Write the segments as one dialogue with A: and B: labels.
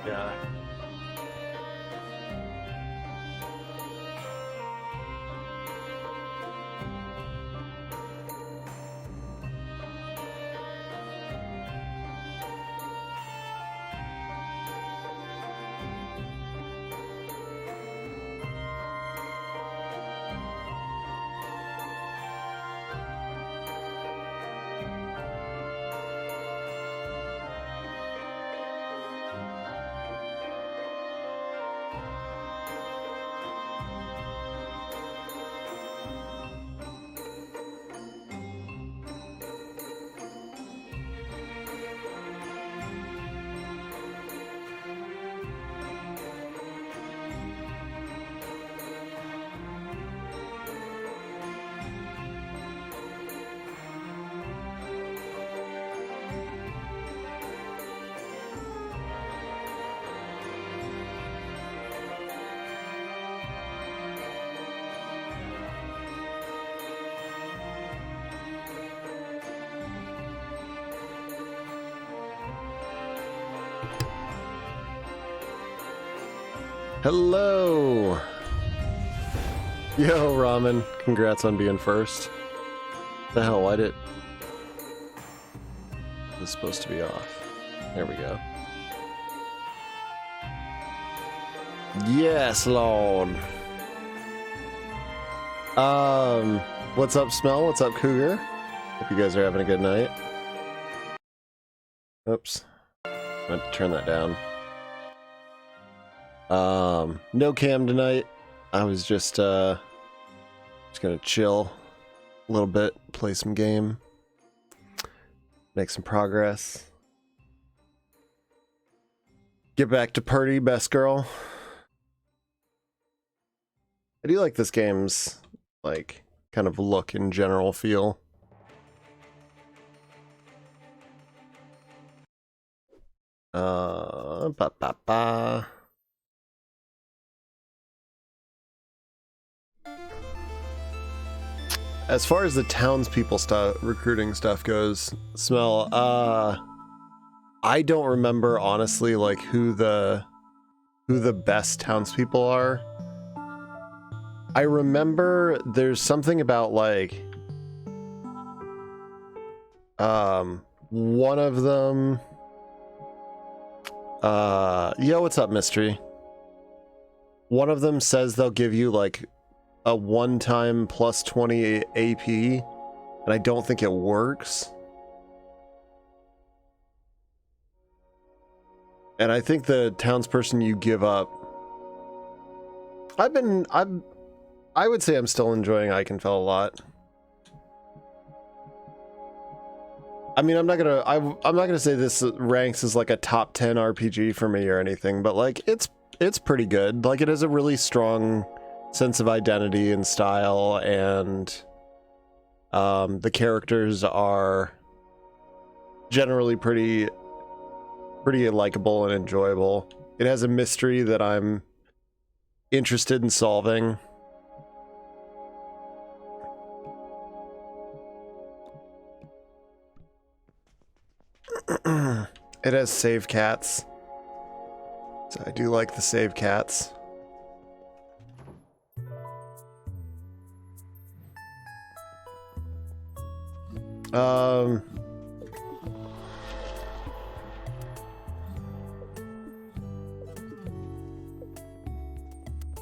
A: Yeah.
B: Hello! Yo, Ramen. Congrats on being first. The hell, why'd it... It's supposed to be off. There we go. Yes, Lord! What's up, Smell? What's up, Cougar? Hope you guys are having a good night. Oops. I have to turn that down. No cam tonight. I was just gonna chill a little bit, play some game, make some progress, get back to Perty, best girl. I do like this game's, like, kind of look and general feel. Ba-ba-ba. As far as the townspeople stuff, recruiting stuff goes, Smell, I don't remember honestly, like, who the best townspeople are. I remember there's something about, like, one of them, yo, what's up, Mystery? One of them says they'll give you, like, a one-time plus 20 AP, and I don't think it works. And I think the townsperson you give up... I would say I'm still enjoying Ikenfell a lot. I mean, I'm not gonna say this ranks as like a top 10 RPG for me or anything, but like it's pretty good. Like, it has a really strong sense of identity and style, and the characters are generally pretty likable and enjoyable. It has a mystery that I'm interested in solving. It has save cats, so I do like the save cats.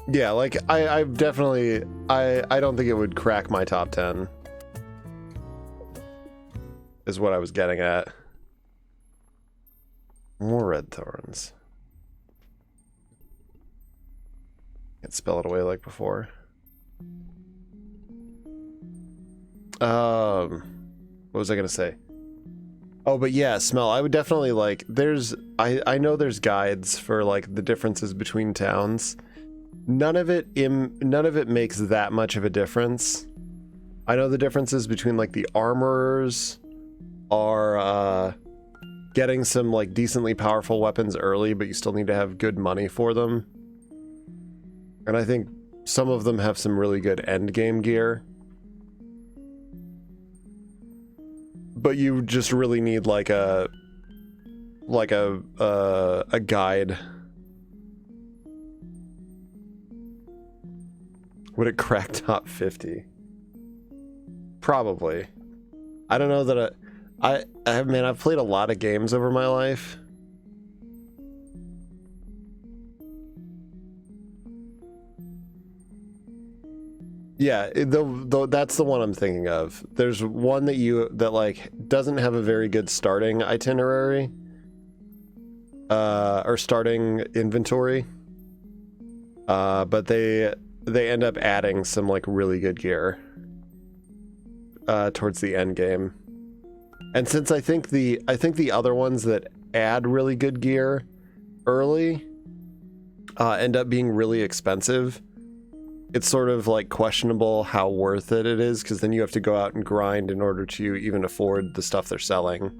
B: Yeah, like, I've definitely, I don't think it would crack my top 10, is what I was getting at. More red thorns. Can't spell it away like before. What was I gonna say? Oh, but yeah, Smell, I would definitely, like, I know there's guides for, like, the differences between towns. None of it makes that much of a difference. I know the differences between, like, the armorers are getting some, like, decently powerful weapons early, but you still need to have good money for them. And I think some of them have some really good endgame gear. But you just really need, like, a like a guide. Would it crack top 50? Probably. I don't know that I've played a lot of games over my life. Yeah, that's the one I'm thinking of. There's one that like doesn't have a very good starting itinerary, or starting inventory. But they end up adding some like really good gear towards the end game. And since I think the other ones that add really good gear early end up being really expensive, it's sort of like questionable how worth it is, because then you have to go out and grind in order to even afford the stuff they're selling.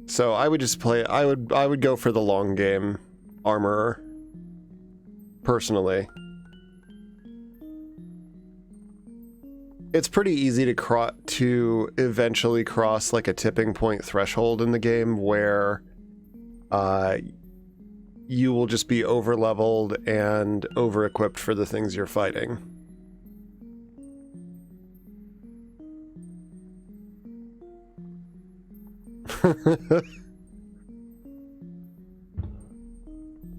B: So I would just play. I would go for the long game, armorer. Personally, it's pretty easy to eventually cross like a tipping point threshold in the game where, you will just be over leveled and over equipped for the things you're fighting.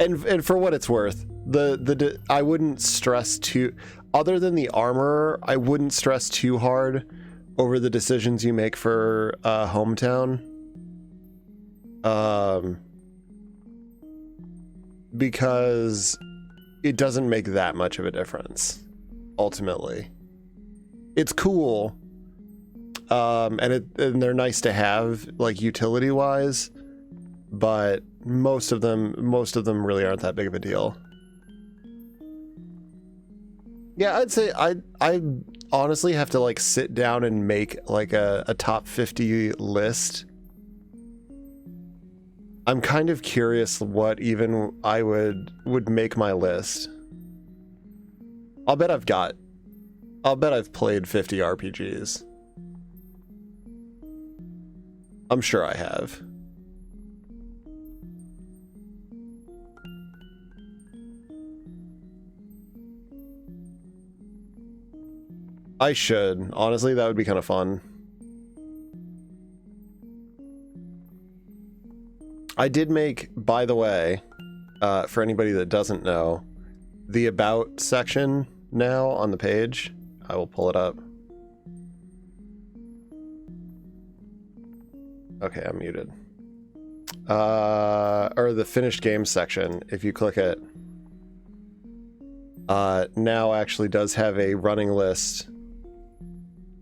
B: and for what it's worth, I wouldn't stress too, other than the armor, I wouldn't stress too hard over the decisions you make for hometown, because it doesn't make that much of a difference ultimately. It's cool. And they're nice to have, like, utility wise, but most of them really aren't that big of a deal. Yeah, I'd say I honestly have to like sit down and make like a top 50 list. I'm kind of curious what even I would make my list. I'll bet I've played 50 RPGs. I'm sure I have. I should. Honestly, that would be kind of fun. I did make, by the way, for anybody that doesn't know, the About section now on the page. I will pull it up. Okay, I'm muted. Or the finished games section, if you click it, now actually does have a running list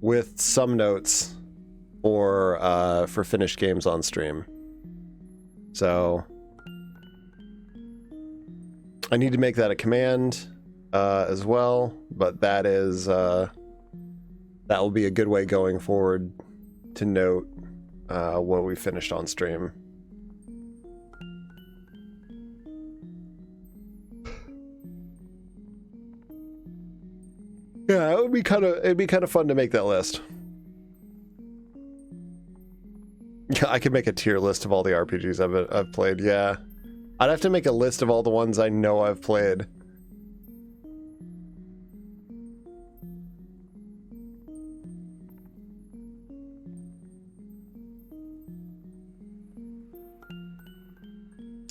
B: with some notes for finished games on stream. So I need to make that a command as well, but that will be a good way going forward to note what we finished on stream. Yeah, it'd be kind of fun to make that list. Yeah, I could make a tier list of all the RPGs I've played. Yeah, I'd have to make a list of all the ones I know I've played.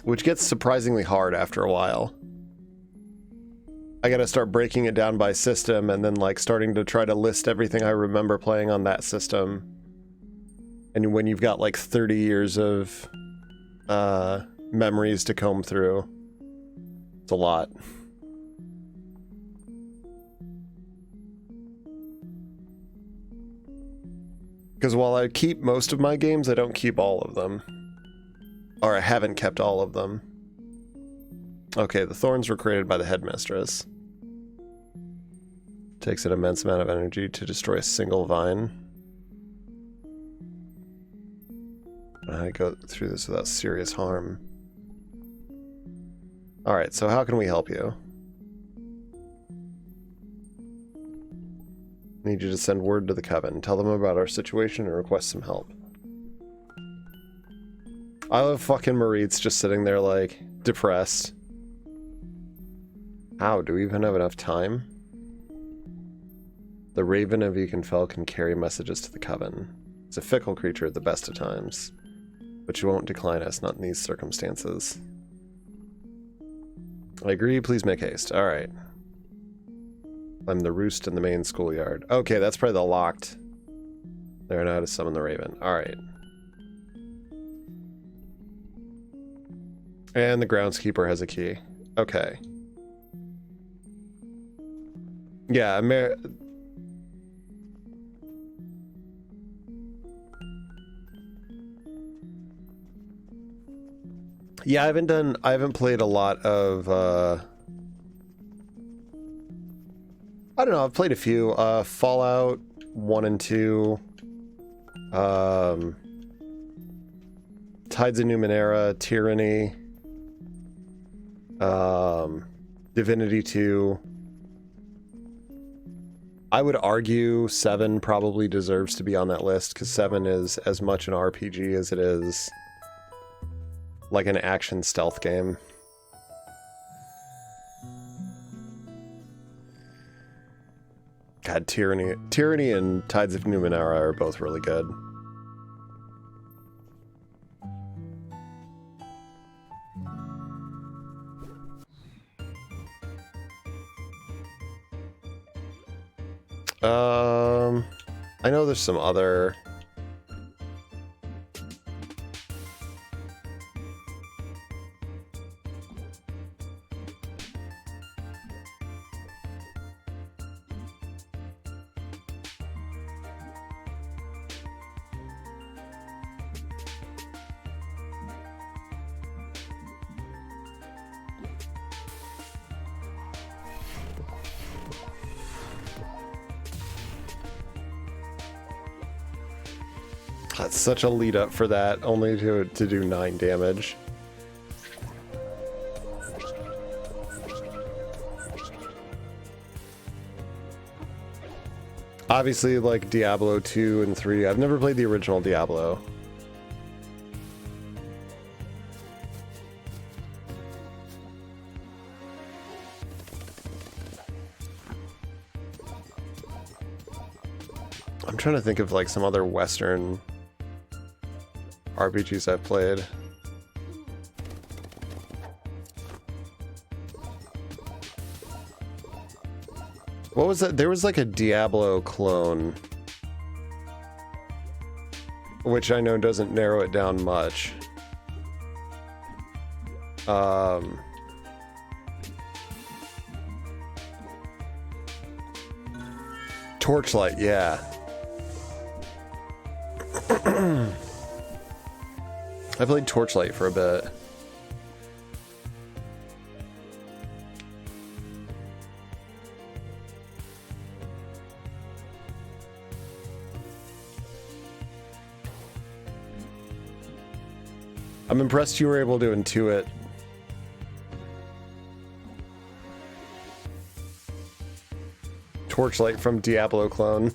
B: Which gets surprisingly hard after a while. I gotta start breaking it down by system and then like starting to try to list everything I remember playing on that system. And when you've got like 30 years of memories to comb through, it's a lot. Because while I keep most of my games, I don't keep all of them. Or I haven't kept all of them. Okay, the thorns were created by the headmistress. Takes an immense amount of energy to destroy a single vine. I go through this without serious harm. Alright, so how can we help you? Need you to send word to the Coven. Tell them about our situation and request some help. I love fucking Maritz just sitting there like, depressed. How? Do we even have enough time? The Raven of Ikenfell can carry messages to the Coven. It's a fickle creature at the best of times. But you won't decline us, not in these circumstances. I agree, please make haste. Alright. I'm the roost in the main schoolyard. Okay, that's probably the locked. There, now to summon the Raven. Alright. And the groundskeeper has a key. Okay. Yeah, yeah, I haven't played a lot of, I don't know, I've played a few, Fallout 1 and 2, Tides of Numenera, Tyranny, Divinity 2. I would argue 7 probably deserves to be on that list, because 7 is as much an RPG as it is like an action stealth game. God, Tyranny and Tides of Numenera are both really good. I know there's some other... That's such a lead up for that, only to do 9 damage. Obviously, like Diablo 2 and 3. I've never played the original Diablo. I'm trying to think of like some other Western RPGs I've played. What was that? There was like a Diablo clone, which I know doesn't narrow it down much. Torchlight, yeah. I played Torchlight for a bit. I'm impressed you were able to intuit. Torchlight from Diablo clone.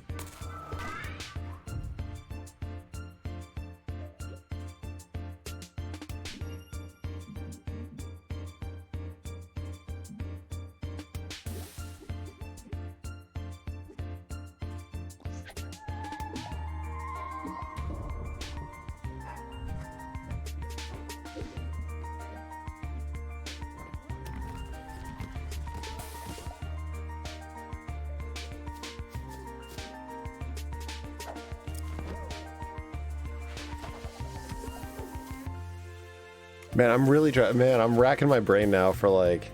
B: Man, I'm really man, I'm racking my brain now for like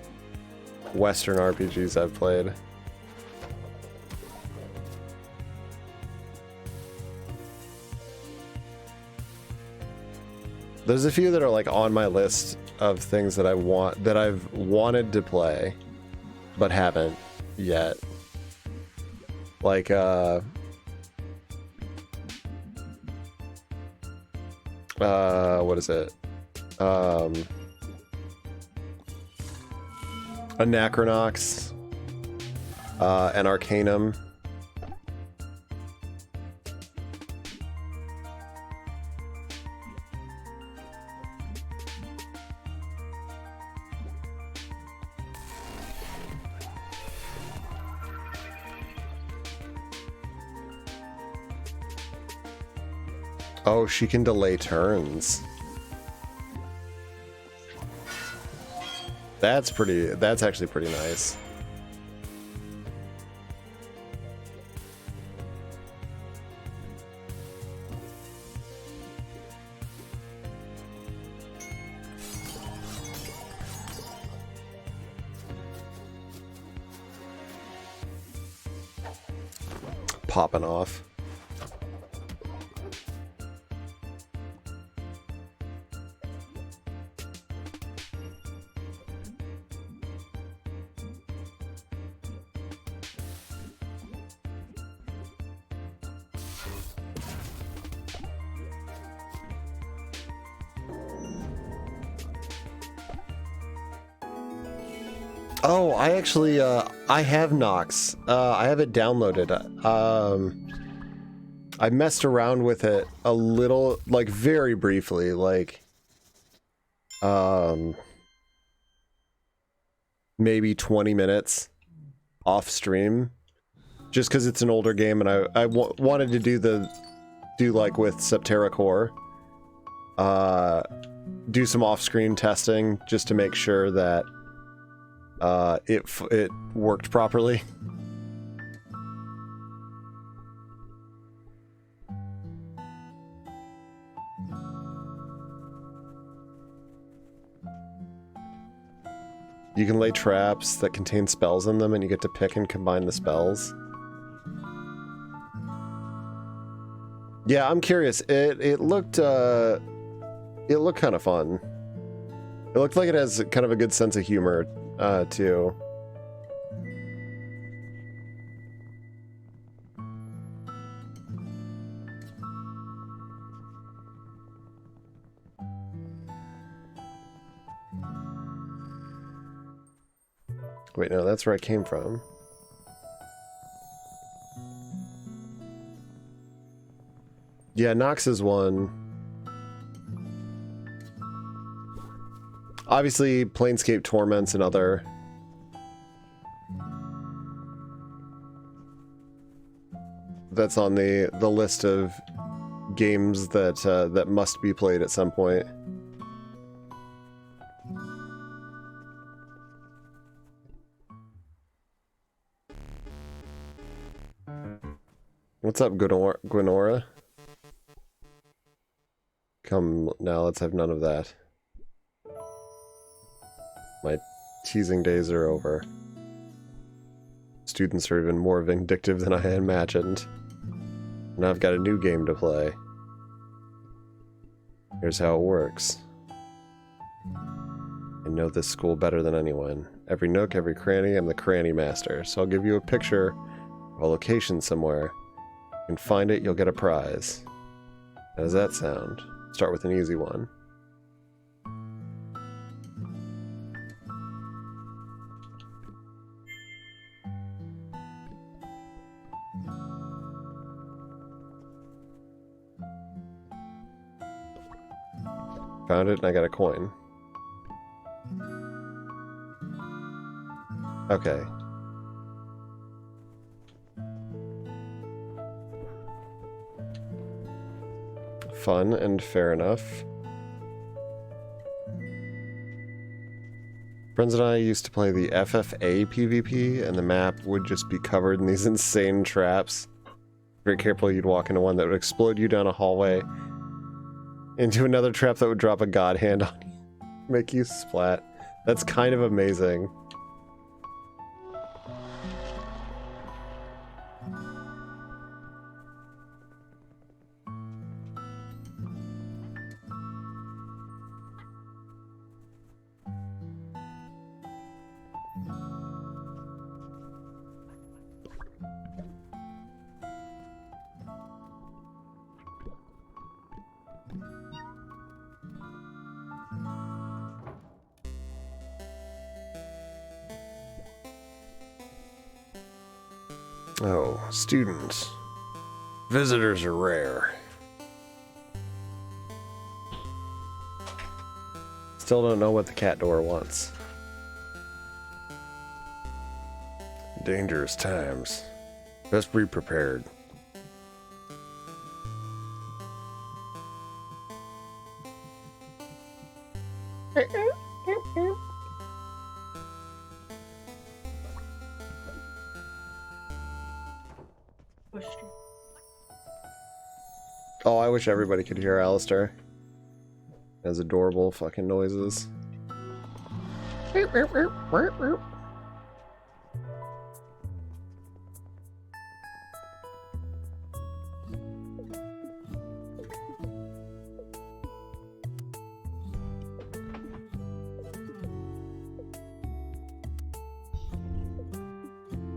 B: Western RPGs I've played. There's a few that are like on my list of things that I've wanted to play but haven't yet. Like, what is it? Anachronox, and Arcanum. Oh, she can delay turns. That's actually pretty nice. Popping off. Oh, I actually, I have Nox. I have it downloaded. I messed around with it a little, like, very briefly, like, maybe 20 minutes off stream, just because it's an older game, and I wanted to do like with Septerra Core, do some off-screen testing, just to make sure that it worked properly. You can lay traps that contain spells in them, and you get to pick and combine the spells. Yeah, I'm curious. It looked kind of fun. It looked like it has kind of a good sense of humor, too. Wait, no, that's where I came from. Yeah, Nox is one. Obviously, Planescape Torment's another. That's on the list of games that that must be played at some point. What's up, Gwenora? Come now, let's have none of that. My teasing days are over. Students are even more vindictive than I had imagined. Now I've got a new game to play. Here's how it works. I know this school better than anyone. Every nook, every cranny, I'm the cranny master. So I'll give you a picture of a location somewhere. You can find it, you'll get a prize. How does that sound? Start with an easy one. Found it and I got a coin. Okay. Fun and fair enough. Friends and I used to play the FFA PvP, and the map would just be covered in these insane traps. Very careful, you'd walk into one that would explode you down a hallway, into another trap that would drop a god hand on you, make you splat. That's kind of amazing. Oh, students. Visitors are rare. Still don't know what the cat door wants. Dangerous times. Best be prepared. Oh, I wish everybody could hear Alistair. As adorable fucking noises.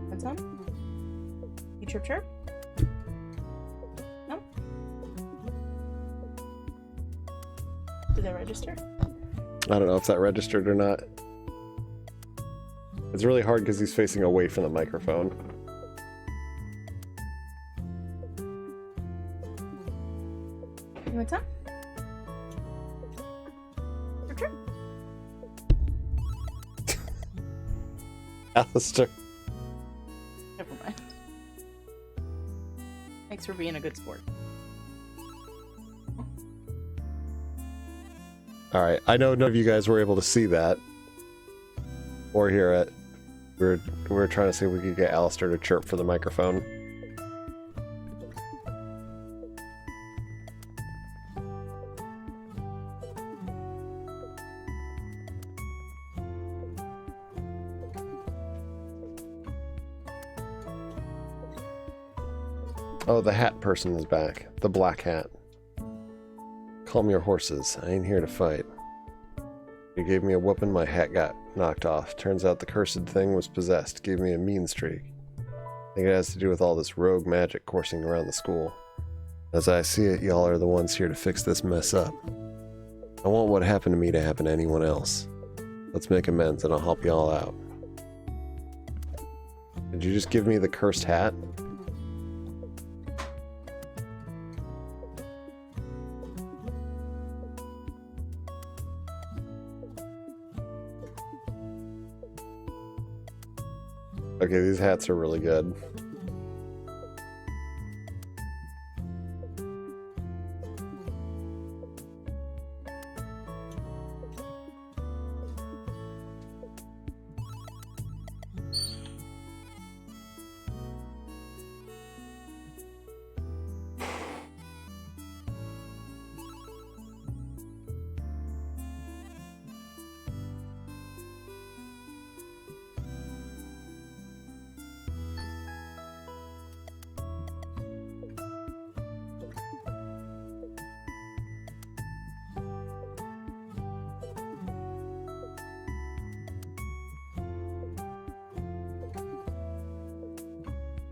A: What's on? You chirp chirp? No? Did that register?
B: I don't know if that registered or not. It's really hard because he's facing away from the microphone.
A: What's on? Chirp chirp?
B: Alistair.
A: Never mind. Thanks for being a good sport.
B: Alright, I know none of you guys were able to see that. Or hear it. We were trying to see if we could get Alistair to chirp for the microphone. Oh, the hat person is back. The black hat. Calm your horses. I ain't here to fight. You gave me a whooping, my hat got knocked off. Turns out the cursed thing was possessed. Gave me a mean streak. I think it has to do with all this rogue magic coursing around the school. As I see it, y'all are the ones here to fix this mess up. I want what happened to me to happen to anyone else. Let's make amends and I'll help y'all out. Did you just give me the cursed hat? Okay, these hats are really good.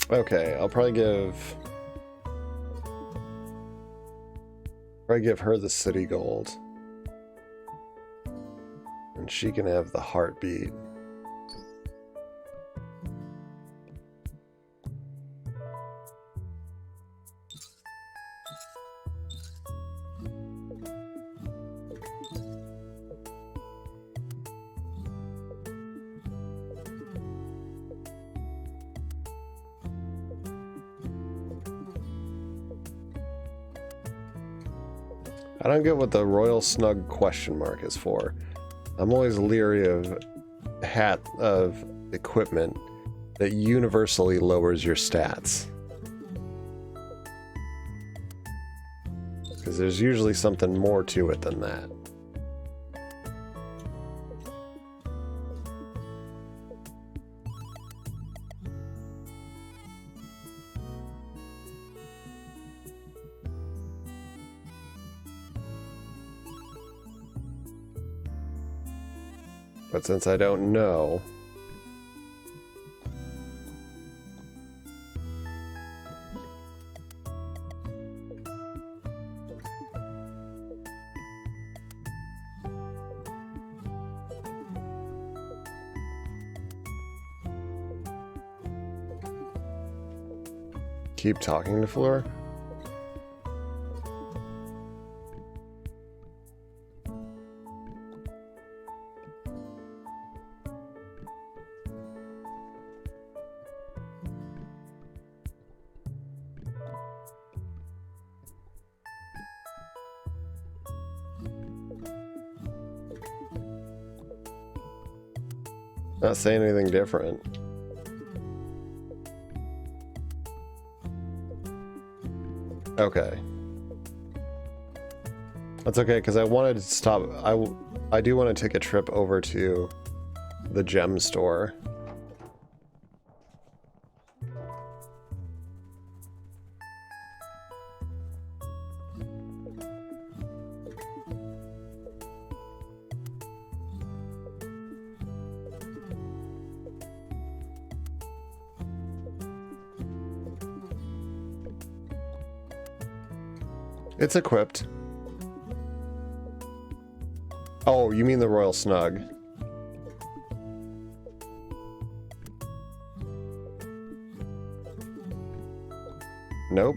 B: Okay, I'll probably give her the city gold. And she can have the heartbeat. I don't get what the Royal Snug question mark is for. I'm always leery of equipment that universally lowers your stats. Because there's usually something more to it than that. But since I don't know... Keep talking to Fleur? Not saying anything different. Okay. That's okay, because I wanted to stop. I do want to take a trip over to the gem store. It's equipped. Oh, you mean the Royal Snug. Nope.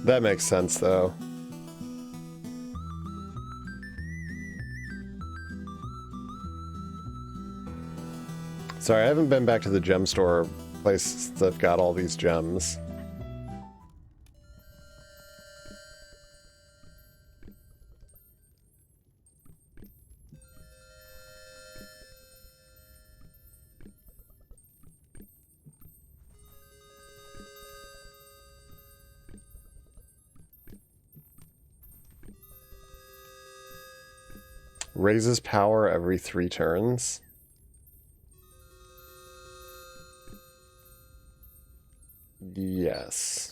B: That makes sense, though. Sorry, I haven't been back to the gem store place that's got all these gems. Raises power every 3 turns. Yes.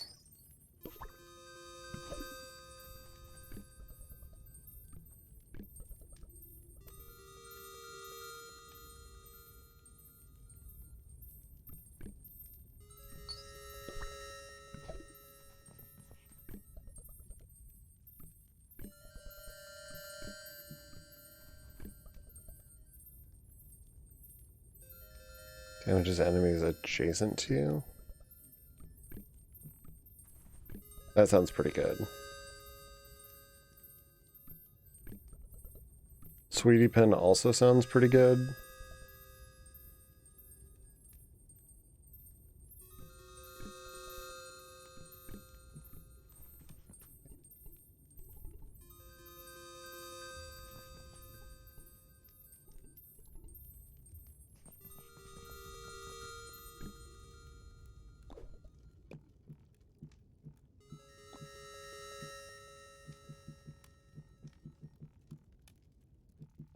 B: Damages enemies adjacent to you. That sounds pretty good. Sweetie Pin also sounds pretty good.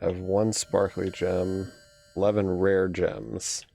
B: I have 1 sparkly gem, 11 rare gems.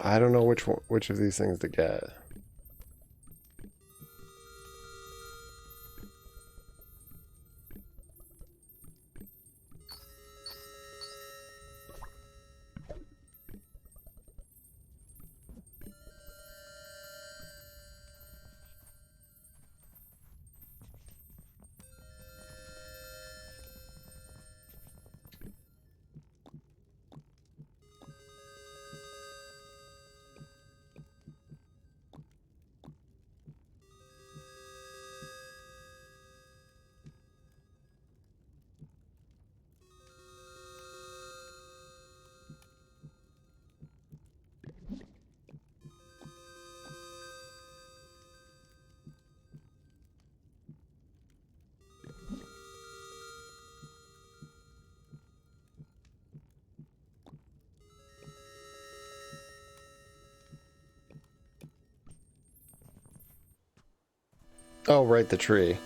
B: I don't know which of these things to get. Oh, right, the tree.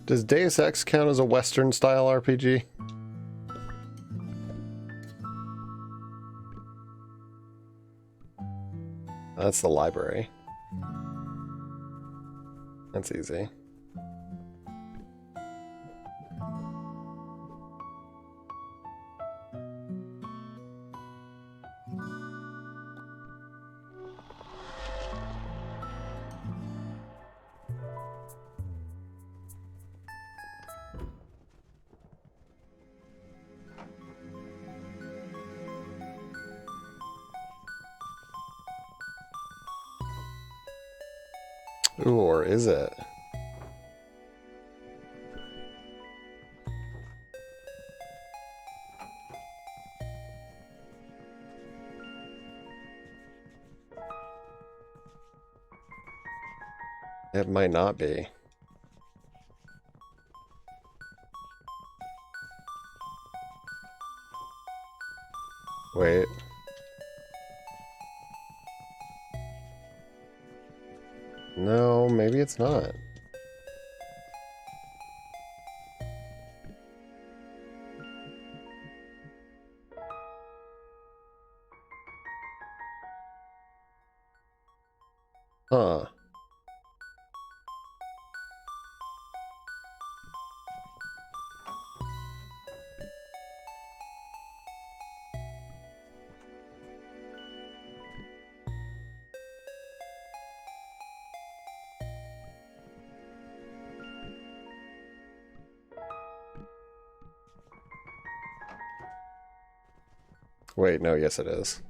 B: Does Deus Ex count as a Western-style RPG? That's the library. That's easy. Ooh, or is it? It might not be. Wait. No, maybe it's not. Huh. Wait, no, yes it is.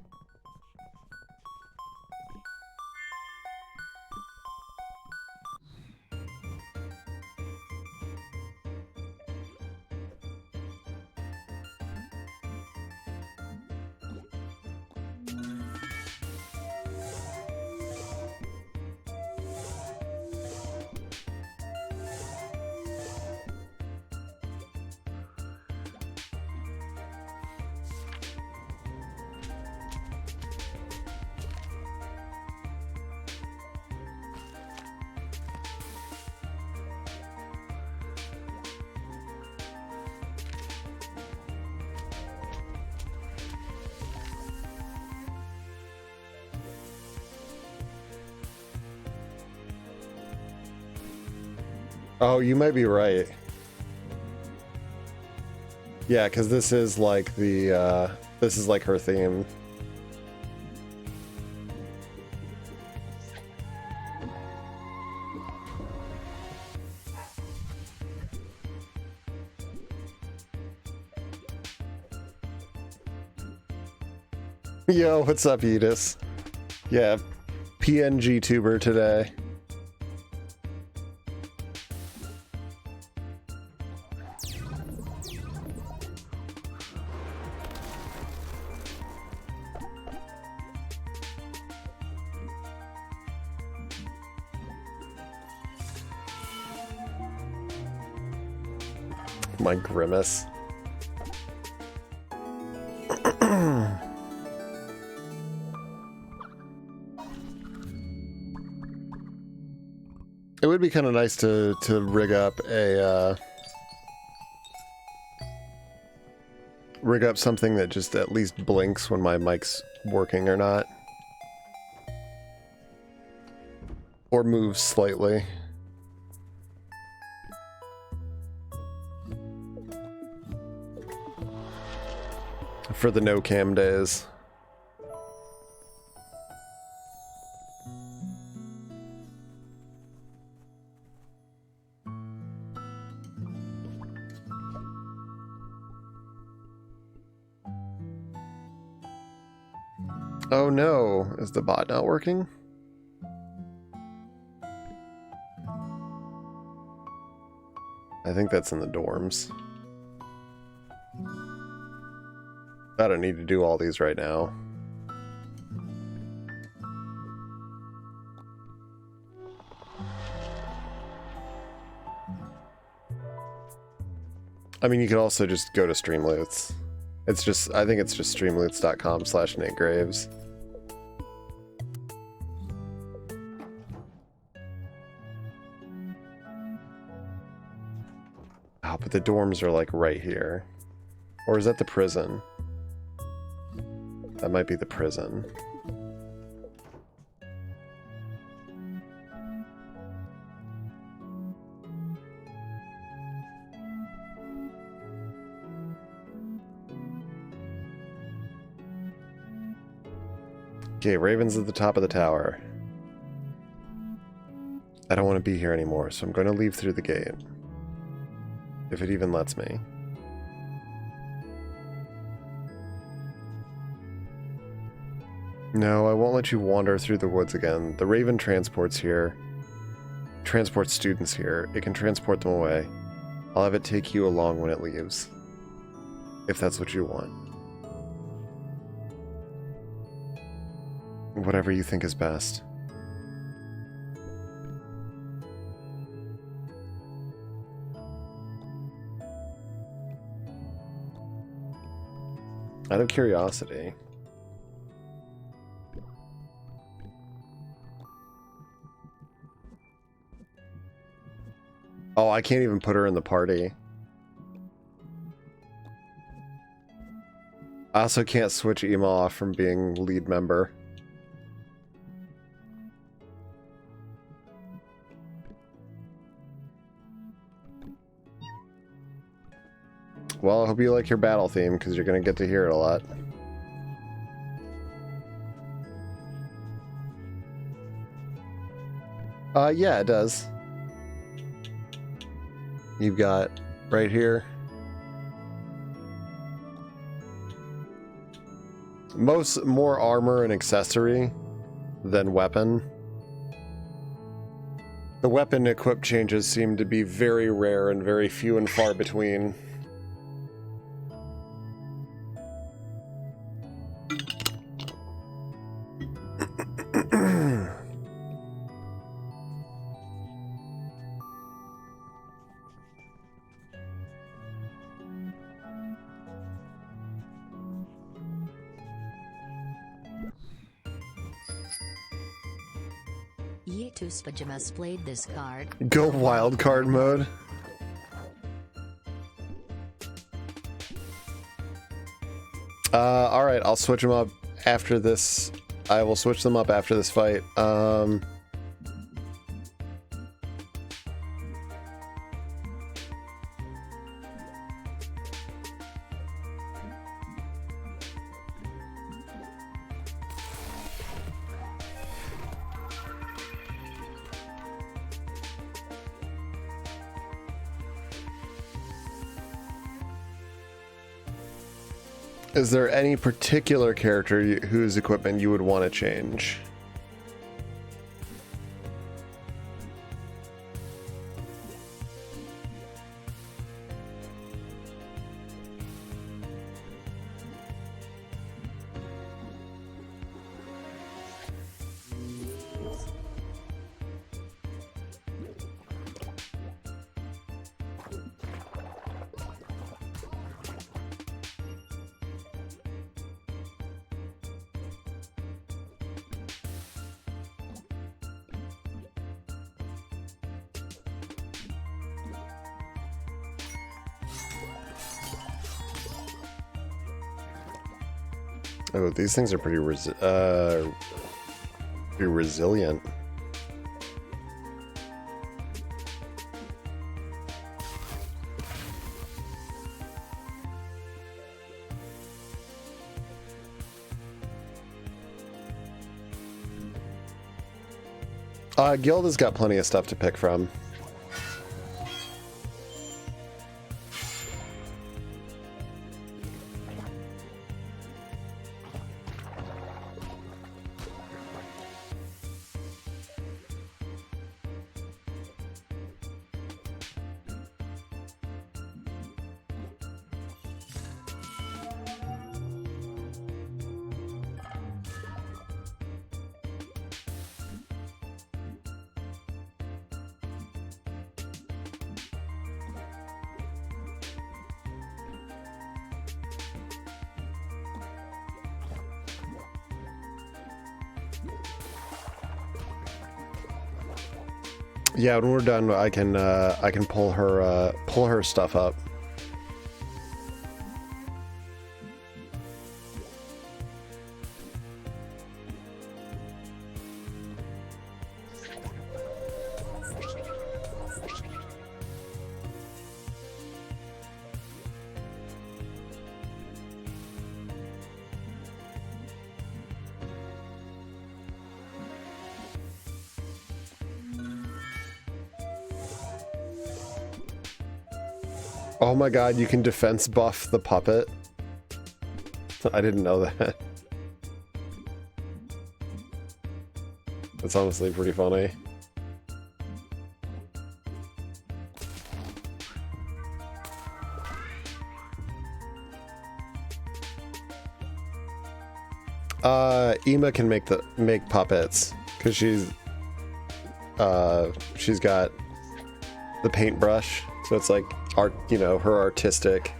B: Oh, you might be right. Yeah, because this is like the, this is like her theme. Yo, what's up, Edis? Yeah, PNG tuber today. My grimace. It would be kind of nice to rig up a rig up something that just at least blinks when my mic's working or not, or moves slightly. For the no cam days. Oh no, is the bot not working? I think that's in the dorms. I don't need to do all these right now. I mean, you could also just go to Streamloots. It's just, I think it's just streamloots.com/NateGraves. Oh, but the dorms are like right here. Or is that the prison? That might be the prison. Okay, Raven's at the top of the tower. I don't want to be here anymore, so I'm going to leave through the gate. If it even lets me. No, I won't let you wander through the woods again. The Raven transports here. Transports students here. It can transport them away. I'll have it take you along when it leaves. If that's what you want. Whatever you think is best. Out of curiosity. Oh, I can't even put her in the party. I also can't switch Ema off from being lead member. Well, I hope you like your battle theme, because you're going to get to hear it a lot. Yeah, it does. You've got right here. More armor and accessory than weapon. The weapon equip changes seem to be very rare and very few and far between.
C: Pajamas played this card.
B: Go wild card mode. Alright, I'll switch them up after this. I will switch them up after this fight. Is there any particular character whose equipment you would want to change? Oh, these things are pretty resilient. Guild has got plenty of stuff to pick from. Yeah, when we're done, I can pull her stuff up. Oh my god, you can defense buff the puppet. I didn't know that. That's honestly pretty funny. Ema can make puppets because she's got the paintbrush, so it's like art, you know, her artistic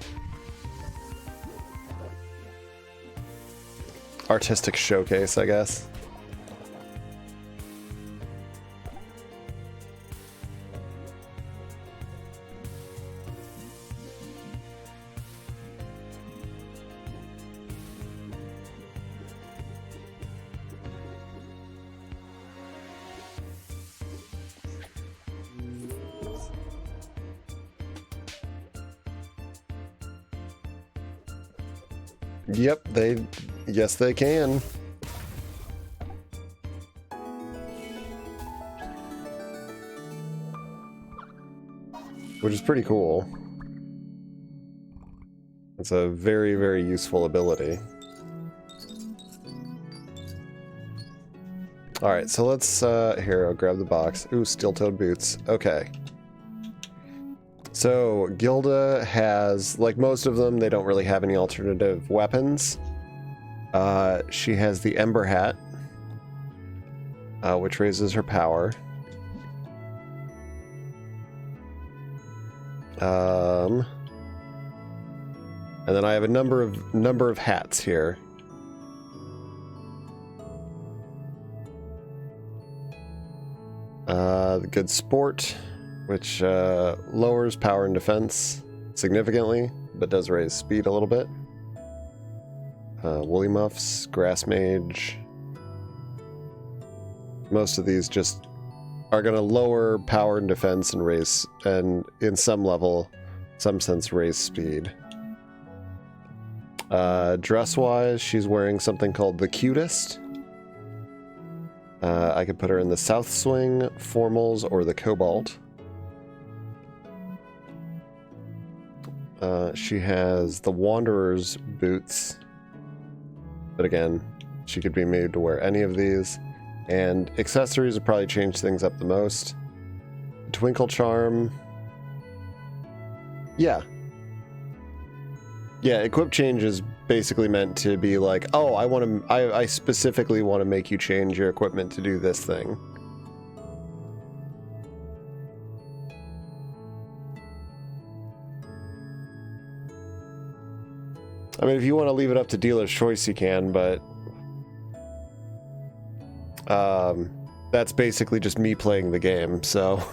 B: showcase, I guess. Yep, yes they can. Which is pretty cool. It's a very, very useful ability. Alright, so let's, here, I'll grab the box. Ooh, steel-toed boots. Okay. So, Gilda has, like most of them, they don't really have any alternative weapons. She has the Ember Hat, which raises her power. And then I have a number of hats here. The Good Sport, which lowers power and defense significantly, but does raise speed a little bit. Woolly Muffs, Grass Mage. Most of these just are going to lower power and defense and raise, and in some sense, raise speed. Dress-wise, she's wearing something called the Cutest. I could put her in the South Swing, Formals, or the Cobalt. She has the Wanderer's boots. But again, she could be made to wear any of these. And accessories would probably change things up the most. Twinkle Charm. Yeah. Yeah, equip change is basically meant to be like, oh, I specifically want to make you change your equipment to do this thing. I mean, if you want to leave it up to dealer's choice, you can, but that's basically just me playing the game, so.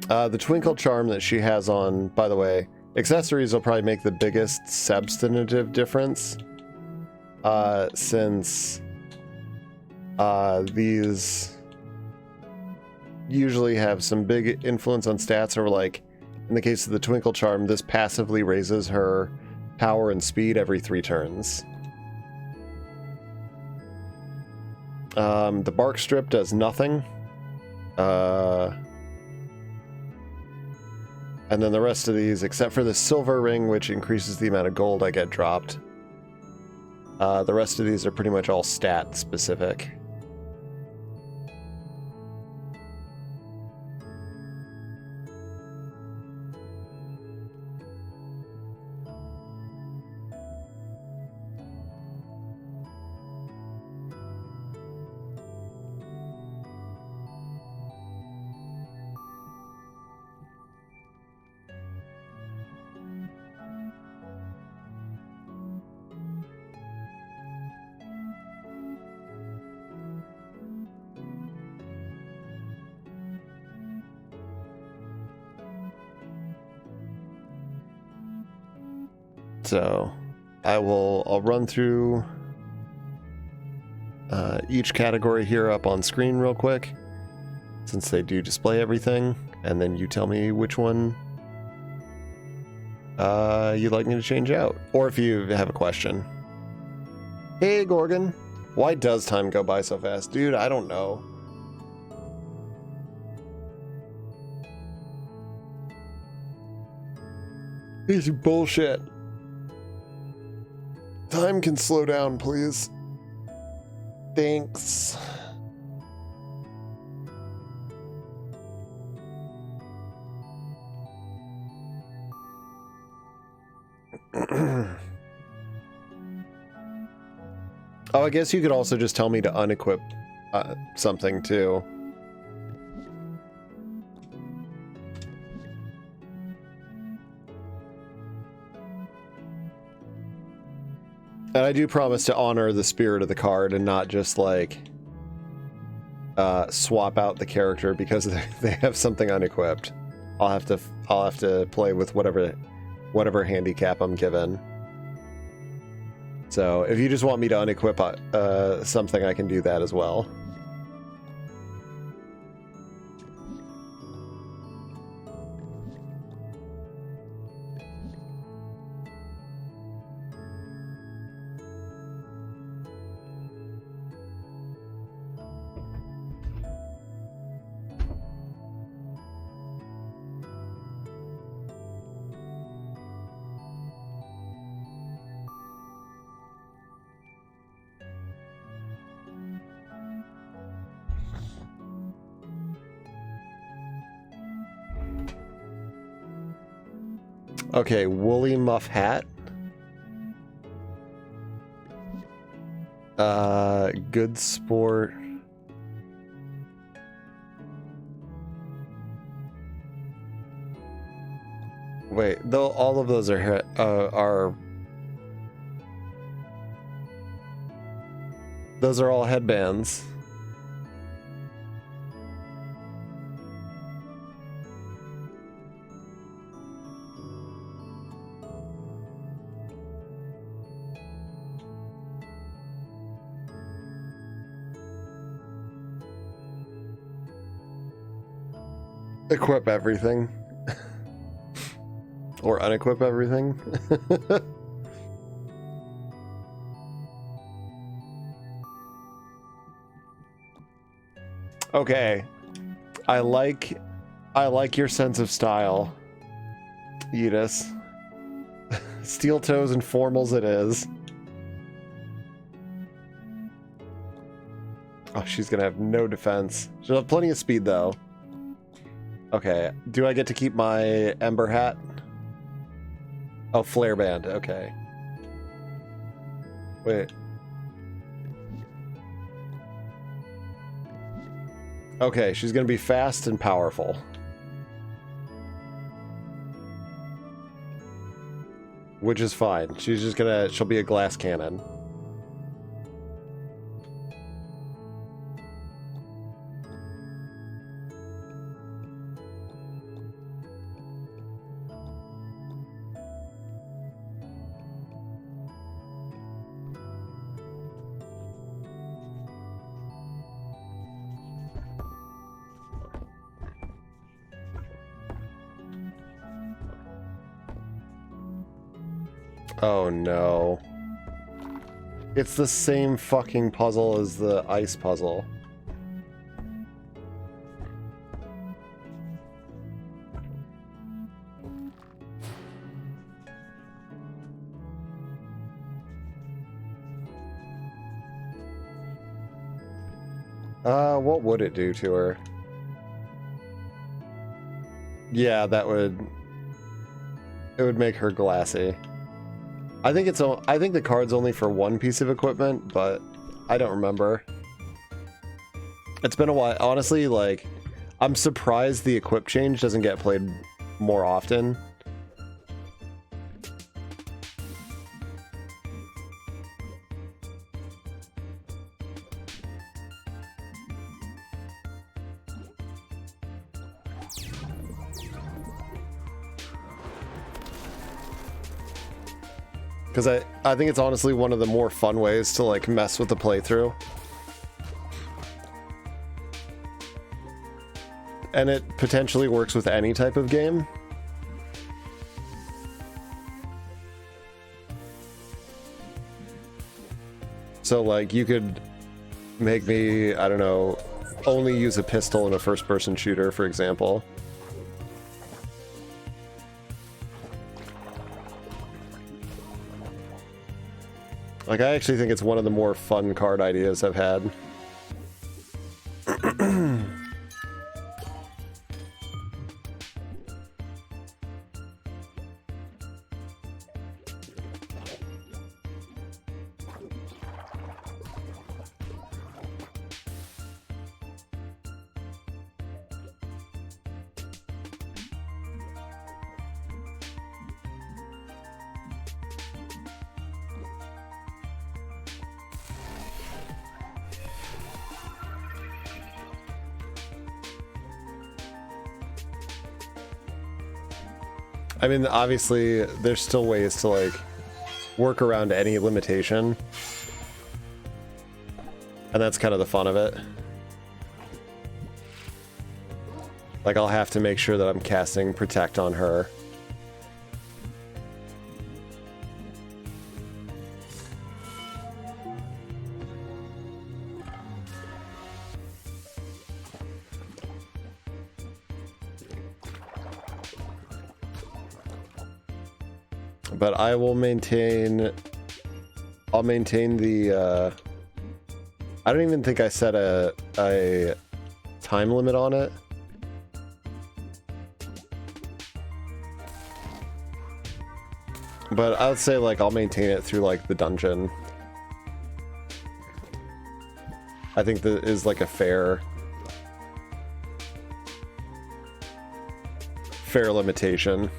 B: The Twinkle Charm that she has on, by the way, accessories will probably make the biggest substantive difference, since these usually have some big influence on stats, or like, in the case of the Twinkle Charm, this passively raises her power and speed every 3 turns. The Bark Strip does nothing. And then the rest of these, except for the Silver Ring, which increases the amount of gold I get dropped, the rest of these are pretty much all stat specific. So I'll run through each category here up on screen real quick, since they do display everything, and then you tell me which one you'd like me to change out, or if you have a question. Hey Gorgon, why does time go by so fast? Dude, I don't know. This is bullshit. Time can slow down, please. Thanks. Oh, I guess you could also just tell me to unequip something too. And I do promise to honor the spirit of the card and not just like swap out the character because they have something unequipped. I'll have to play with whatever handicap I'm given. So if you just want me to unequip something, I can do that as well. Okay, woolly muff hat. Good sport. Wait, though all of those are those are all headbands. Equip everything. Or unequip everything. Okay. I like your sense of style, Edis. Steel toes and formals it is. Oh, she's gonna have no defense. She'll have plenty of speed though. Okay, do I get to keep my ember hat? Oh, flare band, okay. Wait. Okay, she's gonna be fast and powerful. Which is fine. She'll be a glass cannon. Oh no. It's the same fucking puzzle as the ice puzzle. What would it do to her? Yeah, it would make her glassy. I think the card's only for one piece of equipment, but I don't remember. It's been a while. Honestly, like, I'm surprised the equip change doesn't get played more often. Because I think it's honestly one of the more fun ways to like mess with the playthrough. And it potentially works with any type of game. So like you could make me, I don't know, only use a pistol in a first-person shooter, for example. Like, I actually think it's one of the more fun card ideas I've had. I mean, obviously, there's still ways to, like, work around any limitation. And that's kind of the fun of it. Like, I'll have to make sure that I'm casting Protect on her. But I will maintain... I'll maintain the... I don't even think I set a time limit on it. But I would say, like, I'll maintain it through, like, the dungeon. I think that is, like, a fair limitation.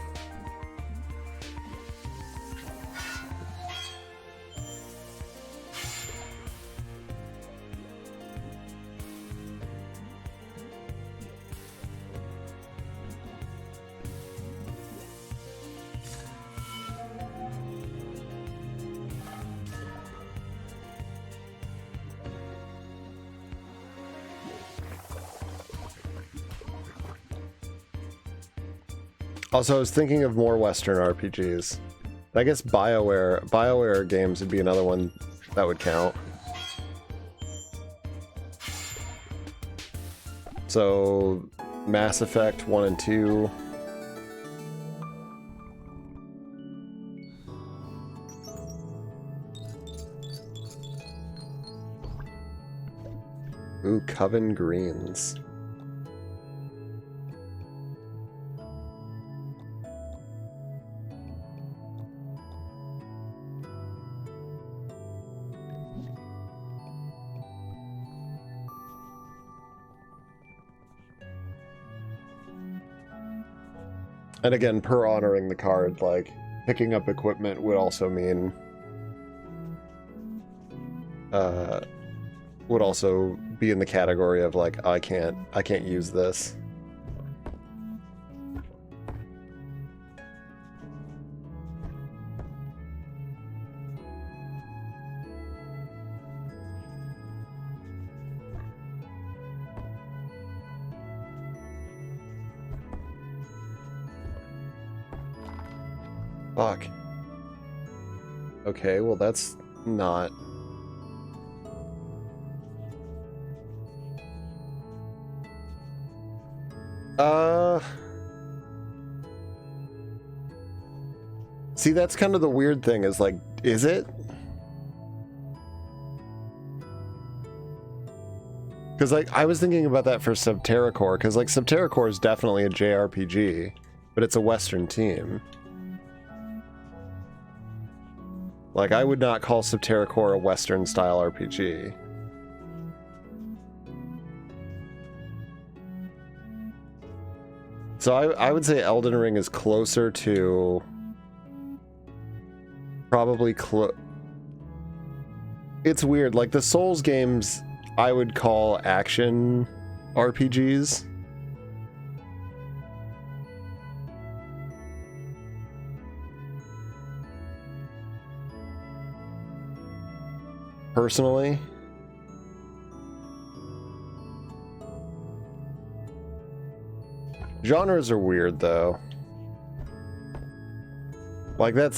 B: Also, I was thinking of more Western RPGs. I guess BioWare games would be another one that would count. So, Mass Effect 1 and 2. Ooh, Coven Greens. And again, per honoring the card, like, picking up equipment would also mean... would also be in the category of, like, I can't use this. Fuck. Okay, well that's not... See, that's kind of the weird thing, is like, is it? Because, like, I was thinking about that for Subterracore, because, like, Subterracore is definitely a JRPG, but it's a Western team. Like, I would not call Subterracore a Western-style RPG. So I would say Elden Ring is closer to... Probably It's weird, like, the Souls games I would call action RPGs. personally. Genres are weird though. Like that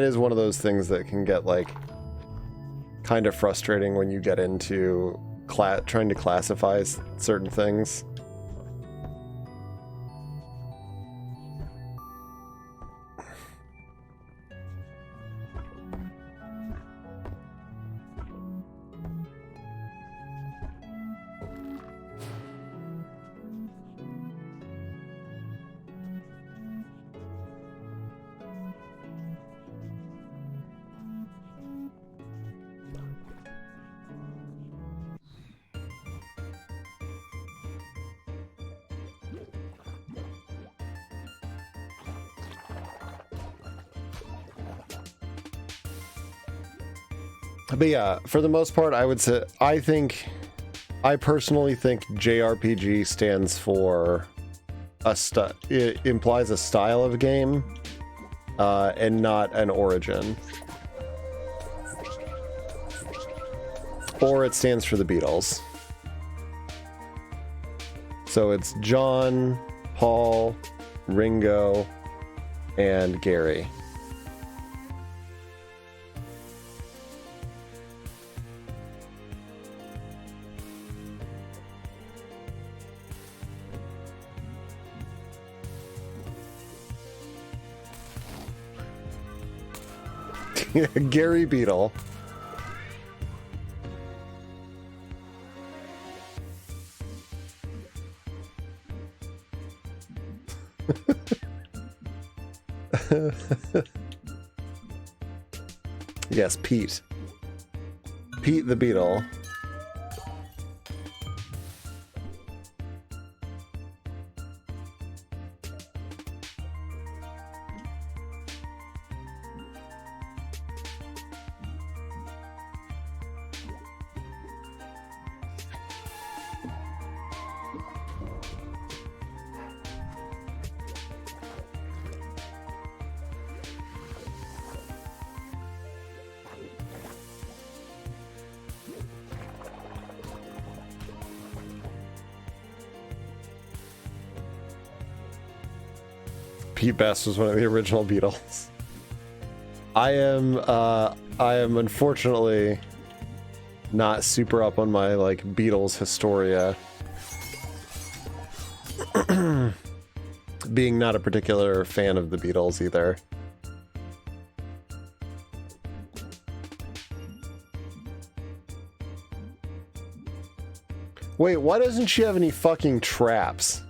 B: is one of those things that can get like kind of frustrating when you get into trying to classify certain things. But yeah, for the most part, I would say, I personally think JRPG stands for it implies a style of game, and not an origin. Or it stands for the Beatles. So it's John, Paul, Ringo, and Gary. Gary Beetle. Yes, Pete. Pete the Beetle. Pete Best was one of the original Beatles. I am unfortunately not super up on my like Beatles historia. Being not a particular fan of the Beatles either. Wait, why doesn't she have any fucking traps?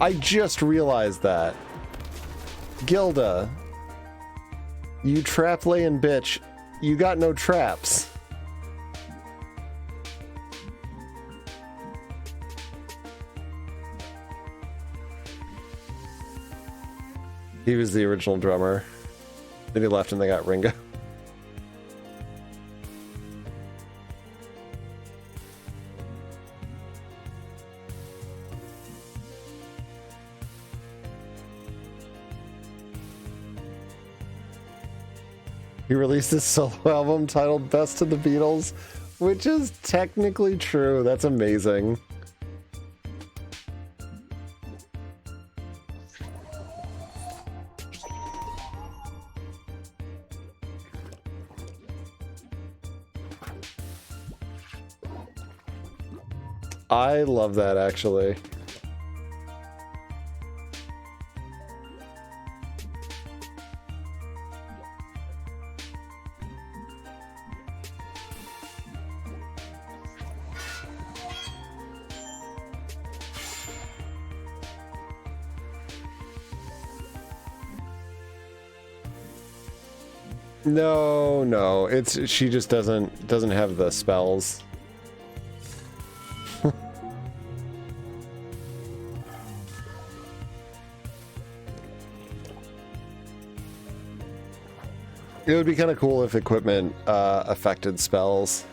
B: I just realized that. Gilda, you trap laying bitch, you got no traps. He was the original drummer. Then he left and they got Ringo. He released his solo album titled Best of the Beatles, which is technically true. That's amazing. I love that, actually. No, it's she just doesn't have the spells. It would be kind of cool if equipment affected spells.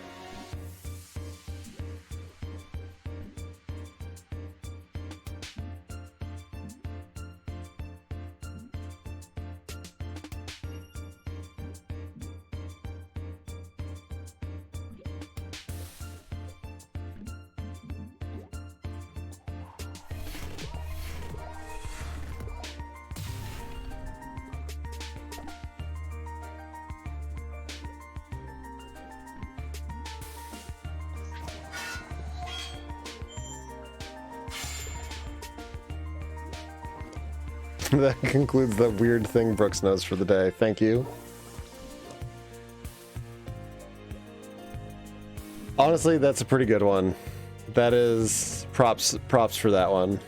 B: That concludes the weird thing Brooks knows for the day. Thank you. Honestly, that's a pretty good one. That is props for that one.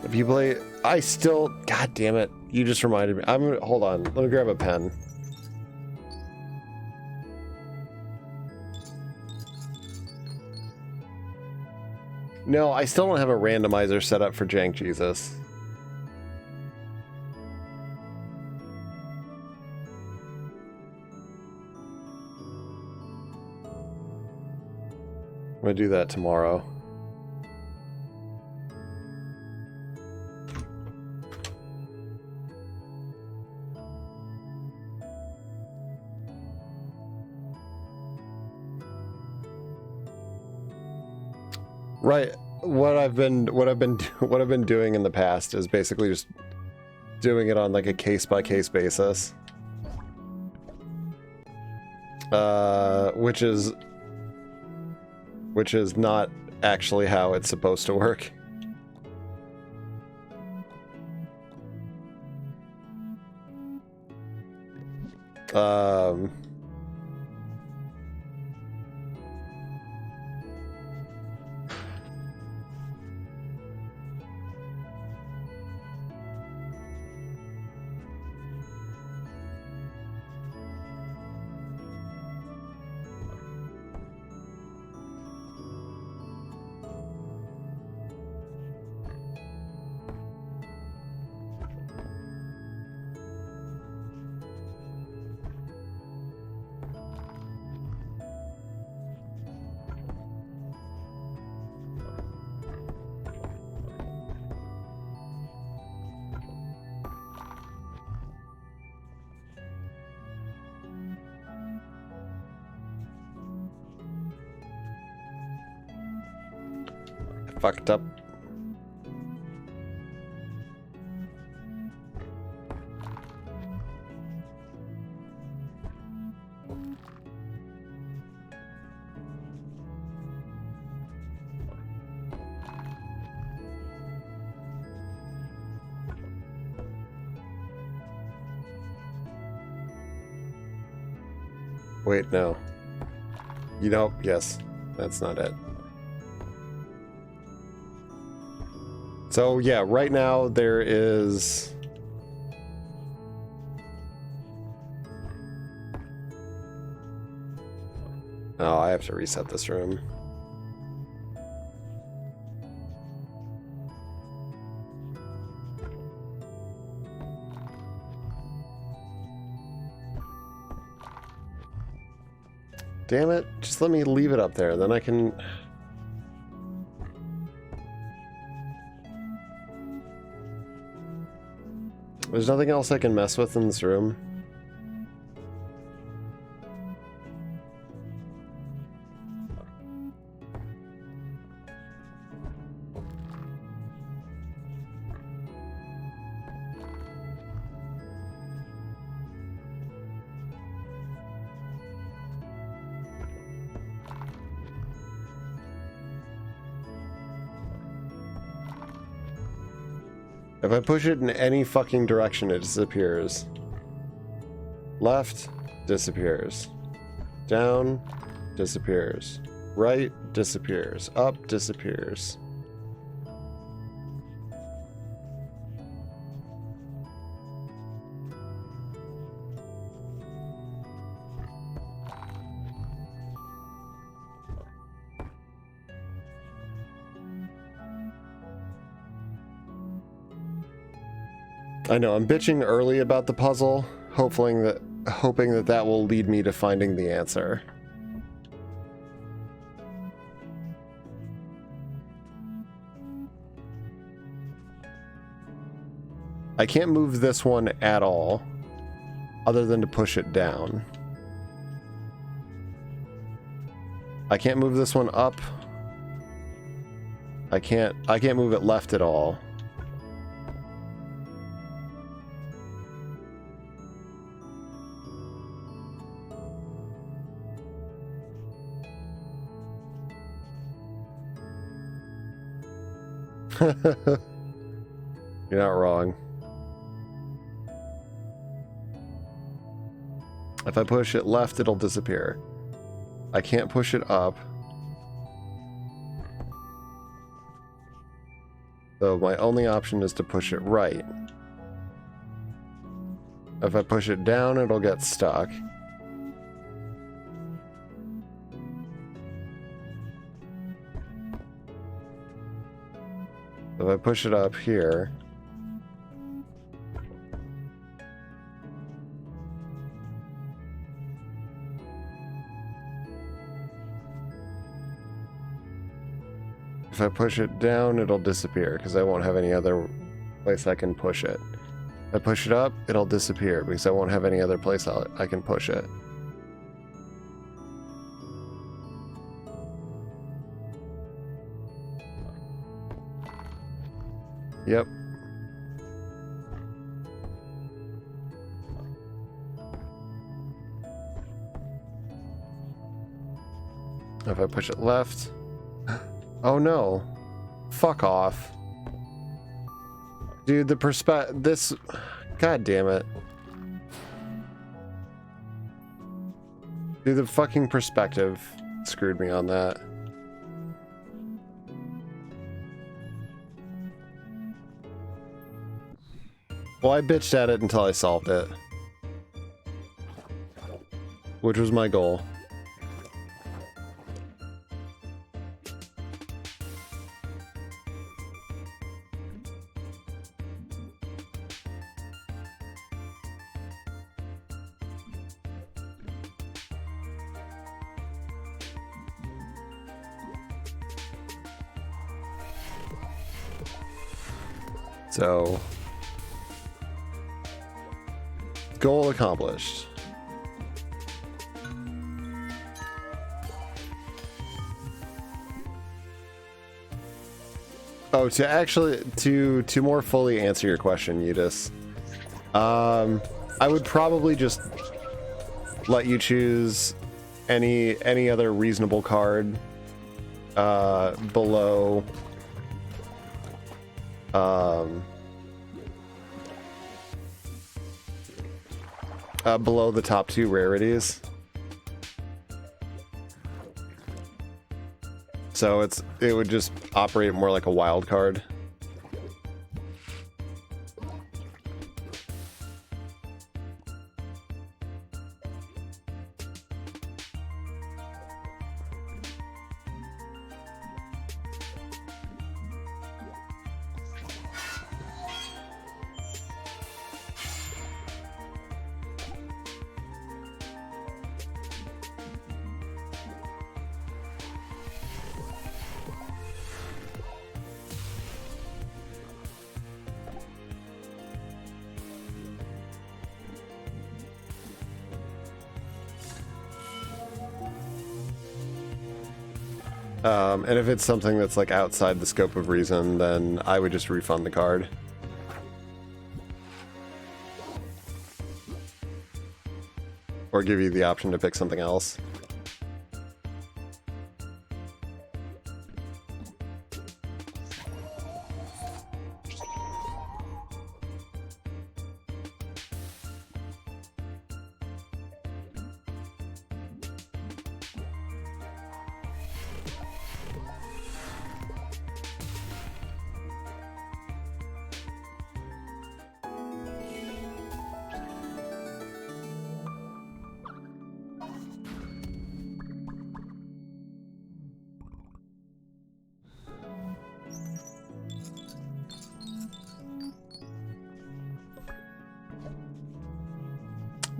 B: If you play, I still, god damn it, you just reminded me. Hold on, let me grab a pen. No, I still don't have a randomizer set up for Jank Jesus. I'm gonna do that tomorrow. Right. What I've been doing in the past is basically just doing it on like a case-by-case basis. Which is not actually how it's supposed to work. Fucked up. Wait, no. You know, yes, that's not it. So yeah, right now there is... Oh, I have to reset this room. Damn it, just let me leave it up there, then I can... There's nothing else I can mess with in this room. If I push it in any fucking direction, it disappears. Left, disappears. Down, disappears. Right, disappears. Up, disappears. I know, I'm bitching early about the puzzle, hoping that that will lead me to finding the answer. I can't move this one at all, other than to push it down. I can't move this one up. I can't move it left at all. You're not wrong. If I push it left, it'll disappear. I can't push it up. So my only option is to push it right. If I push it down, it'll get stuck. If I push it up here, if I push it down, it'll disappear because I won't have any other place I can push it. If I push it up, it'll disappear because I won't have any other place I can push it. Yep. If I push it left... Oh no. Fuck off. Dude, the this... God damn it. Dude, the fucking perspective screwed me on that. Well, I bitched at it until I solved it. Which was my goal. So... Goal accomplished. Oh, to more fully answer your question, Eutis, I would probably just let you choose any other reasonable card below below the top two rarities. So it would just operate more like a wild card. And if it's something that's like outside the scope of reason, then I would just refund the card. Or give you the option to pick something else.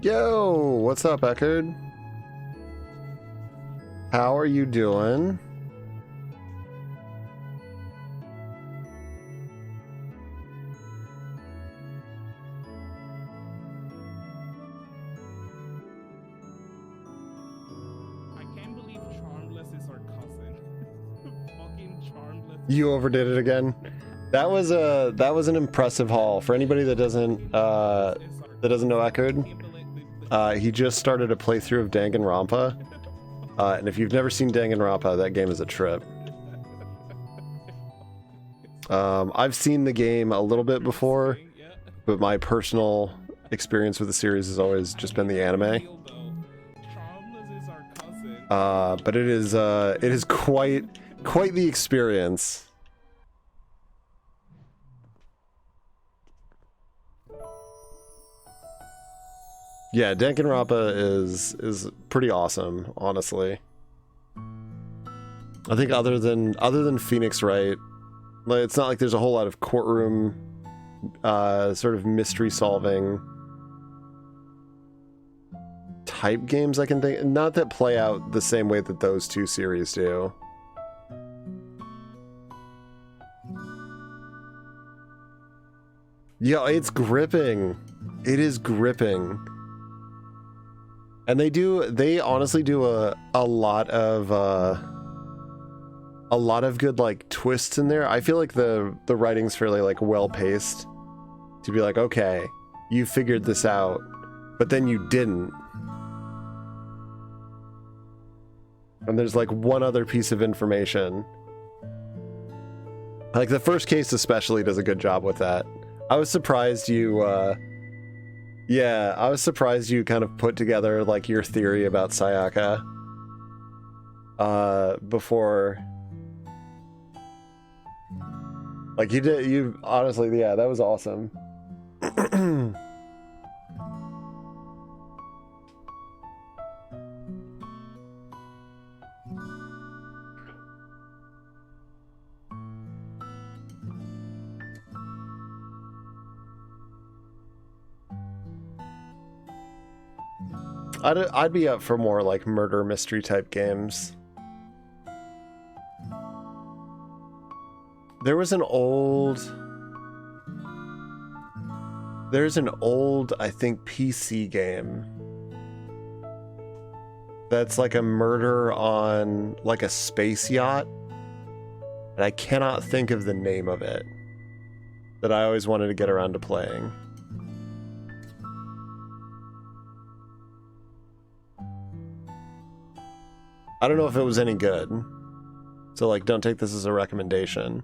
B: Yo, what's up, Eckerd? How are you doing? You overdid it again. That was an impressive haul. For anybody that doesn't know Eckerd, he just started a playthrough of Danganronpa. And if you've never seen Danganronpa, that game is a trip. I've seen the game a little bit before, but my personal experience with the series has always just been the anime. But it is quite the experience. Yeah, Danganronpa is pretty awesome, honestly. I think other than Phoenix Wright, like, it's not like there's a whole lot of courtroom sort of mystery solving type games I can think, not that play out the same way that those two series do. Yeah, it's gripping. It is gripping. And they honestly do a lot of good like twists in there. I feel like the writing's fairly like well paced to be like, okay, you figured this out, but then you didn't. And there's like one other piece of information. Like the first case especially does a good job with that. I was surprised you I was surprised you kind of put together like your theory about Sayaka before, like you honestly, yeah, that was awesome. I'd be up for more like murder mystery type games. There's an old, I think, PC game that's like a murder on like a space yacht, and I cannot think of the name of it, that I always wanted to get around to playing. I don't know if it was any good, so like don't take this as a recommendation,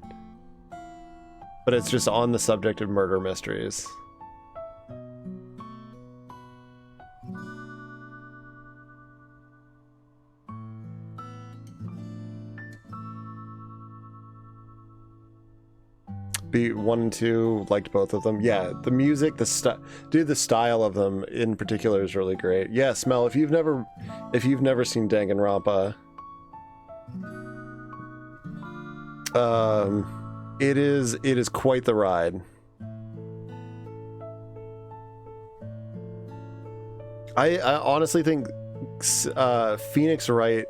B: but it's just on the subject of murder mysteries. B1 and 2, liked both of them. Yeah, the music, the style of them in particular is really great. Yeah, Smell, if you've never seen Danganronpa, it is quite the ride. I honestly think Phoenix Wright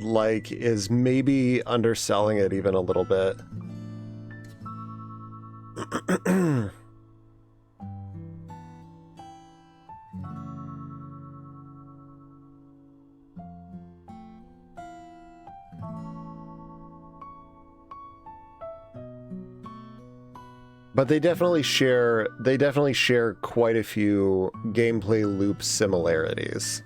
B: like is maybe underselling it even a little bit. But they definitely share quite a few gameplay loop similarities.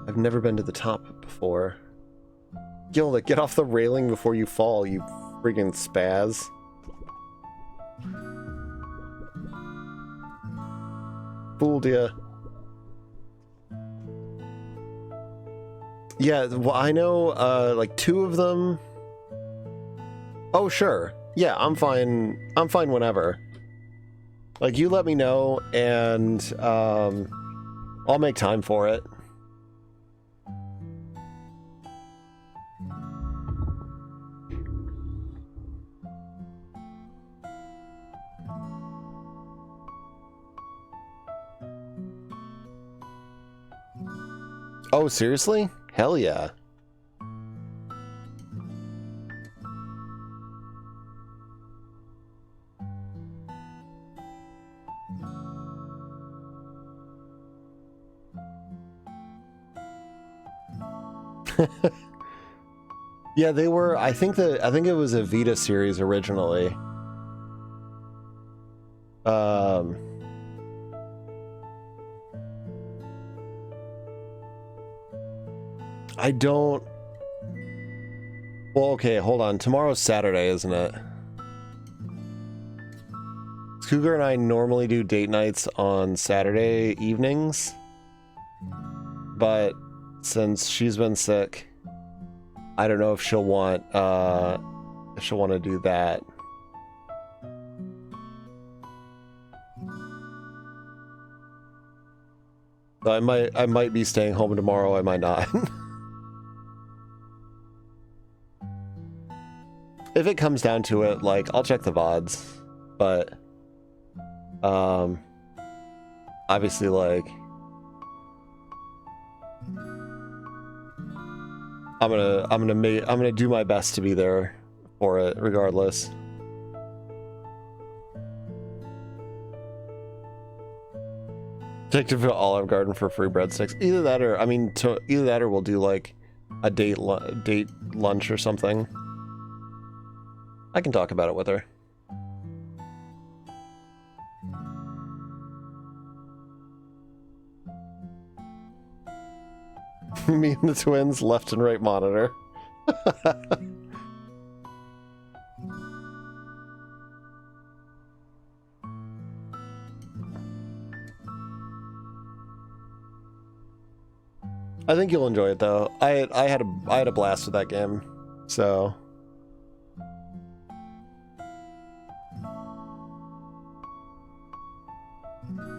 B: I've never been to the top before. Gilda, get off the railing before you fall, you friggin' spaz. Fooled ya. Yeah, well, I know, like, 2 of them... Oh, sure. Yeah, I'm fine whenever. Like, you let me know, and, I'll make time for it. Oh, seriously? Hell yeah. Yeah, they were. I think it was a Vita series originally. I don't. Well, okay, hold on. Tomorrow's Saturday, isn't it? Cougar and I normally do date nights on Saturday evenings, but since she's been sick, I don't know if she'll want to do that. So I might be staying home tomorrow. I might not. If it comes down to it, like, I'll check the VODs, but obviously, like, I'm gonna do my best to be there for it regardless. Take to Olive Garden for free breadsticks. Either that or, I mean, either that or we'll do like a date lunch or something. I can talk about it with her. Me and the twins, left and right monitor. I think you'll enjoy it though. I had a blast with that game, so.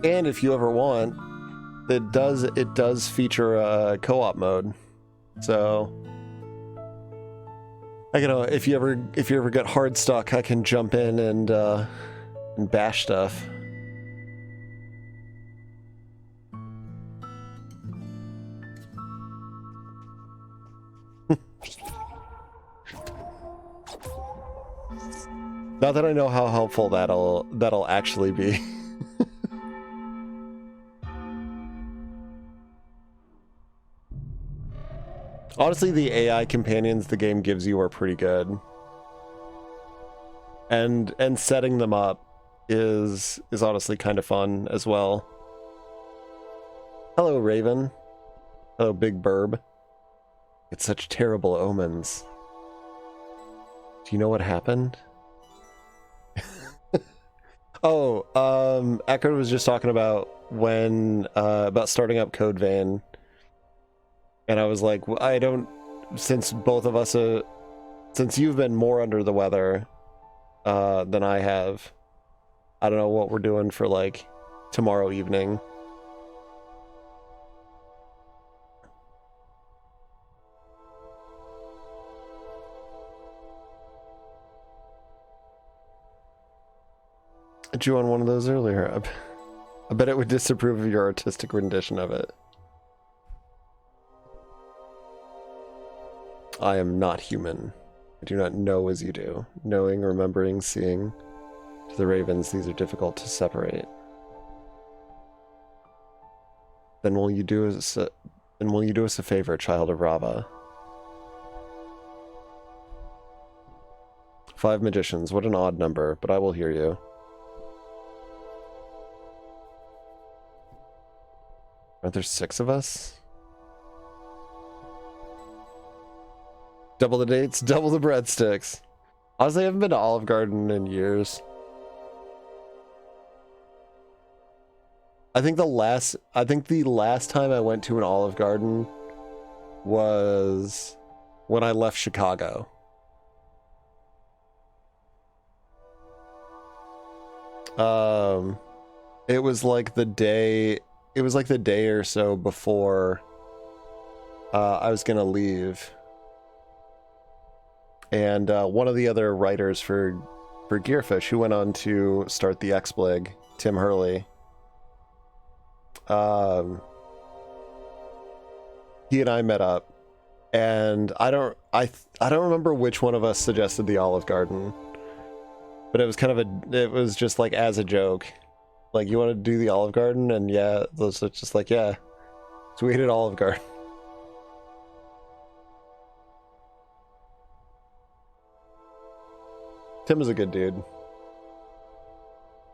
B: And if you ever want, it does feature a co-op mode, so I can if you ever get hard stuck, I can jump in and bash stuff. Not that I know how helpful that'll actually be. Honestly, the AI companions the game gives you are pretty good. And setting them up is honestly kind of fun as well. Hello, Raven. Hello, Big Burb. It's such terrible omens. Do you know what happened? Oh, Eckerd was just talking about when about starting up Code Vein. And I was like, I don't, since both of us, since you've been more under the weather than I have, I don't know what we're doing for like tomorrow evening. I drew on one of those earlier. I bet it would disapprove of your artistic rendition of it. I am not human. I do not know as you do. Knowing, remembering, seeing. To the ravens, these are difficult to separate. Then will you do us a favor, child of Rava? 5 magicians. What an odd number, but I will hear you. Aren't there 6 of us? Double the dates, double the breadsticks. Honestly, I haven't been to Olive Garden in years. I think the last time I went to an Olive Garden was when I left Chicago. It was like the day or so before I was gonna leave. And one of the other writers for Gearfish, who went on to start the X-Blig, Tim Hurley, he and I met up, and I don't remember which one of us suggested the Olive Garden, but it was kind of it was just like as a joke, like, you want to do the Olive Garden? And yeah, it's just like, yeah, so we ate at Olive Garden. Tim is a good dude.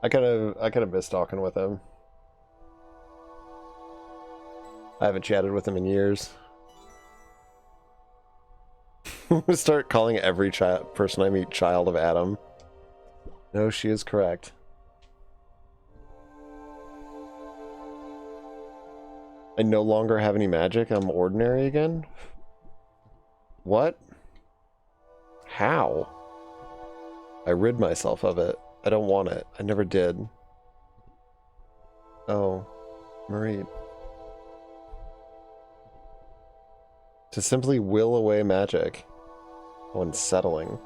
B: I kind of miss talking with him. I haven't chatted with him in years. I'm gonna start calling every person I meet Child of Adam. No, she is correct. I no longer have any magic. I'm ordinary again? What? How? I rid myself of it. I don't want it. I never did. Oh, Marie. To simply will away magic. Oh, unsettling.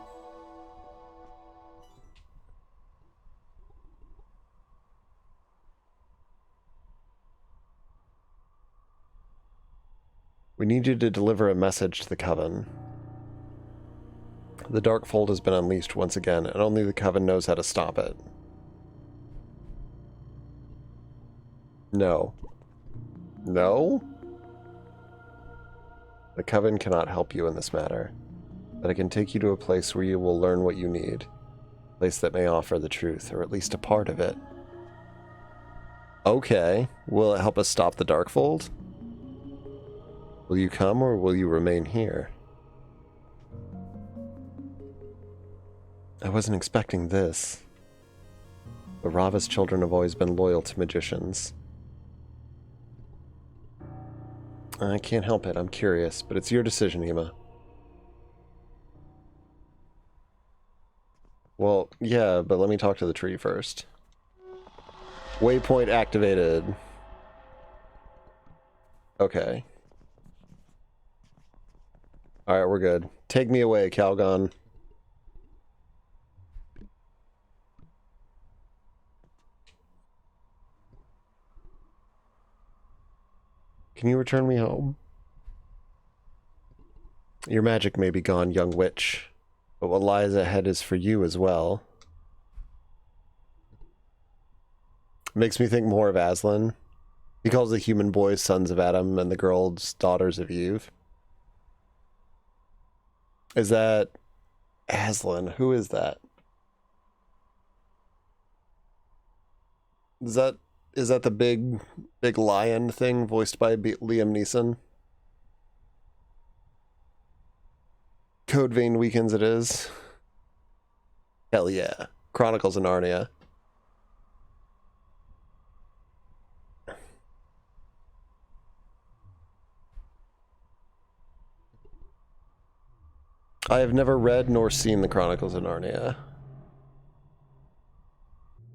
B: We need you to deliver a message to the Coven. The Darkfold has been unleashed once again, and only the Coven knows how to stop it. No. No? The Coven cannot help you in this matter, but it can take you to a place where you will learn what you need. A place that may offer the truth, or at least a part of it. Okay. Will it help us stop the Darkfold? Will you come, or will you remain here? I wasn't expecting this. The Rava's children have always been loyal to magicians. I can't help it, I'm curious, but it's your decision, Ema. Well, yeah, but let me talk to the tree first. Waypoint activated. Okay. Alright, we're good. Take me away, Calgon. Can you return me home? Your magic may be gone, young witch, but what lies ahead is for you as well. Makes me think more of Aslan. He calls the human boys sons of Adam and the girls daughters of Eve. Is that Aslan? Who is that? Is that the big lion thing voiced by Liam Neeson? Code Vein Weekends it is. Hell yeah. Chronicles of Narnia. I have never read nor seen the Chronicles of Narnia.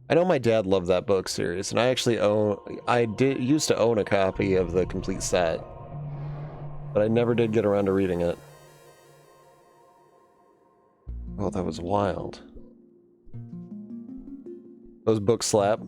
B: I know my dad loved that book series, and I actually used to own a copy of the complete set, but I never did get around to reading it. Oh, that was wild. Those books slap.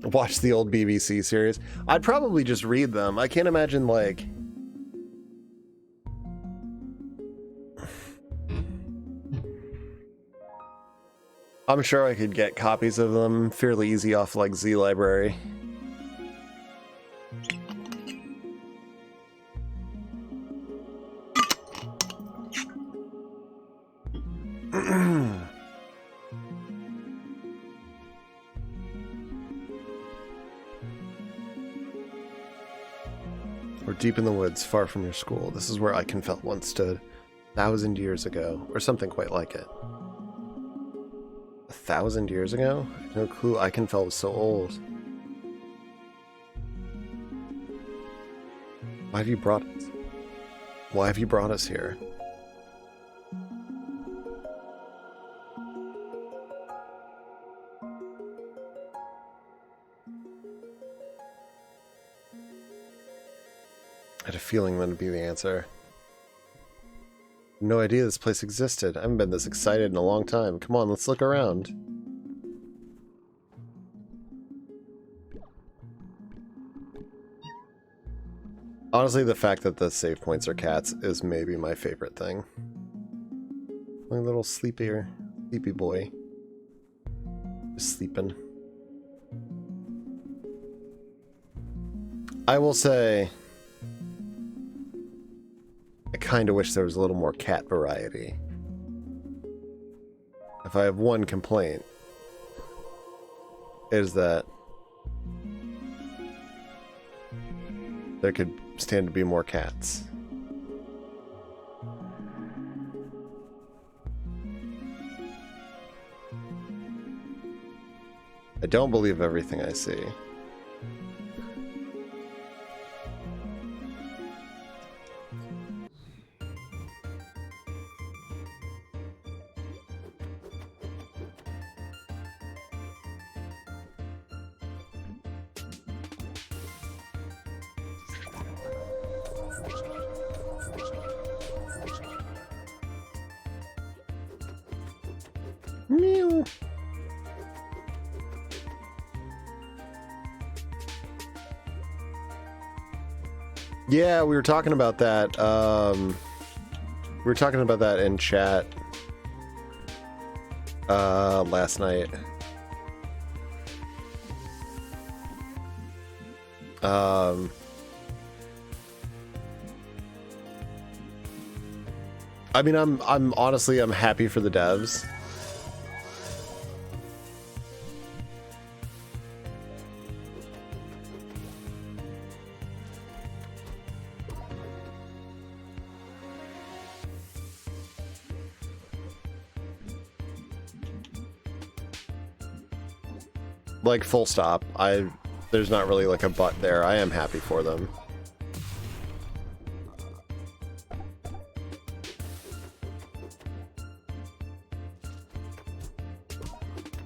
B: Watch the old BBC series. I'd probably just read them. I can't imagine, like... I'm sure I could get copies of them fairly easy off, like, Z Library. We're deep in the woods, far from your school. This is where Ikenfell once stood, 1,000 years ago, or something quite like it. 1,000 years ago? I had no clue Ikenfell was so old. Why have you brought us? Why have you brought us here? I had a feeling that would be the answer. No idea this place existed. I haven't been this excited in a long time. Come on, let's look around. Honestly, the fact that the save points are cats is maybe my favorite thing. My little sleepy boy. Just sleeping. I will say, I kind of wish there was a little more cat variety. If I have one complaint, is that there could stand to be more cats. I don't believe everything I see. Meow. Yeah, we were talking about that. We were talking about that in chat last night. I mean, I'm honestly, I'm happy for the devs. Like, full stop. There's not really like a but there. I am happy for them.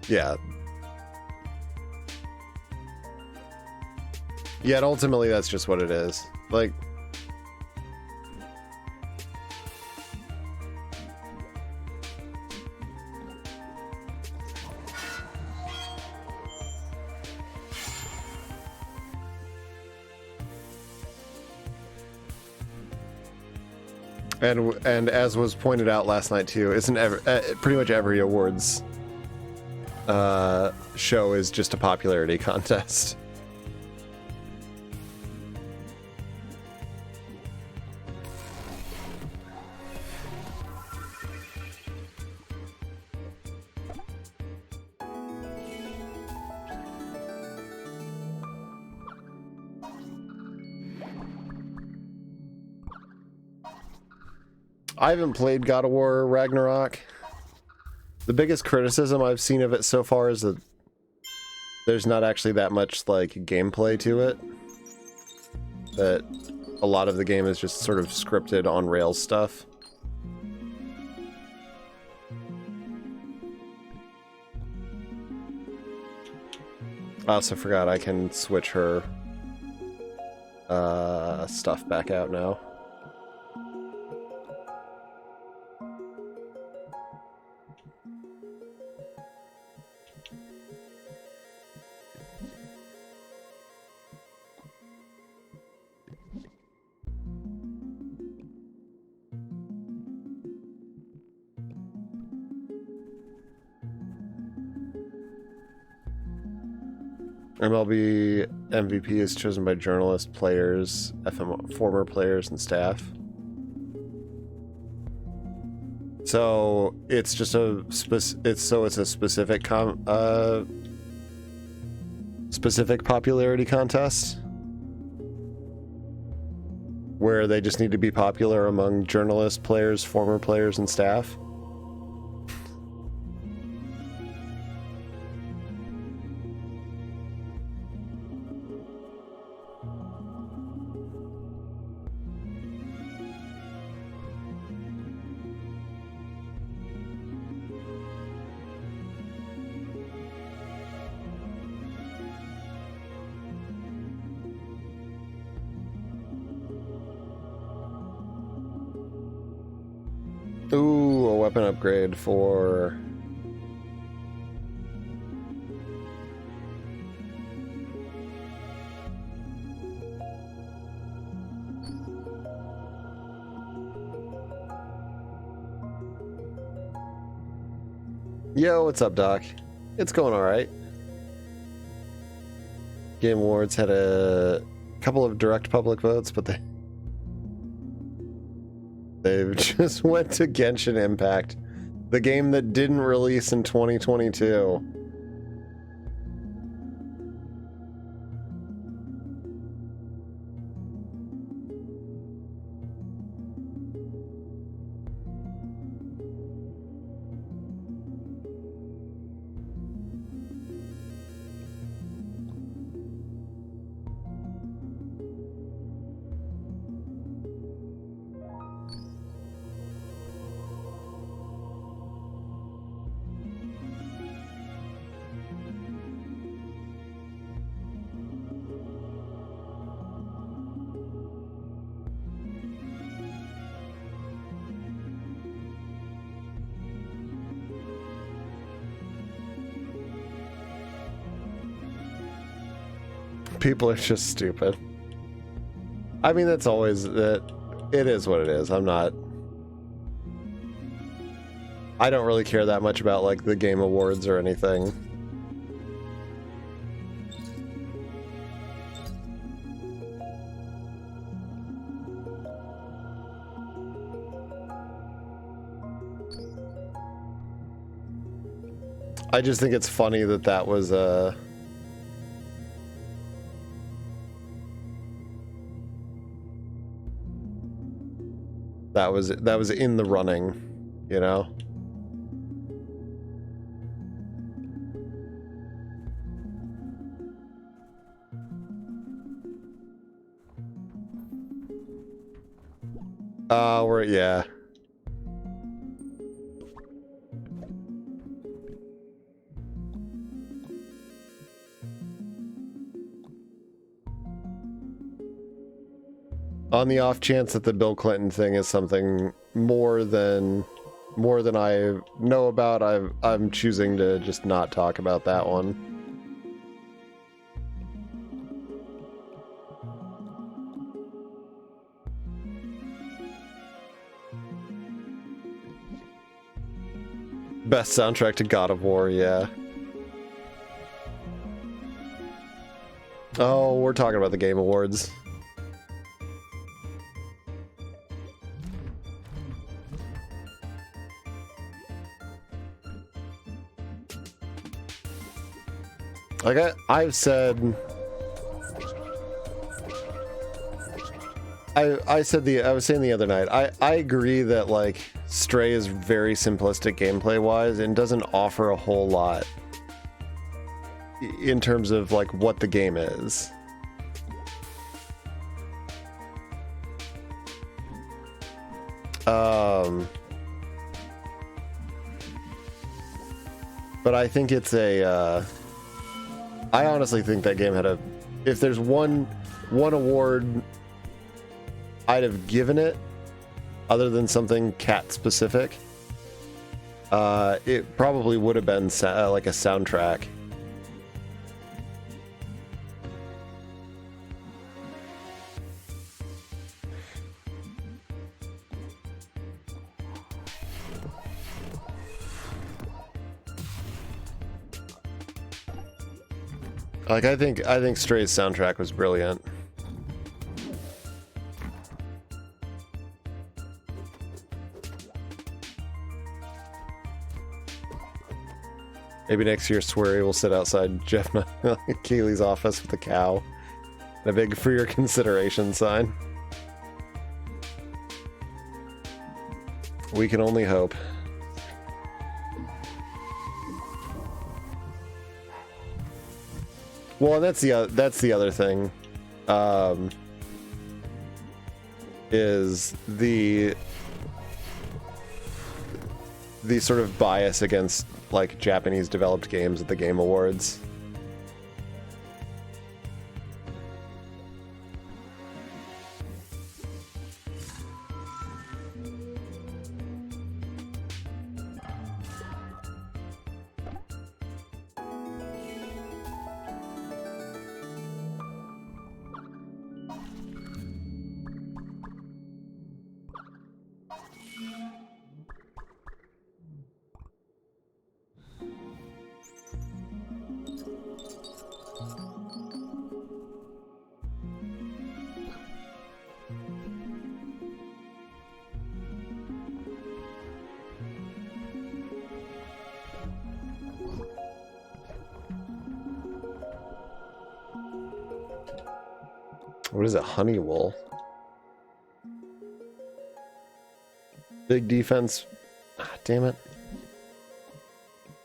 B: Yeah. Yeah, and ultimately that's just what it is. Like, and as was pointed out last night too, isn't pretty much every awards show is just a popularity contest. I haven't played God of War Ragnarok. The biggest criticism I've seen of it so far is that there's not actually that much like gameplay to it. That a lot of the game is just sort of scripted on rails stuff. I also forgot I can switch her stuff back out now. MLB MVP is chosen by journalists, players, former players, and staff. So it's just a specific specific popularity contest where they just need to be popular among journalists, players, former players, and staff. Ooh, a weapon upgrade for... Yo, what's up, Doc? It's going alright. Game Awards had a couple of direct public votes, but they've just went to Genshin Impact, the game that didn't release in 2022. People are just stupid. I mean, that's always that. It is what it is. I don't really care that much about like the Game Awards or anything. I just think it's funny that that was that was in the running, you know? Yeah. On the off chance that the Bill Clinton thing is something more than I know about, I'm choosing to just not talk about that one. Best soundtrack to God of War, yeah. Oh, we're talking about the Game Awards. Like I've said, I was saying the other night, I agree that like Stray is very simplistic gameplay wise and doesn't offer a whole lot in terms of like what the game is. But I think it's a I honestly think that game had a... If there's one award I'd have given it, other than something cat-specific, it probably would have been like a soundtrack. Like I think Stray's soundtrack was brilliant. Maybe next year Swery will sit outside Jeff Keighley's office with a cow and a big "for your consideration" sign. We can only hope. Well, and that's the other thing, is the sort of bias against like Japanese developed games at the Game Awards. What is it? Honey wool. Big defense. Ah, damn it.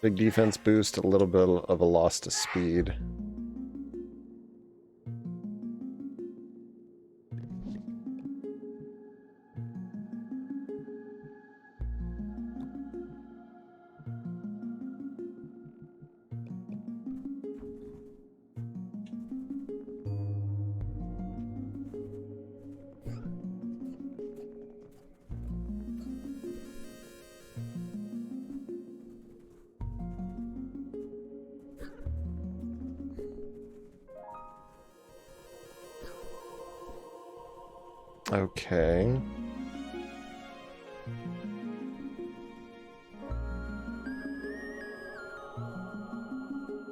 B: Big defense boost, a little bit of a loss to speed. Okay.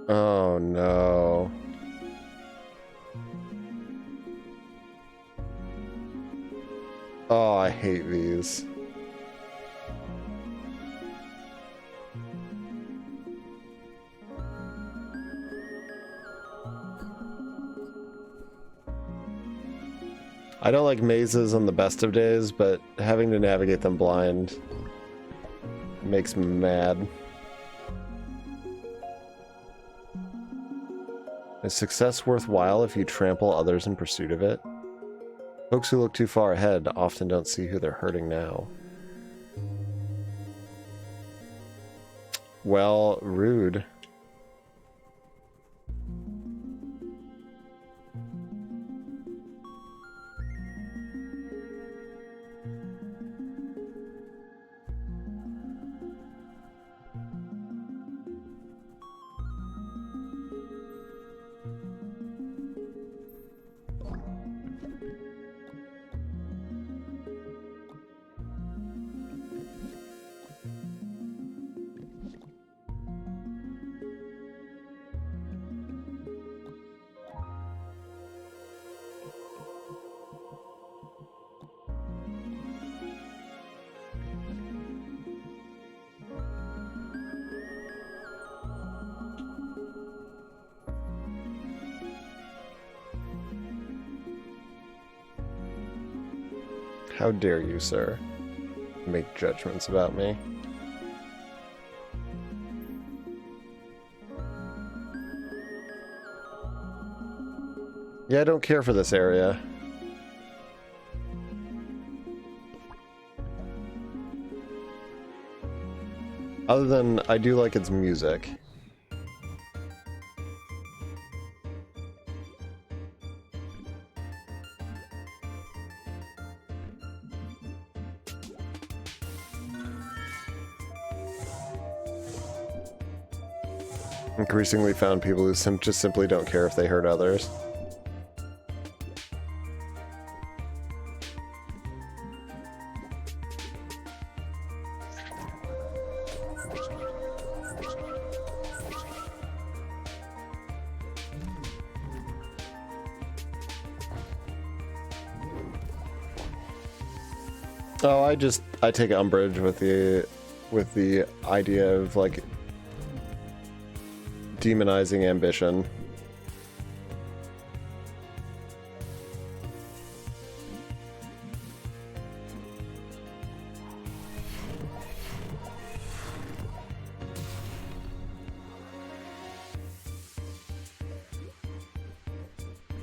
B: Oh no. Oh, I hate these. I don't like mazes on the best of days, but having to navigate them blind makes me mad. Is success worthwhile if you trample others in pursuit of it? Folks who look too far ahead often don't see who they're hurting now. Well, rude. How dare you, sir, make judgments about me? Yeah, I don't care for this area. Other than, I do like its music. Increasingly found people who just simply don't care if they hurt others. Oh, I take umbrage with the idea of like demonizing ambition.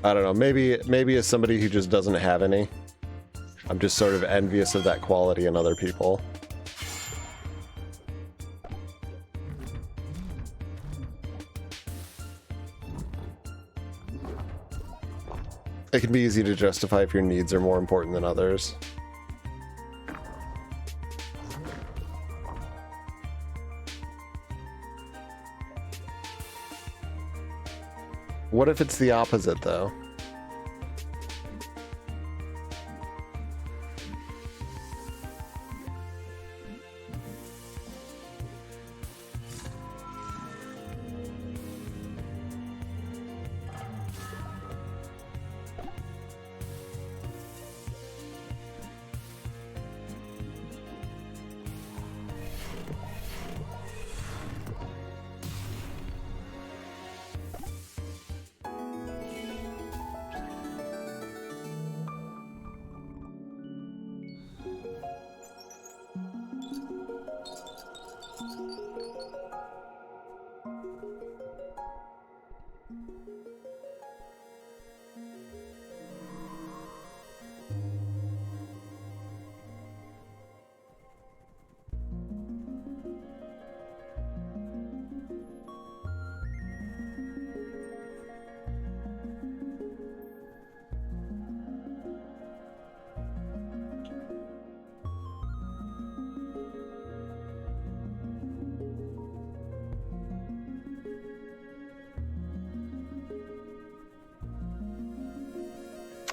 B: I don't know, maybe as somebody who just doesn't have any, I'm just sort of envious of that quality in other people. It can be easy to justify if your needs are more important than others. What if it's the opposite, though?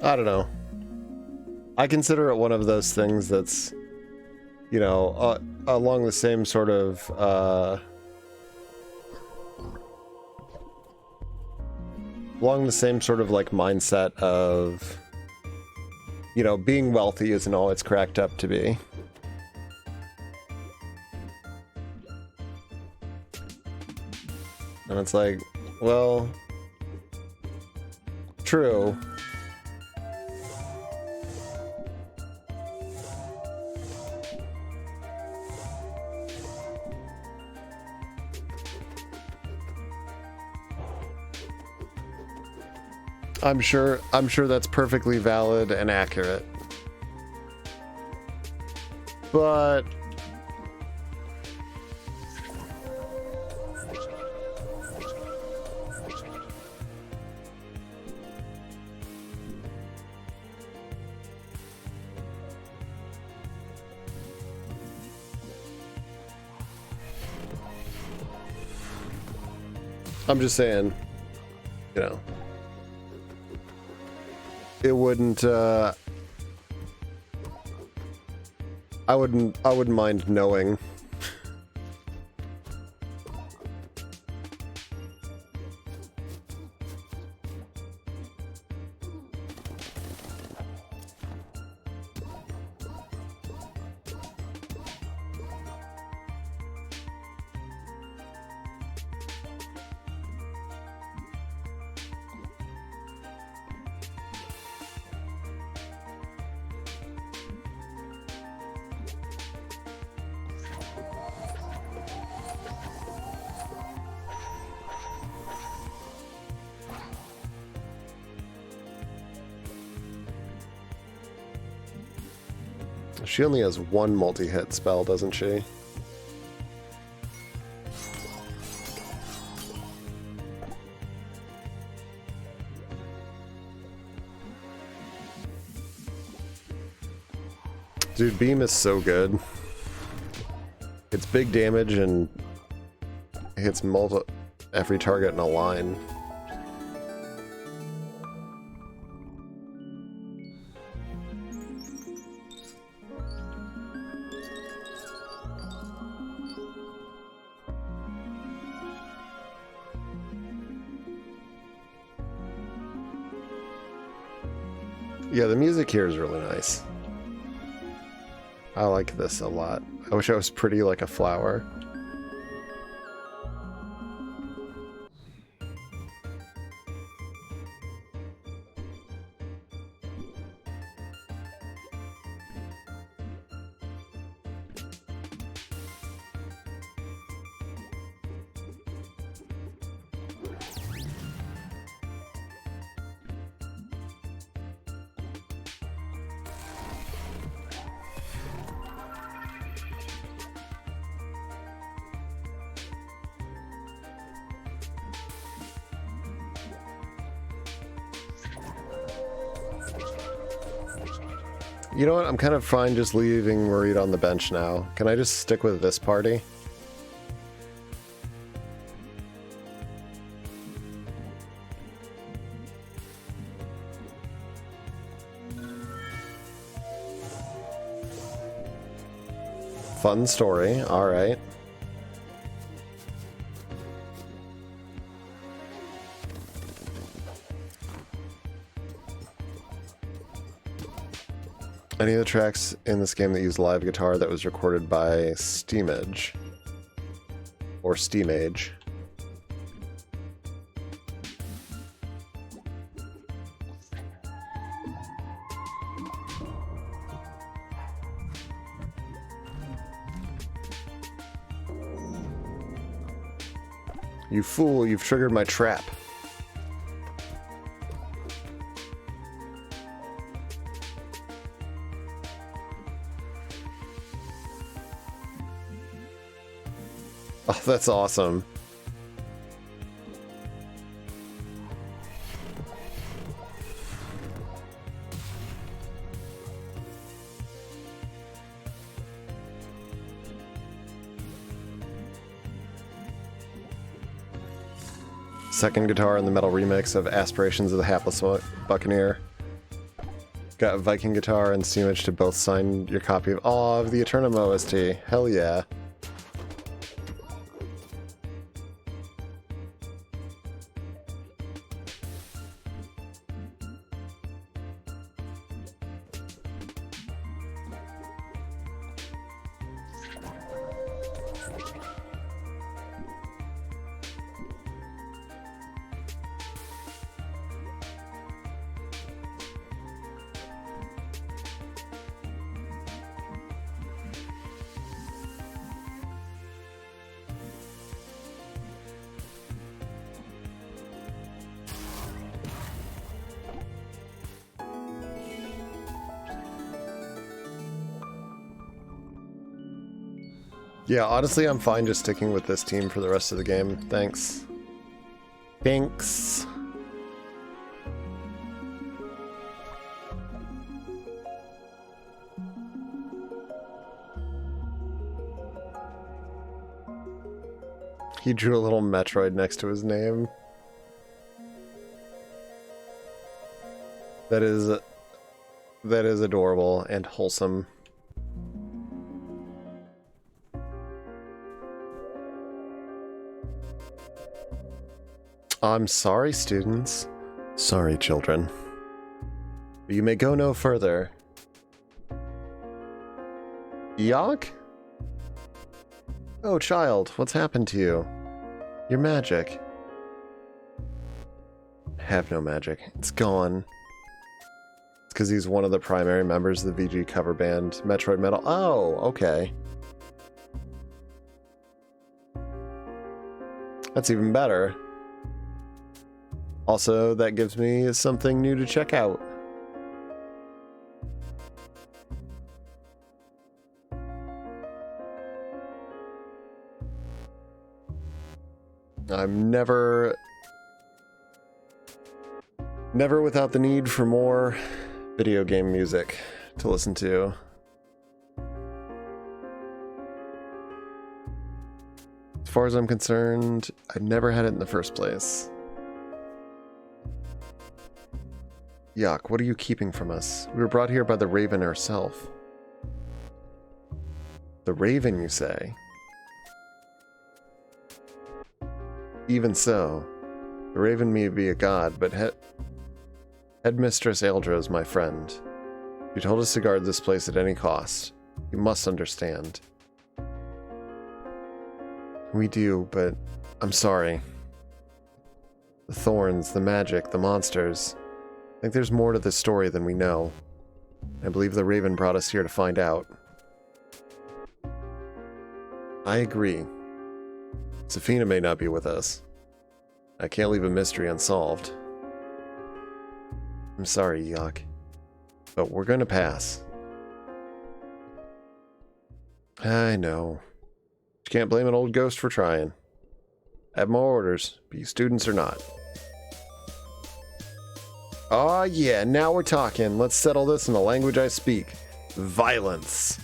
B: I don't know. I consider it one of those things that's, you know, along the same sort of, like mindset of, you know, being wealthy isn't all it's cracked up to be. And it's like, well, true. I'm sure that's perfectly valid and accurate. But I'm just saying, you know, it wouldn't, I wouldn't mind knowing. She only has one multi-hit spell, doesn't she? Dude, Beam is so good. It's big damage and hits every target in a line. Yeah, the music here is really nice. I like this a lot. I wish I was pretty like a flower. You know what? I'm kind of fine just leaving Mareed on the bench now. Can I just stick with this party? Fun story. All right. Any of the tracks in this game that use live guitar that was recorded by Steamage or Steamage. You fool, you've triggered my trap. Oh, that's awesome. Second guitar in the metal remix of Aspirations of the Hapless Buccaneer. Got Viking Guitar and Steamage to both sign your copy of the Eternum OST. Hell yeah. Yeah, honestly, I'm fine just sticking with this team for the rest of the game. Thanks. Thanks. He drew a little Metroid next to his name. That is adorable and wholesome. I'm sorry, students. Sorry, children. You may go no further. Yogg? Oh, child, what's happened to you? Your magic. I have no magic. It's gone. It's because he's one of the primary members of the VG cover band, Metroid Metal. Oh, okay. That's even better. Also, that gives me something new to check out. I'm never without the need for more video game music to listen to. As far as I'm concerned, I never had it in the first place. Yuck, what are you keeping from us? We were brought here by the Raven herself. The Raven, you say? Even so, the Raven may be a god, but Headmistress Eldra is my friend. She told us to guard this place at any cost. You must understand. We do, but I'm sorry. The thorns, the magic, the monsters. I think there's more to this story than we know. I believe the Raven brought us here to find out. I agree. Safina may not be with us. I can't leave a mystery unsolved. I'm sorry, Yuck. But we're gonna pass. I know. You can't blame an old ghost for trying. I have more orders, but you students are not. Oh yeah, now we're talking. Let's settle this in the language I speak. Violence.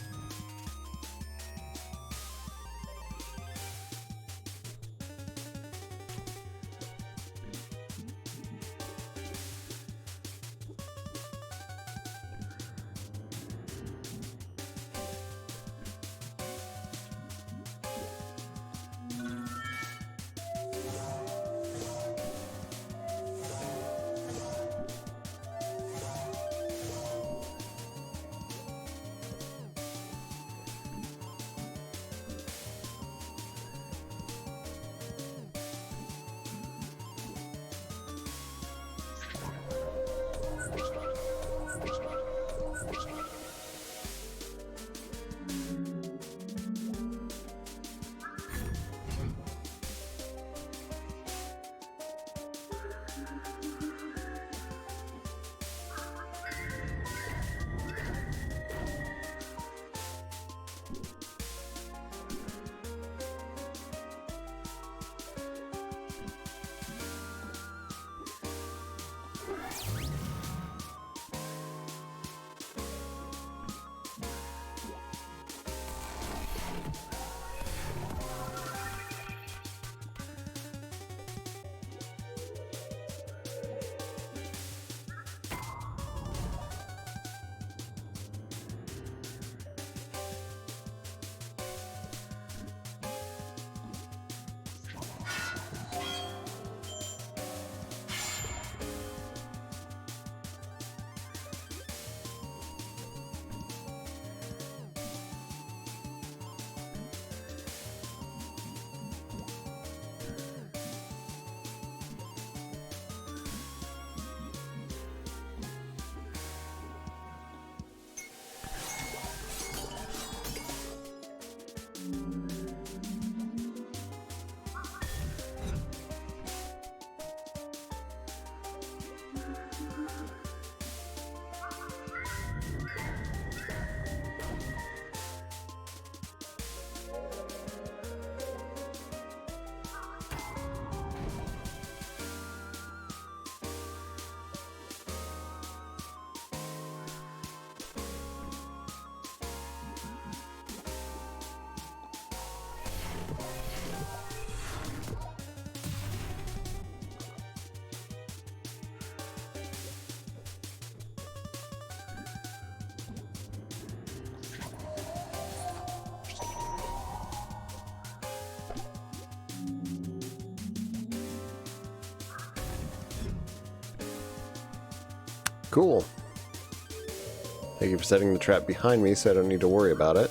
B: Cool. Thank you for setting the trap behind me so I don't need to worry about it.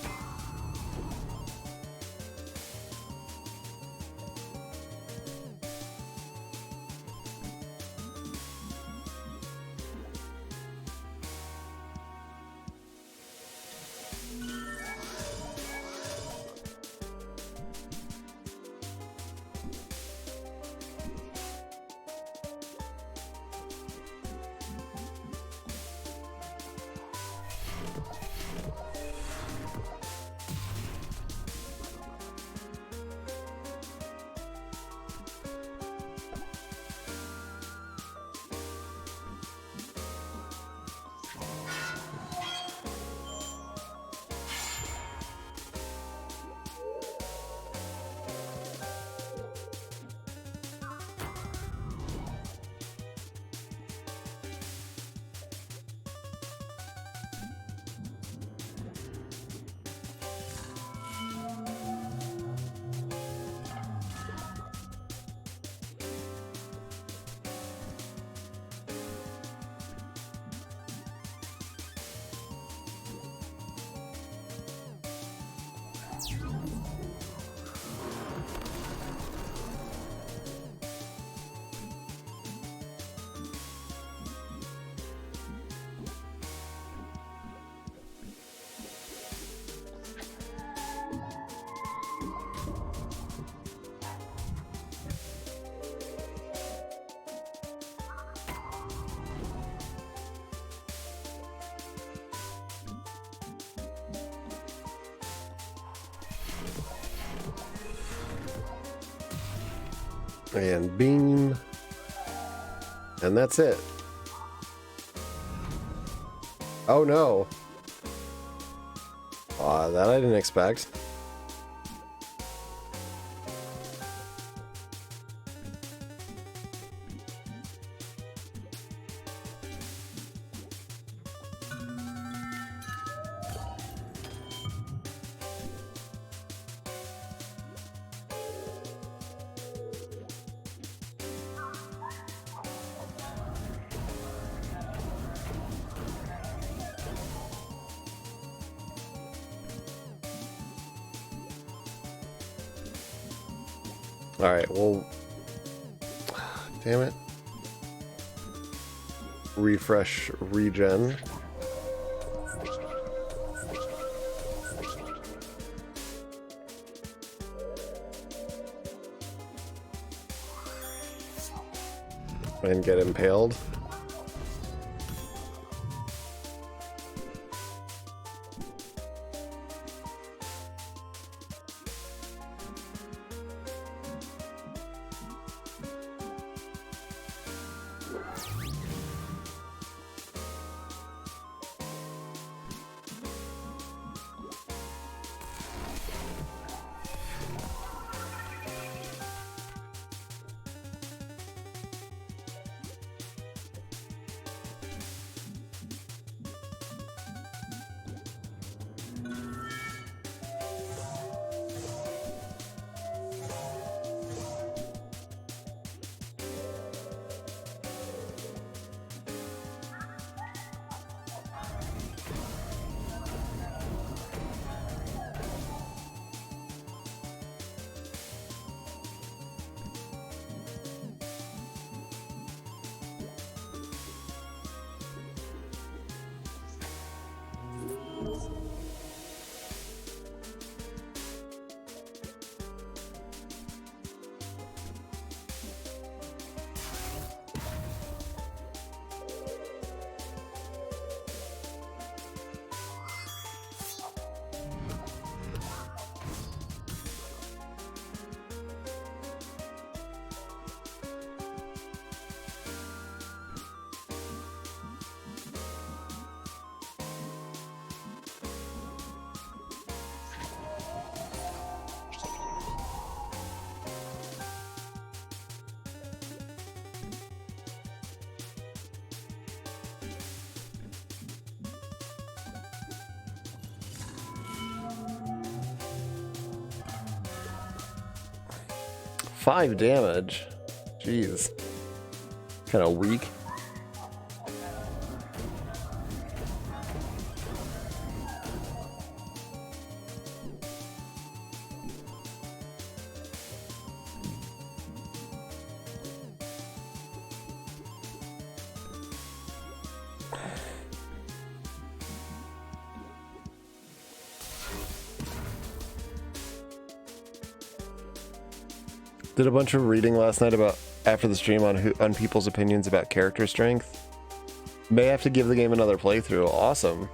B: And beam. And that's it. Oh no. That I didn't expect. Alright, well... Damn it. Refresh, regen. And get impaled. Five damage. Jeez. Kind of weak. Did a bunch of reading last night about after the stream on people's opinions about character strength. May have to give the game another playthrough. Awesome.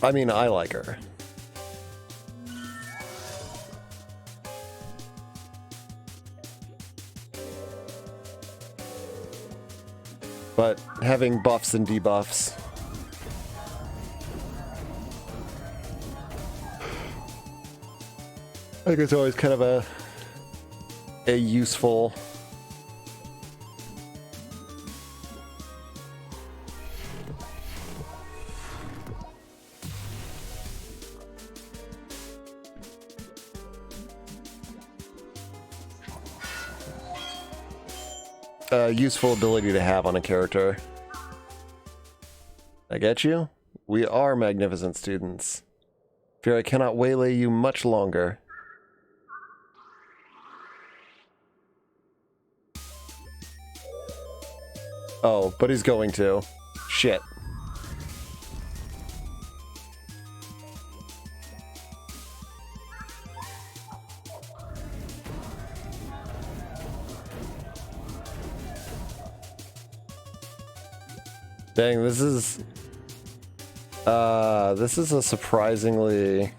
B: I mean, I like her. But having buffs and debuffs. I think it's always kind of a useful useful ability to have on a character. I get you? We are magnificent students. Fear I cannot waylay you much longer. Oh, but he's going to. Shit. Dang, this is a surprisingly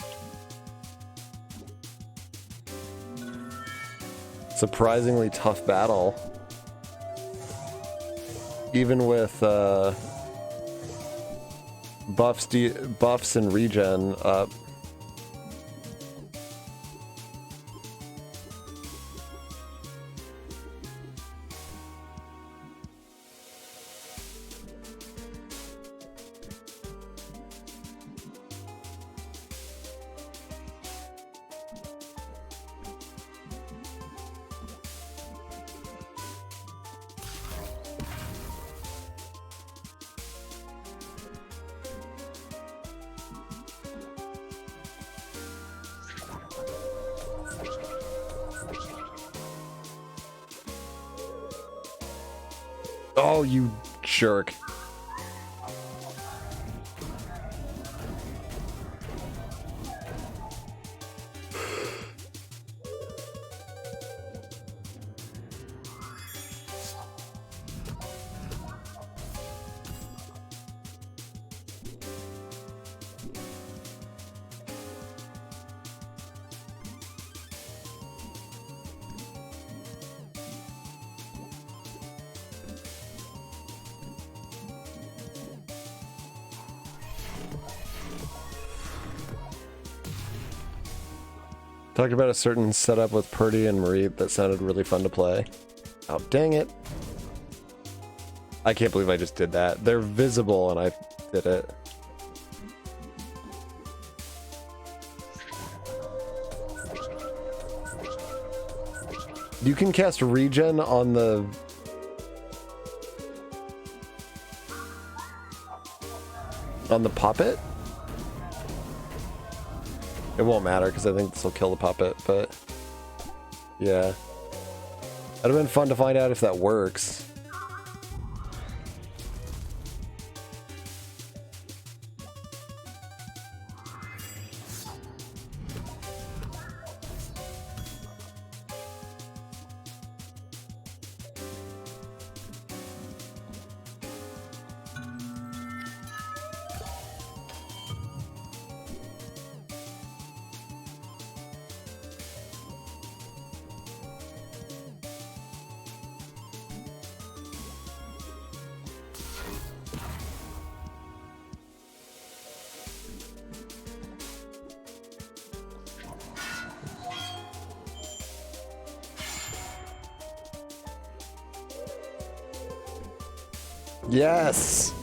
B: tough battle. Even with buffs and regen up. Oh, you jerk. Talked about a certain setup with Perty and Marie that sounded really fun to play. Oh, dang it. I can't believe I just did that. They're visible and I did it. You can cast regen on the... puppet? It won't matter because I think this will kill the puppet, but yeah. It'd have been fun to find out if that works. Yes!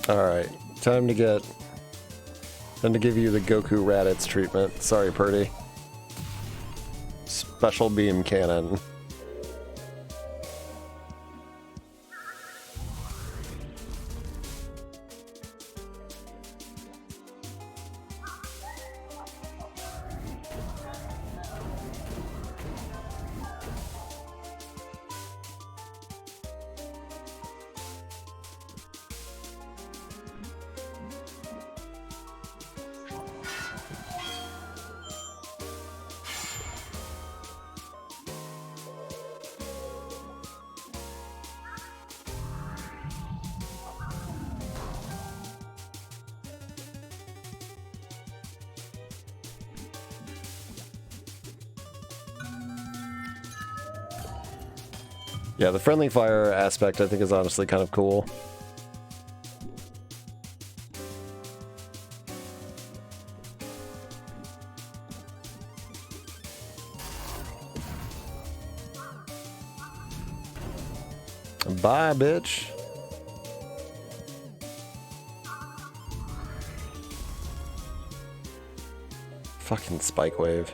B: Alright, time to give you the Goku Raditz treatment. Sorry, Perty. Special beam cannon. Yeah, the friendly fire aspect I think is honestly kind of cool. Bye, bitch. Fucking spike wave.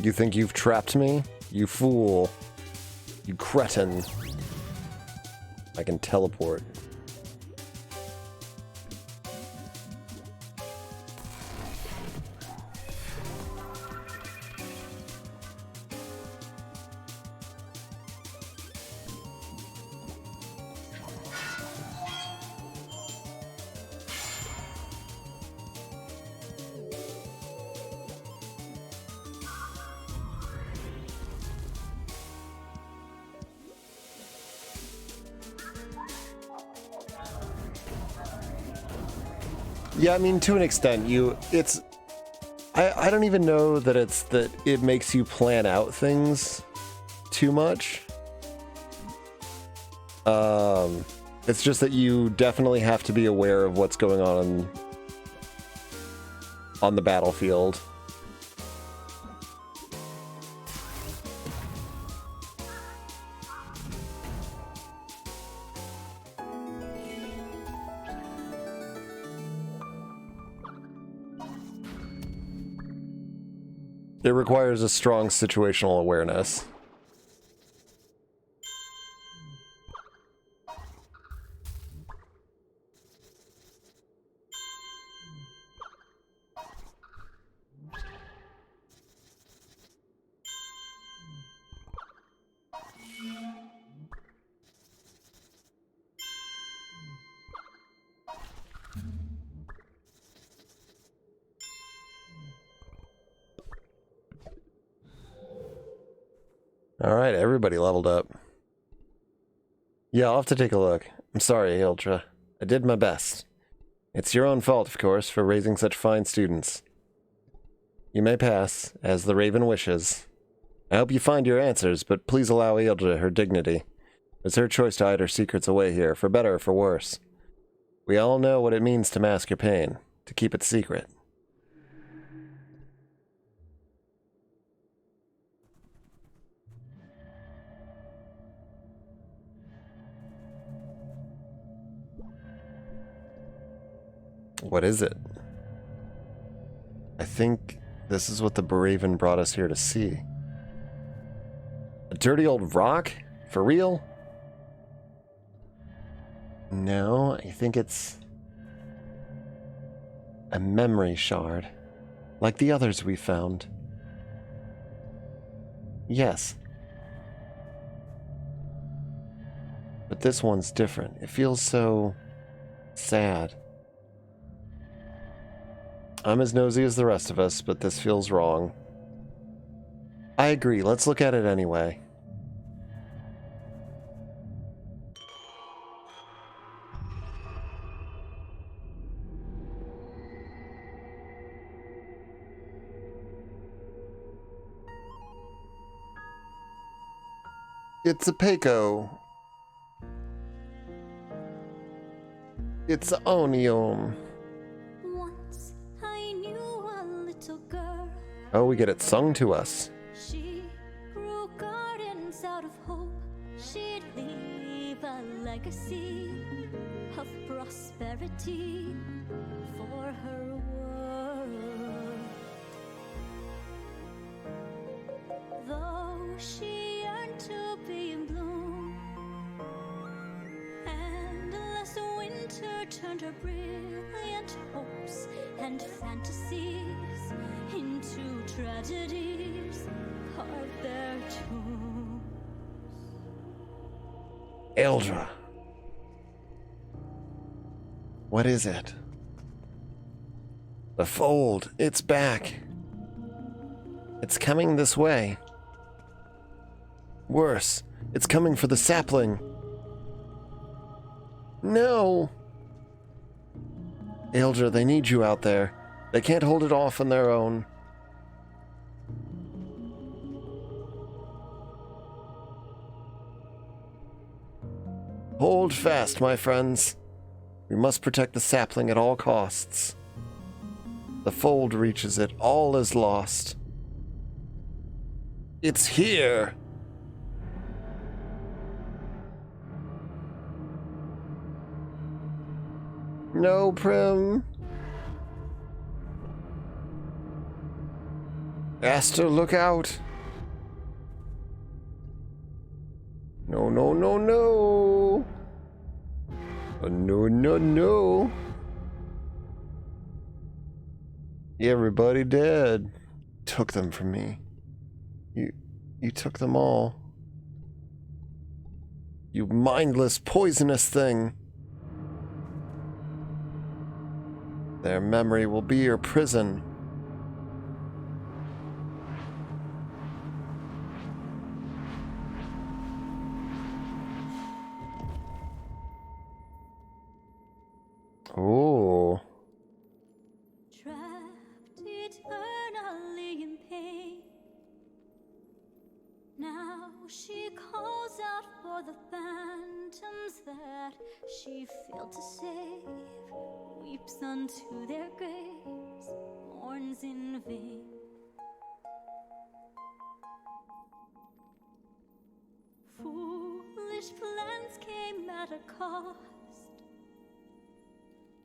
B: You think you've trapped me? You fool. You cretin. I can teleport. Yeah, I mean, to an extent, I don't even know that it's that it makes you plan out things too much. It's just that you definitely have to be aware of what's going on the battlefield. It requires a strong situational awareness. Alright, everybody leveled up. Yeah, I'll have to take a look. I'm sorry, Ultra. I did my best. It's your own fault, of course, for raising such fine students. You may pass, as the Raven wishes. I hope you find your answers, but please allow Ilja her dignity. It's her choice to hide her secrets away here, for better or for worse. We all know what it means to mask your pain, to keep it secret. What is it? I think this is what the Raven brought us here to see. A dirty old rock? For real? No, I think it's a memory shard, like the others we found. Yes. But this one's different. It feels so sad. I'm as nosy as the rest of us, but this feels wrong. I agree, let's look at it anyway. It's a Paco. It's a onion.
D: Once I knew a little girl.
B: Oh, we get it sung to us.
D: She grew gardens out of hope. She'd leave a legacy of prosperity for her world. Though she yearned to be in bloom, endless winter turned her brilliant hopes and fantasies into tragedies, carved their tombs.
B: Eldra. What is it? The fold. It's back. It's coming this way. Worse, it's coming for the sapling. No! Eldra, they need you out there. They can't hold it off on their own. Hold fast, my friends. We must protect the sapling at all costs. The fold reaches it, all is lost. It's here! No, Prim. Aster, look out. No, no, no, no. No, no, no. Everybody dead. Took them from me. You took them all. You mindless, poisonous thing. Their memory will be your prison. Oh.
D: Trapped eternally in pain. Now she calls out for the phantoms that she failed to save. Weeps unto their graves, mourns in vain. Foolish plans came at a cost.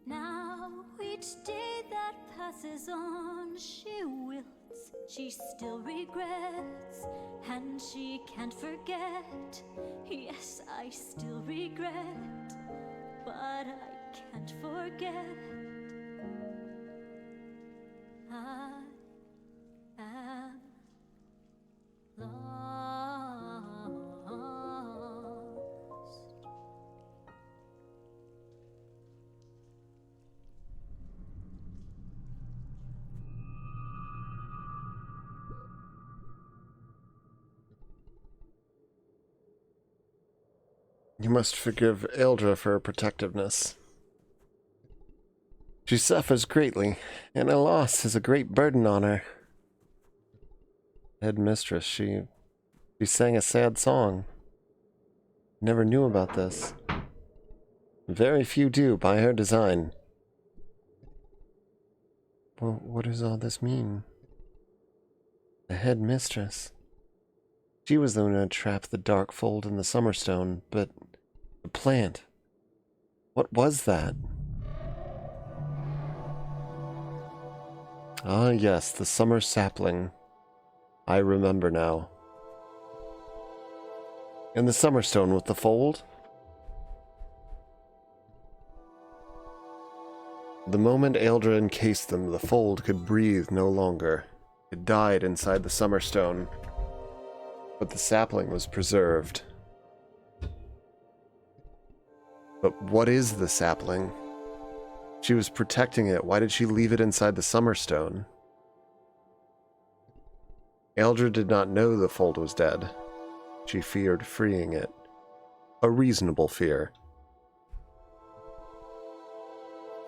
D: Now each day that passes on, she wilts, she still regrets, and she can't forget. Yes, I still regret, but I can't forget. I am lost.
B: You must forgive Eldra for her protectiveness. She suffers greatly, and a loss is a great burden on her. Headmistress, she sang a sad song. Never knew about this. Very few do, by her design. Well, what does all this mean? The headmistress. She was the one who trapped the dark fold in the Summerstone, but the plant. What was that? Ah, yes, the summer sapling. I remember now. And the Summerstone with the fold? The moment Eldra encased them, the fold could breathe no longer. It died inside the Summerstone. But the sapling was preserved. But what is the sapling? She was protecting it. Why did she leave it inside the Summerstone? Eldra did not know the fold was dead. She feared freeing it. A reasonable fear.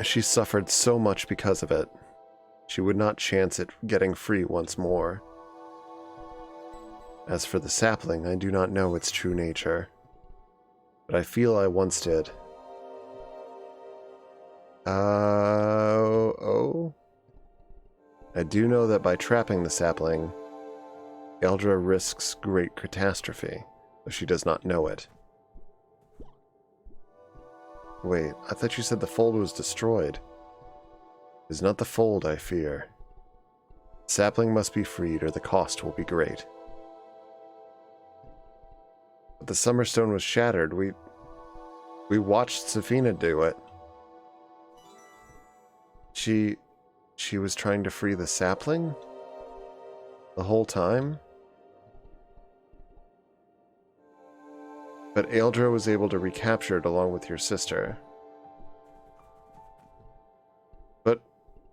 B: She suffered so much because of it. She would not chance it getting free once more. As for the sapling, I do not know its true nature, but I feel I once did. Oh. I do know that by trapping the sapling, Eldra risks great catastrophe, though she does not know it. Wait, I thought you said the fold was destroyed. It is not the fold I fear. Sapling must be freed, or the cost will be great. But the Summerstone was shattered. We watched Safina do it. She was trying to free the sapling? The whole time? But Eldra was able to recapture it along with your sister. But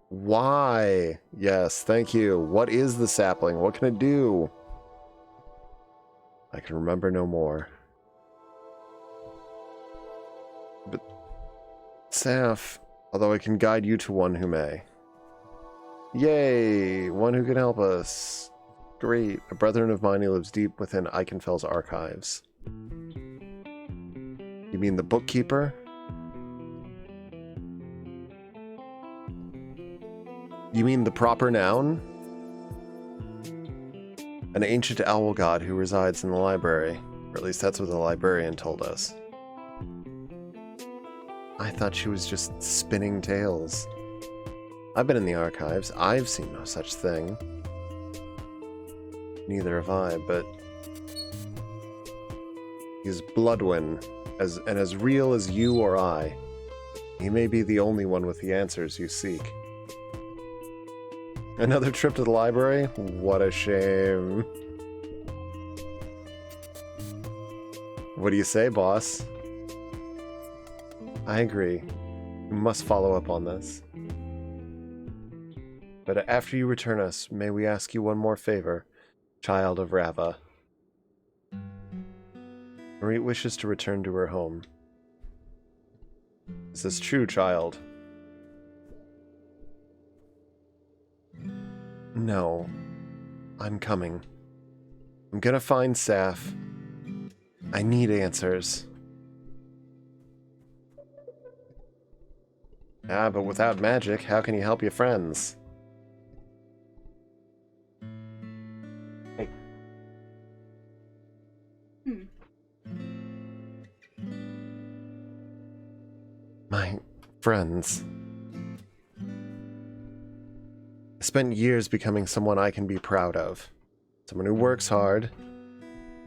B: why? Yes, thank you. What is the sapling? What can it do? I can remember no more. But Saf, although I can guide you to one who may. Yay! One who can help us. Great. A brethren of mine who lives deep within Ikenfell's archives. You mean the bookkeeper? You mean the proper noun? An ancient owl god who resides in the library. Or at least that's what the librarian told us. I thought she was just spinning tales. I've been in the archives. I've seen no such thing. Neither have I, but he's Bloodwyn, and as real as you or I. He may be the only one with the answers you seek. Another trip to the library? What a shame. What do you say, boss? I agree. We must follow up on this. But after you return us, may we ask you one more favor, child of Rava? Marie wishes to return to her home. Is this true, child? No. I'm coming. I'm gonna find Saf. I need answers. Ah, but without magic, how can you help your friends? Hey. My friends. I spent years becoming someone I can be proud of. Someone who works hard.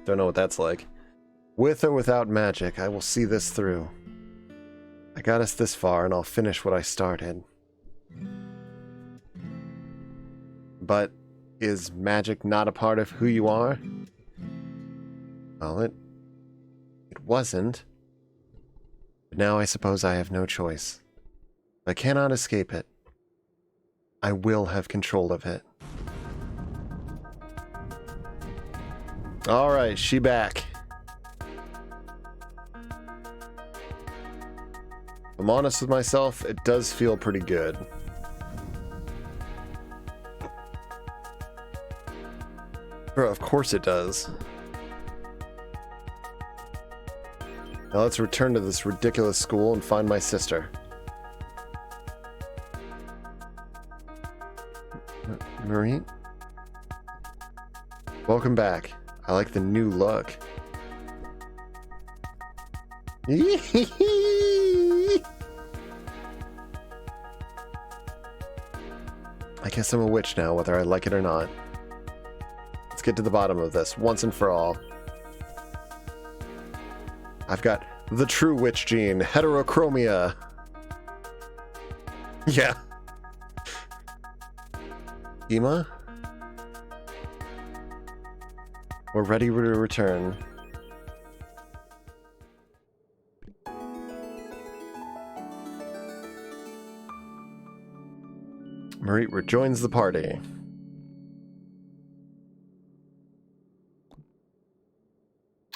B: Don't know what that's like. With or without magic, I will see this through. I got us this far, and I'll finish what I started. But is magic not a part of who you are? Well, it wasn't. But now I suppose I have no choice. I cannot escape it. I will have control of it. Alright, she back. If I'm honest with myself, it does feel pretty good. Of course it does. Now let's return to this ridiculous school and find my sister. Marie? Welcome back. I like the new look. I guess I'm a witch now, whether I like it or not. Let's get to the bottom of this, once and for all. I've got the true witch gene, heterochromia. Yeah. Ema? We're ready to return. Marie rejoins the party.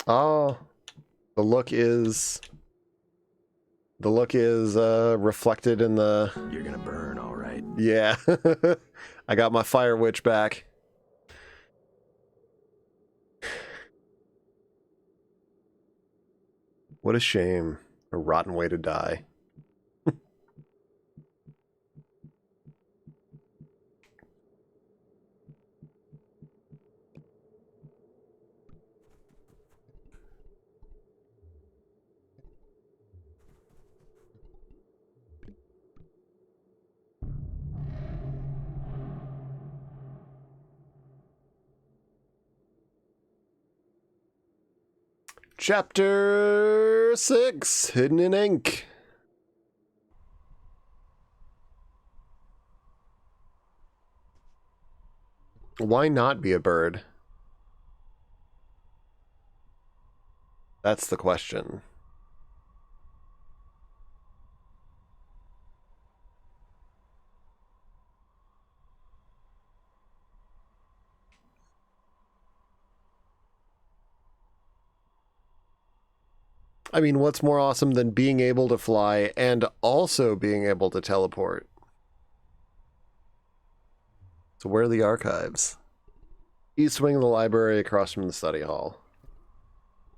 B: Oh, the look is reflected in the...
E: You're gonna burn, all right.
B: Yeah. I got my fire witch back. What a shame. A rotten way to die. Chapter 6, Hidden in Ink. Why not be a bird? That's the question. I mean, what's more awesome than being able to fly and also being able to teleport? So where are the archives? East wing of the library across from the study hall.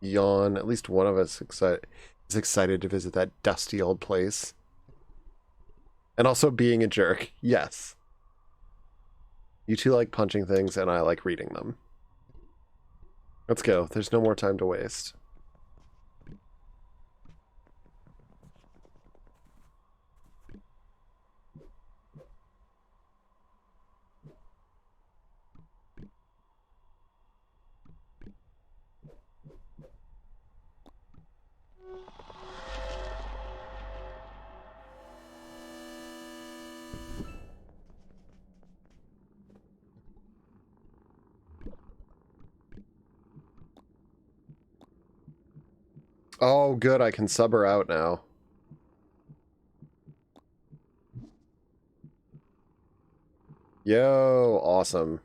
B: Yawn. At least one of us is excited to visit that dusty old place. And also being a jerk. Yes. You two like punching things and I like reading them. Let's go. There's no more time to waste. Oh, good. I can sub her out now. Yo, awesome.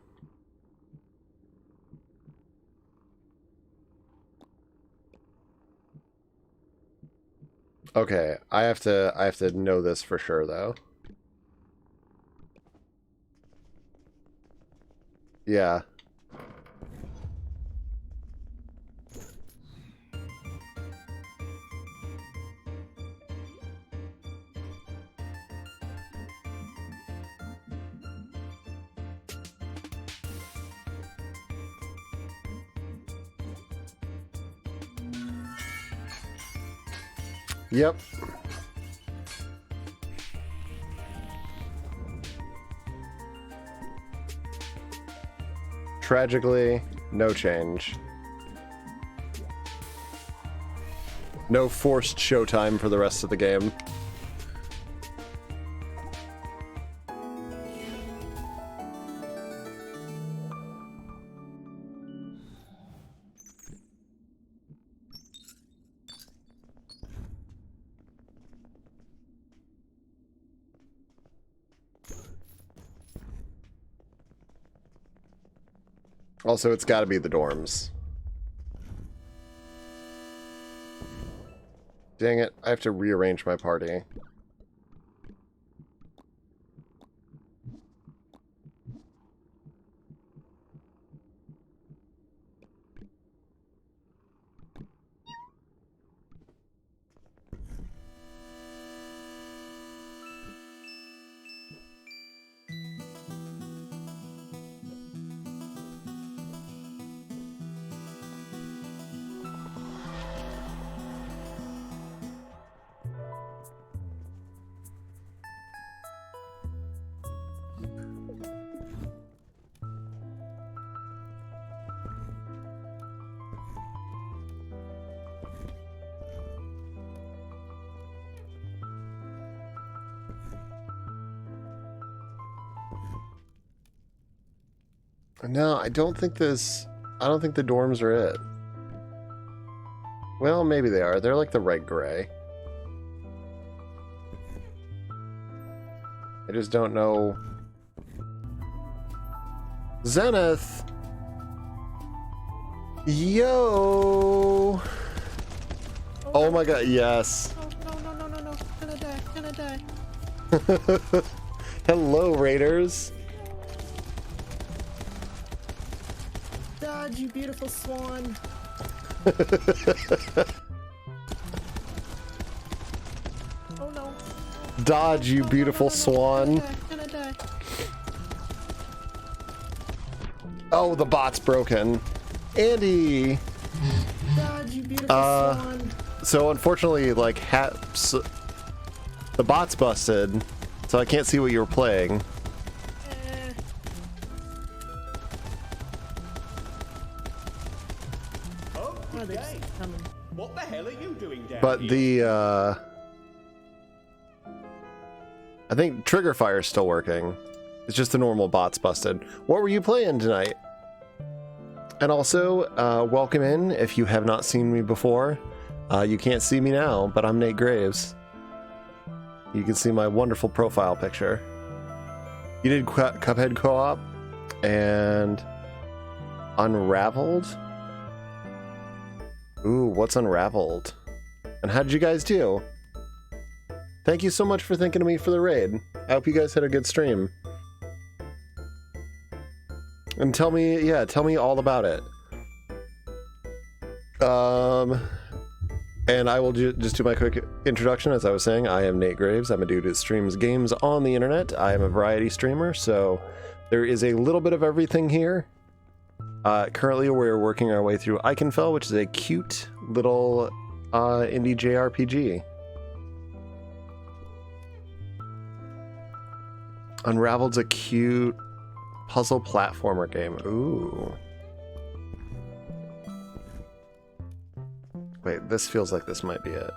B: Okay, I have to know this for sure though. Yeah. Yep. Tragically, no change. No forced showtime for the rest of the game. Also, it's got to be the dorms. Dang it, I have to rearrange my party. No, I don't think the dorms are it. Well, maybe they are. They're like the red gray. I just don't know. Zenith! Yo! Oh my god, yes.
E: No. Gonna die.
B: Hello, Raiders.
E: Dodge, you beautiful swan.
B: dodge, you beautiful swan.
E: Gonna die.
B: Oh, the bot's broken. Andy!
E: Dodge, you beautiful swan.
B: So unfortunately, like, the bot's busted, so I can't see what you were playing.
E: Eh. Oh, they're just coming.
F: What the hell are you doing down
B: But
F: here?
B: the, I think trigger fire's still working. It's just the normal bot's busted. What were you playing tonight? And also, welcome in if you have not seen me before. You can't see me now, but I'm Nate Graves. You can see my wonderful profile picture. You did Cuphead co-op and Unraveled. Ooh, what's Unraveled? And how did you guys do? Thank you so much for thinking of me for the raid. I hope you guys had a good stream. And tell me all about it. And I will just do my quick introduction. As I was saying, I am Nate Graves. I'm a dude who streams games on the internet. I am a variety streamer, so there is a little bit of everything here. Currently, we're working our way through Ikenfell, which is a cute little indie JRPG. Unraveled's a cute puzzle platformer game. Ooh. Wait, this feels like this might be it.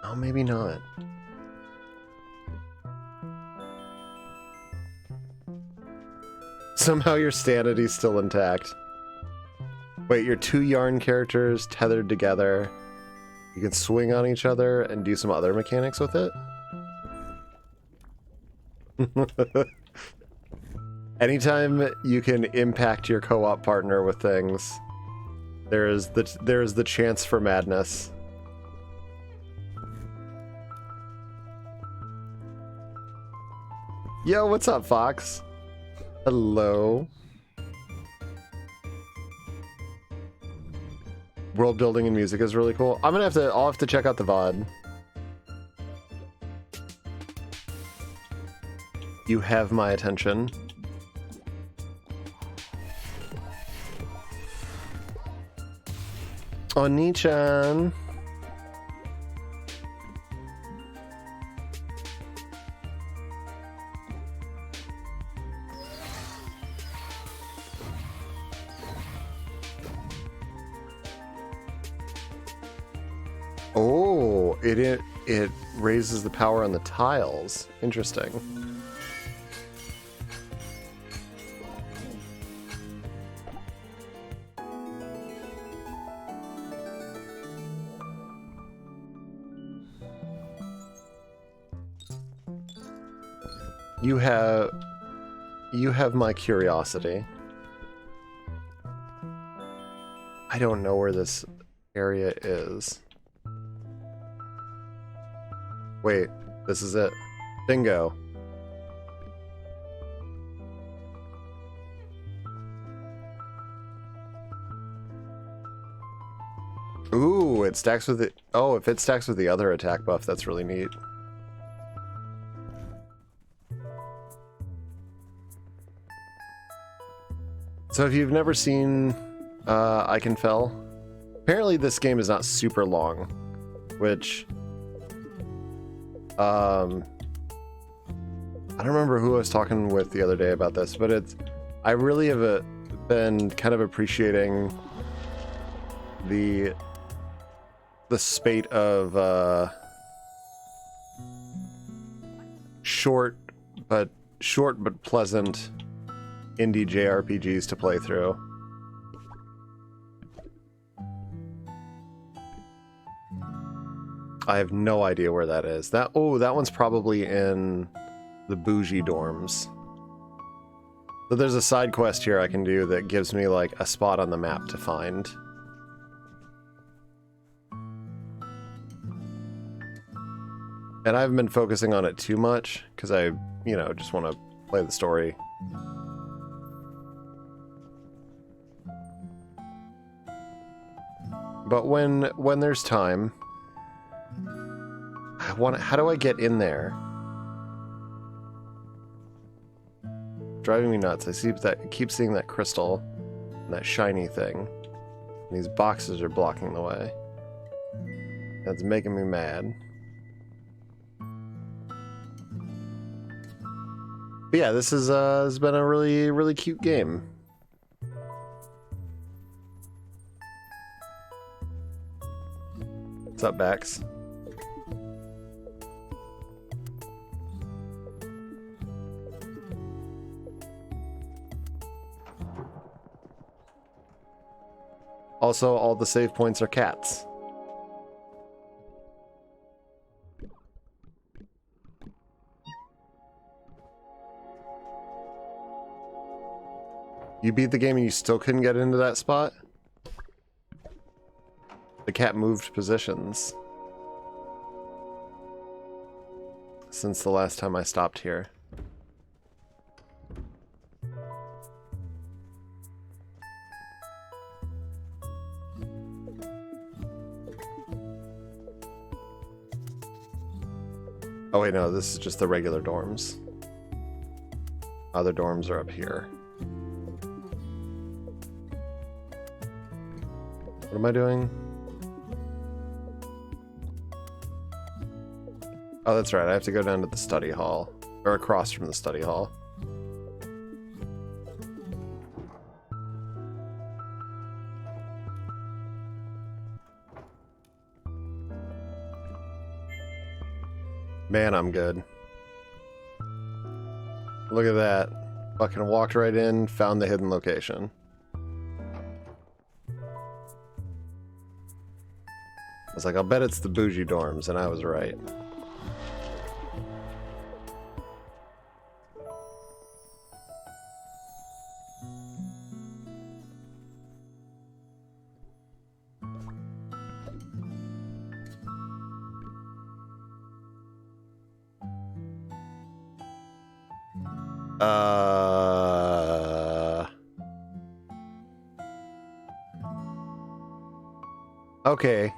B: Oh, maybe not. Somehow your sanity's still intact. Wait, your two yarn characters tethered together. You can swing on each other and do some other mechanics with it? Anytime you can impact your co-op partner with things, there is the chance for madness. Yo, what's up, Fox? Hello. World building and music is really cool. I'll have to check out the VOD. You have my attention. Oni-chan. Oh, it raises the power on the tiles. Interesting. You have my curiosity. I don't know where this area is. Wait, this is it. Bingo. Ooh, it stacks with it. Oh, if it stacks with the other attack buff, that's really neat. So if you've never seen Ikenfell, apparently this game is not super long, which I don't remember who I was talking with the other day about this, but I really have been kind of appreciating the spate of short but pleasant indie JRPGs to play through. I have no idea where that is. That one's probably in the bougie dorms. So there's a side quest here I can do that gives me like a spot on the map to find. And I haven't been focusing on it too much because I, just want to play the story. But when there's time, How do I get in there? Driving me nuts. I keep seeing that crystal and that shiny thing. And these boxes are blocking the way. That's making me mad. But yeah, this has been a really, really cute game. What's up, Bax? Also, all the save points are cats. You beat the game and you still couldn't get into that spot? The cat moved positions since the last time I stopped here. Oh wait, no, this is just the regular dorms. Other dorms are up here. What am I doing? Oh, that's right. I have to go down to the study hall. Or across from the study hall. Man, I'm good. Look at that. Fucking walked right in, found the hidden location. I was like, I'll bet it's the bougie dorms, and I was right. Okay.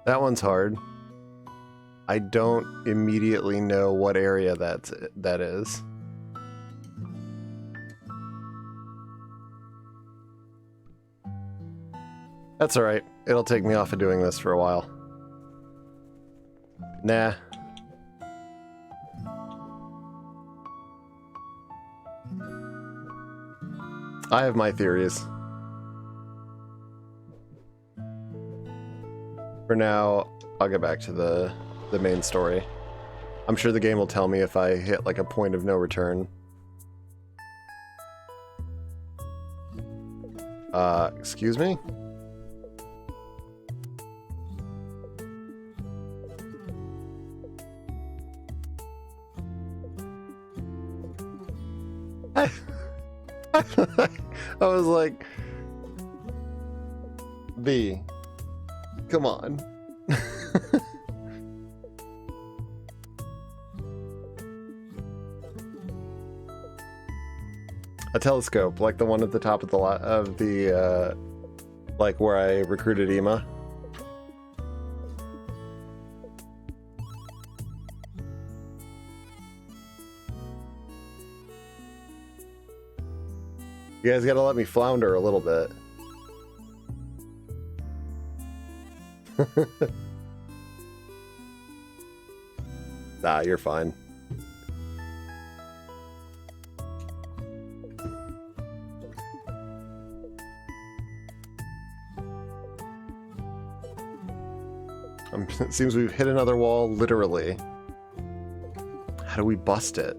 B: That one's hard. I don't immediately know what area that is. That's alright. It'll take me off of doing this for a while. Nah. I have my theories. For now, I'll get back to the main story. I'm sure the game will tell me if I hit like a point of no return. Excuse me? I was like, B, come on. A telescope, like the one at the top of the like where I recruited Ema. You guys gotta let me flounder a little bit. Nah, you're fine. It seems we've hit another wall, literally. How do we bust it?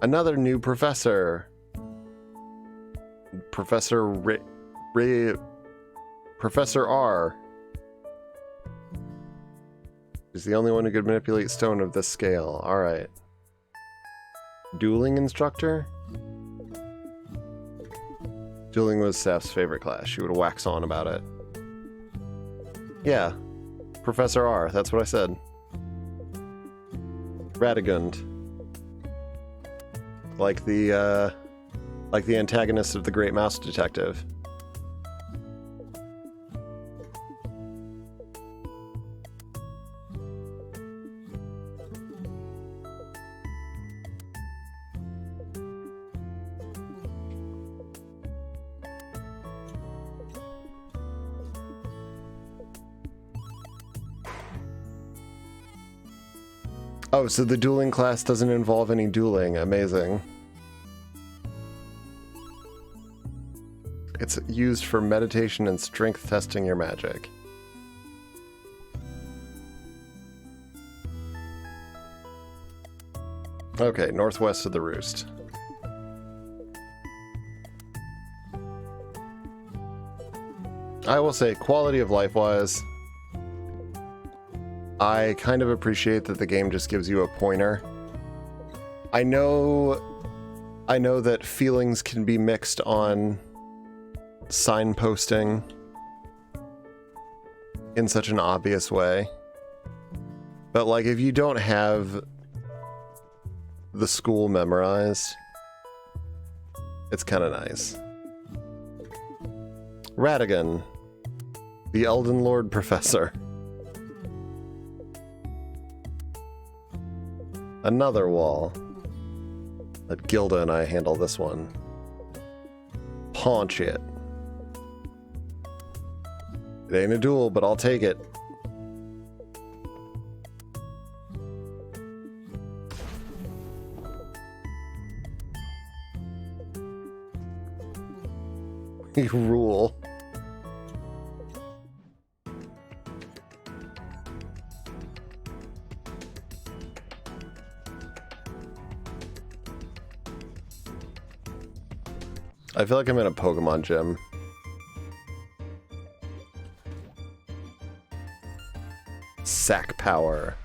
B: Another new professor. Professor Professor R is the only one who could manipulate stone of this scale. Alright. Dueling instructor? Dueling was Saf's favorite class. She would wax on about it. Yeah. Professor R, that's what I said. Radagund. Like the antagonist of the Great Mouse Detective. Oh, so the dueling class doesn't involve any dueling. Amazing. It's used for meditation and strength testing your magic. Okay, northwest of the roost. I will say, quality of life wise, I kind of appreciate that the game just gives you a pointer. I know that feelings can be mixed on signposting in such an obvious way. But like, if you don't have the school memorized, it's kind of nice. Radigan, the Elden Lord Professor. Another wall. Let Gilda and I handle this one. Paunch it. It ain't a duel, but I'll take it. You rule. I feel like I'm in a Pokemon gym. Sack power.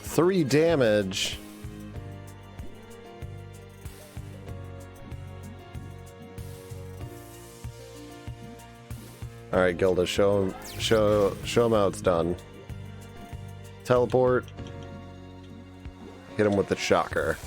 B: Three damage. All right, Gilda, show him how it's done. Teleport. Hit him with the shocker.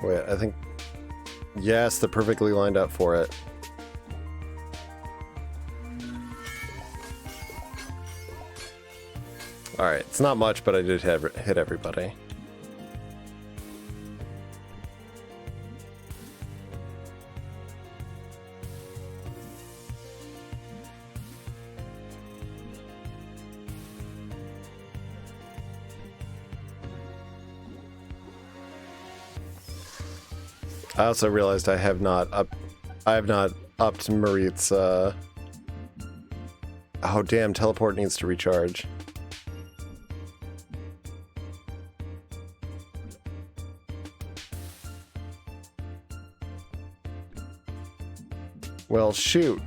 B: Wait, I think... Yes, they're perfectly lined up for it. Alright, it's not much, but I did hit everybody. I also realized I have not upped Marit's, Oh damn, teleport needs to recharge. Well, shoot.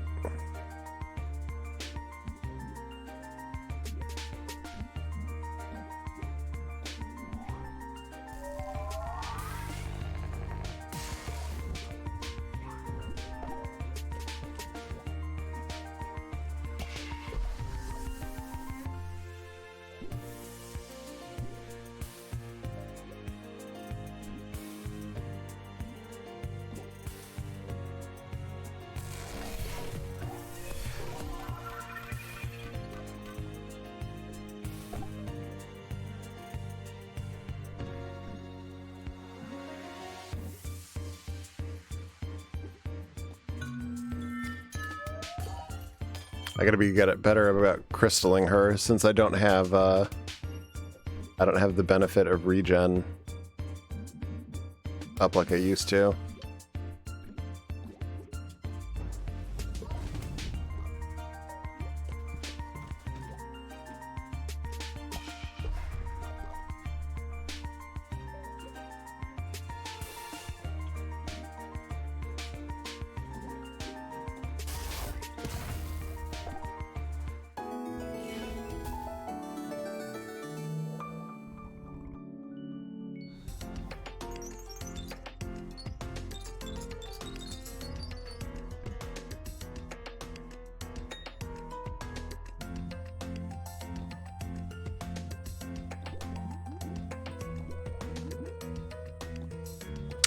B: I gotta be better about crystalling her since I don't have the benefit of regen up like I used to.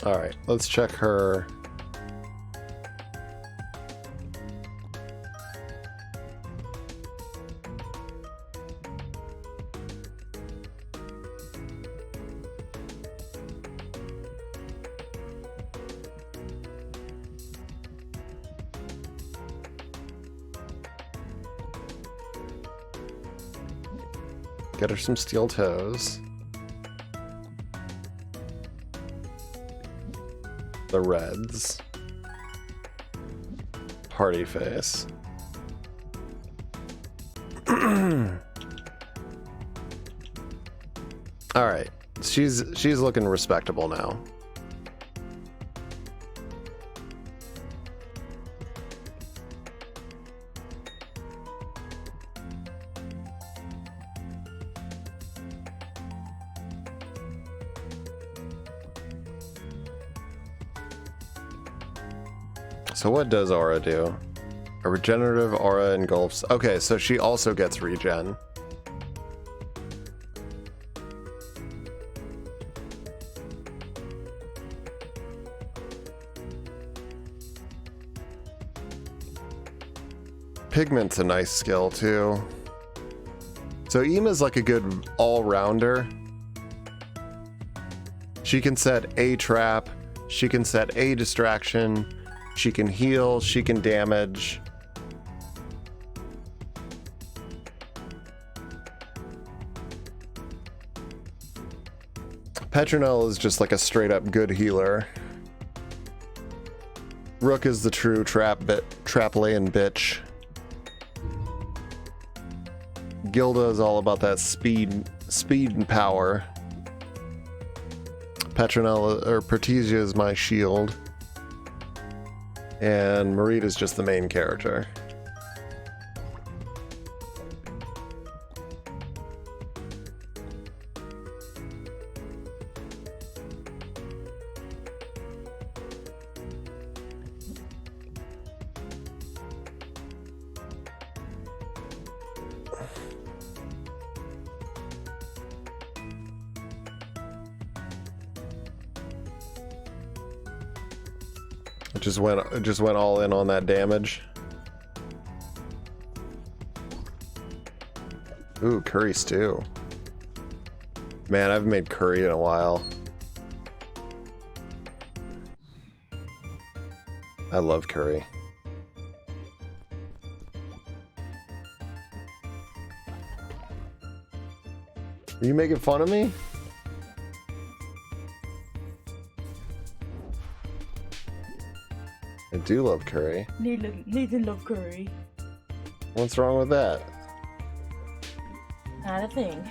B: Alright, let's check her. Get her some steel toes. The reds. Party face. All right. She's looking respectable now. So what does aura do? A regenerative aura engulfs. Okay, so she also gets regen. Pigment's a nice skill too. So Ima's like a good all-rounder. She can set a trap, she can set a distraction, she can heal, she can damage. Petronelle is just like a straight up good healer. Rook is the true trap laying bitch. Gilda is all about that speed and power. Petronelle or Pertisia is my shield. And Marit is just the main character. It just went all in on that damage. Ooh, curry stew. Man, I haven't made curry in a while. I love curry. Are you making fun of me? I do love curry.
A: Nathan love curry.
B: What's wrong with that?
A: Not a thing.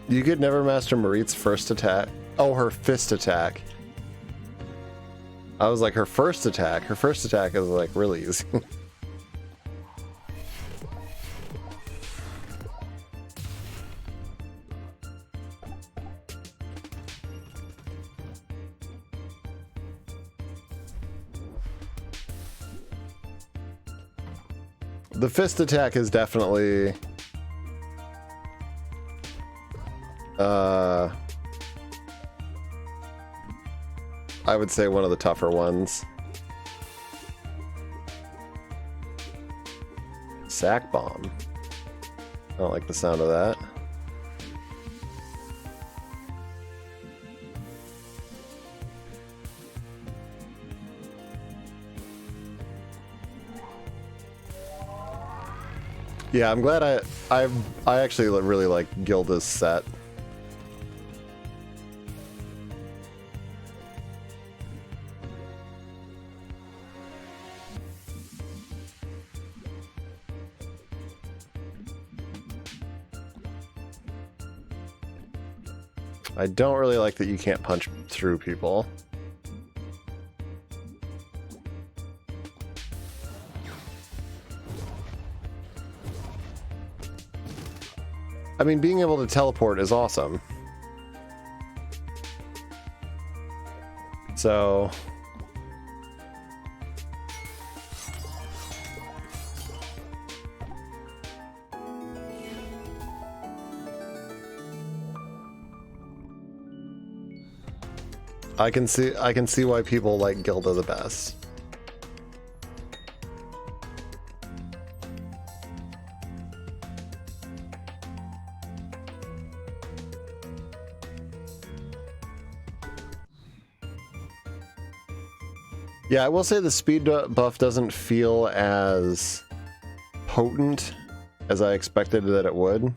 B: You could never master Marit's first attack. Oh, her fist attack. I was like, her first attack? Her first attack is like really easy. The fist attack is definitely... I would say one of the tougher ones. Sack bomb. I don't like the sound of that. Yeah, I'm glad I actually really like Gilda's set. I don't really like that you can't punch through people. I mean, being able to teleport is awesome. So... I can see why people like Gilda the best. Yeah, I will say the speed buff doesn't feel as potent as I expected that it would.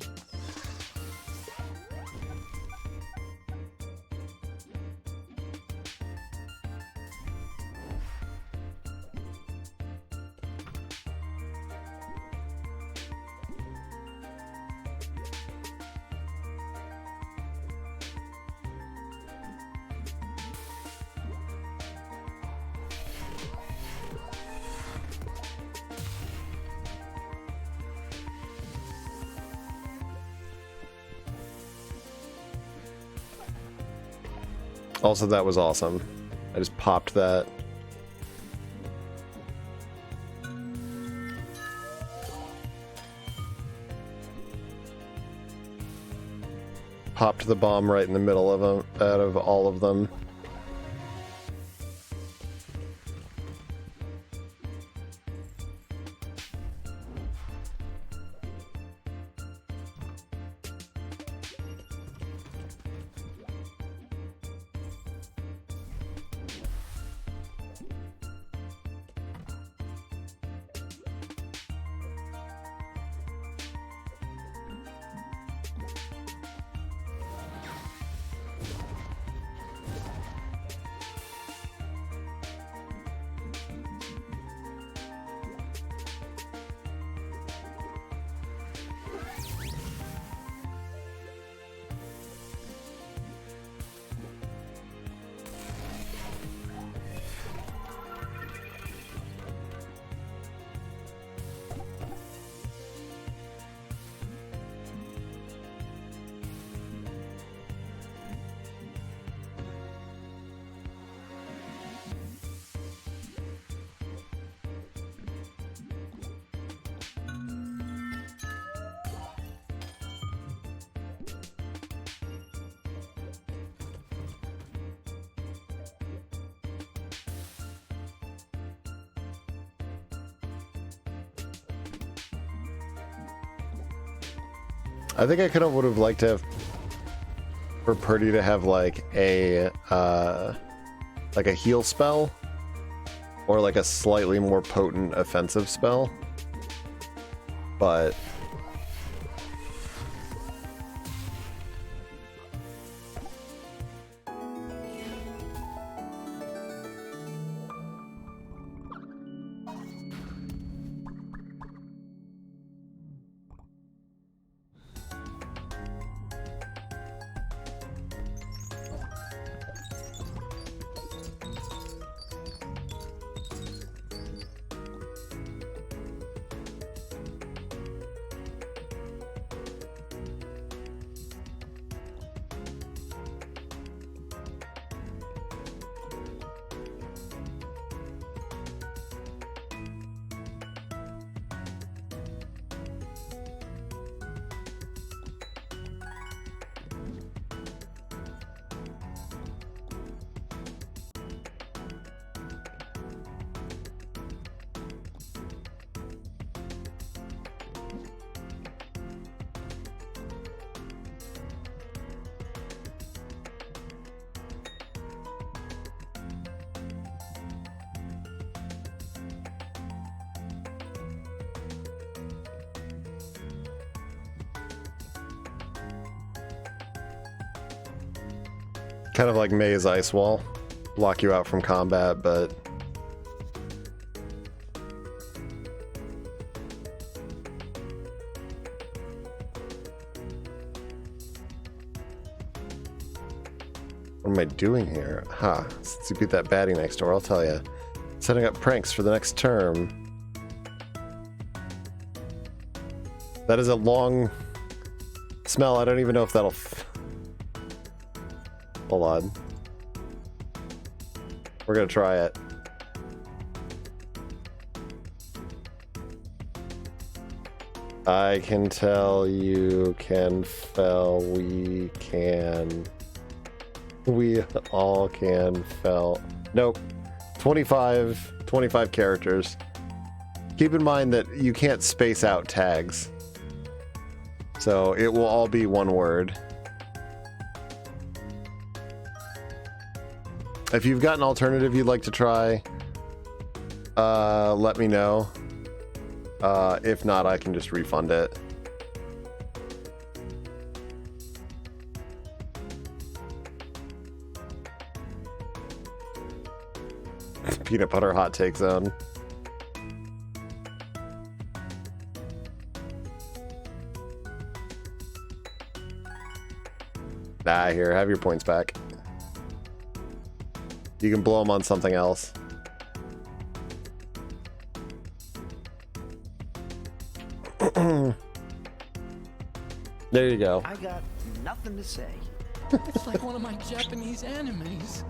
B: Also, that was awesome. I just popped that. Popped the bomb right in the middle of them, out of all of them. I think I kind of would have liked to have for Perty to have like a heal spell or like a slightly more potent offensive spell, but kind of like May's Ice Wall. Lock you out from combat, but... What am I doing here? Ha, since you beat that baddie next door, I'll tell you. Setting up pranks for the next term. That is a long Smell, I don't even know if that'll... Hold on. We're gonna try it. I can tell you can fell, we can... We all can fell. Nope. 25 characters. Keep in mind that you can't space out tags. So it will all be one word. If you've got an alternative you'd like to try, let me know. If not, I can just refund it. Peanut butter hot take zone. Nah, here, have your points back. You can blow them on something else. There you go.
G: I got nothing to say.
H: It's like one of my Japanese animes.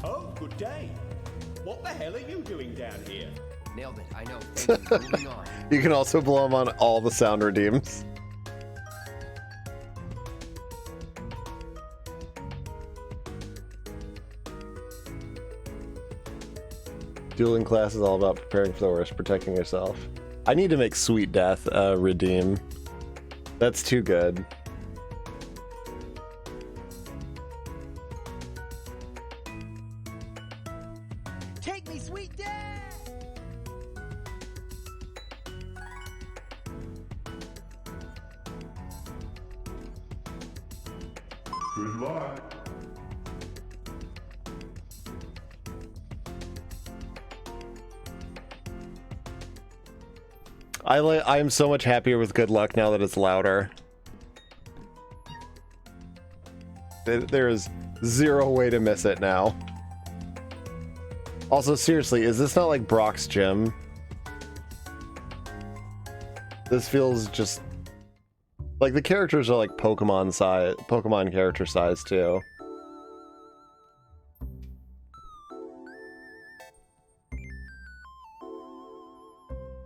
F: Oh, good day. What the hell are you doing down here?
G: Nailed it. I know. Thank you. Moving on.
B: You can also blow them on all the sound redeems. Dueling class is all about preparing for the worst, protecting yourself. I need to make Sweet Death redeem. That's too good.
G: Take me, sweet dad!
I: Good luck.
B: I am so much happier with good luck now that it's louder. There is zero way to miss it now. Also, seriously, is this not like Brock's gym? This feels just like the characters are like Pokemon character size too.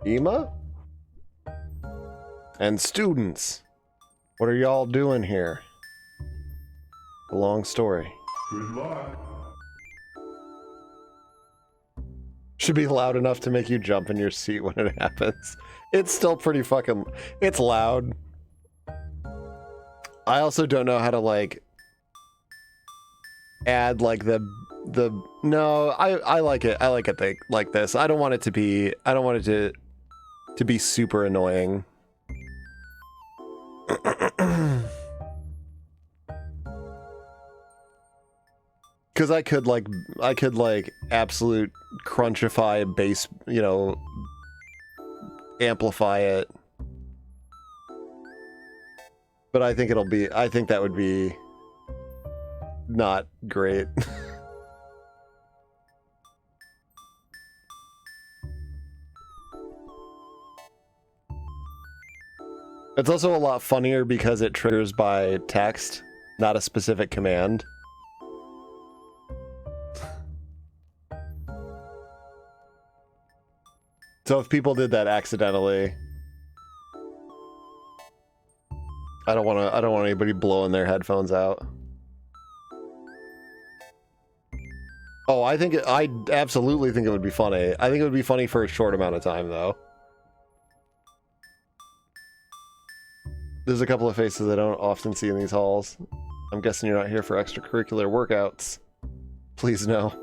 B: Ema? And students, what are y'all doing here? A long story.
I: Good luck.
B: Should be loud enough to make you jump in your seat when it happens. It's still pretty fucking... It's loud. I also don't know how to, like... add, like, the... No, I like it. I like it like this. I don't want it to be... I don't want it to be super annoying. Because I could absolute crunchify bass, you know, amplify it. But I think that would be not great. It's also a lot funnier because it triggers by text, not a specific command. So if people did that accidentally, I don't want anybody blowing their headphones out. Oh, I absolutely think it would be funny. I think it would be funny for a short amount of time though. There's a couple of faces I don't often see in these halls. I'm guessing you're not here for extracurricular workouts. Please no.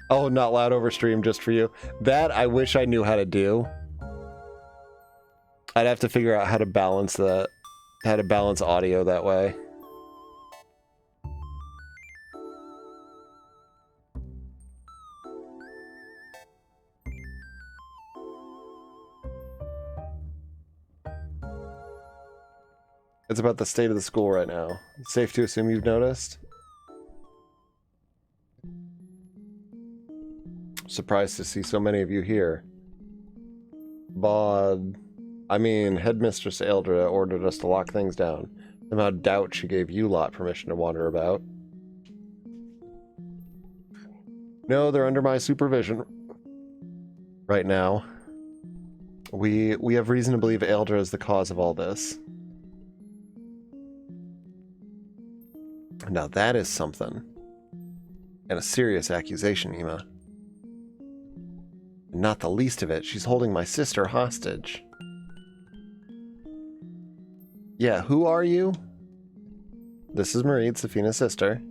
B: Oh, not loud over stream just for you. That I wish I knew how to do. I'd have to figure out how to balance that, how to balance audio that way. It's about the state of the school right now. It's safe to assume you've noticed? Surprised to see so many of you here. Bod. I mean, Headmistress Eldra ordered us to lock things down. Somehow doubt she gave you lot permission to wander about. No, they're under my supervision right now. We have reason to believe Eldra is the cause of all this. Now that is something. And a serious accusation, Ema. Not the least of it, she's holding my sister hostage. Yeah, who are you? This is Marie, Safina's sister.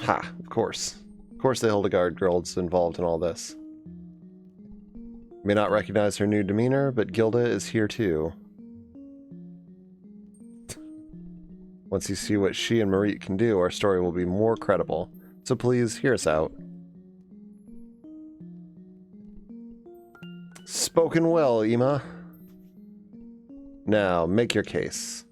B: Ha, of course. Of course they hold a guard girl's involved in all this. You may not recognize her new demeanor, but Gilda is here too. Once you see what she and Marie can do, our story will be more credible. So please, hear us out. Spoken well, Ema. Now, make your case.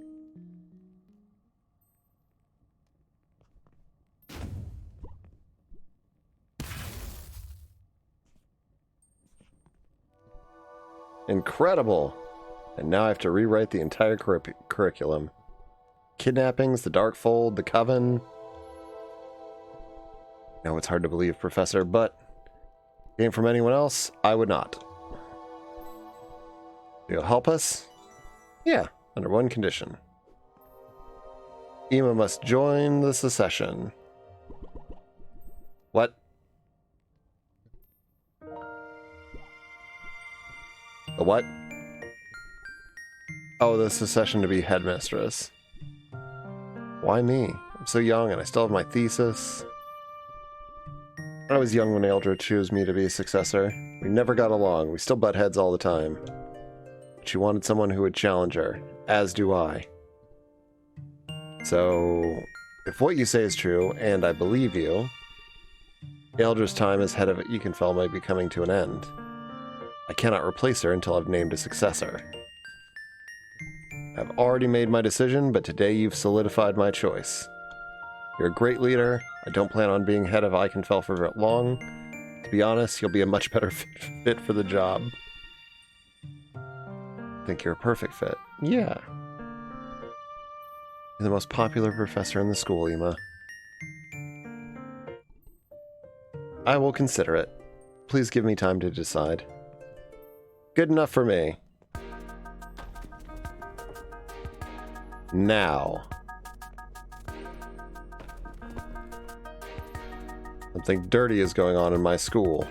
B: Incredible! And now I have to rewrite the entire curriculum. Kidnappings, the Darkfold, the Coven. No, it's hard to believe, Professor, but came from anyone else, I would not. You'll help us? Yeah, under one condition. Ema must join the secession. What? The what? Oh, the secession to be headmistress. Why me? I'm so young and I still have my thesis. I was young when Eldra chose me to be a successor. We never got along. We still butt heads all the time. She wanted someone who would challenge her, as do I. So, if what you say is true, and I believe you, Eldra's time as head of Ikenfell might be coming to an end. I cannot replace her until I've named a successor. I've already made my decision, but today you've solidified my choice. You're a great leader. I don't plan on being head of Ikenfell for very long. To be honest, you'll be a much better fit for the job. I think you're a perfect fit. Yeah. You're the most popular professor in the school, Ema. I will consider it. Please give me time to decide. Good enough for me. Now. Something dirty is going on in my school.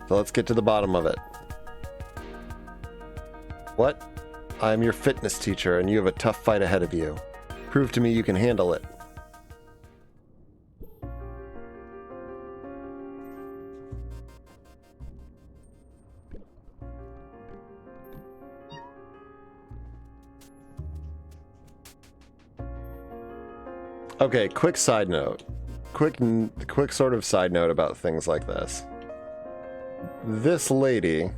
B: So let's get to the bottom of it. What? I'm your fitness teacher and you have a tough fight ahead of you. Prove to me you can handle it. Okay, quick side note. Quick sort of side note about things like this. This lady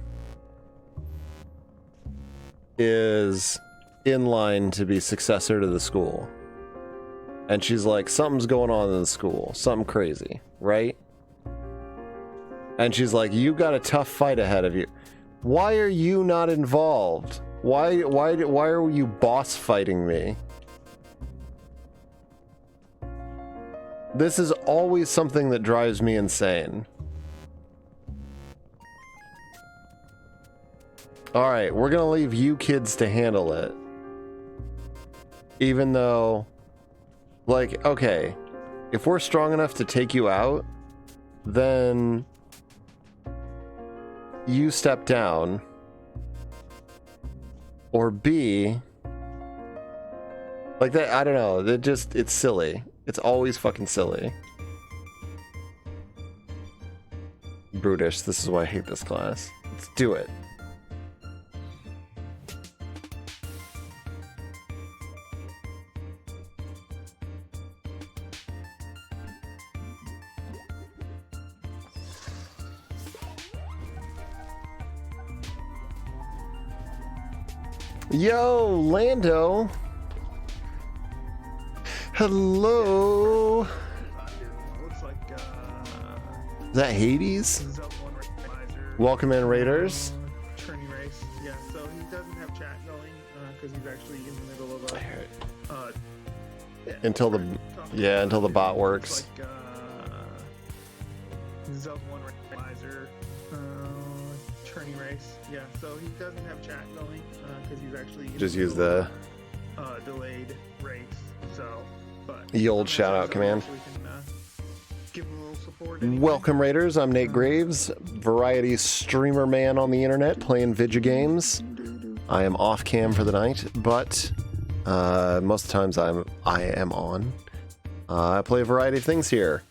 B: is in line to be successor to the school. And she's like, something's going on in the school. Something crazy, right? And she's like, you got a tough fight ahead of you. Why are you not involved? Why are you boss fighting me? This is always something that drives me insane. Alright, we're gonna leave you kids to handle it. Even though, like, okay, if we're strong enough to take you out, then you step down. Or B, like that, I don't know, it's silly. It's always fucking silly. Brutish, this is why I hate this class. Let's do it. Yo, Lando. Hello. Is that Hades?
J: This is up one randomizer.
B: Welcome in, Raiders.
J: Tourney race. Yeah, so he doesn't have chat going because he's actually in the middle of a.
B: Until the until the bot works.
J: Like, this is up one randomizer. Tourney race. Yeah, so he doesn't have chat going because he's actually in
B: Just
J: the
B: use
J: middle
B: the
J: of a, delayed race. So, but
B: the old shout out command.
J: we can give him a little support. Anyway.
B: Welcome, Raiders. I'm Nate Graves, variety streamer man on the internet, playing video games. I am off cam for the night, but most of the times I am on. I play a variety of things here,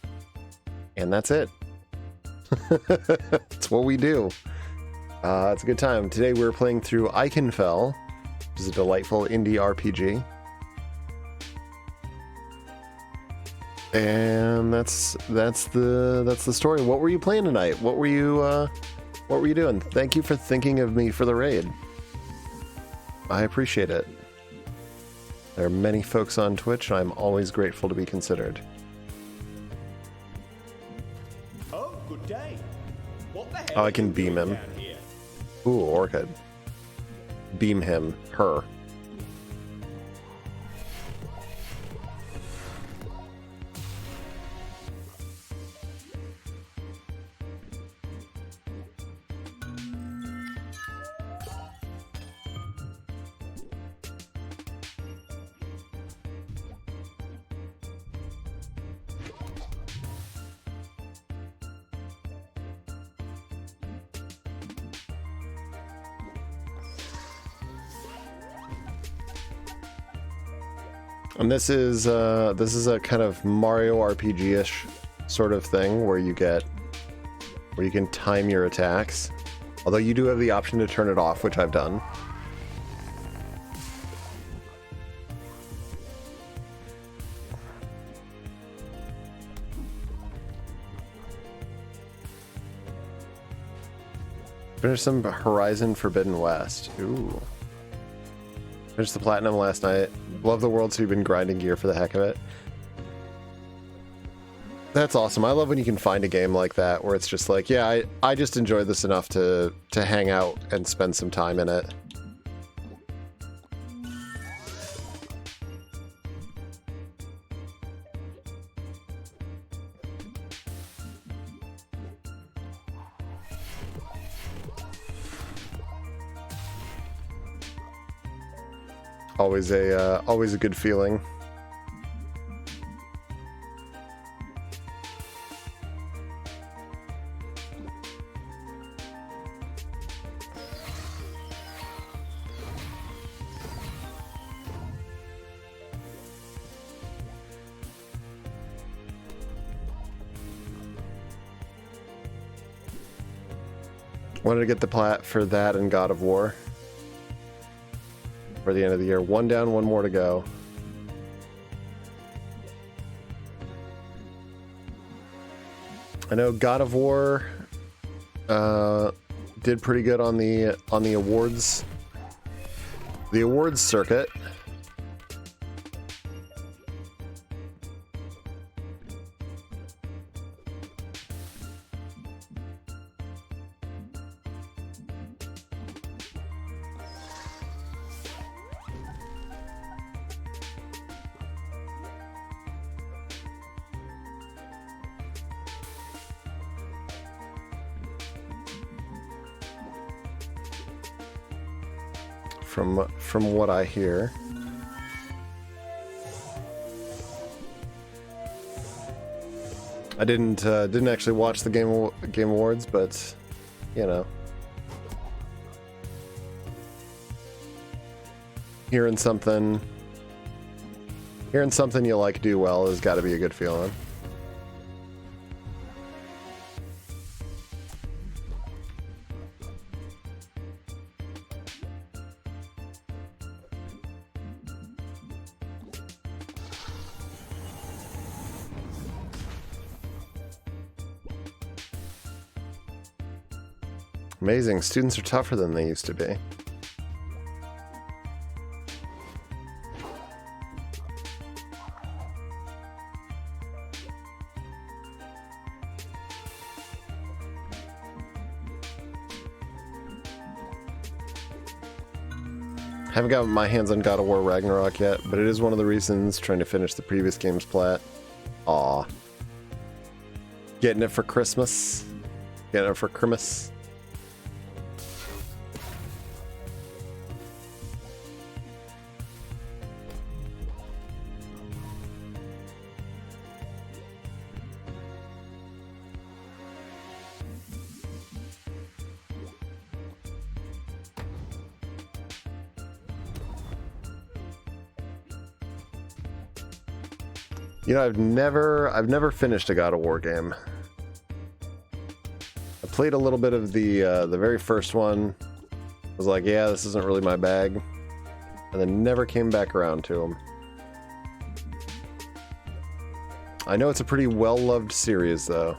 B: and that's it. That's what we do. It's a good time. Today we're playing through Ikenfell, which is a delightful indie RPG. And that's the story. What were you playing tonight? What were you doing? Thank you for thinking of me for the raid. I appreciate it. There are many folks on Twitch, and I'm always grateful to be considered.
F: Oh, good day. What the hell?
B: Oh, I can beam him.
F: Down here?
B: Ooh, Orchid. Beam him. Her. And this is a kind of Mario RPG-ish sort of thing where you can time your attacks. Although you do have the option to turn it off, which I've done. Finish some Horizon Forbidden West. Ooh. Finished the platinum last night. Love the world, so you've been grinding gear for the heck of it. That's awesome. I love when you can find a game like that where it's just like, yeah, I just enjoy this enough to hang out and spend some time in it. Always a good feeling. Wanted to get the plat for that and God of War for the end of the year. One down, one more to go. I know God of War did pretty good on the awards, circuit. From what I hear. I didn't actually watch the Game Awards, but you know, hearing something you like do well has got to be a good feeling. Amazing. Students are tougher than they used to be. Haven't got my hands on God of War Ragnarok yet, but it is one of the reasons trying to finish the previous game's plat. Aw. Getting it for Christmas. Getting it for Christmas. You know, I've never finished a God of War game. I played a little bit of the very first one. Was like, yeah, this isn't really my bag, and then never came back around to them. I know it's a pretty well-loved series, though.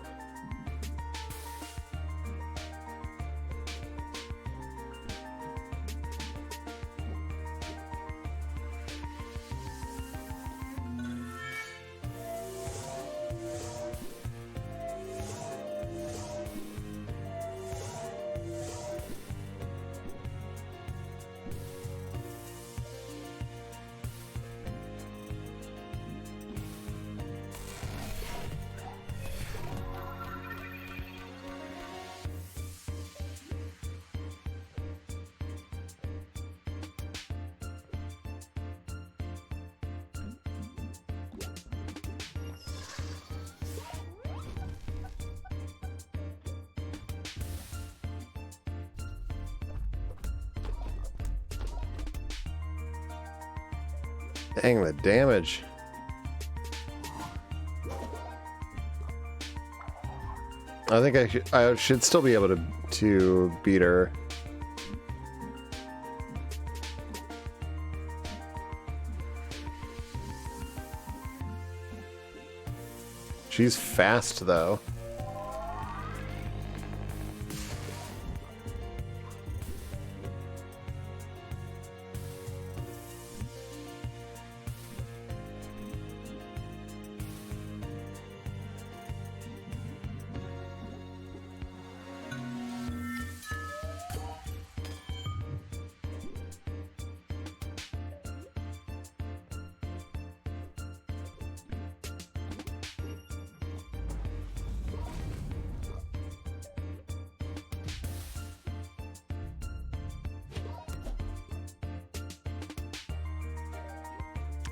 B: Dang, the damage. I think I should still be able to beat her. She's fast, though.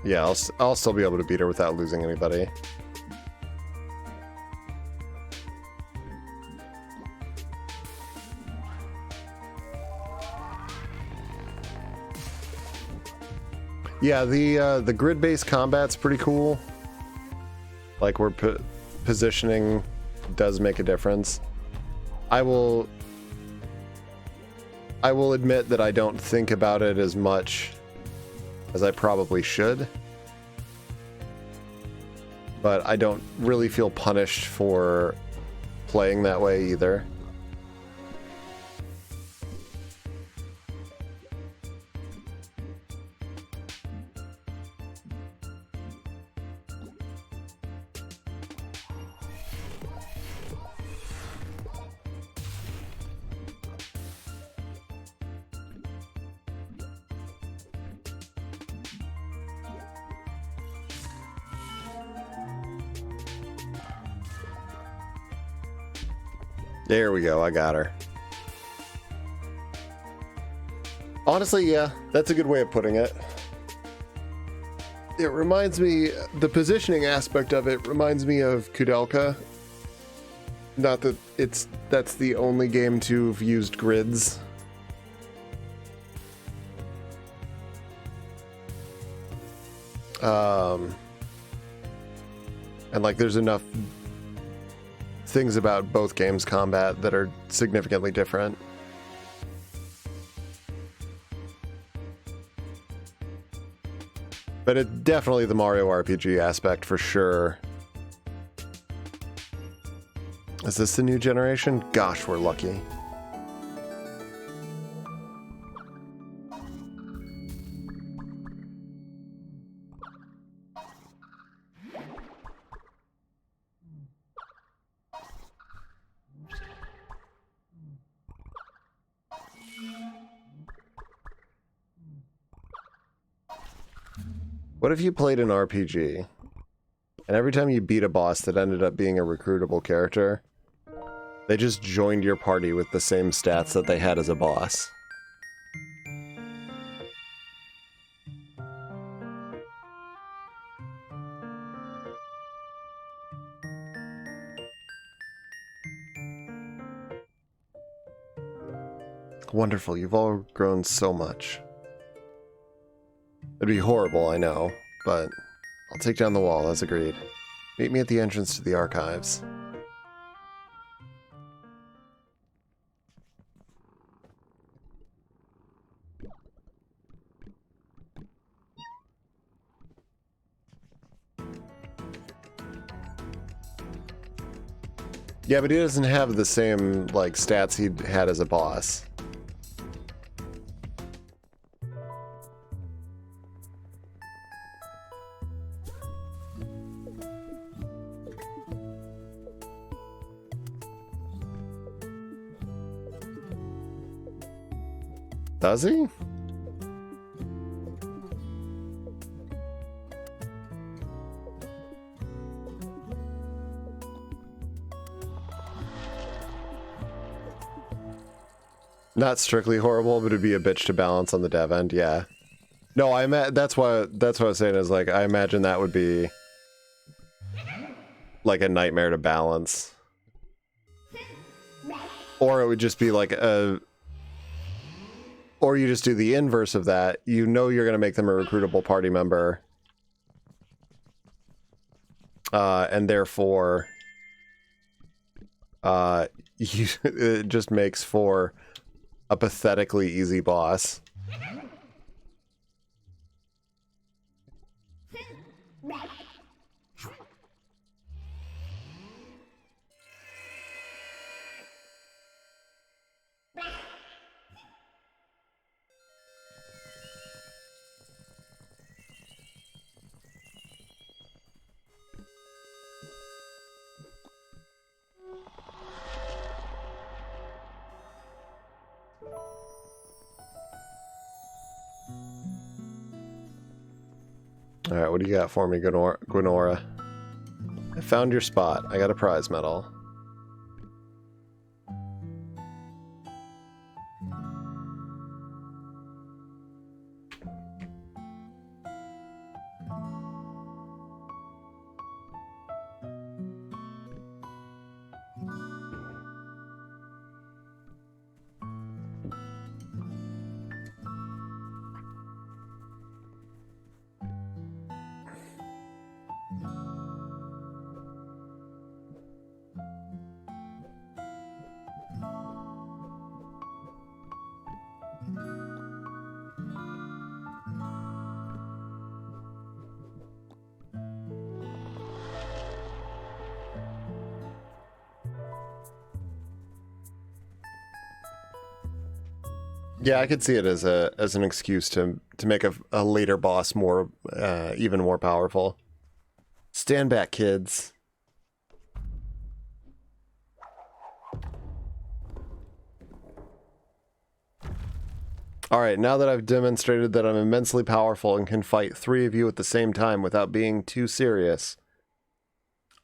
B: Yeah, I'll still be able to beat her without losing anybody. Yeah, the grid-based combat's pretty cool. Like, where positioning does make a difference. I will admit that I don't think about it as much as I probably should. But I don't really feel punished for playing that way either. There we go, I got her. Honestly, yeah, that's a good way of putting it. It reminds me, the positioning aspect of it reminds me of Kudelka. Not that that's the only game to have used grids. And like there's enough things about both games' combat that are significantly different. But it's definitely the Mario RPG aspect for sure. Is this the new generation? Gosh, we're lucky. What if you played an RPG, and every time you beat a boss that ended up being a recruitable character, they just joined your party with the same stats that they had as a boss? Wonderful, you've all grown so much. It'd be horrible, I know, but I'll take down the wall, as agreed. Meet me at the entrance to the archives. Yeah, but he doesn't have the same, like, stats he had as a boss. Does he? Not strictly horrible, but it'd be a bitch to balance on the dev end, yeah. No, that's what I was saying is, like, I imagine that would be like a nightmare to balance. Or it would just be like or you just do the inverse of that. You know you're going to make them a recruitable party member. And therefore, it just makes for a pathetically easy boss. Alright, what do you got for me, Gwenora? I found your spot. I got a prize medal. Yeah, I could see it as an excuse to make a later boss more even more powerful. Stand back, kids. Alright, now that I've demonstrated that I'm immensely powerful and can fight 3 of you at the same time without being too serious,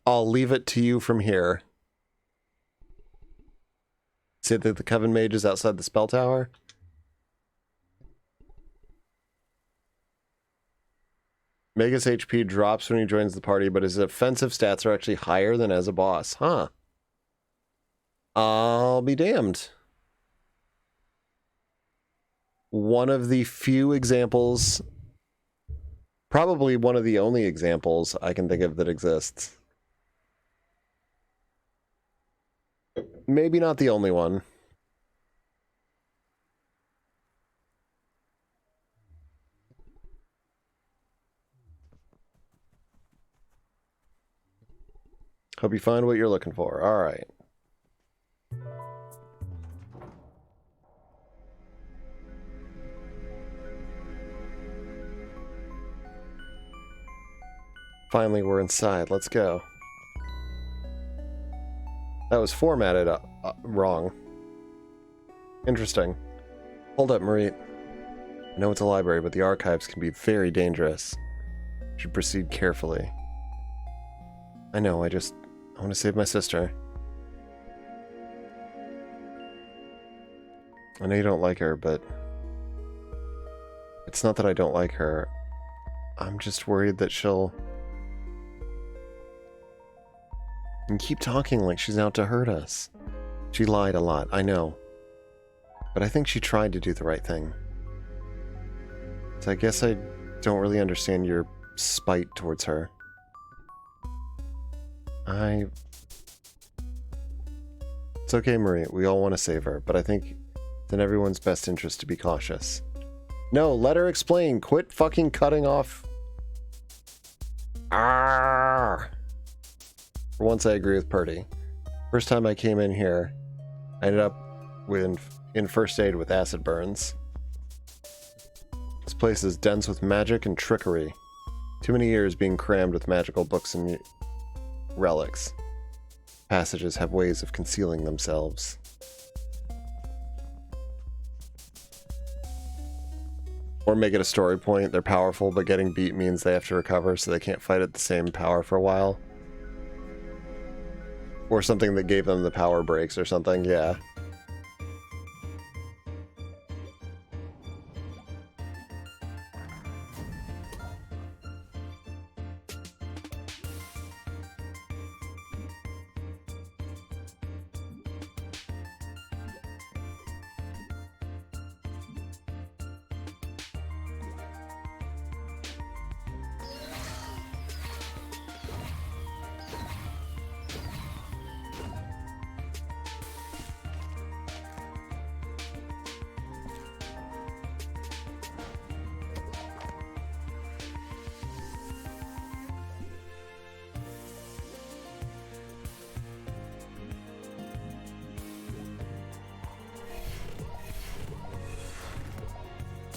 B: I'll leave it to you from here. See that the Coven Mage is outside the spell tower? Mega's HP drops when he joins the party, but his offensive stats are actually higher than as a boss. Huh. I'll be damned. One of the few examples, probably one of the only examples I can think of that exists. Maybe not the only one. Hope you find what you're looking for. All right. Finally, we're inside. Let's go. That was formatted wrong. Interesting. Hold up, Marie. I know it's a library, but the archives can be very dangerous. Should proceed carefully. I know, I want to save my sister. I know you don't like her, but it's not that I don't like her. I'm just worried that she'll... And keep talking like she's out to hurt us. She lied a lot, I know. But I think she tried to do the right thing. So I guess I don't really understand your spite towards her. It's okay, Marie. We all want to save her, but I think it's in everyone's best interest to be cautious. No, let her explain. Quit fucking cutting off. For once, I agree with Perty. First time I came in here, I ended up in first aid with acid burns. This place is dense with magic and trickery. Too many years being crammed with magical books and relics. Passages have ways of concealing themselves. Or make it a story point. They're powerful, but getting beat means they have to recover, so they can't fight at the same power for a while. Or something that gave them the power breaks or something, yeah.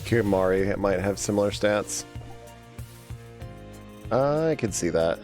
B: Kirimari might have similar stats. I could see that.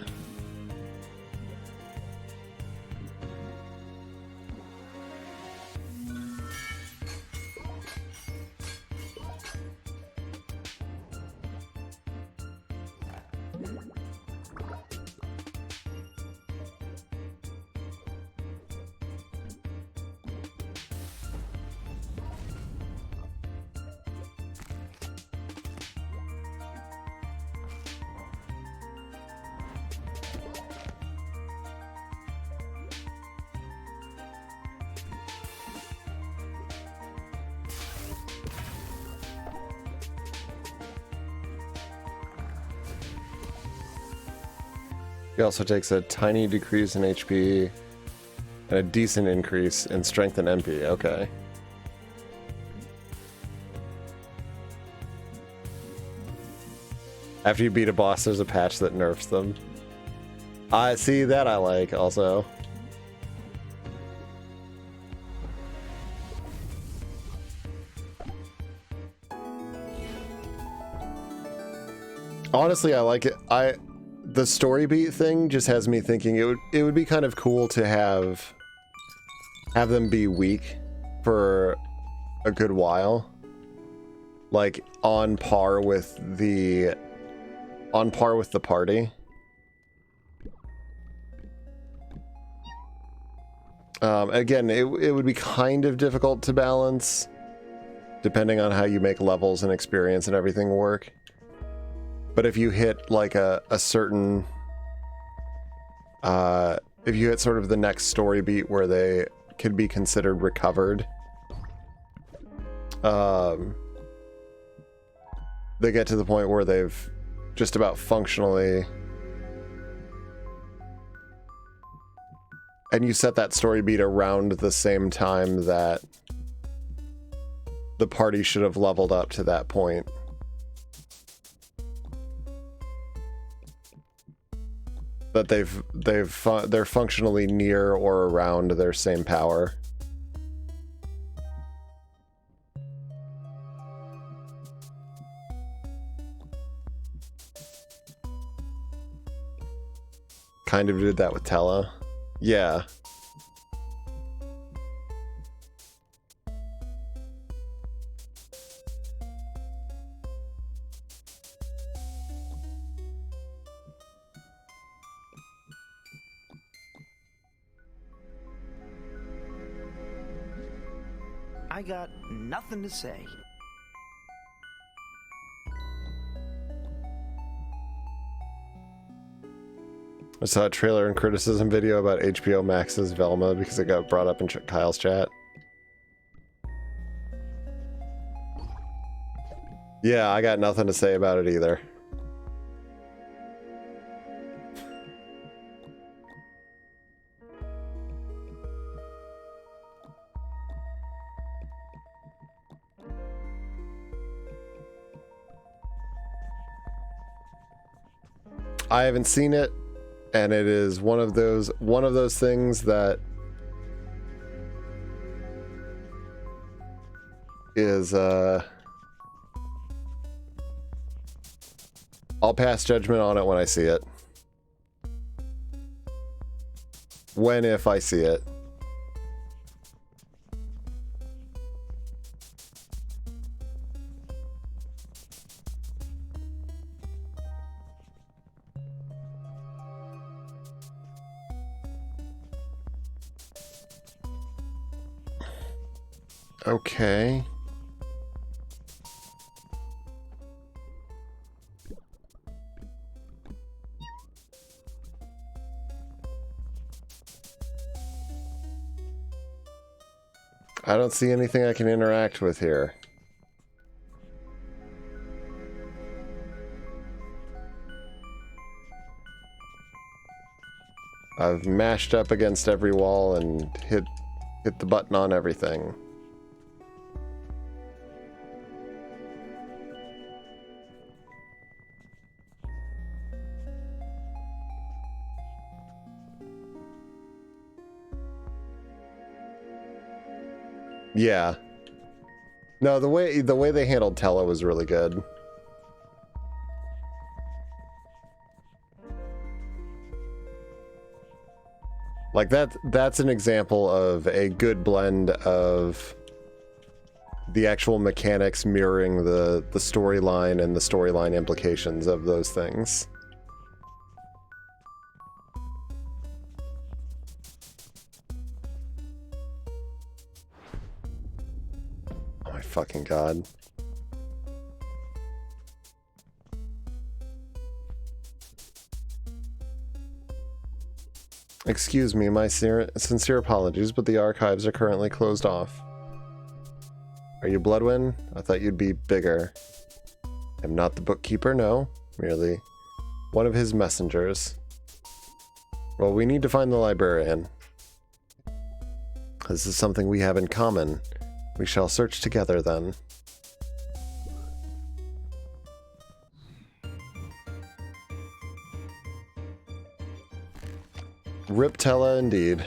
B: He also takes a tiny decrease in HP and a decent increase in strength and MP. Okay. After you beat a boss, there's a patch that nerfs them. I see that I like also. Honestly, I like it. The story beat thing just has me thinking it would be kind of cool to have them be weak for a good while, like on par with the party. Again, it would be kind of difficult to balance depending on how you make levels and experience and everything work. But if you hit like a certain, if you hit sort of the next story beat where they could be considered recovered, they get to the point where they've just about functionally, and you set that story beat around the same time that the party should have leveled up to that point. That they're functionally near or around their same power. Kind of did that with Tella. Yeah.
G: I got nothing to say.
B: I saw a trailer and criticism video about HBO Max's Velma because it got brought up in Kyle's chat. Yeah, I got nothing to say about it either. I haven't seen it, and it is one of those things that is I'll pass judgment on it when I see it. When, if I see it. Okay. I don't see anything I can interact with here. I've mashed up against every wall and hit the button on everything. Yeah. No, the way they handled Tella was really good. Like that's an example of a good blend of the actual mechanics mirroring the storyline and the storyline implications of those things. Fucking God. Excuse me, my sincere apologies, but the archives are currently closed off. Are you Bloodwind? I thought you'd be bigger. I'm not the bookkeeper, no. Merely one of his messengers. Well, we need to find the librarian. This is something we have in common. We shall search together, then. Rip Tella, indeed.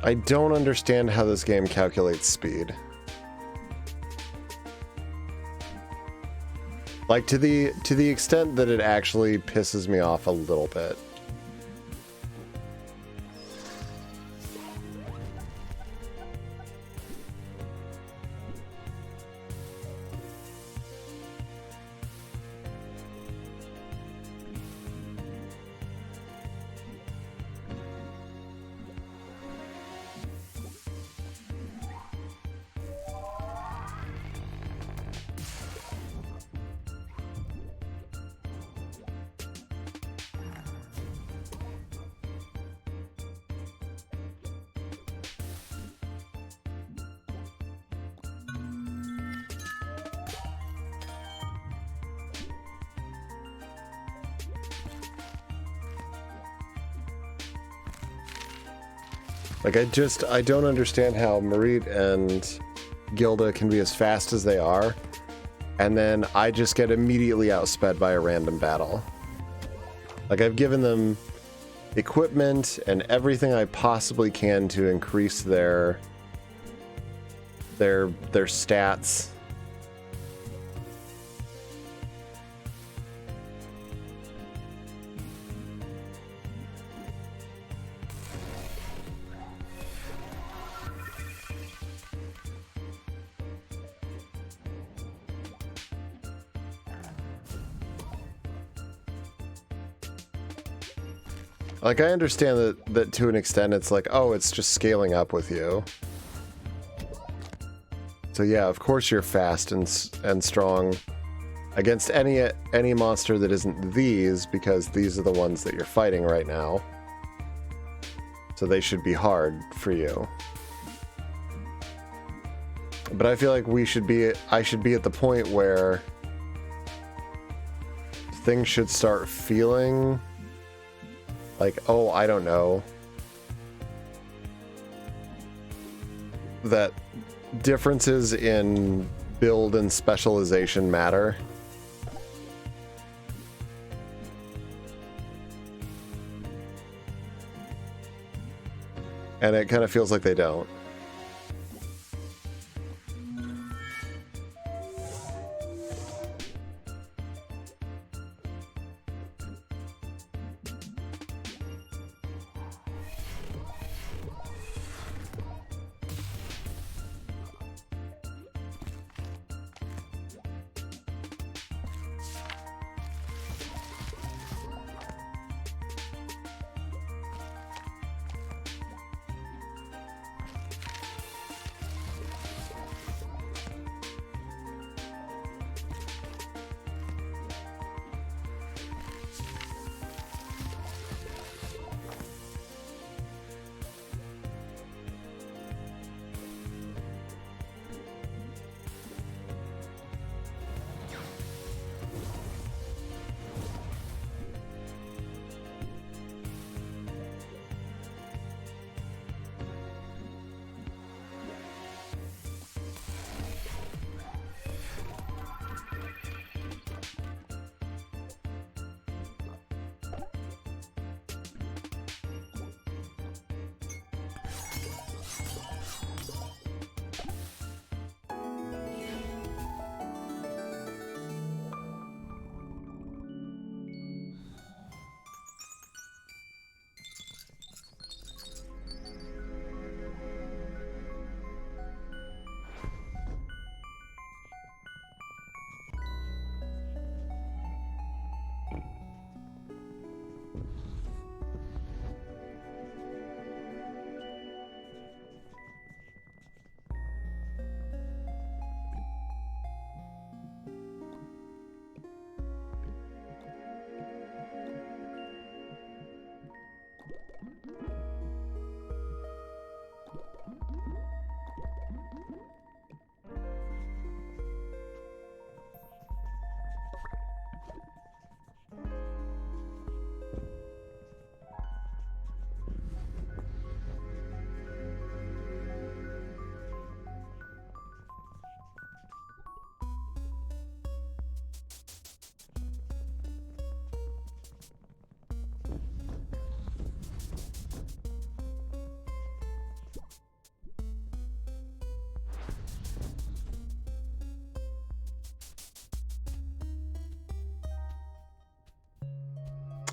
B: I don't understand how this game calculates speed. Like, to the extent that it actually pisses me off a little bit. Like, I don't understand how Marit and Gilda can be as fast as they are, and then I just get immediately outsped by a random battle. Like, I've given them equipment and everything I possibly can to increase their stats. Like, I understand that to an extent it's like, oh, it's just scaling up with you. So yeah, of course you're fast and strong against any monster that isn't these, because these are the ones that you're fighting right now. So they should be hard for you. But I feel like I should be at the point where things should start feeling like, oh, I don't know, that differences in build and specialization matter. And it kind of feels like they don't.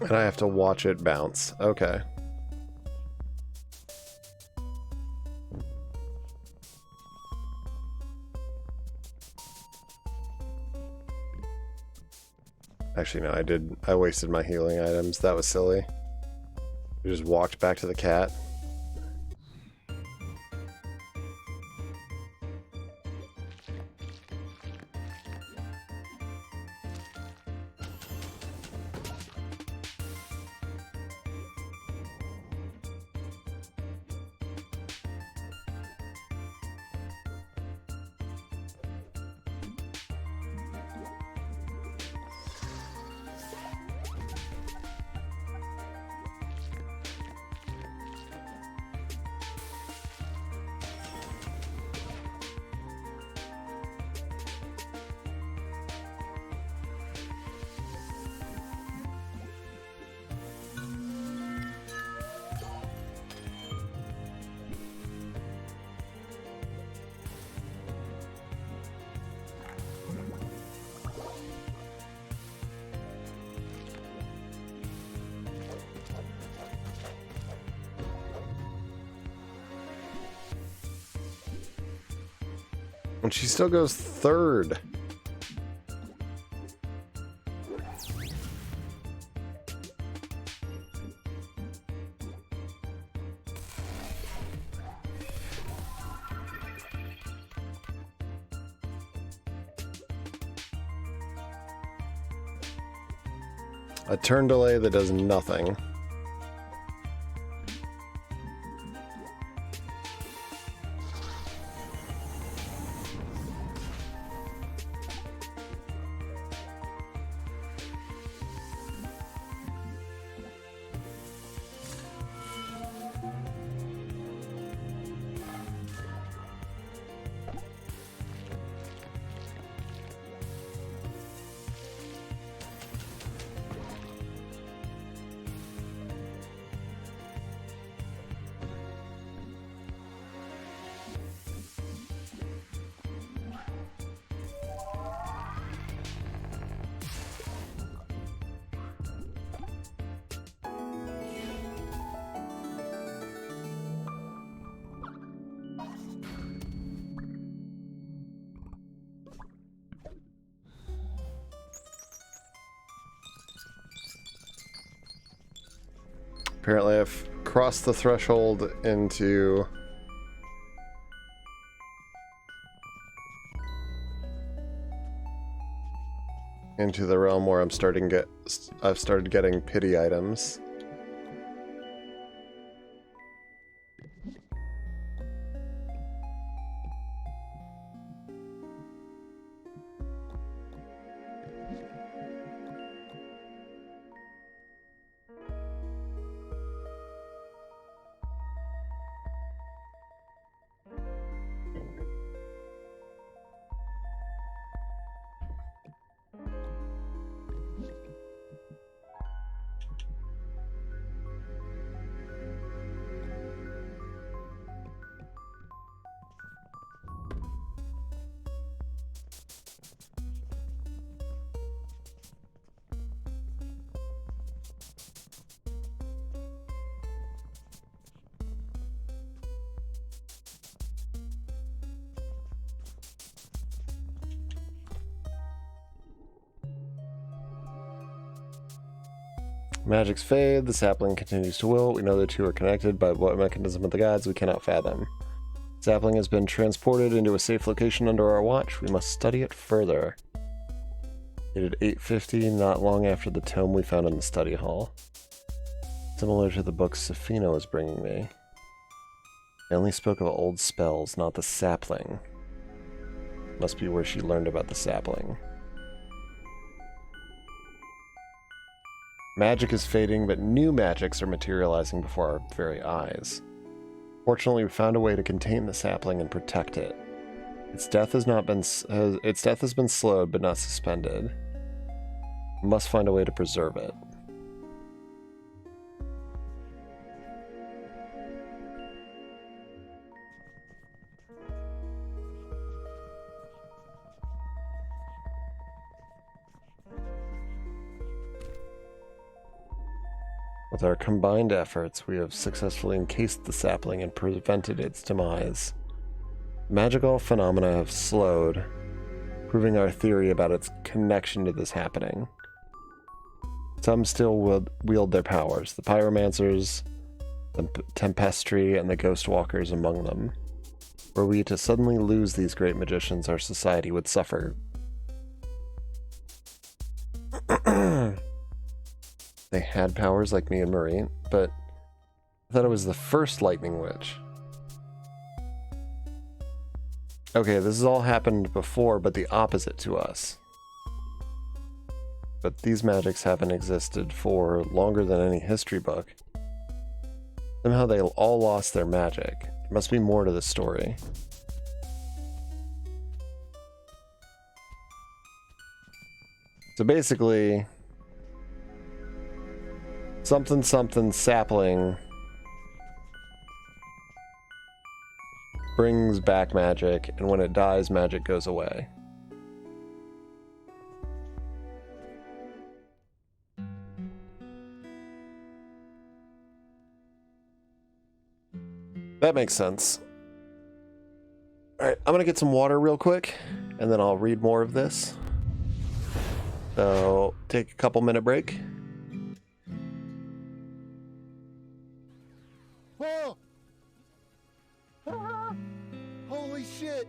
B: And I have to watch it bounce. Okay. Actually, no, I wasted my healing items. That was silly. We just walked back to the cat. And she still goes third. A turn delay that does nothing. Apparently I've crossed the threshold into the realm where I've started getting pity items. Magics fade, the sapling continues to wilt. We know the two are connected, but what mechanism of the gods we cannot fathom. Sapling has been transported into a safe location under our watch. We must study it further. Dated 850, not long after the tome we found in the study hall. Similar to the book Safina was bringing me. I only spoke of old spells, not the sapling. Must be where she learned about the sapling. Magic is fading, but new magics are materializing before our very eyes. Fortunately, we found a way to contain the sapling and protect it. Its death has been slowed, but not suspended. We must find a way to preserve it. With our combined efforts, we have successfully encased the sapling and prevented its demise. Magical phenomena have slowed, proving our theory about its connection to this happening. Some still wield their powers, the pyromancers, the tempestry, and the ghost walkers among them. Were we to suddenly lose these great magicians, our society would suffer. They had powers like me and Marie, but I thought it was the first lightning witch. Okay, this has all happened before, but the opposite to us. But these magics haven't existed for longer than any history book. Somehow they all lost their magic. There must be more to the story. So basically, something something sapling brings back magic, and when it dies, magic goes away. That makes sense. Alright, I'm gonna get some water real quick, and then I'll read more of this. So, take a couple minute break.
K: Whoa! Ah! Holy shit!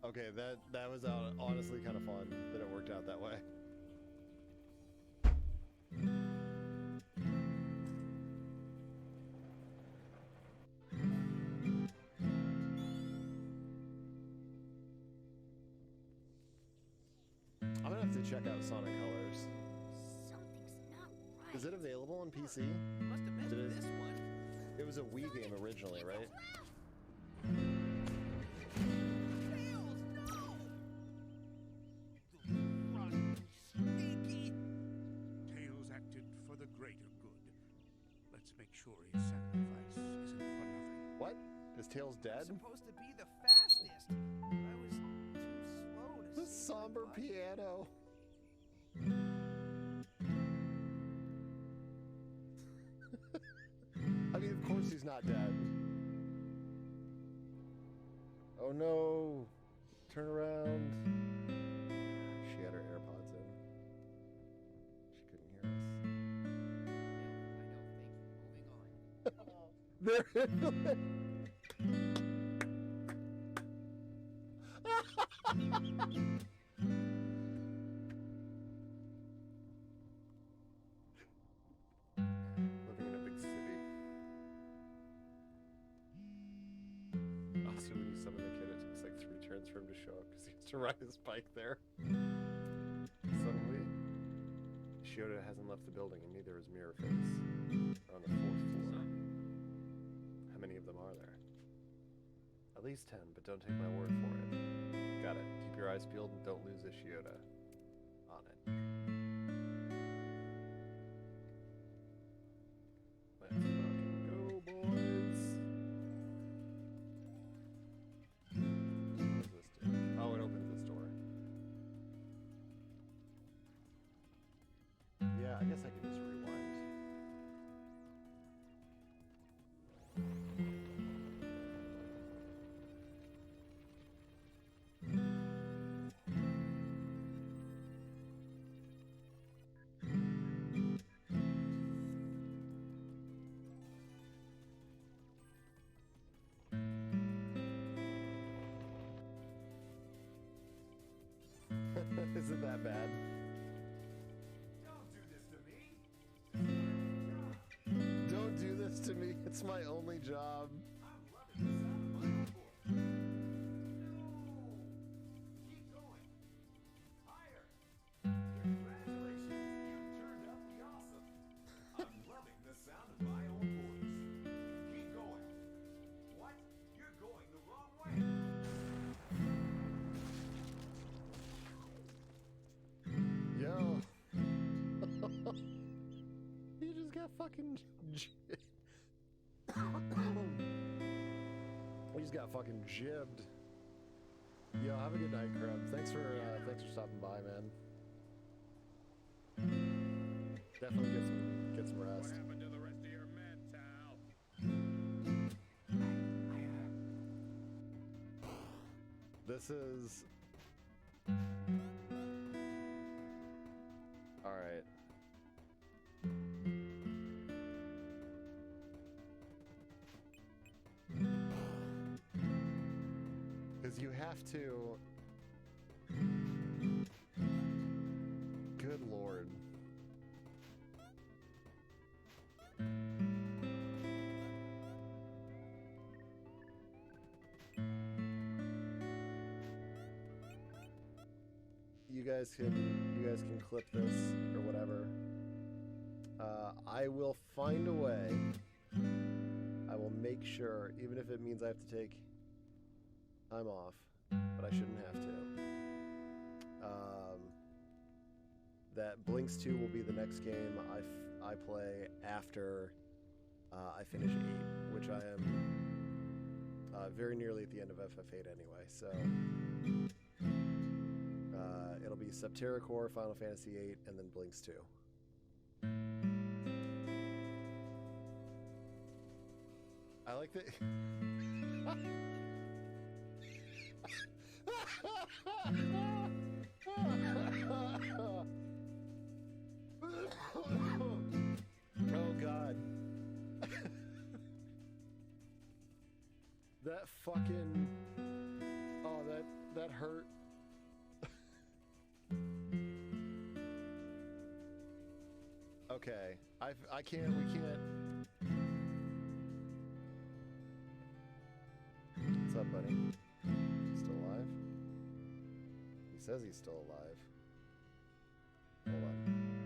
B: Okay, that was honestly kind of fun that it worked out that way. I'm gonna have to check out Sonic Colors.
D: Something's not right.
B: Is it available on PC?
G: Must have missed
B: It
G: this
B: is.
G: one.
B: It was a Wii game originally, right?
G: Tails, no! Rotten, sneaky.
I: Tails acted for the greater good. Let's make sure his sacrifice isn't for nothing.
B: What? Is Tails
G: I'm
B: dead?
G: supposed to be the fastest, but I was too slow to
B: The
G: see
B: somber
G: my butt.
B: piano. I mean, of course he's not dead. Oh no! Turn around. She had her AirPods in. She couldn't hear us.
G: I know, thank you. Moving on.
B: There. Living in a big city. Also, when you summon the kid, it takes like 3 turns for him to show up because he has to ride his bike there. Suddenly, Shiota hasn't left the building, and neither has Mirror Face. They're on the 4th floor. How many of them are there? At least 10, but don't take my word for it. Got it. Keep your eyes peeled and don't lose a Shiota. On it. Let's fucking go, boys. What does this do? Oh, it opens this door. Yeah, I guess I could just rewind. Isn't that bad?
F: Don't do this to me.
B: Don't do this to me. It's my only job.
F: I'm loving the sound of my own voice. No! Keep going. Higher. Congratulations. You turned out to be awesome. I'm loving the sound of my own voice. Keep going. What? You're going the wrong way.
B: Yo. You just got fucking... We just got fucking jibbed. Yo, have a good night, Crab. Thanks for stopping by, man. Definitely get some rest.
I: What happened to the rest of your men, Tal?
B: This is... Alright. Because you have to... Good lord. You guys can clip this or whatever. I will find a way. I will make sure, even if it means I have to take time off, but I shouldn't have to. That Blinks 2 will be the next game I play after I finish 8, which I am very nearly at the end of FF8 anyway, so it'll be Subterra Core, Final Fantasy 8, and then Blinks 2. I like that. Oh God. That fucking... Oh, that hurt. Okay. We can't... What's up, buddy? Still alive? He says he's still alive. Hold on.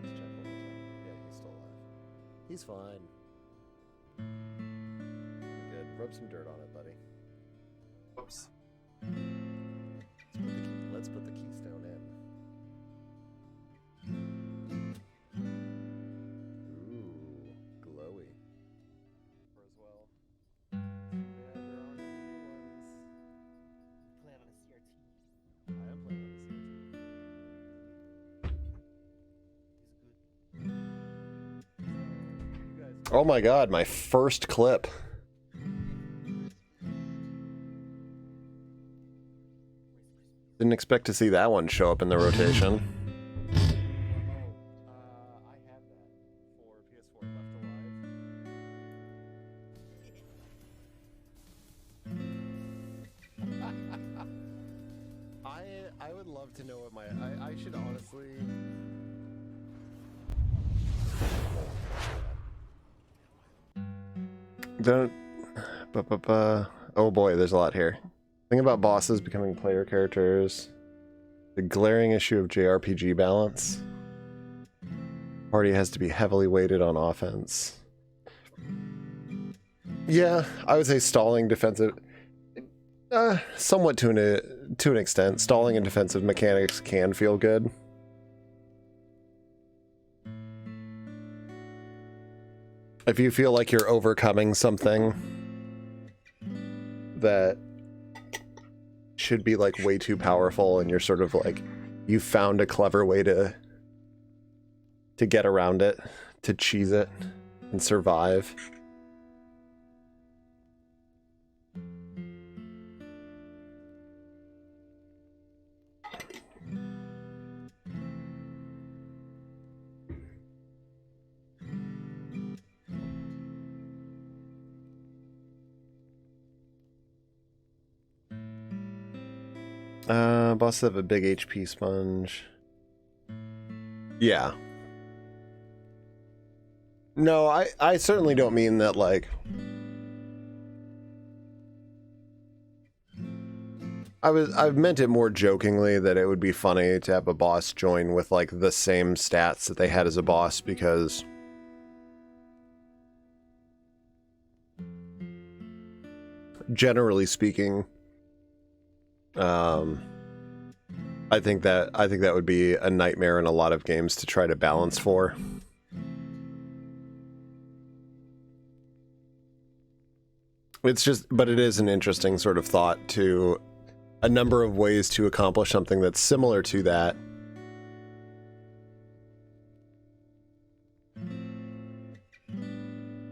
B: Let's check one more time. Yeah, he's still alive. He's fine. Good. Rub some dirt on it, buddy. Oops. Let's put the keystone in. Ooh, glowy. As well. Yeah, they're on the new ones.
G: Plan on a CRT.
B: I am playing on the CRT. Oh my god, my first clip. Didn't expect to see that one show up in the rotation. I have that for PS4 Left Alive. I would love to know what my... I should honestly... Don't... Oh boy, there's a lot here. Thing about bosses becoming player characters. The glaring issue of JRPG balance. Party has to be heavily weighted on offense. Yeah, I would say stalling defensive... somewhat to an extent. Stalling and defensive mechanics can feel good. If you feel like you're overcoming something that should be like way too powerful and you're sort of like, you found a clever way to get around it, to cheese it and survive. Bosses have a big HP sponge. Yeah. No, I certainly don't mean that, like... I've meant it more jokingly that it would be funny to have a boss join with, like, the same stats that they had as a boss, because... generally speaking... I think that would be a nightmare in a lot of games to try to balance for. It's just, but it is an interesting sort of thought to a number of ways to accomplish something that's similar to that.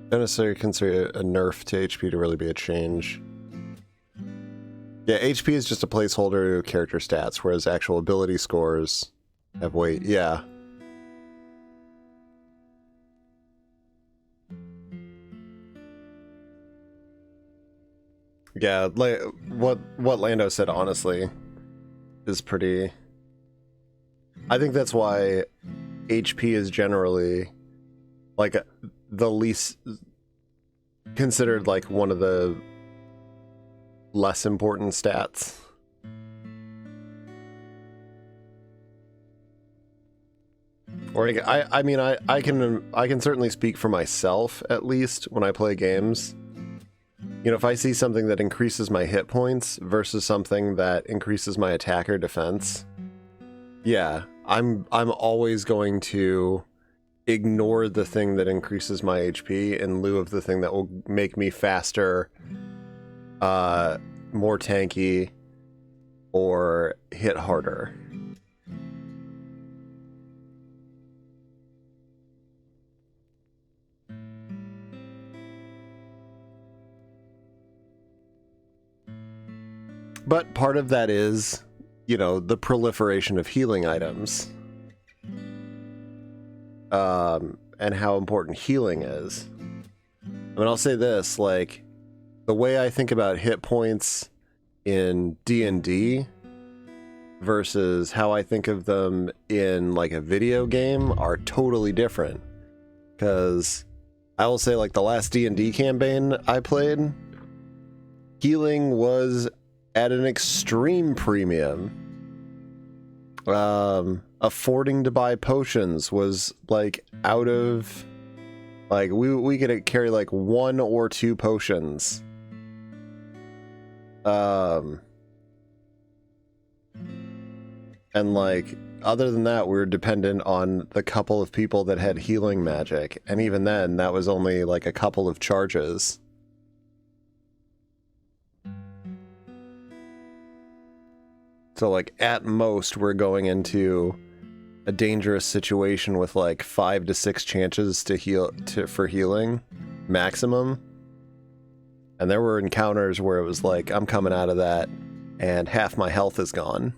B: Don't necessarily consider a nerf to HP to really be a change. Yeah, HP is just a placeholder to character stats, whereas actual ability scores have weight. Yeah. Yeah, like what Lando said honestly is pretty... I think that's why HP is generally like the least considered like one of the less important stats. Or I mean I can certainly speak for myself, at least when I play games. You know, if I see something that increases my hit points versus something that increases my attack or defense, yeah, I'm always going to ignore the thing that increases my HP in lieu of the thing that will make me faster, more tanky, or hit harder. But part of that is, you know, the proliferation of healing items. And how important healing is. I mean, I'll say this, like, the way I think about hit points in D&D versus how I think of them in like a video game are totally different. Because I will say, like, the last D&D campaign I played, healing was at an extreme premium. Affording to buy potions was like out of, like, we could carry like 1 or 2 potions. And like, other than that, we were dependent on the couple of people that had healing magic, and even then, that was only like a couple of charges. So like, at most, we're going into a dangerous situation with like 5 to 6 chances to heal for healing maximum. And there were encounters where it was like, I'm coming out of that and half my health is gone.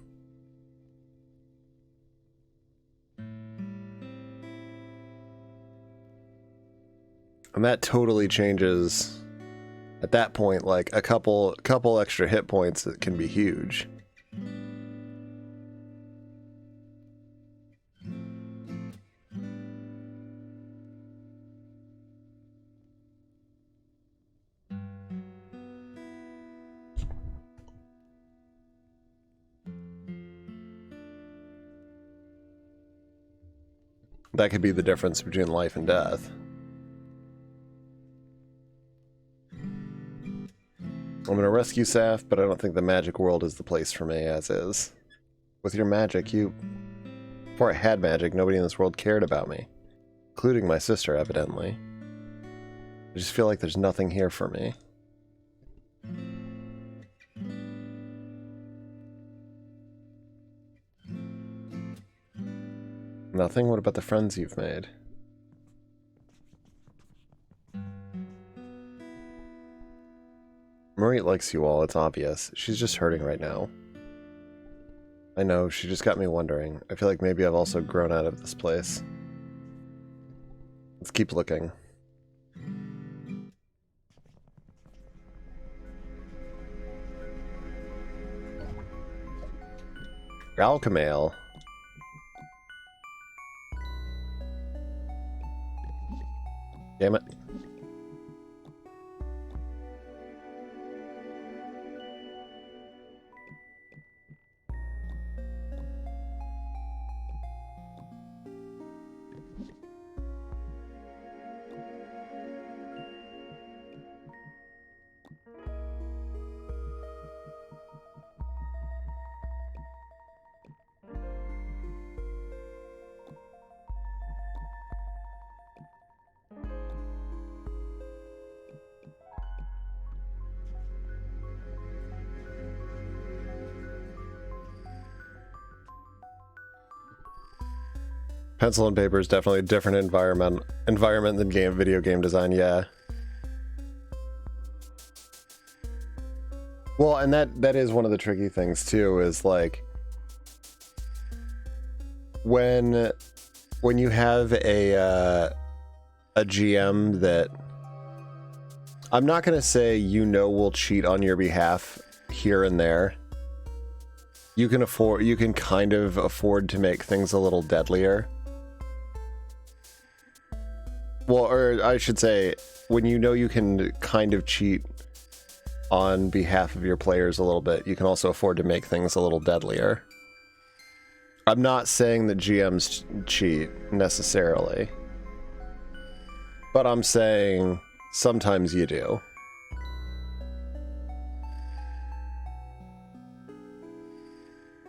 B: And that totally changes. At that point, like a couple extra hit points can be huge. That could be the difference between life and death. I'm gonna rescue Saf, but I don't think the magic world is the place for me, as is. With your magic, before I had magic, nobody in this world cared about me. Including my sister, evidently. I just feel like there's nothing here for me. Nothing? What about the friends you've made? Marie likes you all, it's obvious. She's just hurting right now. I know, she just got me wondering. I feel like maybe I've also grown out of this place. Let's keep looking. Alchemail. Damn it. Pencil and paper is definitely a different environment than video game design, yeah. Well, and that is one of the tricky things too, is like when you have a GM that, I'm not gonna say will cheat on your behalf here and there. You can kind of afford to make things a little deadlier. Well, or I should say, when you can kind of cheat on behalf of your players a little bit, you can also afford to make things a little deadlier. I'm not saying that GMs cheat, necessarily. But I'm saying sometimes you do.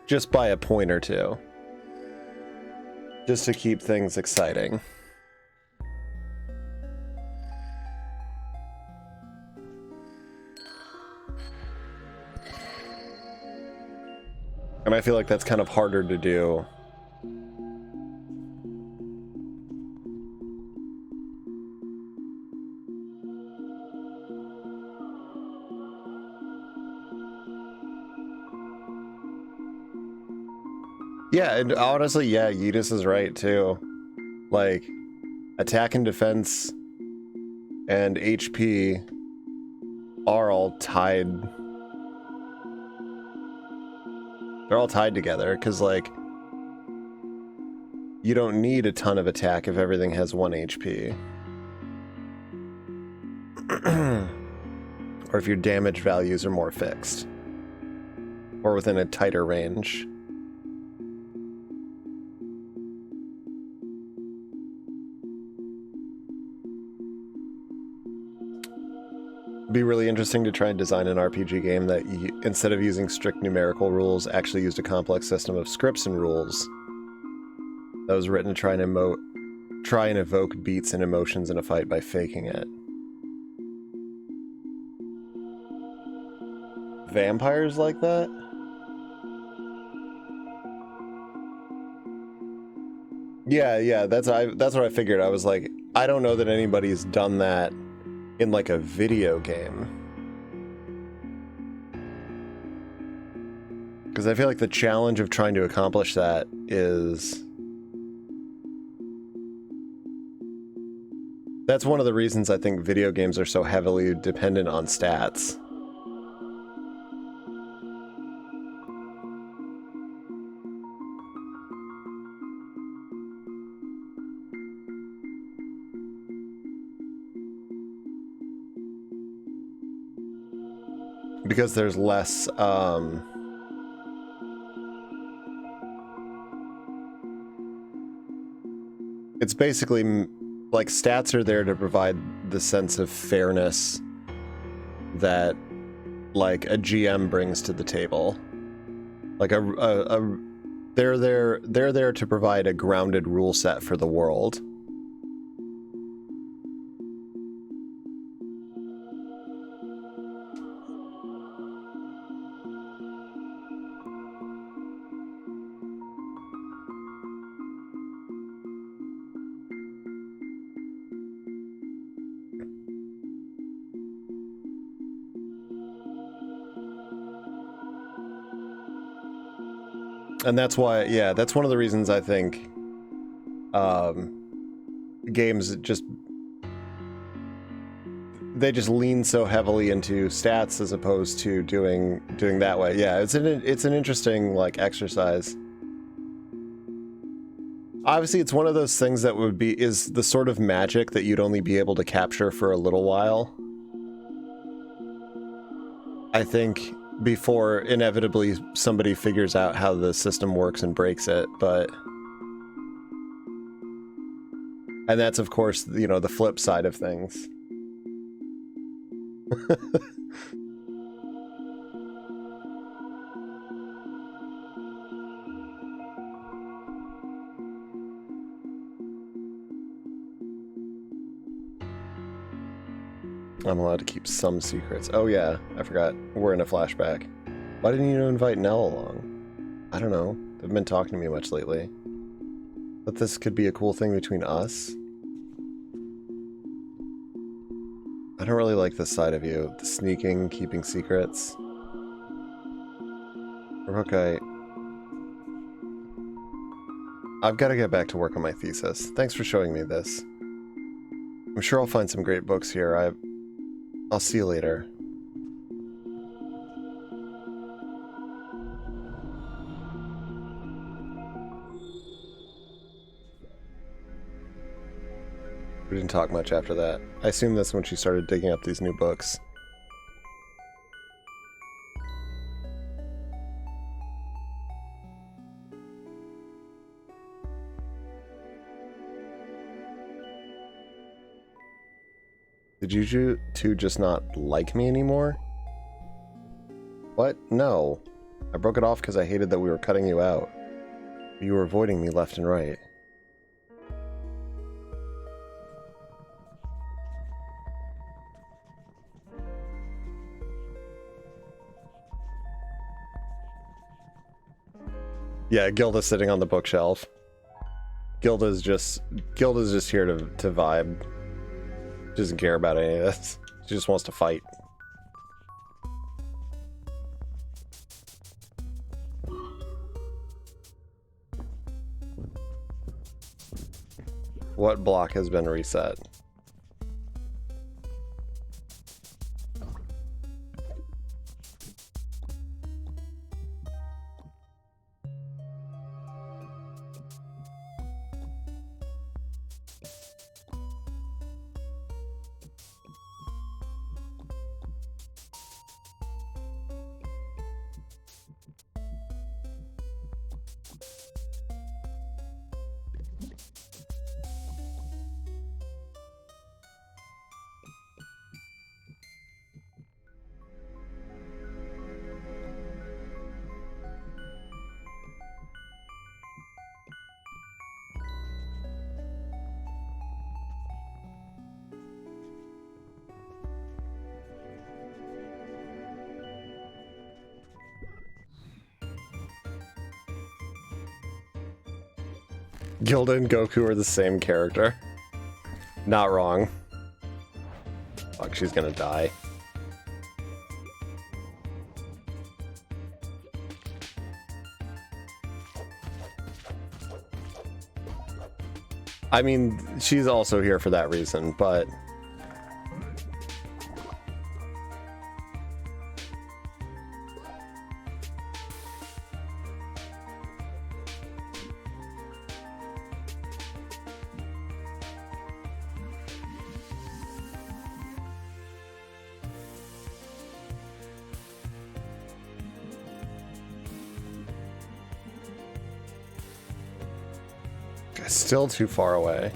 B: Just by a point or two. Just to keep things exciting. And I feel like that's kind of harder to do. Yeah, and honestly, yeah, Yudis is right too. Like, attack and defense and HP are all tied. They're all tied together, because, like, you don't need a ton of attack if everything has 1 HP. Or if your damage values are more fixed. Or within a tighter range. It'd be really interesting to try and design an RPG game that, instead of using strict numerical rules, actually used a complex system of scripts and rules that was written to try and evoke beats and emotions in a fight by faking it. Vampires like that? Yeah, that's what I figured. I was like, I don't know that anybody's done that in like a video game. Because I feel like the challenge of trying to accomplish that is... That's one of the reasons I think video games are so heavily dependent on stats. Because there's less, it's basically, like, stats are there to provide the sense of fairness that, like, a GM brings to the table. Like, they're there to provide a grounded rule set for the world. And that's why, yeah, that's one of the reasons I think games just lean so heavily into stats as opposed to doing that way. Yeah, it's an interesting, like, exercise. Obviously, it's one of those things that is the sort of magic that you'd only be able to capture for a little while. I think before inevitably somebody figures out how the system works and breaks it, and that's, of course, you know, the flip side of things. I'm allowed to keep some secrets. Oh yeah, I forgot. We're in a flashback. Why didn't you invite Nell along? I don't know. They haven't been talking to me much lately. But this could be a cool thing between us. I don't really like this side of you. The sneaking, keeping secrets. Okay. I've got to get back to work on my thesis. Thanks for showing me this. I'm sure I'll find some great books here. I'll see you later. We didn't talk much after that. I assume that's when she started digging up these new books. Did you two just not like me anymore? What? No. I broke it off because I hated that we were cutting you out. You were avoiding me left and right. Yeah, Gilda's sitting on the bookshelf. Gilda's just here to vibe. She doesn't care about any of this. She just wants to fight. What block has been reset? Gilda and Goku are the same character. Not wrong. Fuck, she's gonna die. I mean, she's also here for that reason, but... Still too far away.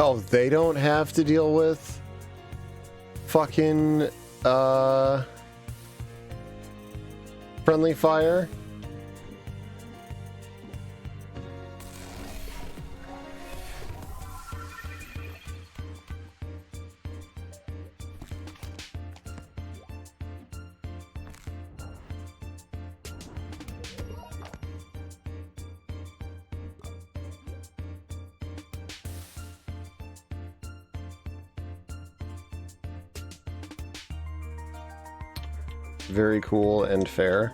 B: Oh, they don't have to deal with fucking friendly fire? Very cool and fair.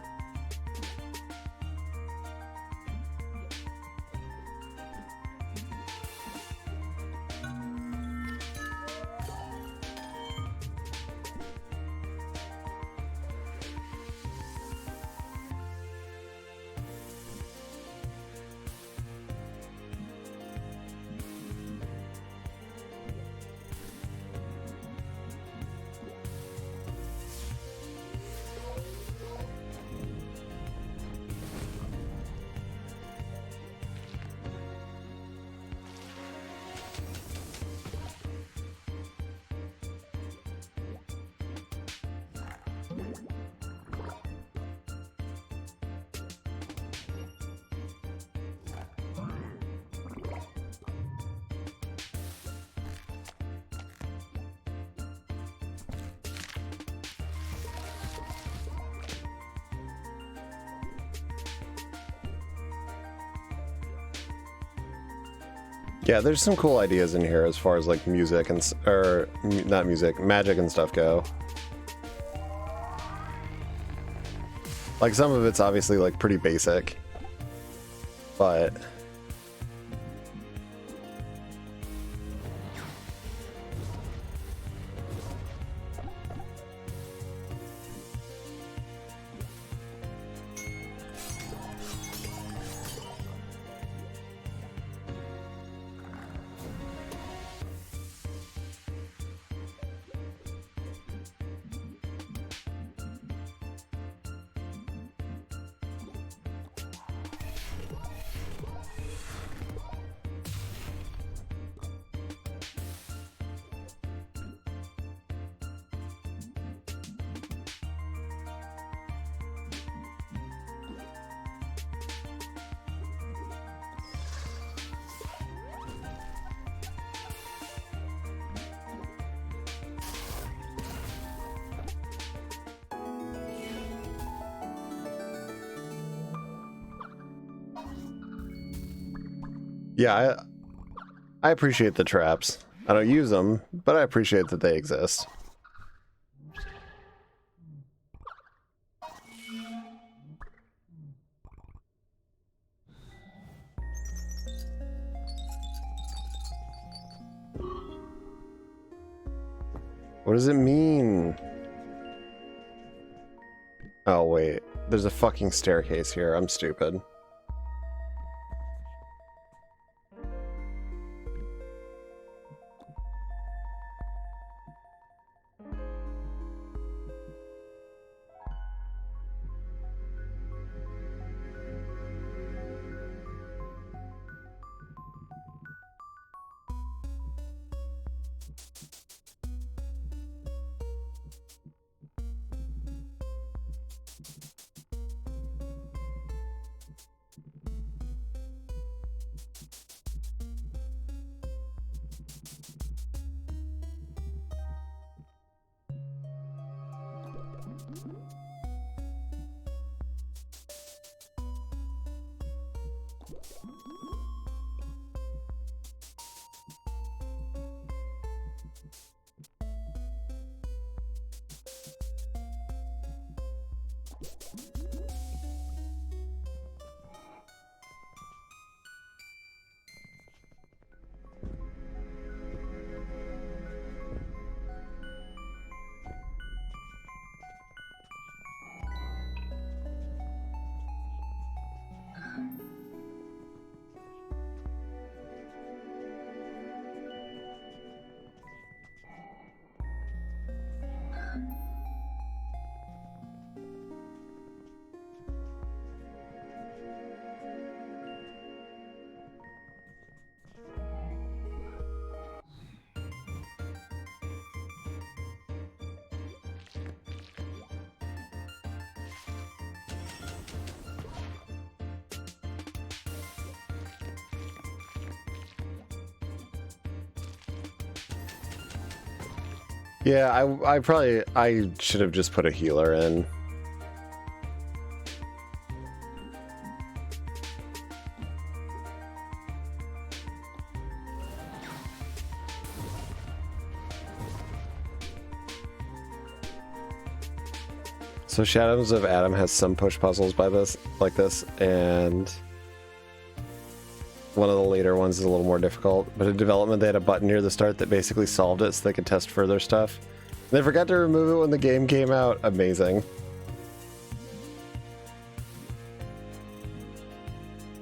B: Yeah, there's some cool ideas in here as far as like music and not music, magic and stuff go. Like some of it's obviously like pretty basic, but Yeah, I appreciate the traps. I don't use them, but I appreciate that they exist. What does it mean? Oh, wait. There's a fucking staircase here. I'm stupid. Yeah, I should have just put a healer in. So Shadows of Adam has some push puzzles like this, and one of the later ones is a little more difficult. But in development, they had a button near the start that basically solved it, so they could test further stuff. They forgot to remove it when the game came out. Amazing.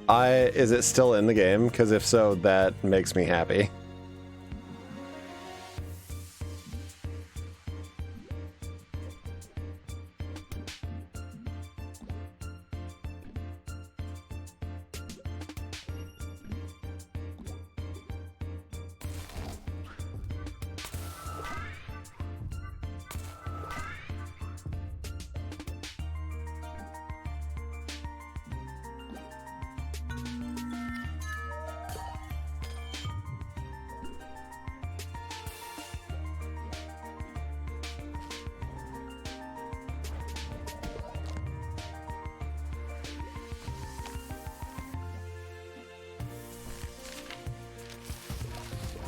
B: Is it still in the game? Because if so, that makes me happy.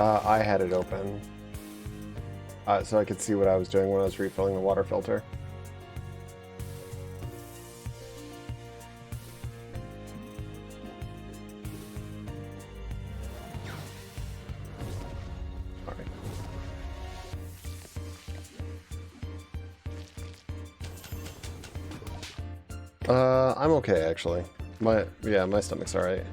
B: I had it open so I could see what I was doing when I was refilling the water filter. I'm okay actually. My stomach's alright.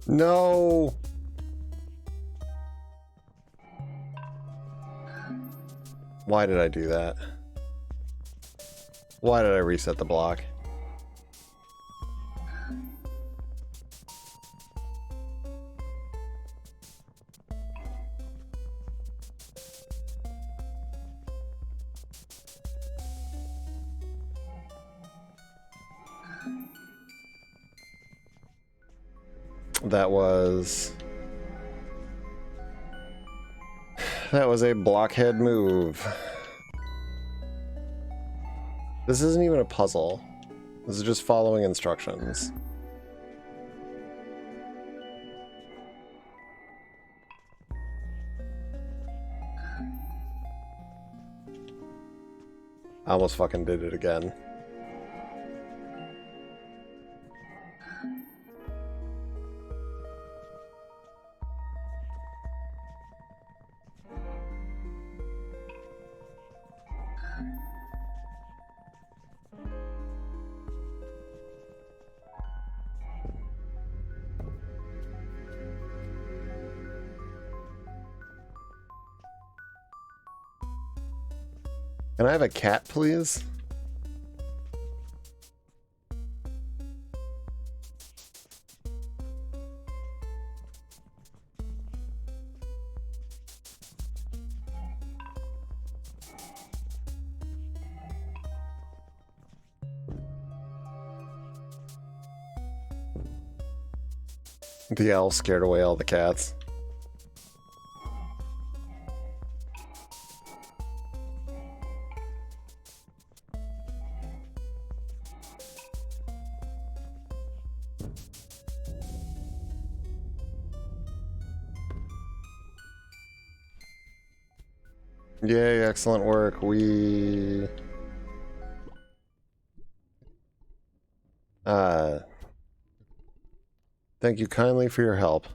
B: No. Why did I do that? Why did I reset the block? That was a blockhead move. This isn't even a puzzle. This is just following instructions. I almost fucking did it again. Can I have a cat, please? The owl scared away all the cats. Yay, excellent work. Thank you kindly for your help.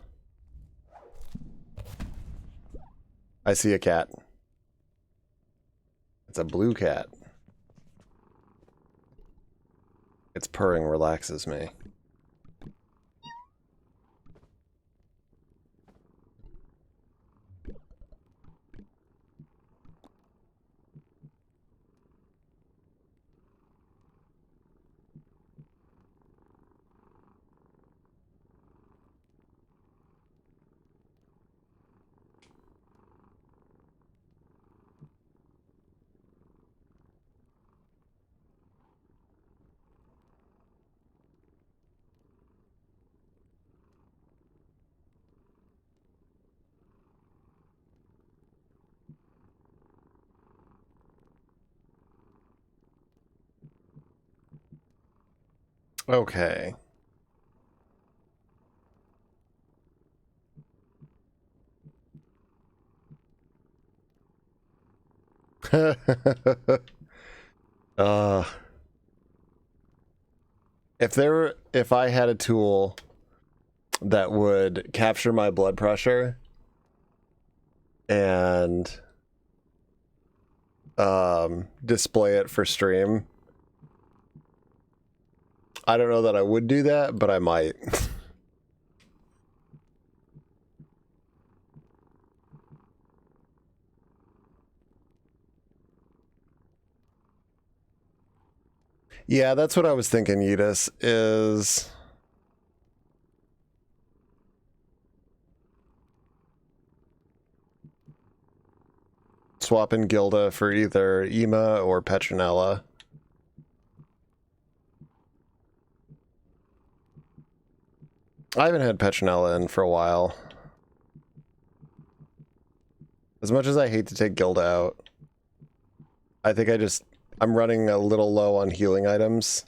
B: I see a cat. It's a blue cat. Its purring relaxes me. Okay. uh, if I had a tool that would capture my blood pressure and display it for stream, I don't know that I would do that, but I might. Yeah, that's what I was thinking, Yudis, is swapping Gilda for either Ema or Petronella. I haven't had Petronella in for a while. As much as I hate to take Gilda out, I think I'm running a little low on healing items.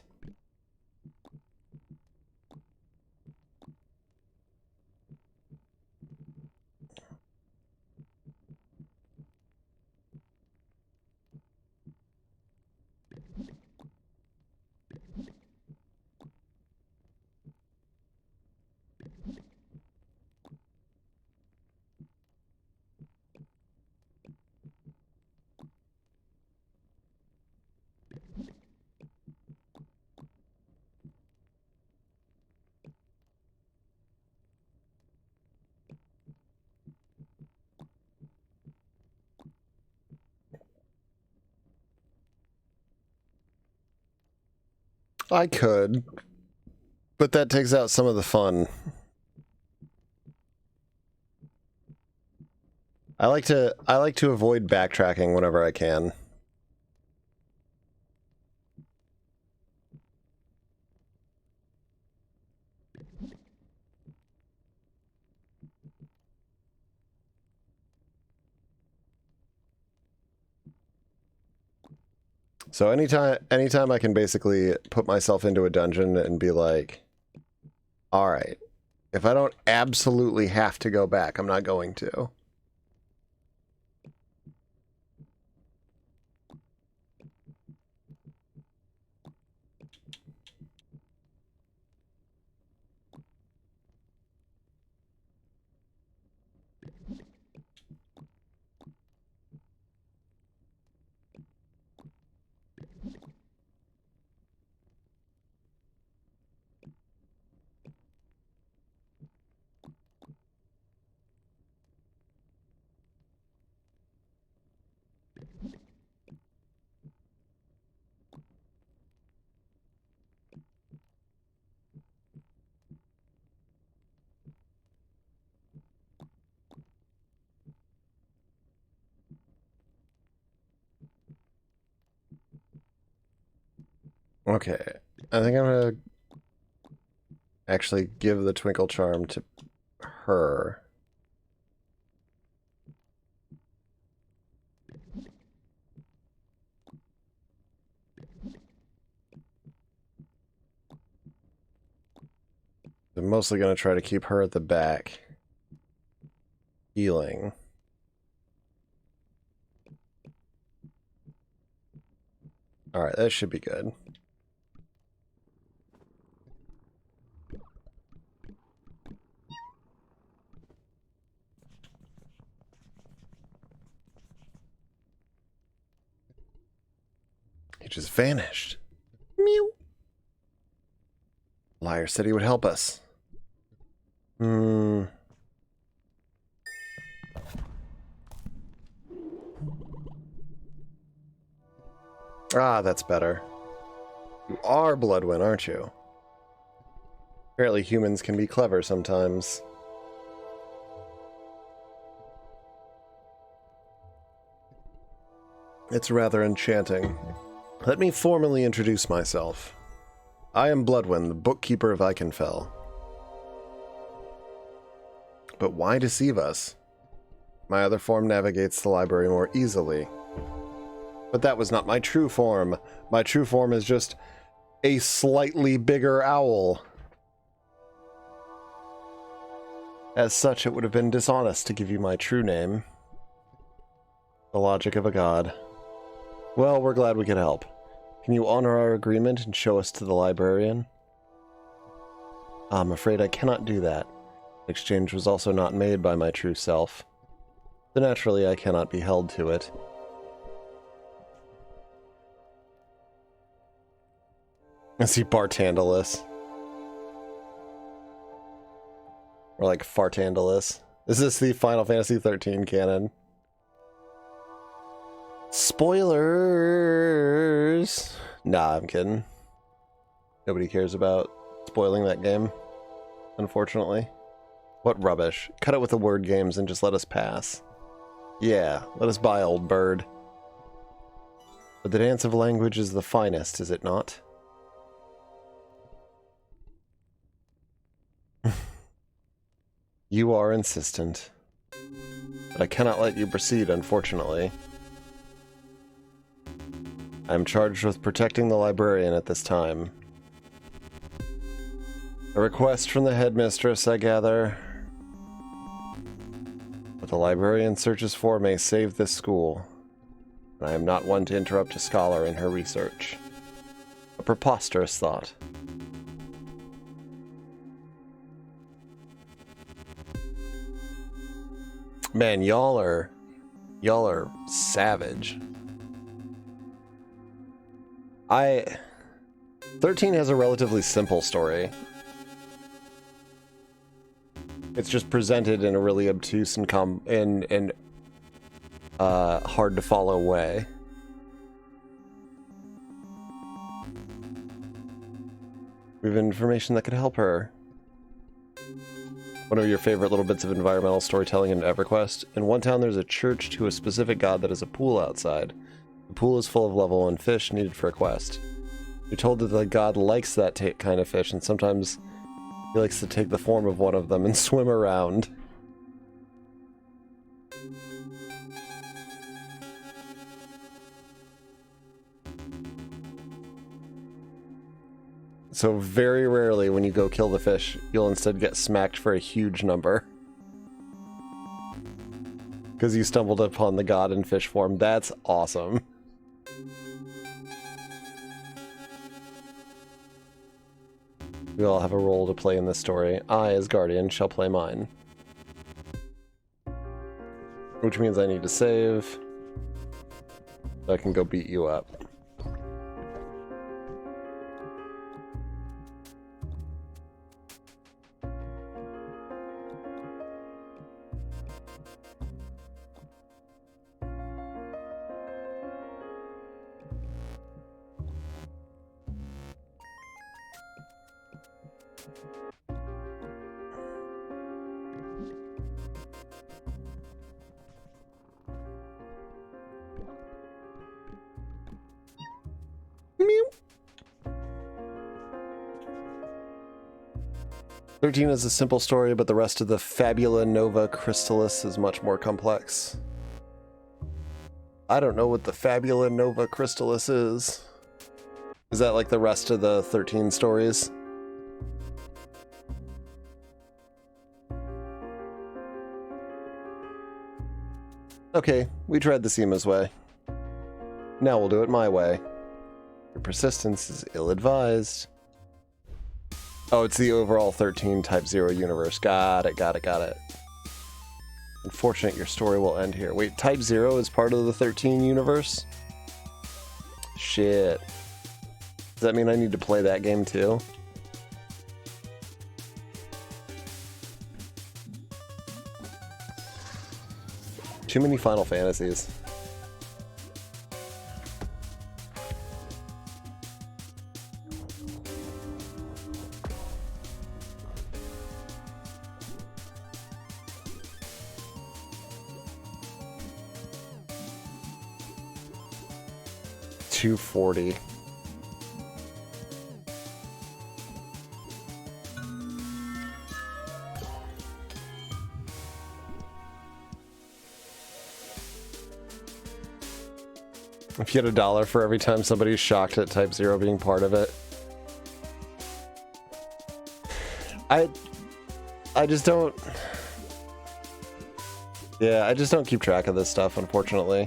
B: I could, but that takes out some of the fun. I like to avoid backtracking whenever I can. So anytime I can basically put myself into a dungeon and be like, all right, if I don't absolutely have to go back, I'm not going to. Okay, I think I'm gonna actually give the Twinkle Charm to her. I'm mostly gonna try to keep her at the back, healing. Alright, that should be good. He just vanished. Mew. Liar said he would help us. Ah, that's better. You are Bloodwind, aren't you? Apparently humans can be clever sometimes. It's rather enchanting. Let me formally introduce myself. I am Bloodwind, the bookkeeper of Ikenfell. But why deceive us? My other form navigates the library more easily. But that was not my true form. My true form is just a slightly bigger owl. As such, it would have been dishonest to give you my true name. The logic of a god. Well, we're glad we could help. Can you honor our agreement and show us to the librarian? I'm afraid I cannot do that. The exchange was also not made by my true self. So naturally, I cannot be held to it. Is he Bartandalus? Or like Fartandalus? Is this the Final Fantasy 13 canon? Spoilers! Nah, I'm kidding. Nobody cares about spoiling that game, unfortunately. What rubbish. Cut it with the word games and just let us pass. Yeah, let us buy, old bird. But the dance of language is the finest, is it not? You are insistent. But I cannot let you proceed, unfortunately. I am charged with protecting the librarian at this time. A request from the headmistress, I gather. What the librarian searches for may save this school. And I am not one to interrupt a scholar in her research. A preposterous thought. Man, y'all are savage. 13 has a relatively simple story. It's just presented in a really obtuse and hard to follow way. We have information that could help her. One of your favorite little bits of environmental storytelling in EverQuest. In one town there's a church to a specific god that has a pool outside. The pool is full of level 1 fish needed for a quest. You're told that the god likes that kind of fish, and sometimes he likes to take the form of one of them and swim around. So very rarely when you go kill the fish, you'll instead get smacked for a huge number. Because you stumbled upon the god in fish form. That's awesome. We all have a role to play in this story. I, as Guardian, shall play mine. Which means I need to save. So I can go beat you up. Meow. 13 is a simple story, but the rest of the Fabula Nova Crystallis is much more complex. I don't know what the Fabula Nova Crystallis is. Is that like the rest of the 13 stories? Okay, we tried the Seema's way. Now we'll do it my way. Your persistence is ill-advised. Oh, it's the overall 13 Type 0 universe. Got it, got it, got it. Unfortunate your story will end here. Wait, Type 0 is part of the 13 universe? Shit. Does that mean I need to play that game too? Too many Final Fantasies. $240. If you get $1 for every time somebody's shocked at Type 0 being part of it. I just don't... Yeah, I just don't keep track of this stuff, unfortunately.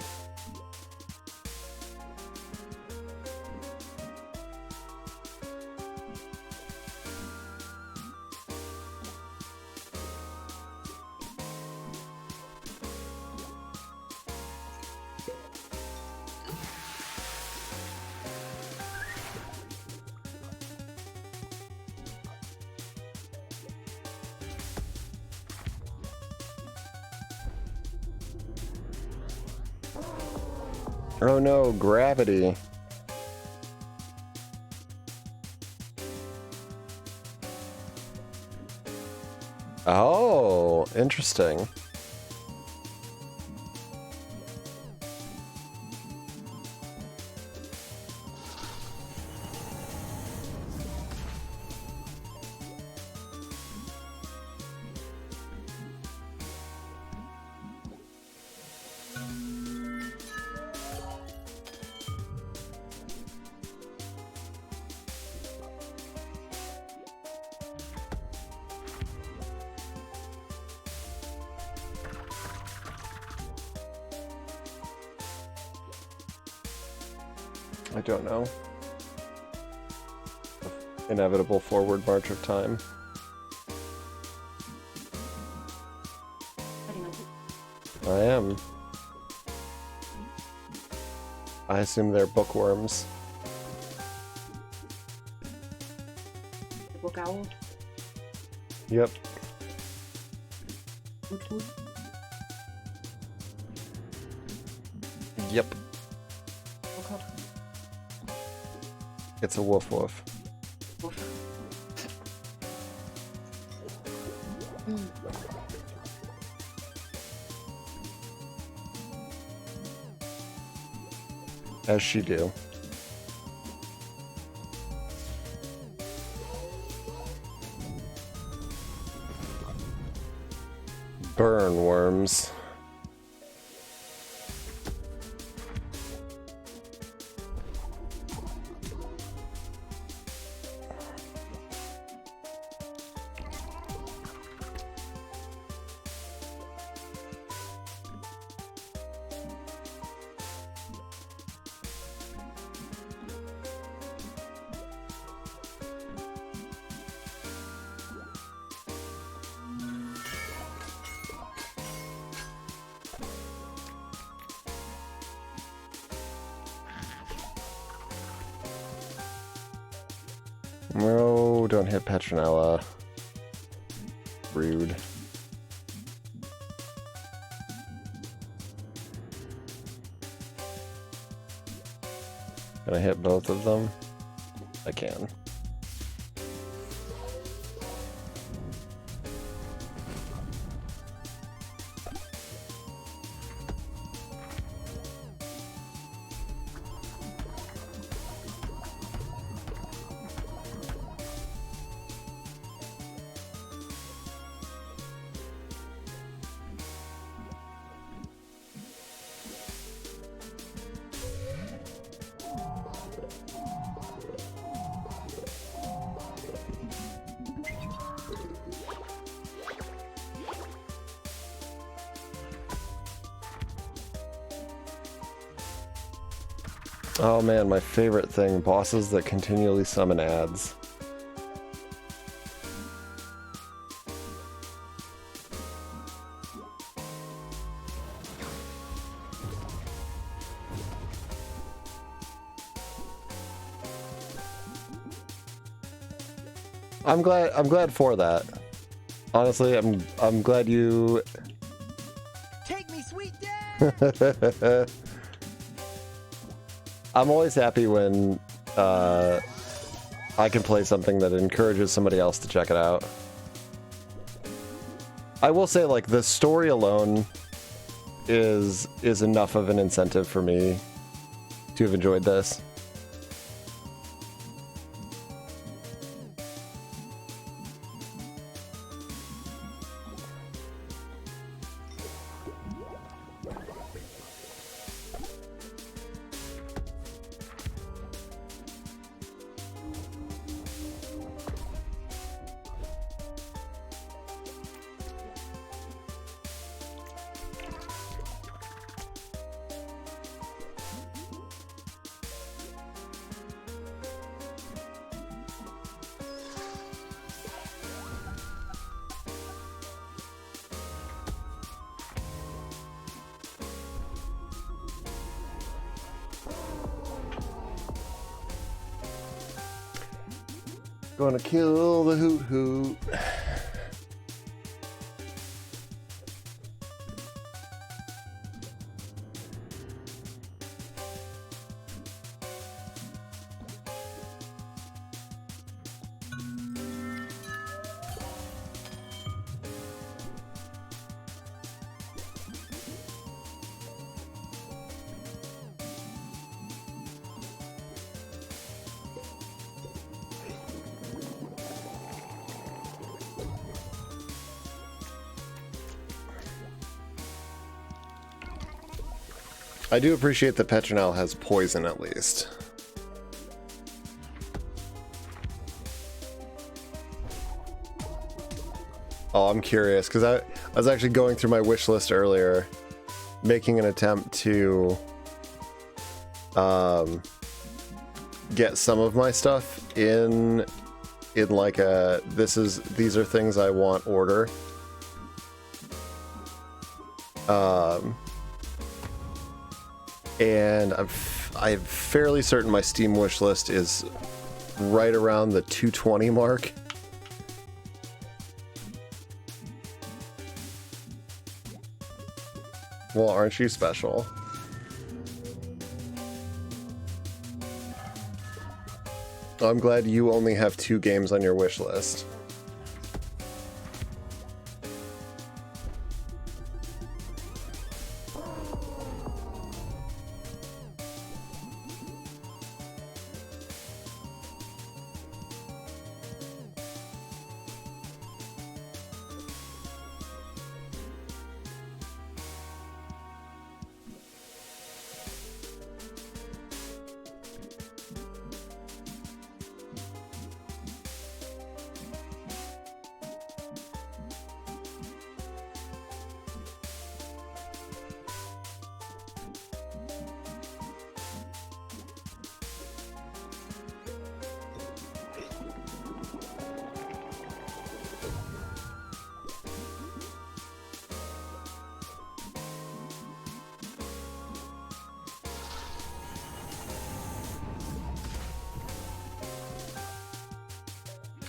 B: Oh no, gravity. Oh, interesting. I don't know. Inevitable forward march of time. I am. I assume they're bookworms.
E: Book owl.
B: Yep. Yep. It's a woof woof. As she do. Burn worms. No, don't hit Petronella. Rude. Can I hit both of them? I can. Oh man, my favorite thing, bosses that continually summon ads. I'm glad for that. Honestly, I'm glad you
G: Take me, sweet dad!
B: I'm always happy when I can play something that encourages somebody else to check it out. I will say, like, the story alone is enough of an incentive for me to have enjoyed this. Gonna kill the hoot hoot. I do appreciate that Petronelle has poison at least. Oh, I'm curious, because I was actually going through my wish list earlier, making an attempt to get some of my stuff in like a these are things I want order. And I'm fairly certain my Steam wish list is right around the 220 mark. Well, aren't you special? I'm glad you only have 2 games on your wish list.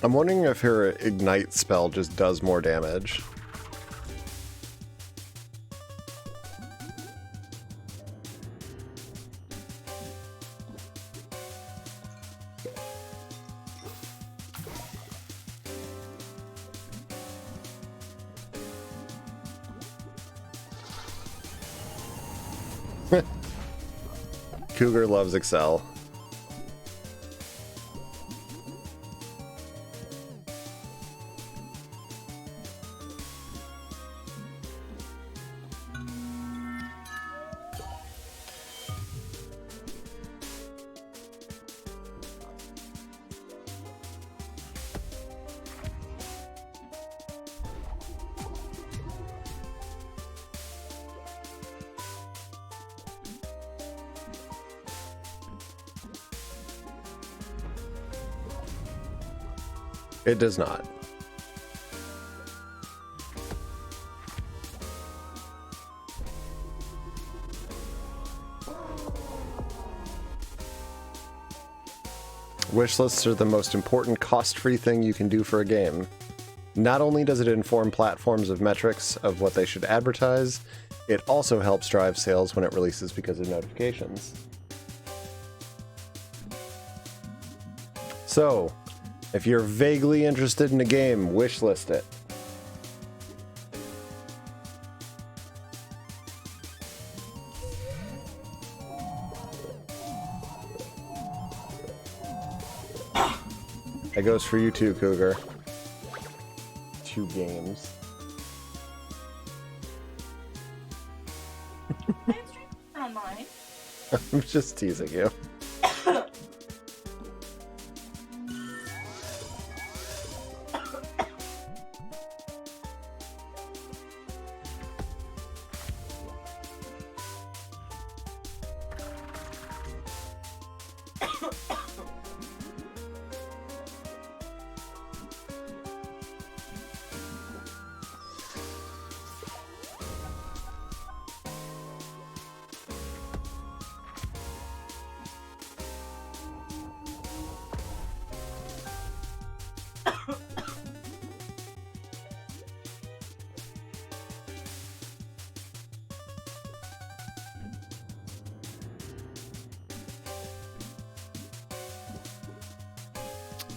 B: I'm wondering if her ignite spell just does more damage. Cougar loves Excel. It does not. Wish lists are the most important cost-free thing you can do for a game. Not only does it inform platforms of metrics of what they should advertise, it also helps drive sales when it releases because of notifications. So, if you're vaguely interested in a game, wishlist it. That goes for you too, Cougar. 2 games.
A: Online.
B: I'm just teasing you.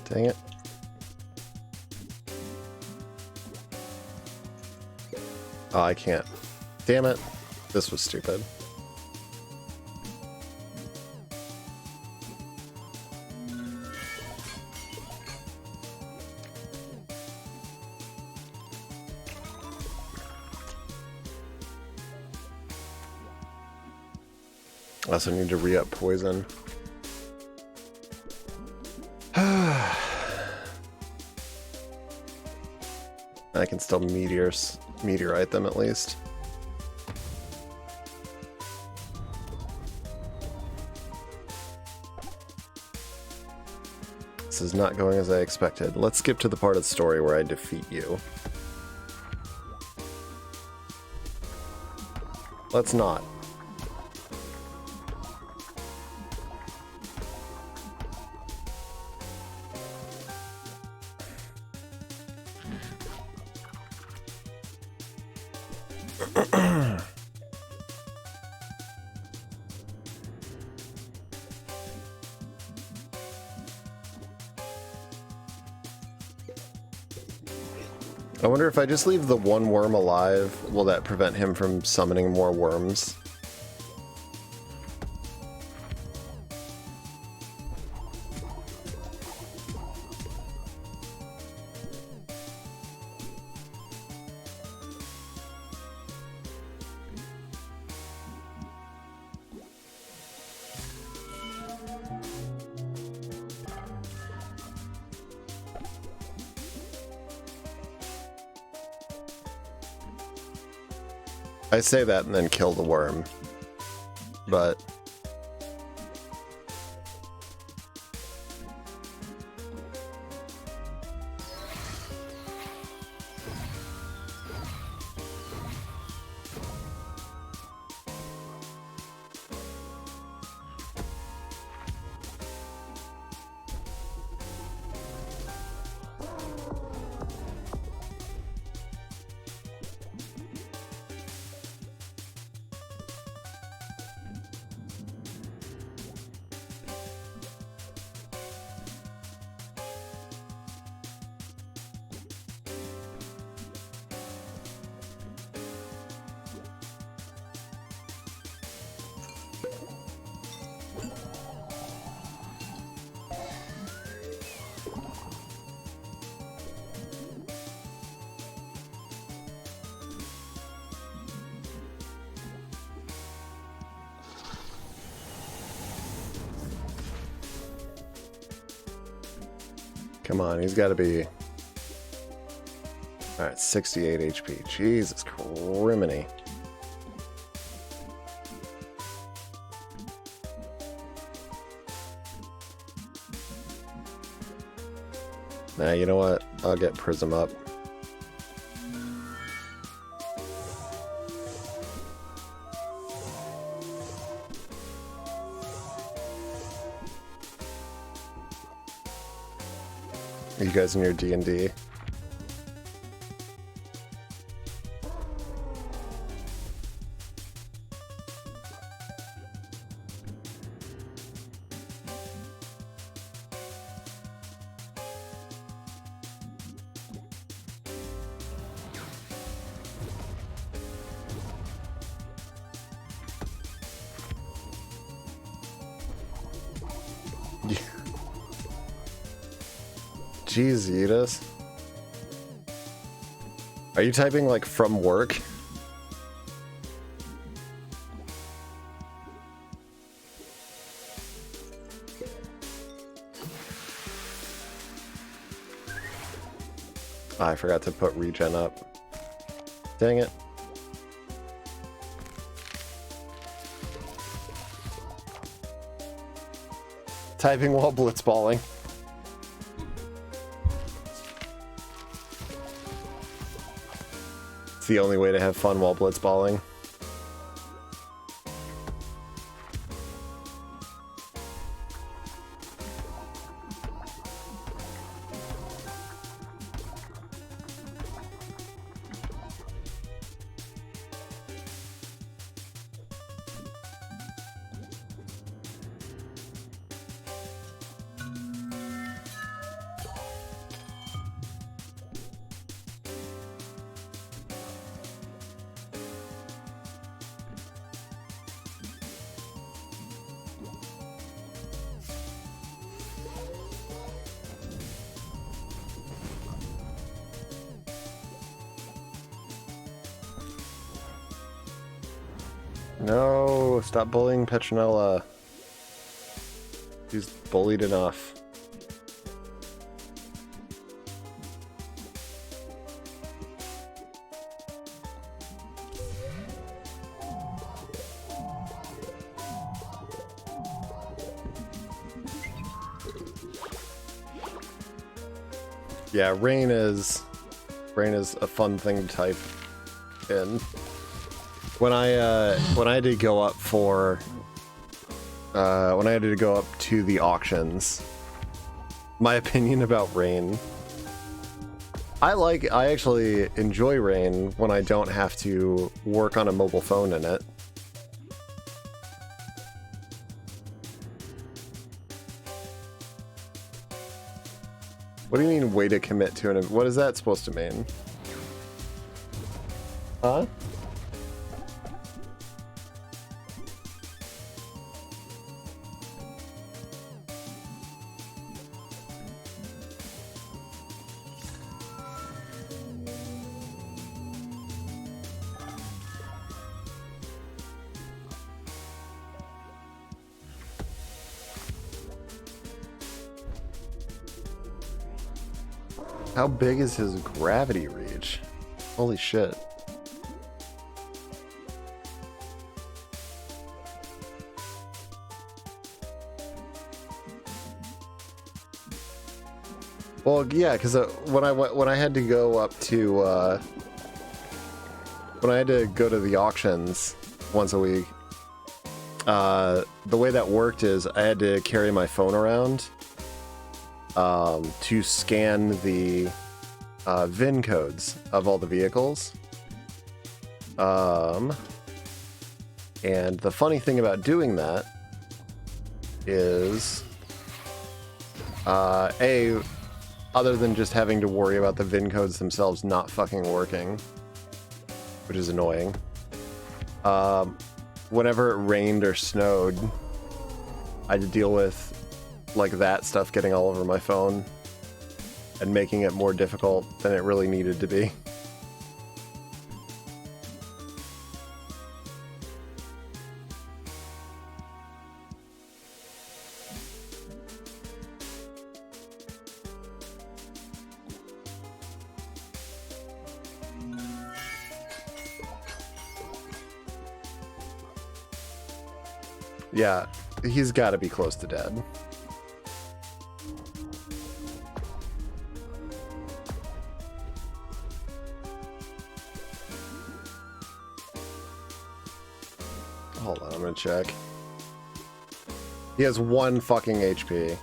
B: Dang it. Oh, I can't. Damn it. This was stupid. I also need to re-up poison. I can still meteorite them at least. This is not going as I expected. Let's skip to the part of the story where I defeat you. Let's not. I wonder if I just leave the one worm alive, will that prevent him from summoning more worms? I say that and then kill the worm, but Come on, he's got to be... Alright, 68 HP. Jesus criminy. Nah, you know what? I'll get Prism up. Are you guys in your D&D? Jeez, Yudis. Are you typing like from work? I forgot to put regen up. Dang it. Typing while blitzballing. It's the only way to have fun while blitzballing. No, stop bullying Petronella. She's bullied enough. Yeah, rain is a fun thing to type in. When I had to go up for when I had to go up to the auctions, my opinion about rain, I actually enjoy rain when I don't have to work on a mobile phone in it. What do you mean way to commit to an, what is that supposed to mean? Huh? How big is his gravity reach? Holy shit. Well, yeah, because when I had to go up to when I had to go to the auctions once a week, the way that worked is I had to carry my phone around to scan the VIN codes of all the vehicles. And the funny thing about doing that is, other than just having to worry about the VIN codes themselves not fucking working, which is annoying, whenever it rained or snowed, I had to deal with like that stuff getting all over my phone and making it more difficult than it really needed to be. Yeah, he's got to be close to dead. Hold on, I'm gonna check. He has 1 fucking HP.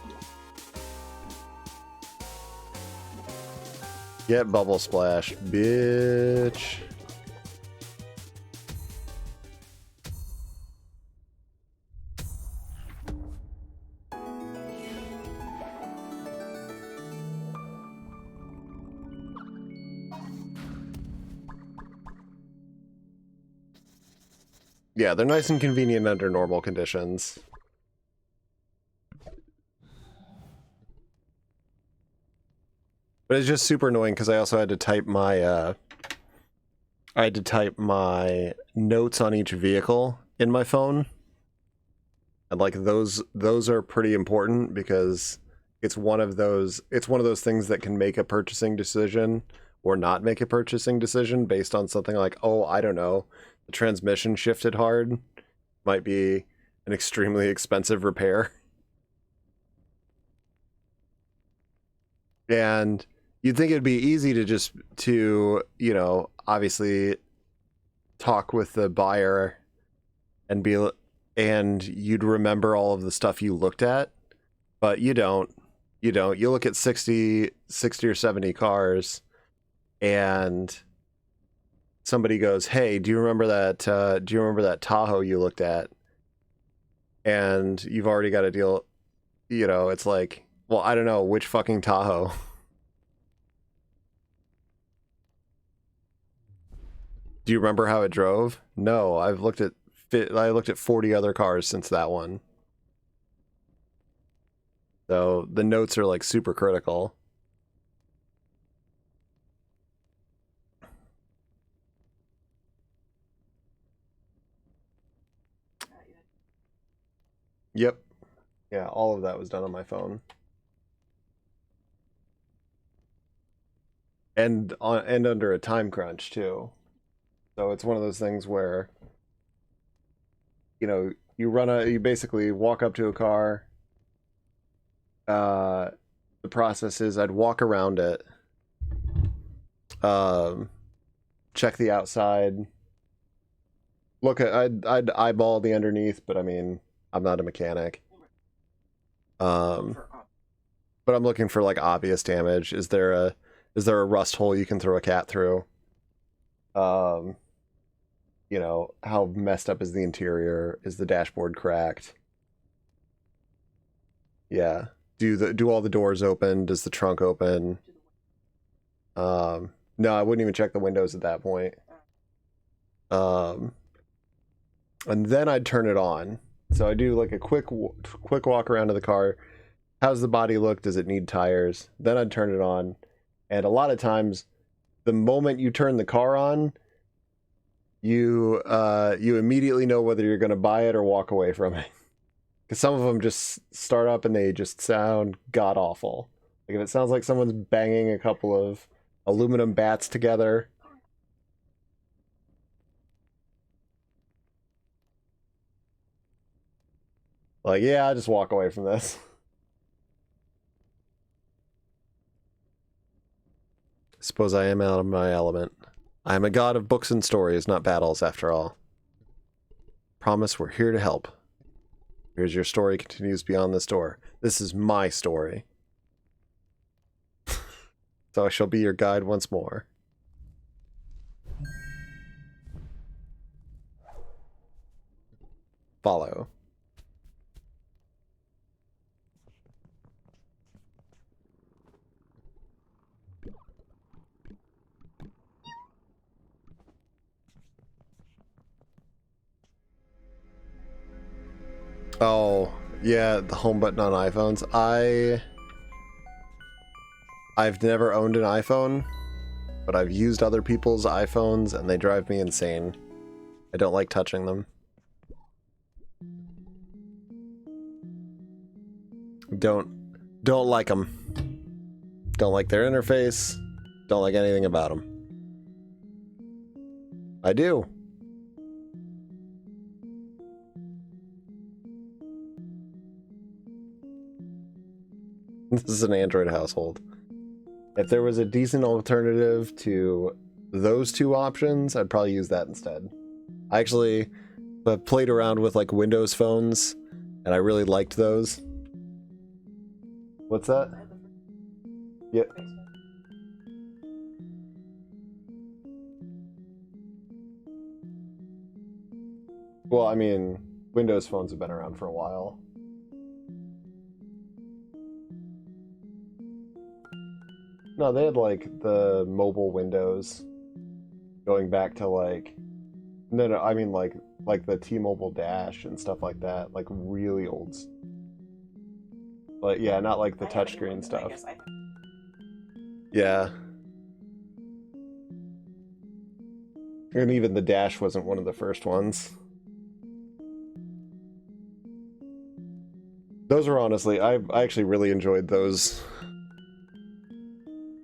B: Get bubble splash, bitch. Yeah, they're nice and convenient under normal conditions. But it's just super annoying because I also had to type my notes on each vehicle in my phone. And like those are pretty important because it's one of those things that can make a purchasing decision or not make a purchasing decision based on something like, oh, I don't know, the transmission shifted hard, might be an extremely expensive repair. And you'd think it'd be easy to, you know, obviously talk with the buyer and you'd remember all of the stuff you looked at, but you don't. You look at 60 or 70 cars and somebody goes, "Hey, do you remember that Tahoe you looked at?" And you've already got a deal, you know, it's like, well, I don't know, which fucking Tahoe? Do you remember how it drove? No, I looked at 40 other cars since that one. So the notes are like super critical. Yep. Yeah, all of that was done on my phone. And under a time crunch too. So it's one of those things where, you know, you basically walk up to a car. The process is I'd walk around it, check the outside, I'd eyeball the underneath, but I mean, I'm not a mechanic. But I'm looking for like obvious damage. Is there a rust hole you can throw a cat through? You know, how messed up is the interior? Is the dashboard cracked? Yeah. Do all the doors open? Does the trunk open? No, I wouldn't even check the windows at that point. And then I'd turn it on. So I do like a quick walk around to the car. How's the body look? Does it need tires? Then I'd turn it on. And a lot of times, the moment you turn the car on, you immediately know whether you're going to buy it or walk away from it. Because some of them just start up and they just sound god-awful. Like if it sounds like someone's banging a couple of aluminum bats together. Like, yeah, I just walk away from this. Suppose I am out of my element. I am a god of books and stories, not battles, after all. Promise we're here to help. Here's your story continues beyond this door. This is my story. So I shall be your guide once more. Follow. Oh, yeah, the home button on iPhones. I've never owned an iPhone, but I've used other people's iPhones and they drive me insane. I don't like touching them. Don't like them. Don't like their interface. Don't like anything about them. I do. This is an Android household. If there was a decent alternative to those two options, I'd probably use that instead. I actually played around with like Windows phones, and I really liked those. What's that? Yeah. Well, I mean, Windows phones have been around for a while. No, they had like the mobile Windows going back to like no, I mean like the T-Mobile Dash and stuff like that, like really old. But yeah, not like the touchscreen stuff. Yeah. And even the Dash wasn't one of the first ones. Those were honestly, I actually really enjoyed those.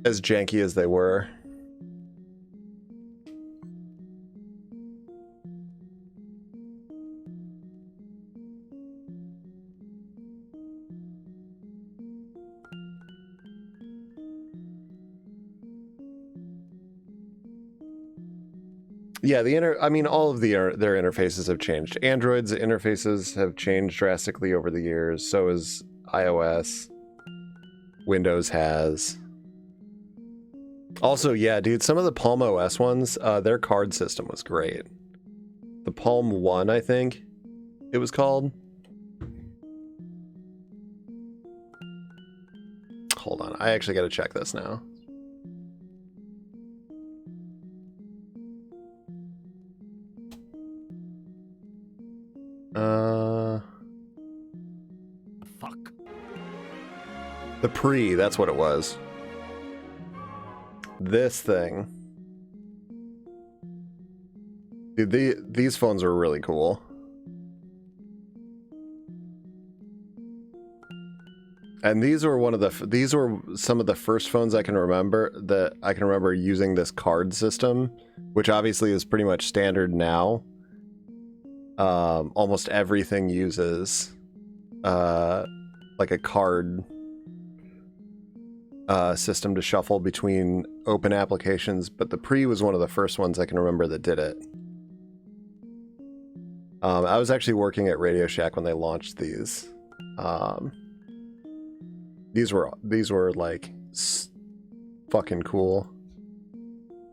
B: As janky as they were. Yeah, I mean, all of their interfaces have changed. Android's interfaces have changed drastically over the years. So has iOS. Windows has. Also, yeah, dude, some of the Palm OS ones, their card system was great. The Palm 1, I think it was called. Hold on, I actually got to check this now.
K: Fuck.
B: The Pre, that's what it was. This thing. Dude, these phones were really cool. And these were some of the first phones I can remember using this card system, which obviously is pretty much standard now. Almost everything uses like a card system to shuffle between open applications, but the Pre was one of the first ones I can remember that did it. I was actually working at Radio Shack when they launched these. These were like fucking cool.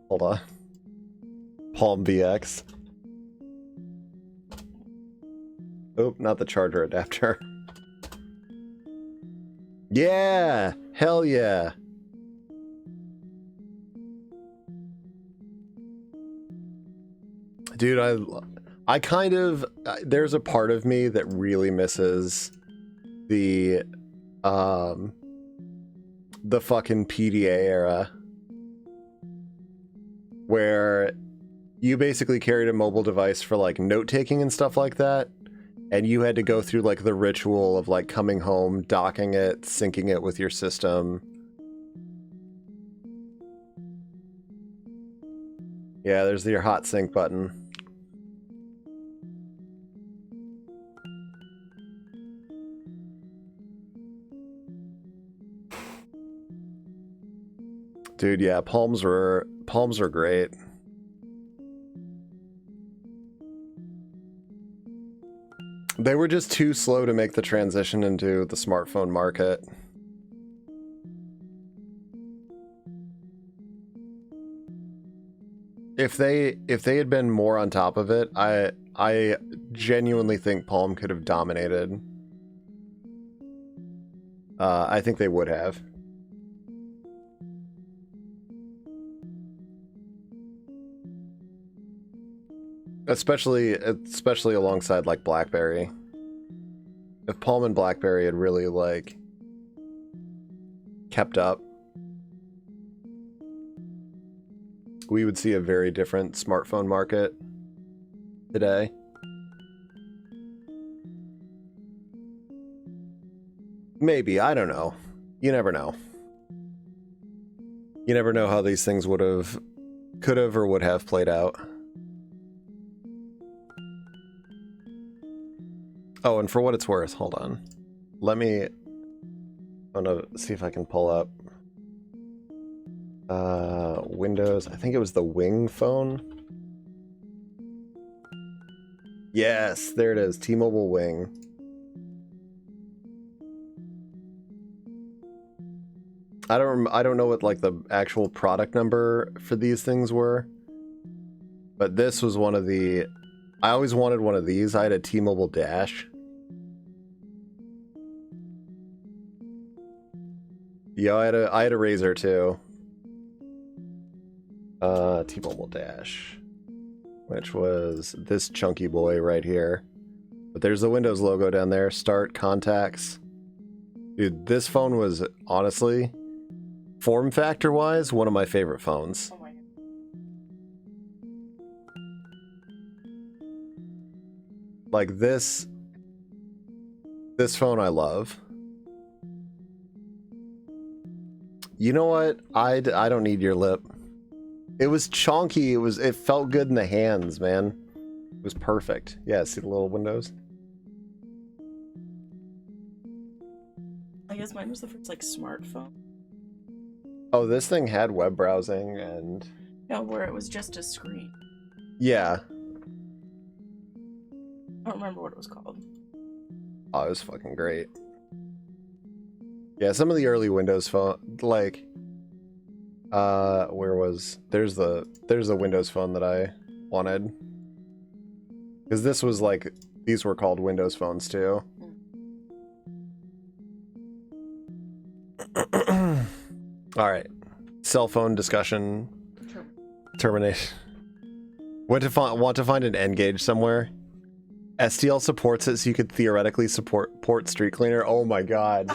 B: Hold on. Palm VX. Oh, not the charger adapter. Yeah! Hell yeah! Dude, I kind of... there's a part of me that really misses the fucking PDA era. Where you basically carried a mobile device for like note-taking and stuff like that. And you had to go through like the ritual of like coming home, docking it, syncing it with your system. Yeah, there's your hot sync button. Dude, yeah, palms were great. They were just too slow to make the transition into the smartphone market. If they had been more on top of it, I genuinely think Palm could have dominated. I think they would have. Especially alongside like BlackBerry. If Palm and BlackBerry had really like kept up, we would see a very different smartphone market today. Maybe, I don't know. You never know. You never know how these things could have or would have played out. Oh, and for what it's worth, hold on. Let me I'm gonna see if I can pull up Windows. I think it was the Wing phone. Yes, there it is. T-Mobile Wing. I don't know what like the actual product number for these things were, but this was one of the. I always wanted one of these. I had a T-Mobile Dash. Yeah, I had a Razor too. T-Mobile Dash, which was this chunky boy right here. But there's the Windows logo down there. Start contacts. Dude, this phone was honestly, form factor wise, one of my favorite phones.
A: Oh my god.
B: Like this phone I love. You know what? I don't need your lip. It was chonky. It felt good in the hands, man. It was perfect. Yeah, see the little windows?
A: I guess mine was the first like smartphone.
B: Oh, this thing had web browsing and
A: No, where it was just a screen.
B: yeah.
A: I don't remember what it was called.
B: Oh, it was fucking great. Yeah, some of the early Windows phone, like, there's the Windows phone that I wanted. Because this was like, these were called Windows phones too. All right, cell phone discussion termination. Want to find an N-Gage somewhere? STL supports it, so you could theoretically port Street Cleaner. Oh my god.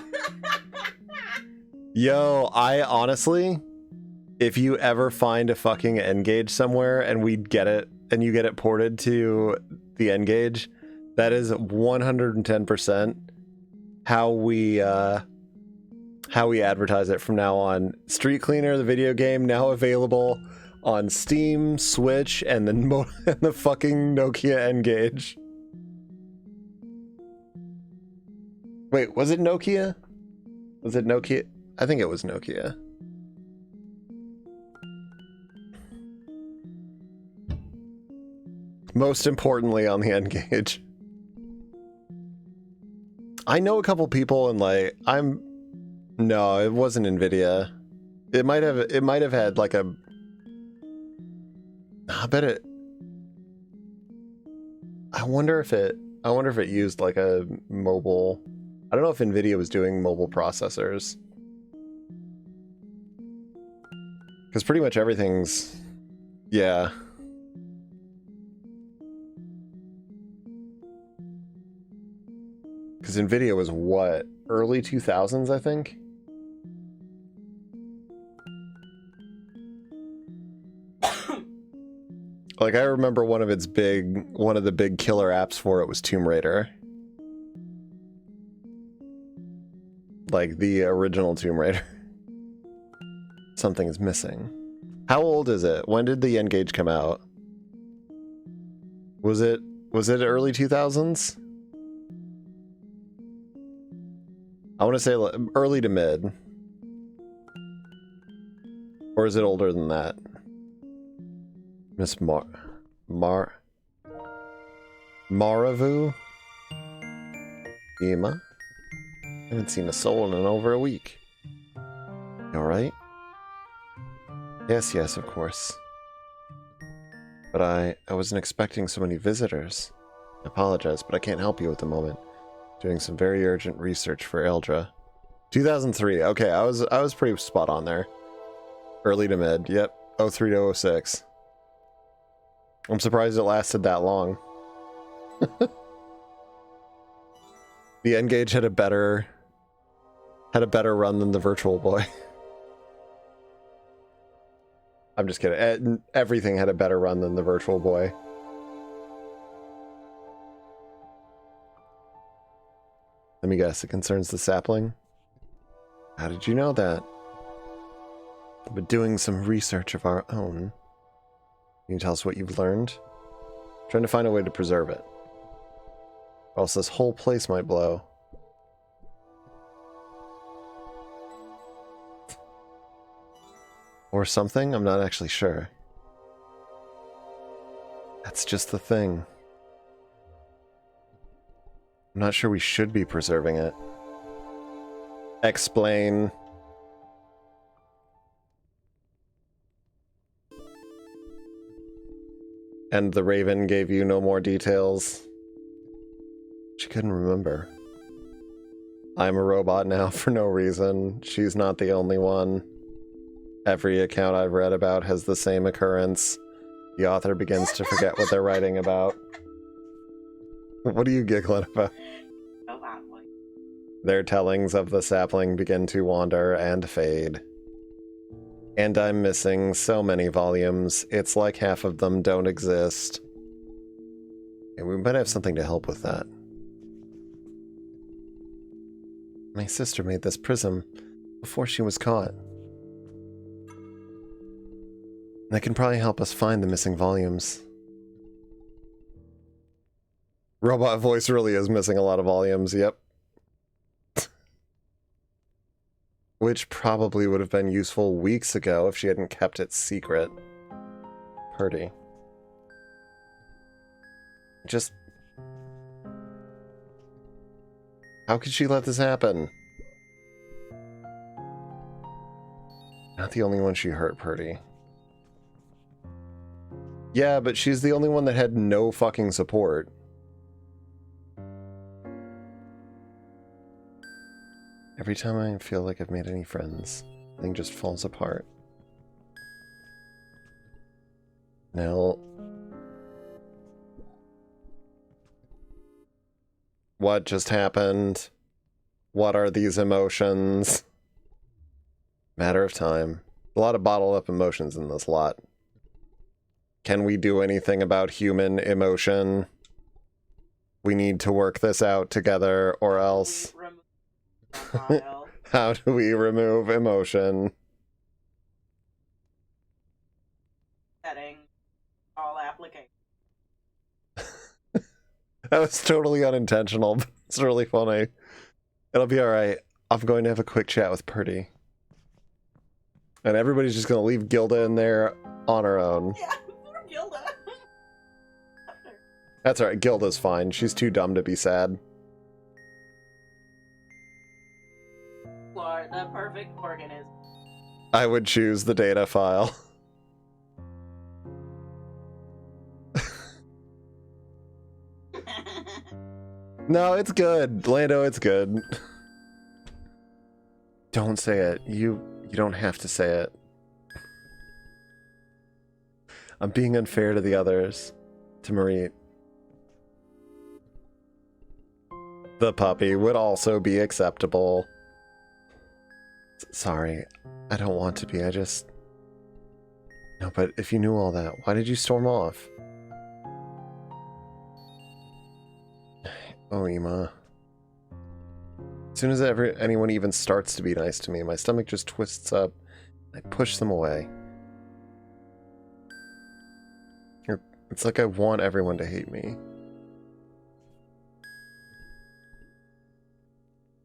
B: Yo, I honestly, if you ever find a fucking N-Gage somewhere and we get it, and you get it ported to the N-Gage, that is 110% how we advertise it from now on. Street Cleaner, the video game, now available on Steam, Switch, and the fucking Nokia N-Gage. Wait, was it Nokia? Was it Nokia? I think it was Nokia. Most importantly on the N-Gage. I know a couple people and like no, it wasn't NVIDIA. It might have had like a I bet it I wonder if it used like a mobile. I don't know if NVIDIA was doing mobile processors. Because pretty much everything's... Yeah. Because NVIDIA was what? Early 2000s, I think? Like, I remember one of the big killer apps for it was Tomb Raider. Like, the original Tomb Raider. Something is missing. How old is it? When did the N-Gage come out? Was it early 2000s? I want to say early to mid. Or is it older than that? Miss Maravu? Yema? I haven't seen a soul in over a week. You alright? Yes, of course. But I wasn't expecting so many visitors. I apologize, but I can't help you at the moment. Doing some very urgent research for Eldra. 2003. Okay, I was pretty spot on there. Early to mid. Yep. 03 to 06. I'm surprised it lasted that long. The N-Gage had a better run than the Virtual Boy. I'm just kidding. Everything had a better run than the Virtual Boy. Let me guess, it concerns the sapling? How did you know that? I've been doing some research of our own. Can you tell us what you've learned? Trying to find a way to preserve it. Or else this whole place might blow. Or something? I'm not actually sure. That's just the thing. I'm not sure we should be preserving it. Explain. And the Raven gave you no more details. She couldn't remember. I'm a robot now for no reason. She's not the only one. Every account I've read about has the same occurrence. The author begins to forget what they're writing about. What are you giggling about? Their tellings of the sapling begin to wander and fade. And I'm missing so many volumes, it's like half of them don't exist. And we might have something to help with that. My sister made this prism before she was caught. That can probably help us find the missing volumes. Robot voice really is missing a lot of volumes, yep. Which probably would have been useful weeks ago if she hadn't kept it secret. Perty. Just... How could she let this happen? Not the only one she hurt, Perty. Yeah, but she's the only one that had no fucking support. Every time I feel like I've made any friends, everything just falls apart. Now... What just happened? What are these emotions? Matter of time. A lot of bottled up emotions in this lot. Can we do anything about human emotion? We need to work this out together, or else... How do we remove emotion?
A: Setting all applications.
B: That was totally unintentional, but it's really funny. It'll be alright. I'm going to have a quick chat with Perty. And everybody's just going to leave Gilda in there on her own.
A: Yeah, poor Gilda.
B: That's alright, Gilda's fine. She's too dumb to be sad.
A: The perfect organism.
B: I would choose the data file. No, it's good. Lando, it's good. Don't say it. You don't have to say it. I'm being unfair to the others. To Marie. The puppy would also be acceptable. Sorry, I don't want to be, I just... No, but if you knew all that, why did you storm off? Oh, Ema. As soon as anyone even starts to be nice to me, my stomach just twists up. I push them away. It's like I want everyone to hate me.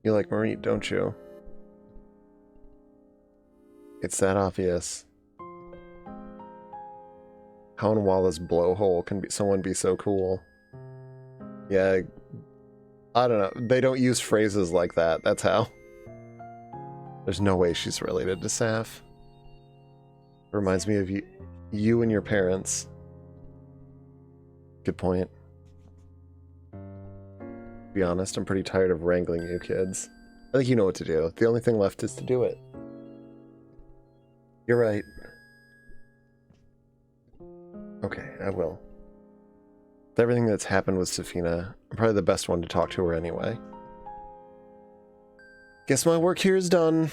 B: You like Marie, don't you? It's that obvious. How in Walla's blowhole can someone be so cool? Yeah, I don't know. They don't use phrases like that. That's how. There's no way she's related to Saf. Reminds me of you and your parents. Good point. To be honest, I'm pretty tired of wrangling you kids. I think you know what to do. The only thing left is to do it. You're right. Okay, I will. With everything that's happened with Safina, I'm probably the best one to talk to her anyway. Guess my work here is done.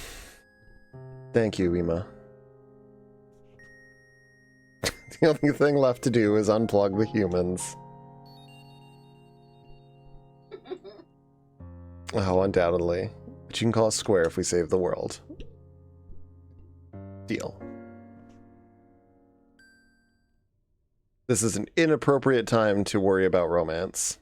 B: Thank you, Ema. The only thing left to do is unplug the humans. Oh, undoubtedly. But you can call us square if we save the world. Deal. This is an inappropriate time to worry about romance.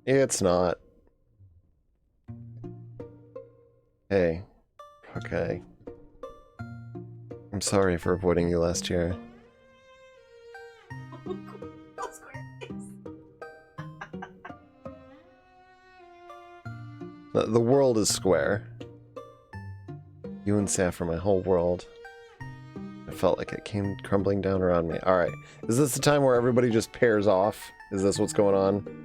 B: It's not. Hey. Okay. I'm sorry for avoiding you last year. The world is square. You and Saf are my whole world. I felt like it came crumbling down around me. Alright. Is this the time where everybody just pairs off? Is this what's going on?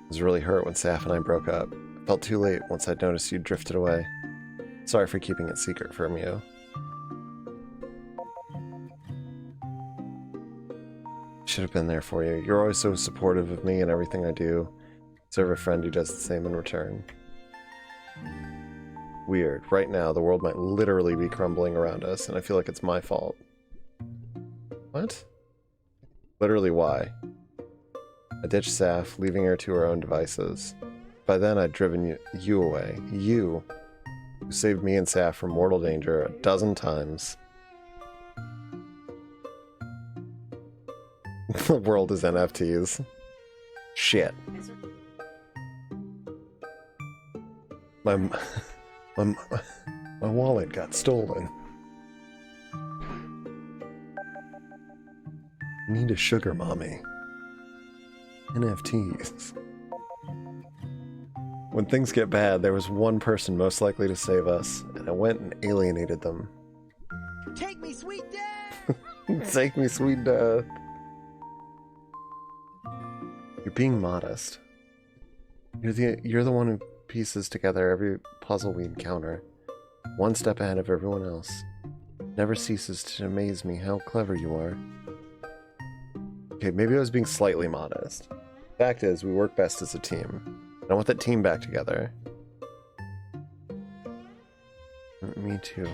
B: It was really hurt when Saf and I broke up. I felt too late once I'd noticed you drifted away. Sorry for keeping it secret from you. Should have been there for you. You're always so supportive of me and everything I do. Deserve a friend who does the same in return. Weird. Right now, the world might literally be crumbling around us, and I feel like it's my fault. What? Literally why? I ditched Saf, leaving her to her own devices. By then, I'd driven you away. You, who saved me and Saf from mortal danger a dozen times. The world is NFTs. Shit. My wallet got stolen. Need a sugar mommy. NFTs. When things get bad, there was one person most likely to save us, and I went and alienated them.
G: Take me, sweet dad!
B: Take me, sweet dad. You're being modest. You're the one who pieces together every puzzle we encounter, one step ahead of everyone else. Never ceases to amaze me how clever you are. Okay, maybe I was being slightly modest. Fact is, we work best as a team. I want that team back together. Me too.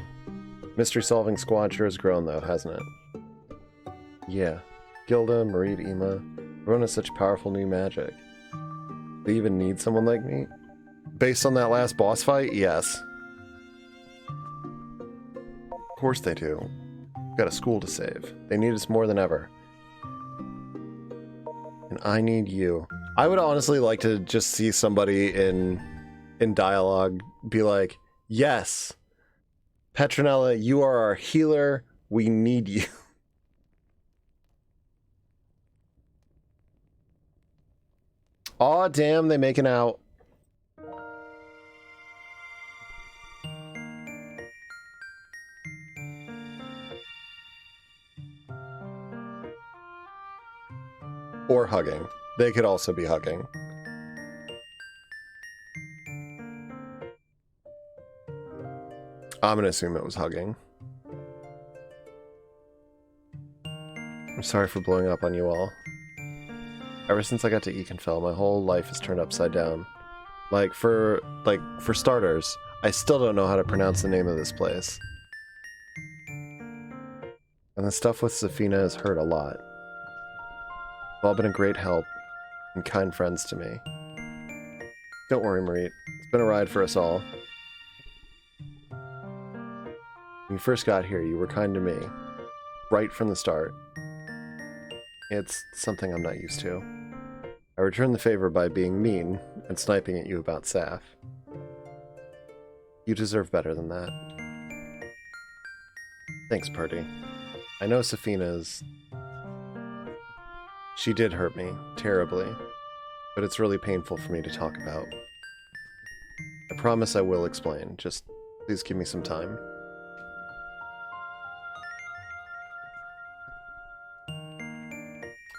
B: Mystery solving squad sure has grown though, hasn't it? Yeah. Gilda, Marie, Ema, everyone has such powerful new magic. They even need someone like me? Based on that last boss fight, yes. Of course they do. We've got a school to save. They need us more than ever. And I need you. I would honestly like to just see somebody in dialogue be like, yes, Petronella, you are our healer. We need you. Aw, damn, they making out. Or hugging. They could also be hugging. I'm gonna assume it was hugging. I'm sorry for blowing up on you all. Ever since I got to Ikenfell, my whole life has turned upside down. For starters, I still don't know how to pronounce the name of this place. And the stuff with Safina has hurt a lot. They've all been a great help and kind friends to me. Don't worry, Marie. It's been a ride for us all. When you first got here, you were kind to me. Right from the start. It's something I'm not used to. I returned the favor by being mean and sniping at you about Saf. You deserve better than that. Thanks, Perty. I know Safina's... She did hurt me, terribly, but it's really painful for me to talk about. I promise I will explain, just please give me some time.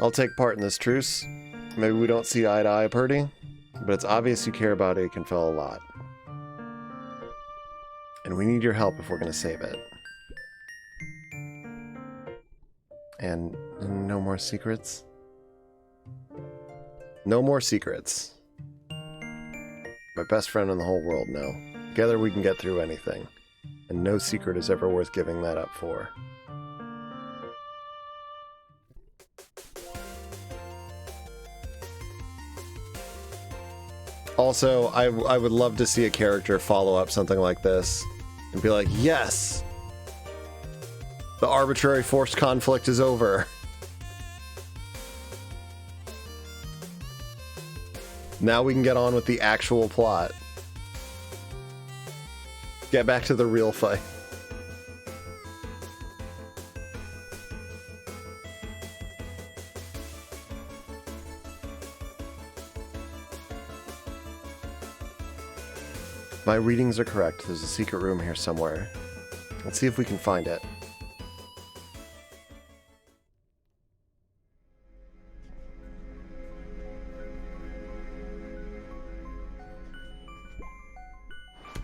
B: I'll take part in this truce. Maybe we don't see eye to eye, Perty, but it's obvious you care about Ikenfell a lot. And we need your help if we're going to save it. And no more secrets? No more secrets. My best friend in the whole world now. Together we can get through anything. And no secret is ever worth giving that up for. Also, I would love to see a character follow up something like this and be like, yes! The arbitrary forced conflict is over. Now we can get on with the actual plot. Get back to the real fight. My readings are correct. There's a secret room here somewhere. Let's see if we can find it.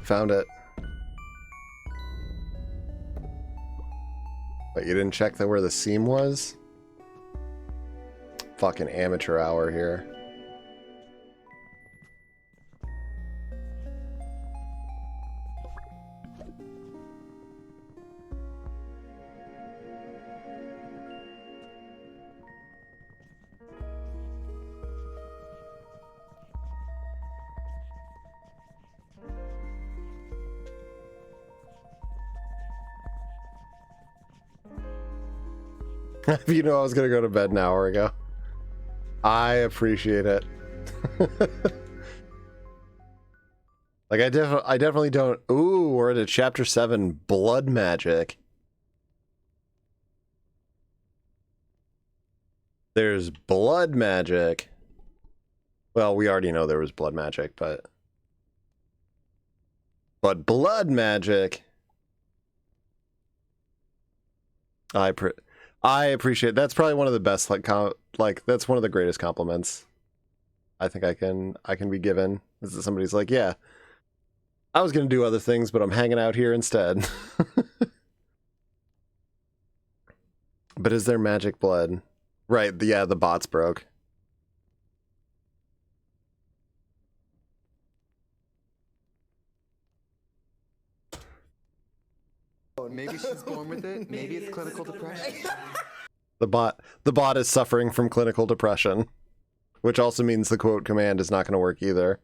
B: Found it. But you didn't check where the seam was? Fucking amateur hour here. You know I was gonna go to bed an hour ago. I appreciate it. Like I definitely don't. Ooh, we're at chapter 7, blood magic. There's blood magic. Well, we already know there was blood magic, but blood magic. I appreciate. That's probably one of the best, like that's one of the greatest compliments I think I can be given. Is that somebody's like, yeah, I was gonna do other things, but I'm hanging out here instead. But is there magic blood? Right? Yeah, the bots broke.
K: Maybe she's born with it. Maybe it's clinical depression.
B: The bot is suffering from clinical depression, which also means the quote command is not going to work either.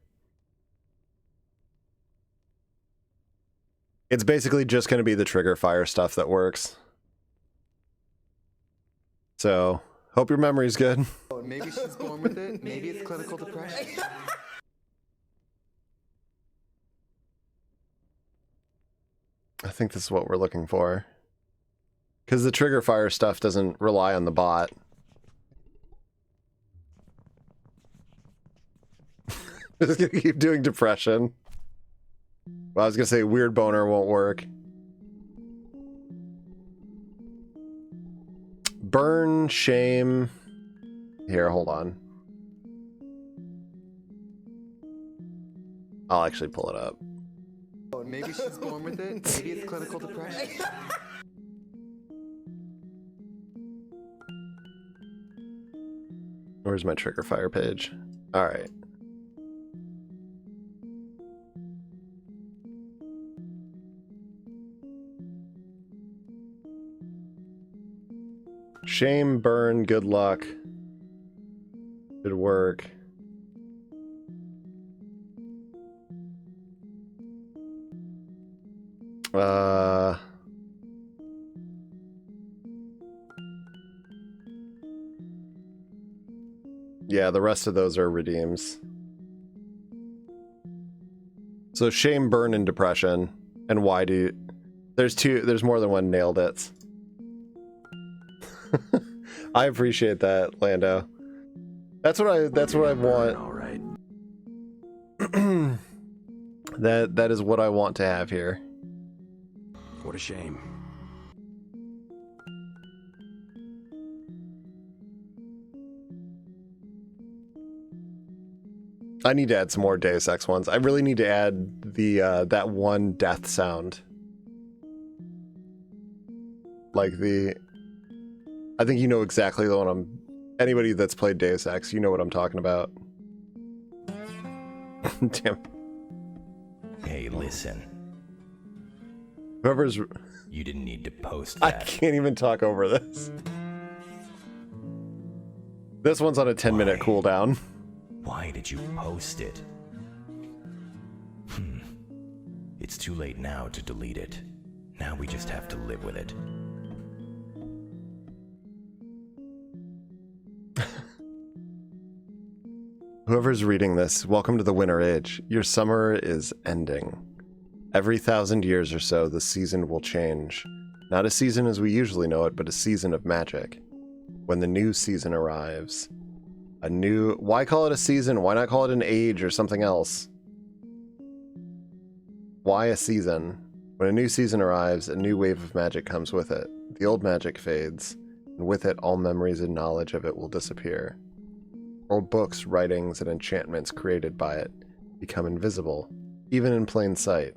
B: It's basically just going to be the trigger fire stuff that works. So, hope your memory's good.
K: Maybe she's born with it. Maybe it's clinical depression.
B: I think this is what we're looking for. Because the trigger fire stuff doesn't rely on the bot. Just gonna keep doing depression. Well, I was gonna say weird boner won't work. Burn, shame. Here, hold on. I'll actually pull it up.
K: Maybe she's born with it. Maybe it's clinical depression.
B: Where's my trigger fire page? All right. Shame, burn, good luck. Good work. Yeah, the rest of those are redeems. So shame, burn, and depression. And why do you... There's more than one nailed it. I appreciate that, Lando. That's what I want.
L: All right.
B: That is what I want to have here.
L: What a shame.
B: I need to add some more Deus Ex ones. I really need to add the that one death sound. Like the... I think you know exactly the one I'm... Anybody that's played Deus Ex, you know what I'm talking about. Damn.
L: Hey, listen.
B: Whoever's...
L: You didn't need to post
B: I
L: that.
B: can't even talk over this. This one's on a 10-minute cooldown.
L: Why did you post it? It's too late now to delete it. Now we just have to live with it.
B: Whoever's reading this, welcome to the Winter Age. Your summer is ending. Every 1,000 years or so, the season will change. Not a season as we usually know it, but a season of magic. When the new season arrives. Why call it a season? Why not call it an age or something else? Why a season? When a new season arrives, a new wave of magic comes with it. The old magic fades, and with it, all memories and knowledge of it will disappear. Old books, writings, and enchantments created by it become invisible, even in plain sight.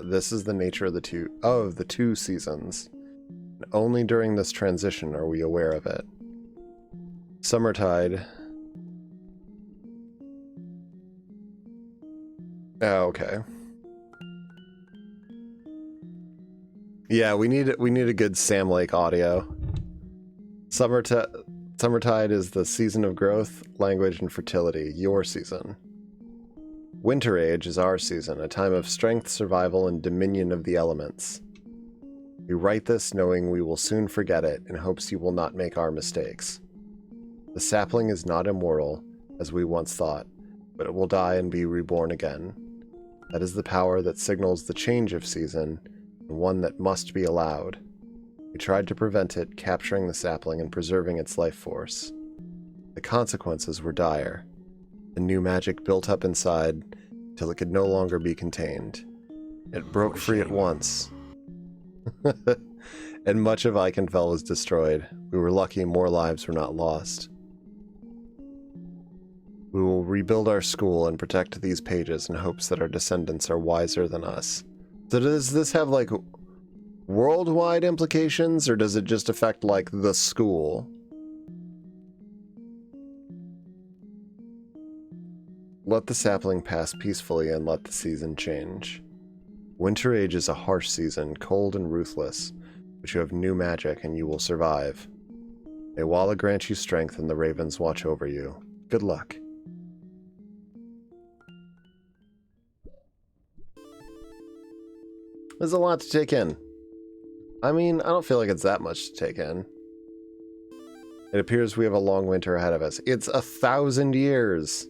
B: This is the nature of the two seasons. And only during this transition are we aware of it. Summertide. Oh, okay. Yeah, we need a good Sam Lake audio. Summertide is the season of growth, language, and fertility, your season. Winter Age is our season, a time of strength, survival, and dominion of the elements. We write this knowing we will soon forget it in hopes you will not make our mistakes. The sapling is not immortal, as we once thought, but it will die and be reborn again. That is the power that signals the change of season, and one that must be allowed. We tried to prevent it, capturing the sapling and preserving its life force. The consequences were dire. The new magic built up inside till it could no longer be contained. It broke free at once. And much of Ikenfell was destroyed. We were lucky more lives were not lost. We will rebuild our school and protect these pages in hopes that our descendants are wiser than us. So does this have, like, worldwide implications, or does it just affect, like, the school? Let the sapling pass peacefully and let the season change. Winter Age is a harsh season, cold and ruthless, but you have new magic and you will survive. May Walla grant you strength and the ravens watch over you. Good luck. There's a lot to take in. I mean, I don't feel like it's that much to take in. It appears we have a long winter ahead of us. It's 1,000 years!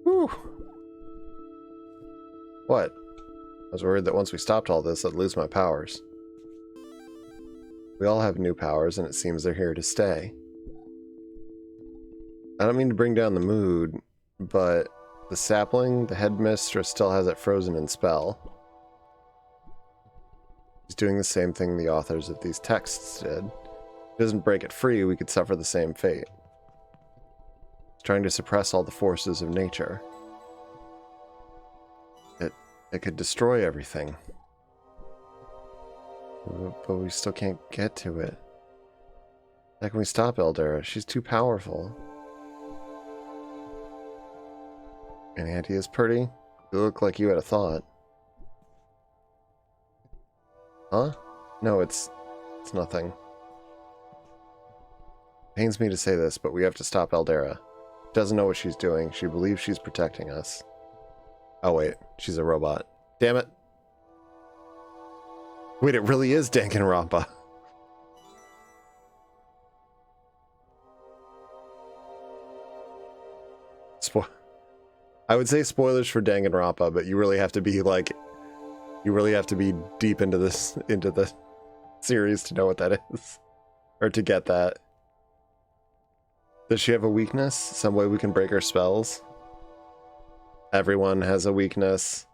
B: Whew. What? I was worried that once we stopped all this, I'd lose my powers. We all have new powers, and it seems they're here to stay. I don't mean to bring down the mood, but the sapling, the headmistress still has it frozen in spell. He's doing the same thing the authors of these texts did. If he doesn't break it free, we could suffer the same fate. He's trying to suppress all the forces of nature. It could destroy everything. But we still can't get to it. How can we stop Eldera? She's too powerful. Any ideas, Perty? You look like you had a thought. Huh? No, it's nothing. Pains me to say this, but we have to stop Eldera. She doesn't know what she's doing. She believes she's protecting us. Oh wait, she's a robot. Damn it. Wait, it really is Danganronpa. I would say spoilers for Danganronpa, but you really have to be like, you really have to be deep into the series to know what that is, or to get that. Does she have a weakness? Some way we can break her spells? Everyone has a weakness,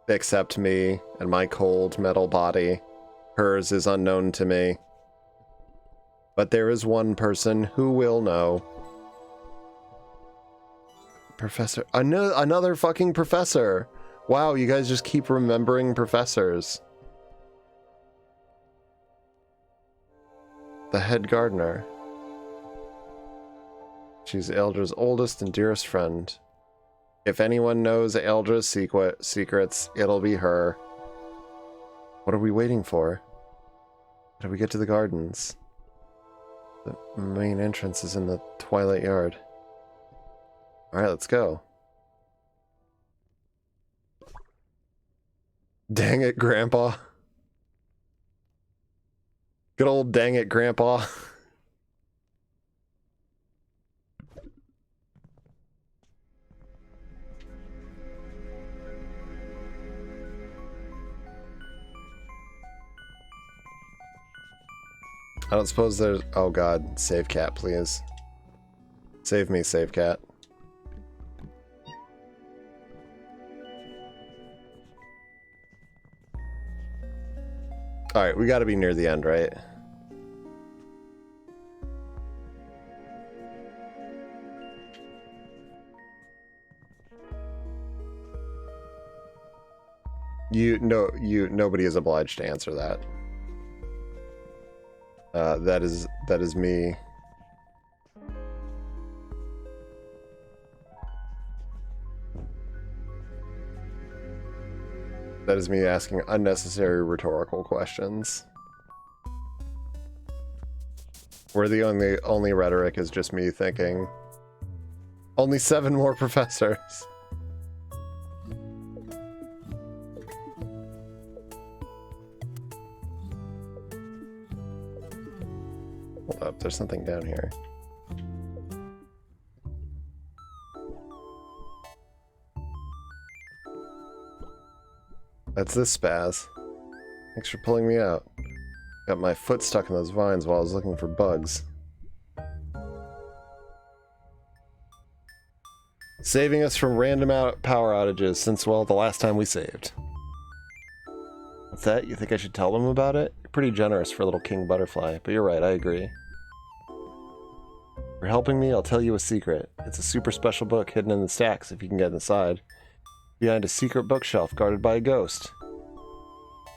B: except me and my cold metal body. Hers is unknown to me. But there is one person who will know. Professor. Another fucking professor. Wow, you guys just keep remembering professors. The head gardener. She's Eldra's oldest and dearest friend. If anyone knows Eldra's secrets, it'll be her. What are we waiting for? How do we get to the gardens? The main entrance is in the Twilight Yard. Alright, let's go. Dang it, Grandpa. Good old dang it, Grandpa. I don't suppose there's... Oh god, save cat, please. Save me, save cat. Alright, we gotta be near the end, right? Nobody is obliged to answer that. That is me. That is me asking unnecessary rhetorical questions. Where the only rhetoric is just me thinking, only 7 more professors. Hold up, there's something down here. That's this spaz. Thanks for pulling me out. Got my foot stuck in those vines while I was looking for bugs. Saving us from random power outages since, well, the last time we saved. What's that? You think I should tell them about it? You're pretty generous for a little king butterfly, but you're right, I agree. For helping me, I'll tell you a secret. It's a super special book hidden in the stacks if you can get inside. Behind a secret bookshelf guarded by a ghost.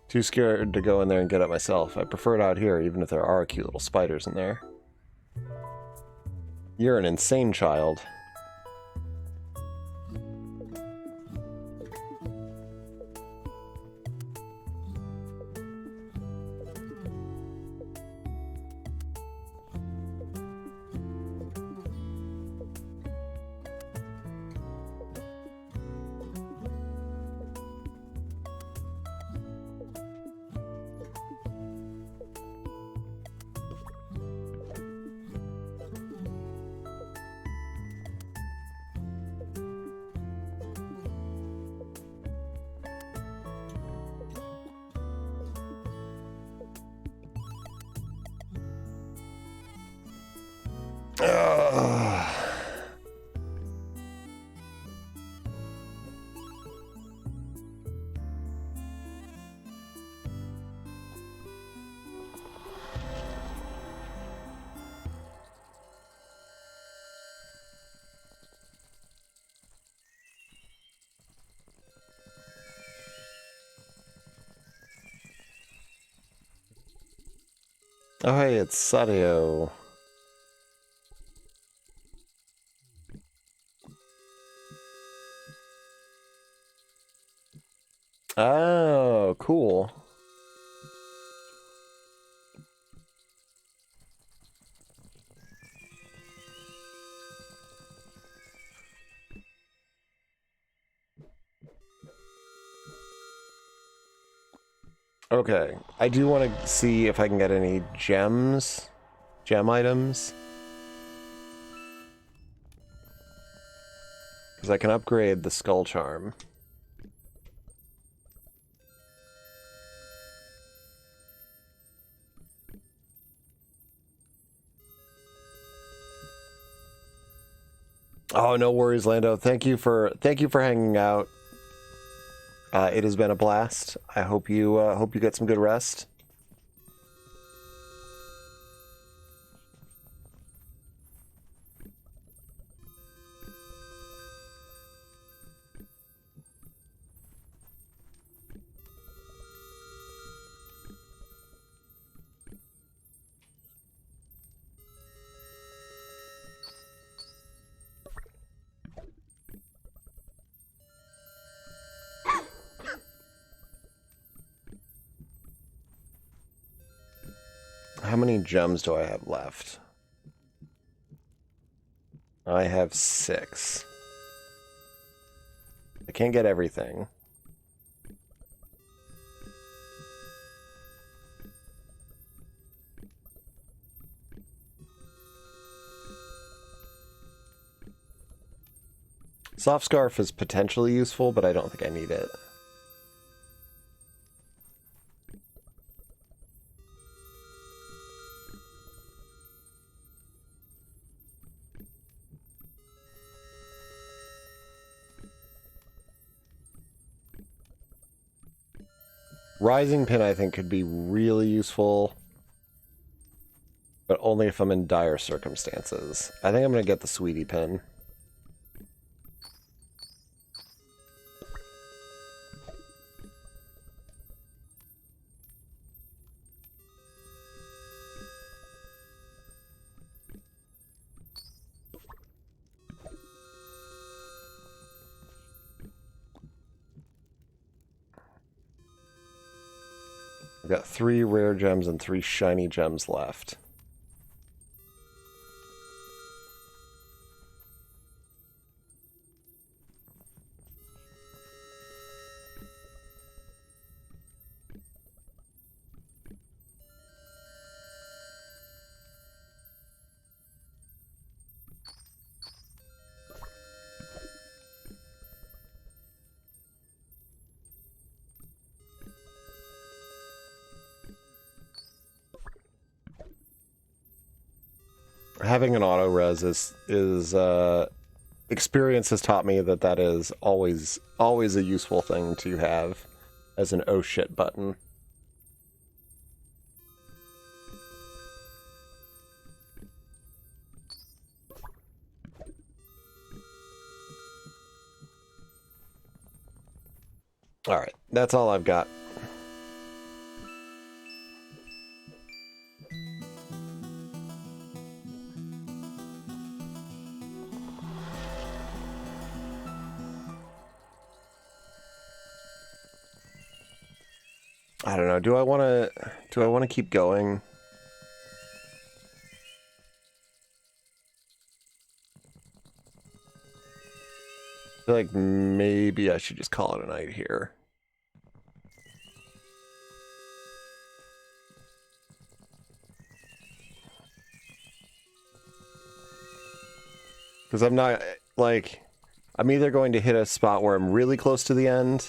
B: Too scared to go in there and get it myself. I prefer it out here, even if there are cute little spiders in there. You're an insane child. Oh hey, it's Sadio. Oh, cool. Okay, I do want to see if I can get any gem items. Because I can upgrade the skull charm. Oh, no worries, Lando. Thank you for hanging out. It has been a blast. I hope you get some good rest. How many gems do I have left? I have 6. I can't get everything. Soft Scarf is potentially useful, but I don't think I need it. Rising pin, I think, could be really useful, but only if I'm in dire circumstances. I think I'm going to get the sweetie pin. I've got 3 rare gems and 3 shiny gems left. Having an auto res is experience has taught me that is always a useful thing to have as an oh shit button. All right, that's all I've got. I don't know. Do I want to keep going? I feel like maybe I should just call it a night here. Because I'm not, like, I'm either going to hit a spot where I'm really close to the end,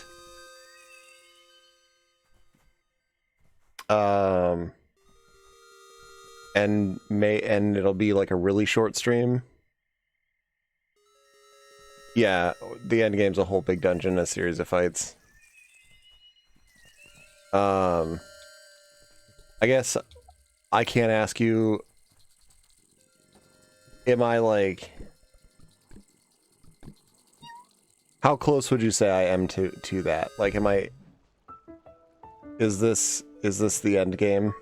B: and it'll be like a really short stream. Yeah, the end game's a whole big dungeon, a series of fights. I guess I can't ask you, am I like, how close would you say I am to that? Like, am I, is this the end game?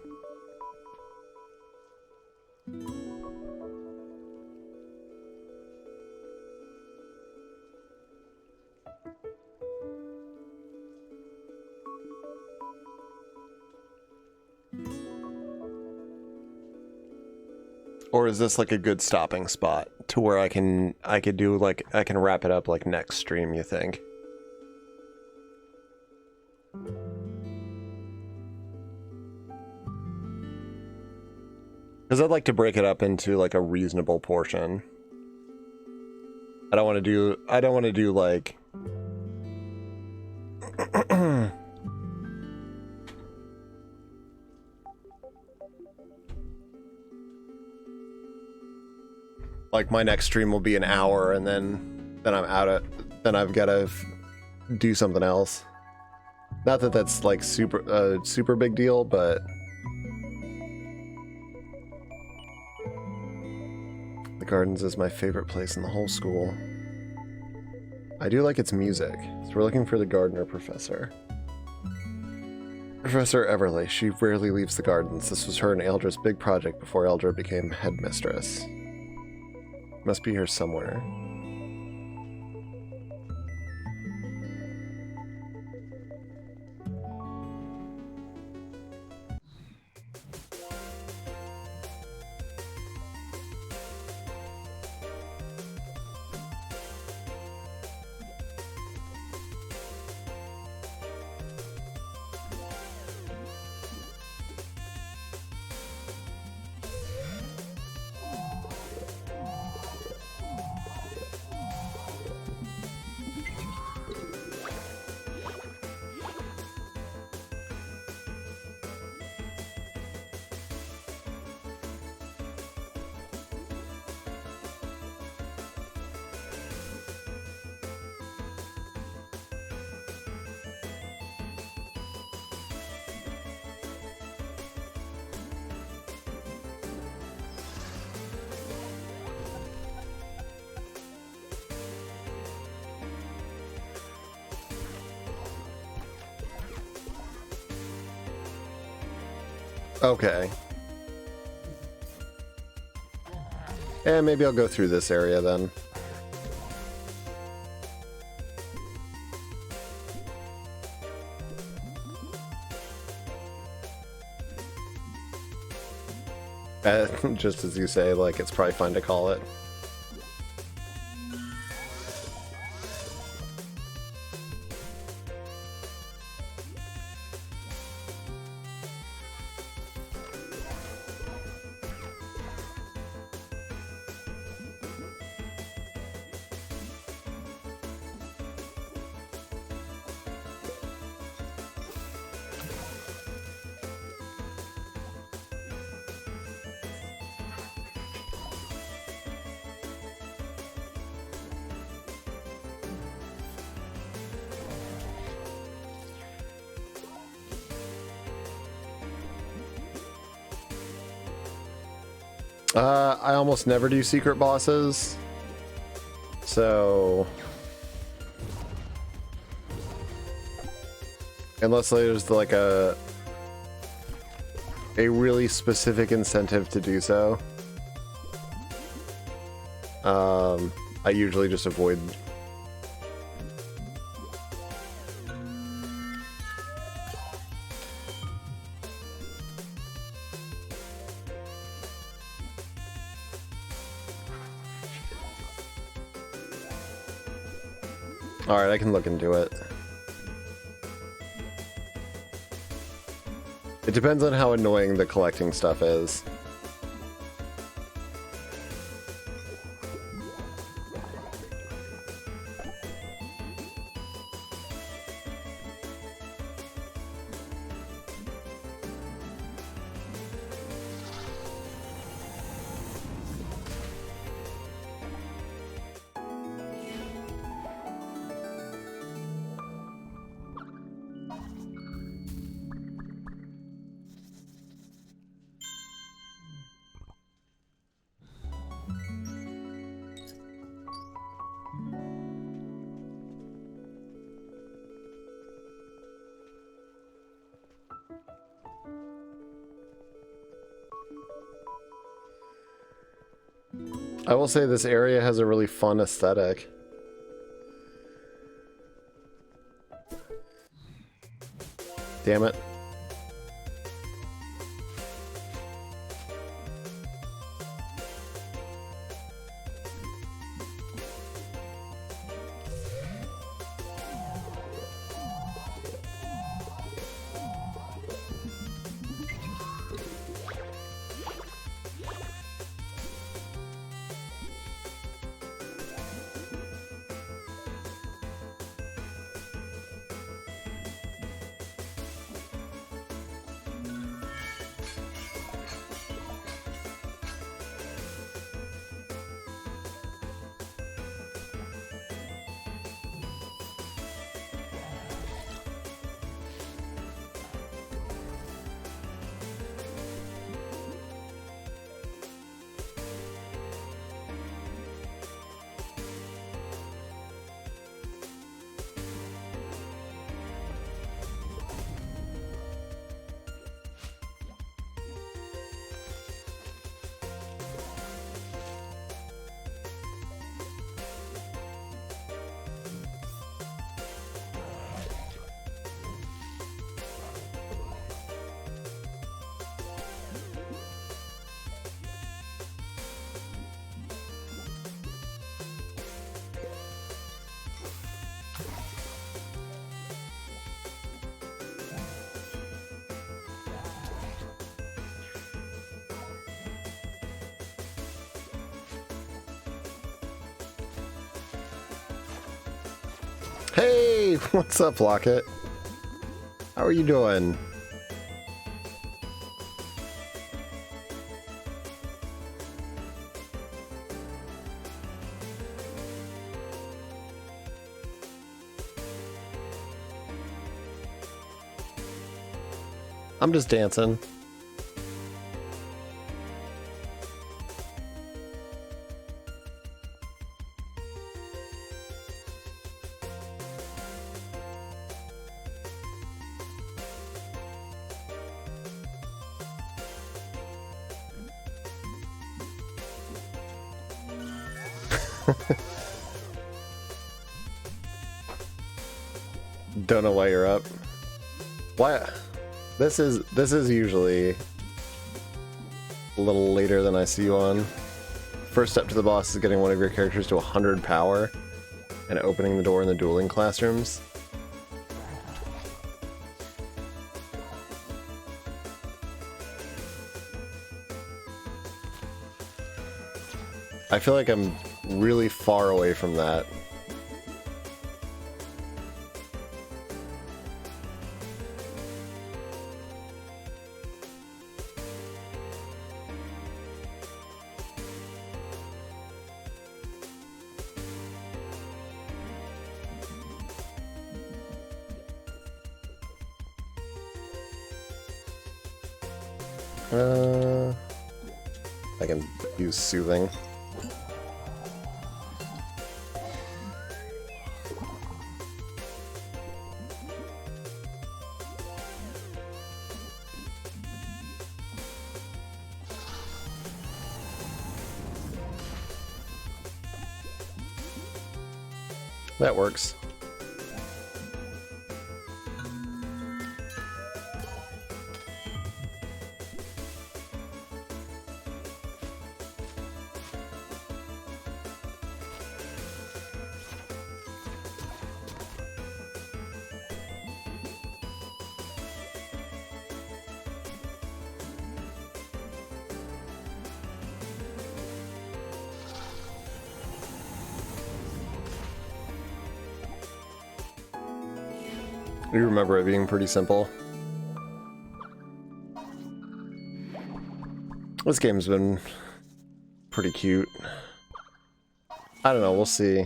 B: Or is this like a good stopping spot to where I can wrap it up like next stream, you think? Because I'd like to break it up into like a reasonable portion. I don't want to do like like my next stream will be an hour and then I'm out of, then I've got to do something else. Not that that's like super big deal, but the Gardens is my favorite place in the whole school. I do like its music. So we're looking for the gardener professor. Professor Everleigh. She rarely leaves the Gardens. This was her and Eldra's big project before Eldra became headmistress. Must be here somewhere. Okay. And maybe I'll go through this area then. Just as you say, like, it's probably fine to call it. I almost never do secret bosses, so unless there's like a really specific incentive to do so, I usually just avoid. Alright, I can look into it. It depends on how annoying the collecting stuff is. I will say this area has a really fun aesthetic. Damn it. Hey, what's up, Locket? How are you doing? I'm just dancing. Don't know why you're up. Why? This is usually a little later than I see you on. First step to the boss is getting one of your characters to 100 power and opening the door in the dueling classrooms. I feel like I'm really far away from that. I can use soothing. That works. You remember it being pretty simple. This game's been pretty cute. I don't know, we'll see.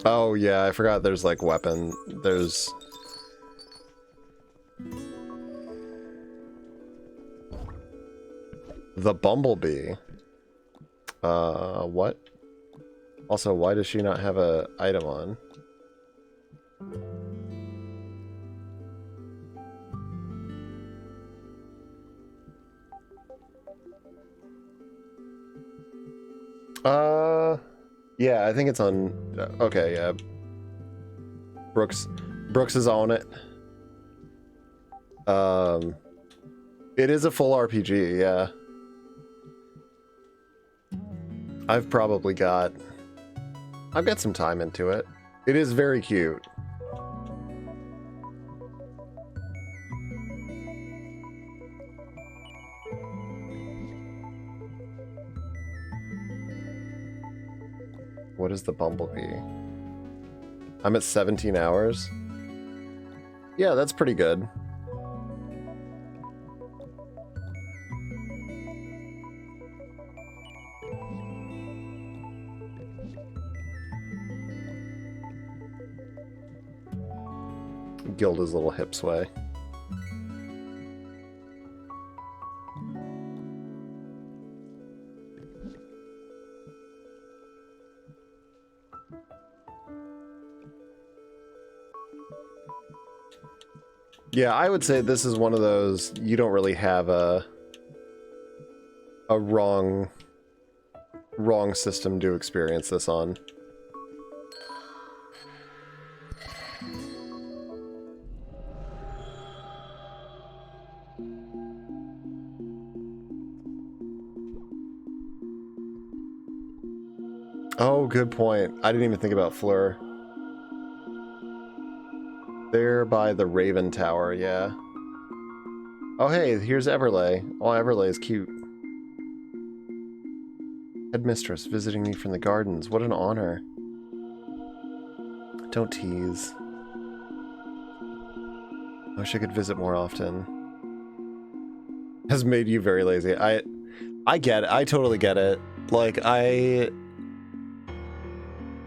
B: Oh yeah, I forgot there's like weapon. There's... The Bumblebee. What? Also, why does she not have a item on? Yeah, I think it's on... Okay, yeah. Brooks is on it. It is a full RPG, yeah. I've got some time into it. It is very cute. What is the Bumblebee? I'm at 17 hours. Yeah, that's pretty good. Gilda's little hip sway. Yeah, I would say this is one of those, you don't really have a wrong system to experience this on. Oh, good point. I didn't even think about Fleur. There by the Raven Tower, yeah. Oh, hey, here's Everlay. Oh, Everlay is cute. Headmistress visiting me from the gardens. What an honor. Don't tease. I wish I could visit more often. Has made you very lazy. I get it. I totally get it. Like, I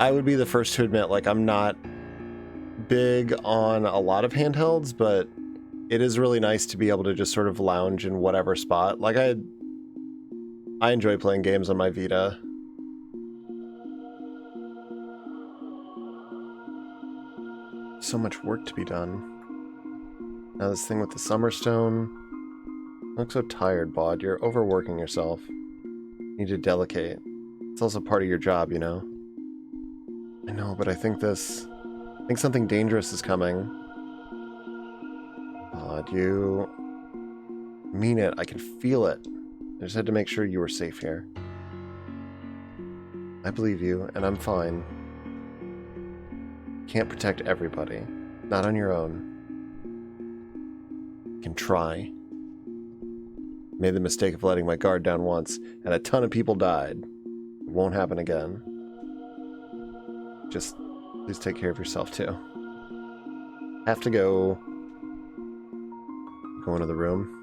B: would be the first to admit, like, I'm not big on a lot of handhelds, but it is really nice to be able to just sort of lounge in whatever spot. Like, I enjoy playing games on my Vita. so much work to be done. Now this thing with the Summerstone. You look so tired, Bod. You're overworking yourself. You need to delegate. It's also part of your job, you know? I know, but I think something dangerous is coming. Bod, you mean it. I can feel it. I just had to make sure you were safe here. I believe you, and I'm fine. Can't protect everybody. Not on your own. You can try. Made the mistake of letting my guard down once, and a ton of people died. It won't happen again. Just please take care of yourself, too. Have to go. Go into the room.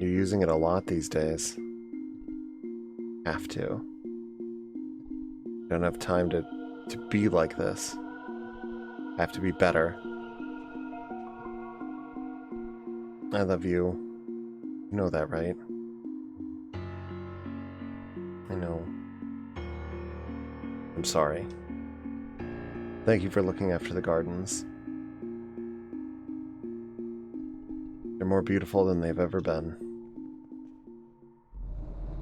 B: You're using it a lot these days. Have to. Don't have time to be like this. Have to be better. I love you. You know that, right? I know. I'm sorry. Thank you for looking after the gardens. They're more beautiful than they've ever been.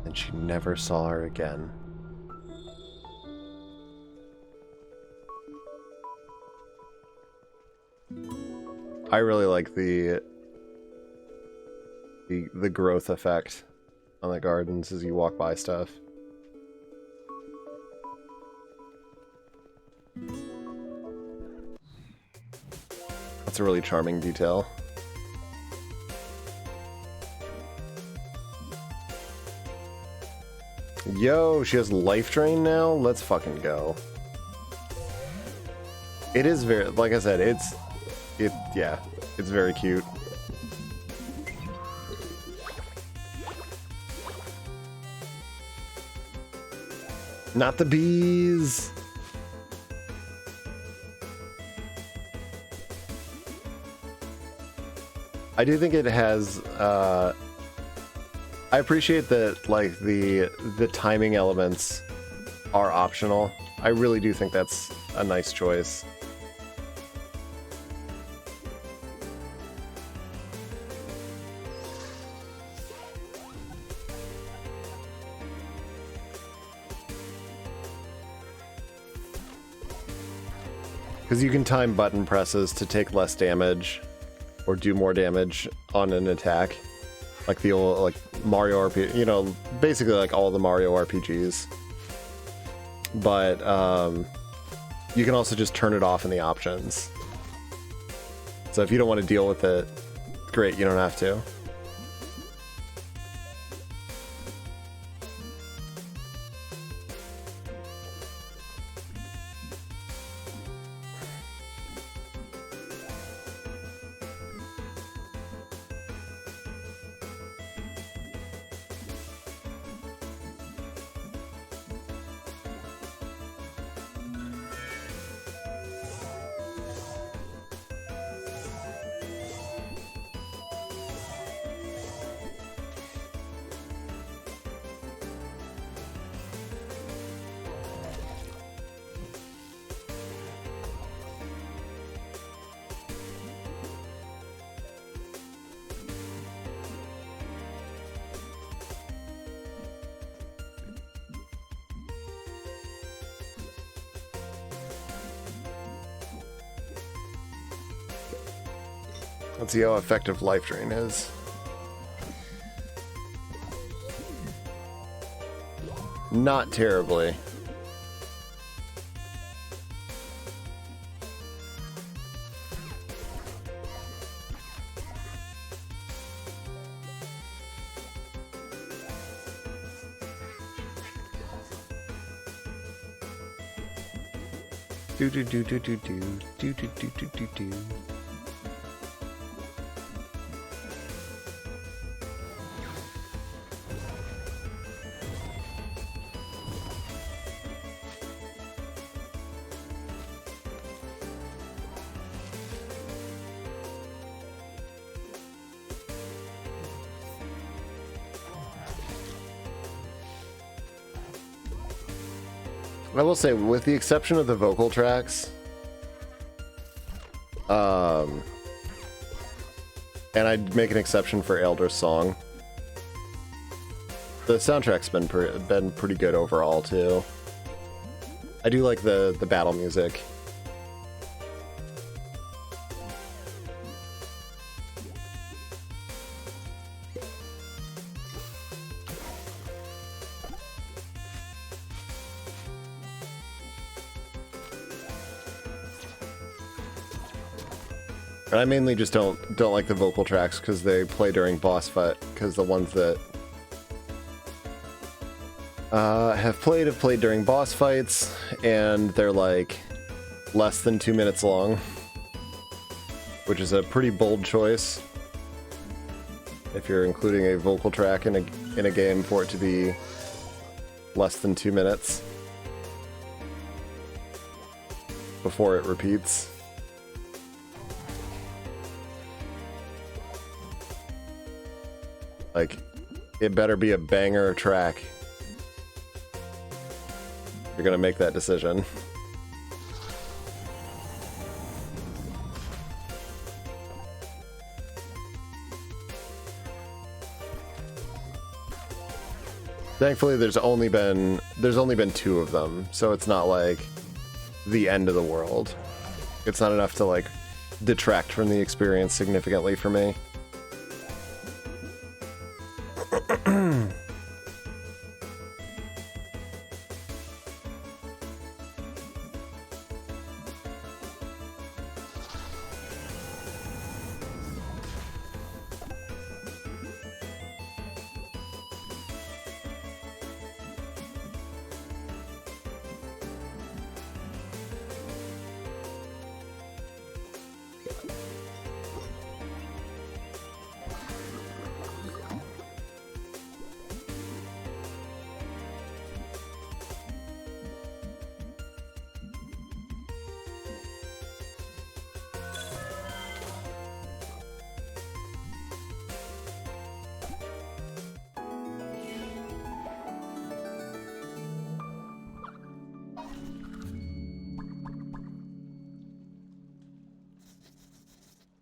B: And she never saw her again. I really like the growth effect on the gardens as you walk by stuff. That's a really charming detail. Yo, she has life drain now? Let's fucking go. It is very, like I said, it's very cute. Not the bees! I do think it has, I appreciate that, like, the timing elements are optional. I really do think that's a nice choice. Because you can time button presses to take less damage or do more damage on an attack. Like the old, like Mario RPG, you know, basically like all the Mario RPGs. But you can also just turn it off in the options. So if you don't want to deal with it, great, you don't have to. Let's see how effective Life Drain is. Not terribly. Do do do do do do do do do do do do. I will say, with the exception of the vocal tracks, And I'd make an exception for Elder's Song. The soundtrack's been pretty good overall too. I do like the battle music. And I mainly just don't like the vocal tracks because they play during boss fight. Because the ones that have played during boss fights, and they're like less than 2 minutes long, which is a pretty bold choice if you're including a vocal track in a game for it to be less than 2 minutes before it repeats. Like, it better be a banger track. You're gonna make that decision. Thankfully, there's only been 2 of them, so it's not like the end of the world. It's not enough to like detract from the experience significantly for me.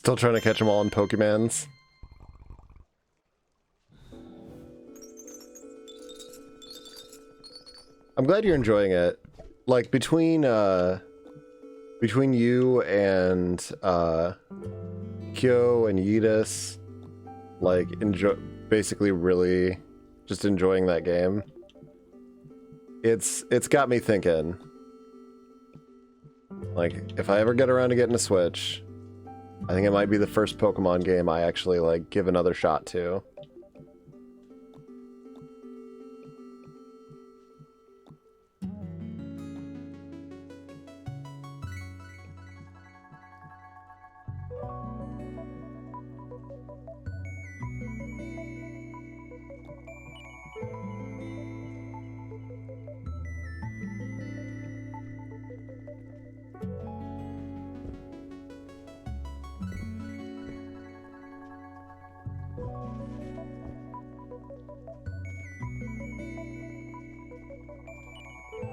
B: Still trying to catch them all in Pokemons. I'm glad you're enjoying it. Like between you and Kyo and Yidis, like basically really just enjoying that game. It's got me thinking. Like, if I ever get around to getting a Switch, I think it might be the first Pokemon game I actually like give another shot to.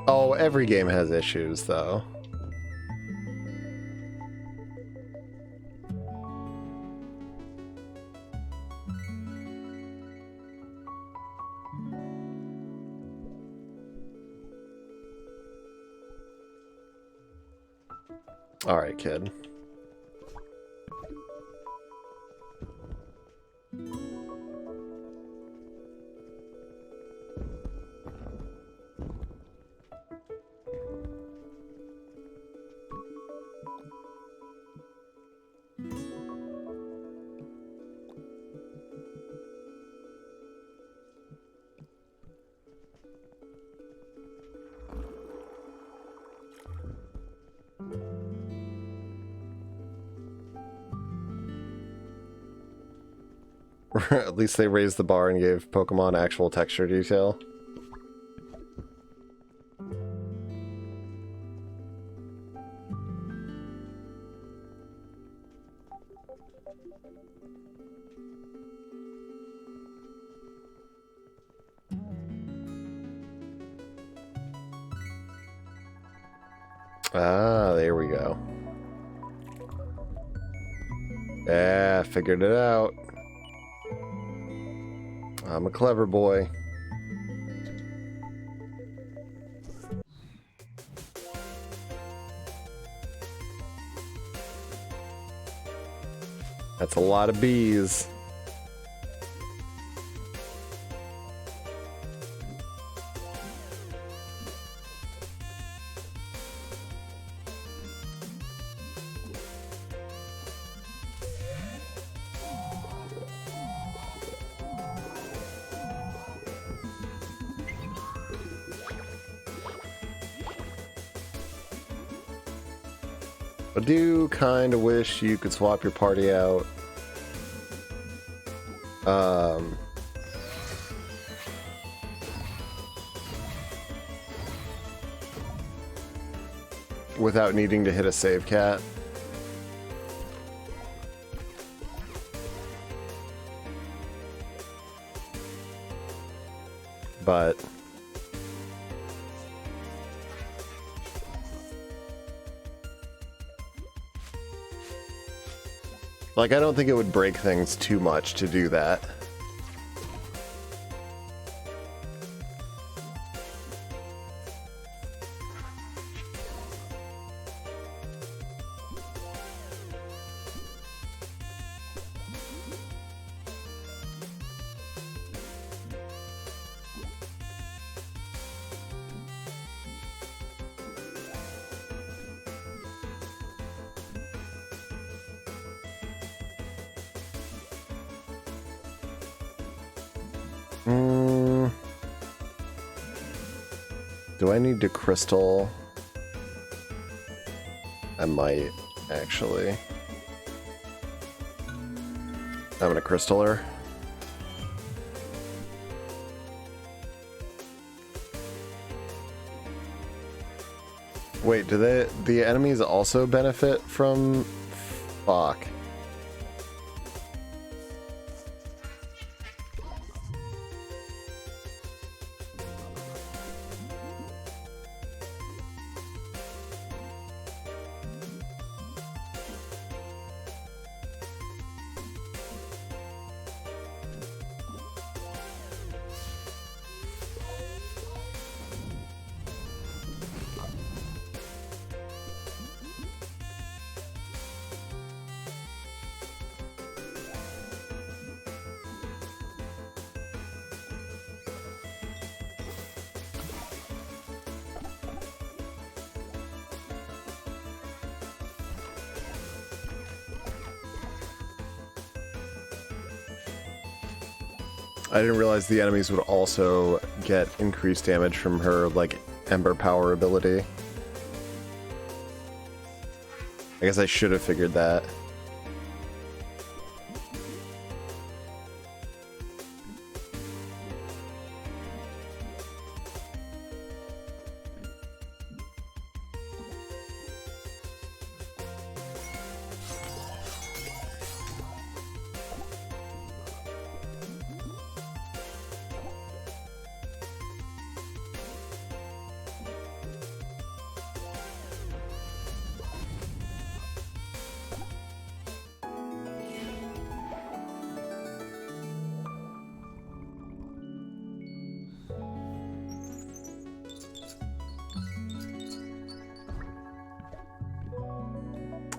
B: Oh, every game has issues, though. All right, kid. At least they raised the bar and gave Pokemon actual texture detail. Ah, there we go. Yeah, figured it out. I'm a clever boy. That's a lot of bees. I do kind of wish you could swap your party out. Without needing to hit a save cat. But like, I don't think it would break things too much to do that. Do I need to crystal? I might, actually. I'm gonna crystal her. Wait, do the enemies also benefit from... Fuck. I didn't realize the enemies would also get increased damage from her, like, Ember Power ability. I guess I should have figured that.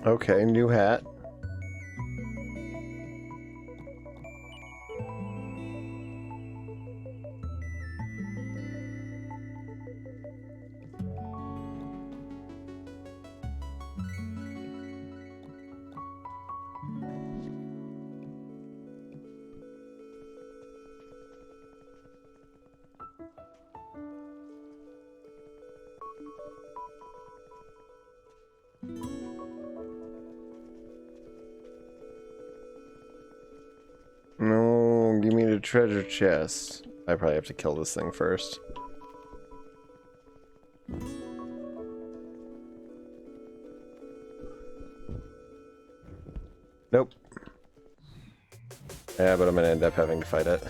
B: Okay, new hat. No, give me the treasure chest. I probably have to kill this thing first. Nope. Yeah, but I'm gonna end up having to fight it.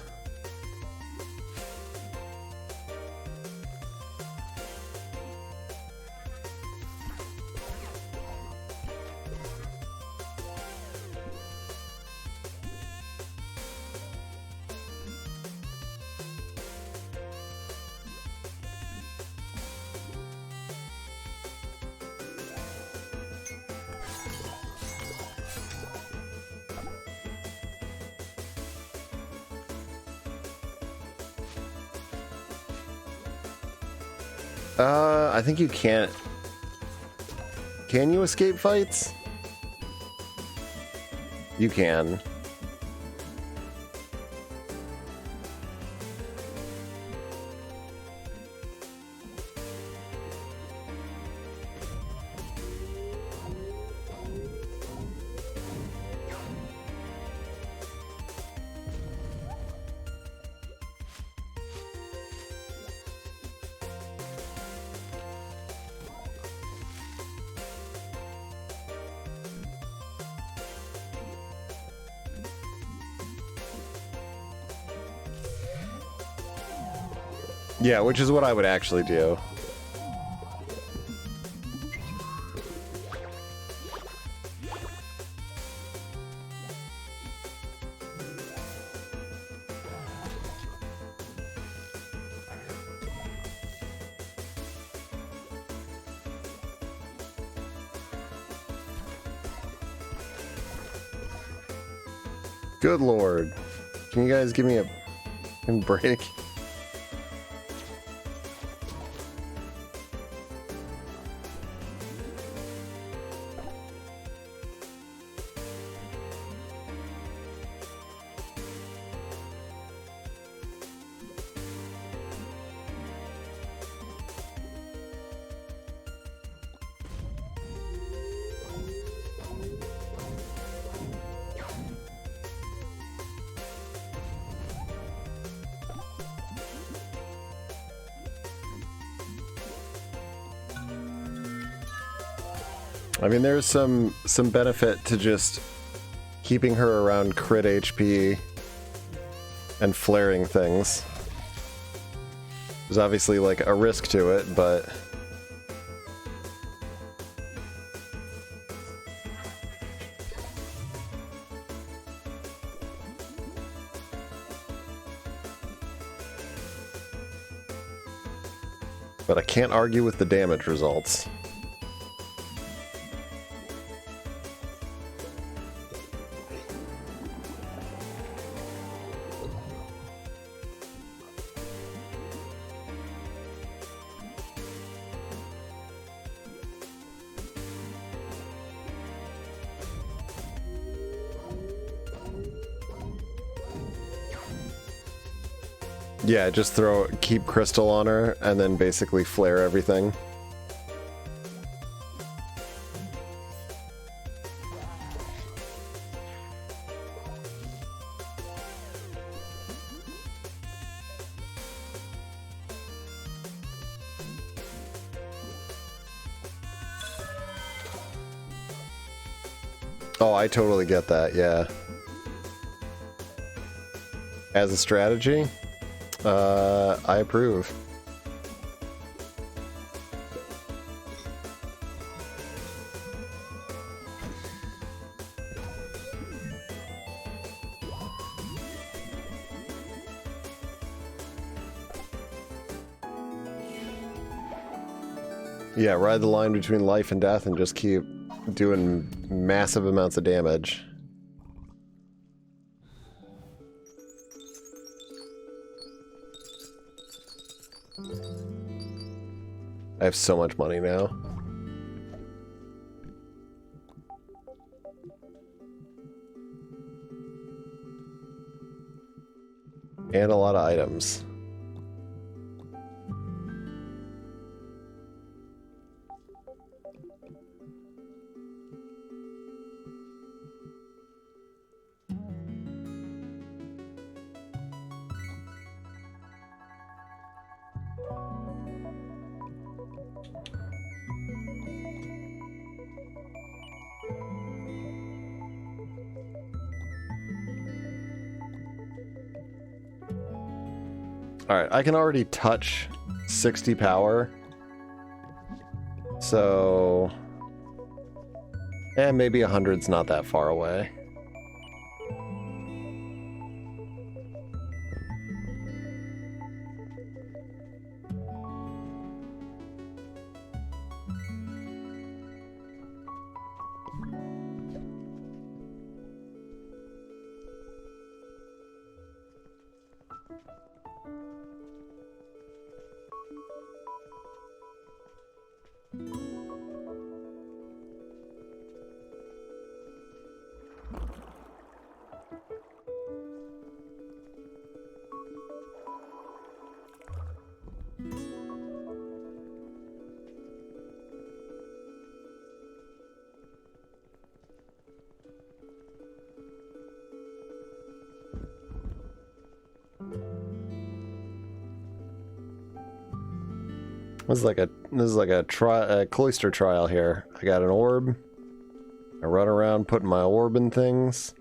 B: I think you can't. Can you escape fights? You can. Yeah, which is what I would actually do. Good lord. Can you guys give me a break? I mean, there's some benefit to just keeping her around crit HP and flaring things. There's obviously like a risk to it, but I can't argue with the damage results. Yeah, just keep crystal on her and then basically flare everything. Oh, I totally get that, yeah. As a strategy, I approve. Yeah, ride the line between life and death and just keep doing massive amounts of damage. I have so much money now. And a lot of items. Alright, I can already touch 60 power. So... maybe 100's not that far away. This is like a cloister trial here. I got an orb. I run around putting my orb in things.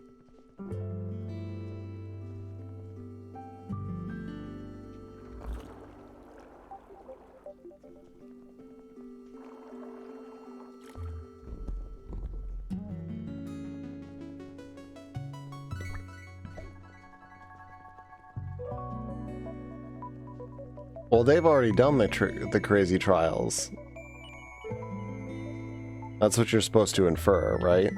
B: Well, they've already done the crazy trials. That's what you're supposed to infer, right?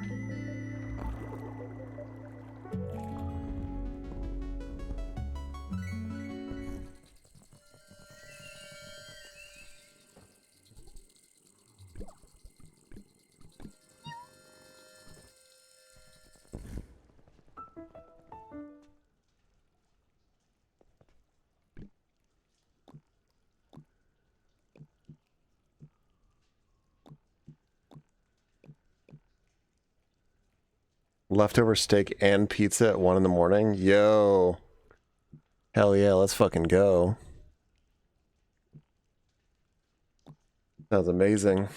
B: Leftover steak and pizza at 1 in the morning? Yo. Hell yeah, let's fucking go. Sounds amazing.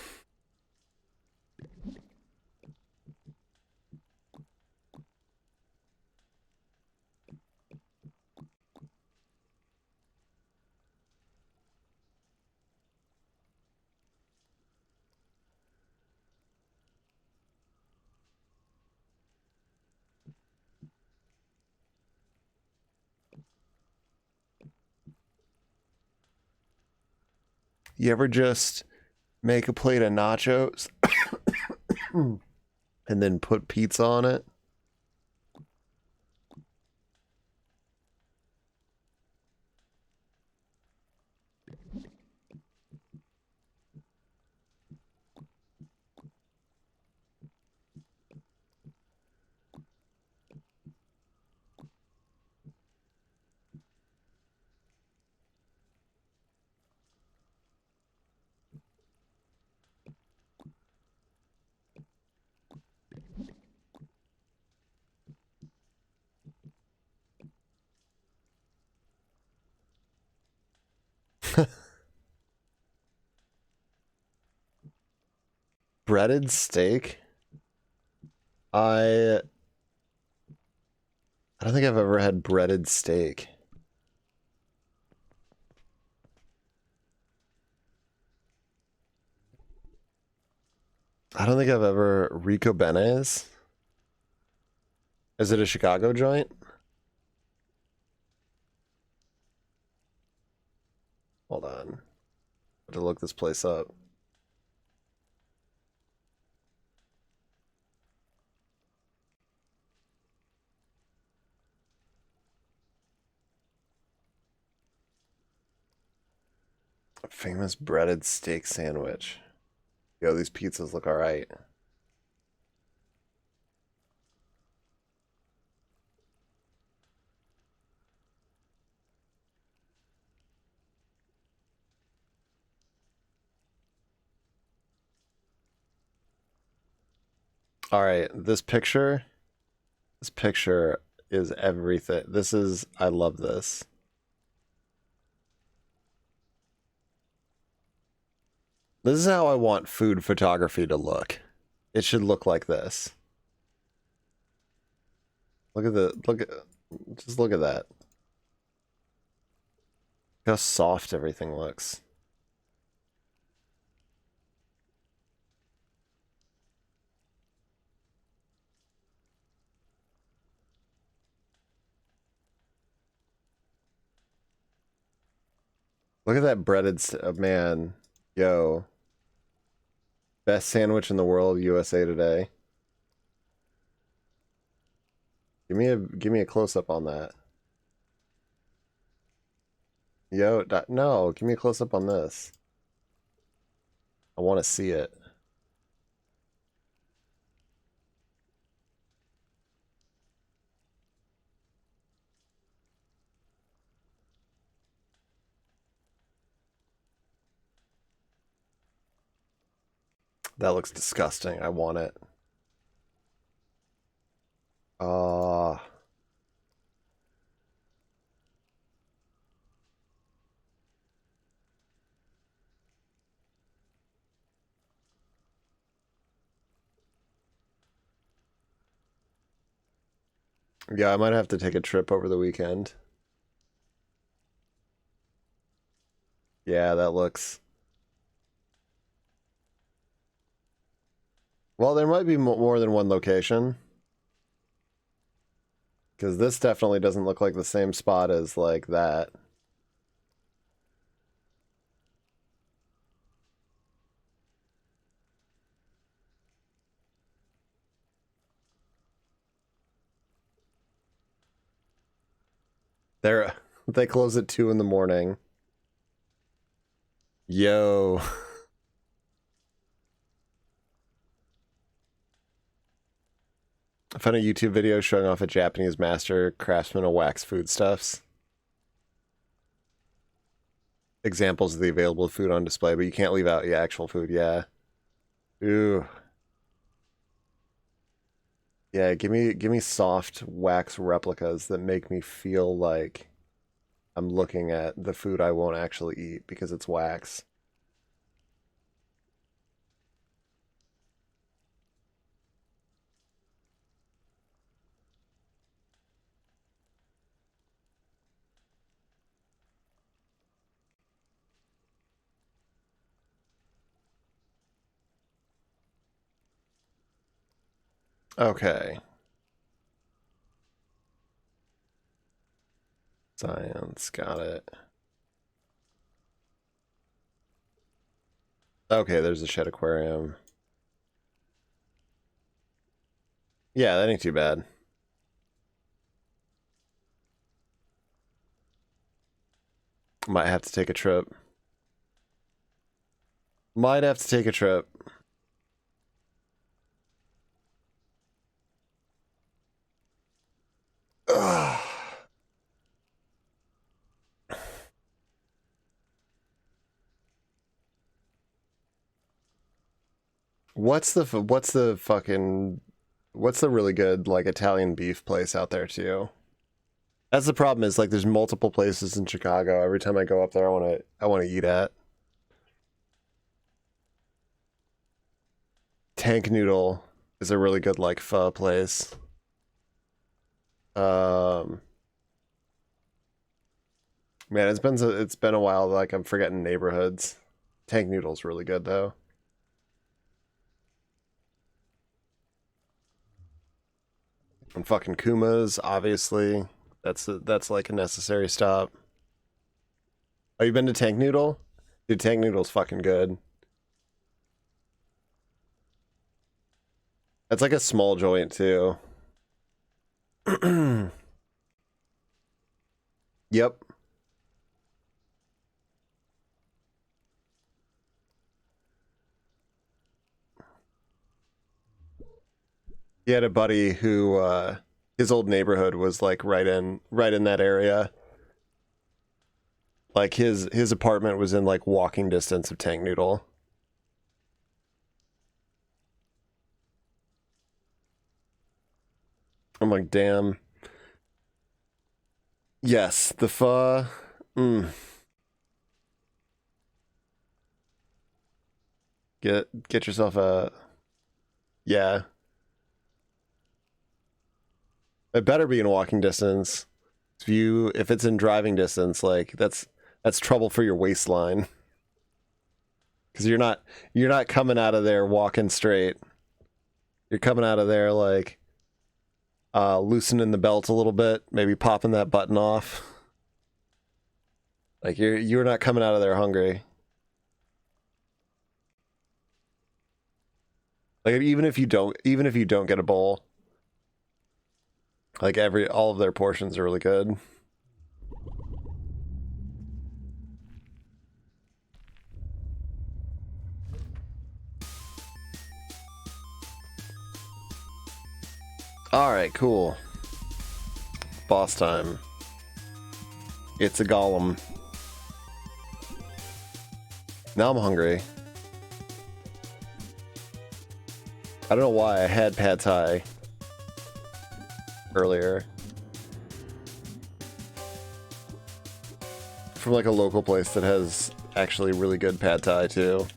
B: You ever just make a plate of nachos and then put pizza on it? Breaded steak? I don't think I've ever had breaded steak. I don't think I've ever... Rico Benes? Is it a Chicago joint? Hold on. I have to look this place up. A famous breaded steak sandwich. Yo, these pizzas look alright. Alright, this picture is everything. I love this. This is how I want food photography to look. It should look like this. Just look at that. Look how soft everything looks. Look at that breaded, man. Yo. Best sandwich in the world, USA Today. Give me a close up on that. Yo, no, give me a close up on this. I want to see it. That looks disgusting. I want it. Yeah, I might have to take a trip over the weekend. Yeah, that looks... Well, there might be more than one location. Because this definitely doesn't look like the same spot as, like, that. They close at 2 in the morning. Yo. I found a YouTube video showing off a Japanese master craftsman of wax foodstuffs. Examples of the available food on display, but you can't leave out the actual food, yeah. Ooh. Yeah, give me soft wax replicas that make me feel like I'm looking at the food I won't actually eat because it's wax. Okay. Science, got it. Okay, there's a shed aquarium. Yeah, that ain't too bad. Might have to take a trip. Might have to take a trip. Ugh. What's the really good like Italian beef place out there too? That's the problem is like there's multiple places in Chicago. Every time I go up there I want to eat at. Tank Noodle is a really good like pho place. Man, it's been a while, like I'm forgetting neighborhoods. Tank Noodle's really good though. And fucking Kuma's, obviously. That's like a necessary stop. Oh, you been to Tank Noodle? Dude, Tank Noodle's fucking good. That's like a small joint too. Yep. He had a buddy who his old neighborhood was like right in that area. Like his apartment was in like walking distance of Tank Noodle. I'm like, damn. Yes, the pho. Get yourself a... Yeah. It better be in walking distance. If it's in driving distance, like that's trouble for your waistline. Because you're not coming out of there walking straight. You're coming out of there like loosening the belt a little bit, maybe popping that button off. Like you're not coming out of there hungry. Like even if you don't get a bowl, like all of their portions are really good. Alright, cool. Boss time. It's a golem. Now I'm hungry. I don't know why I had pad thai earlier. From like a local place that has actually really good pad thai too.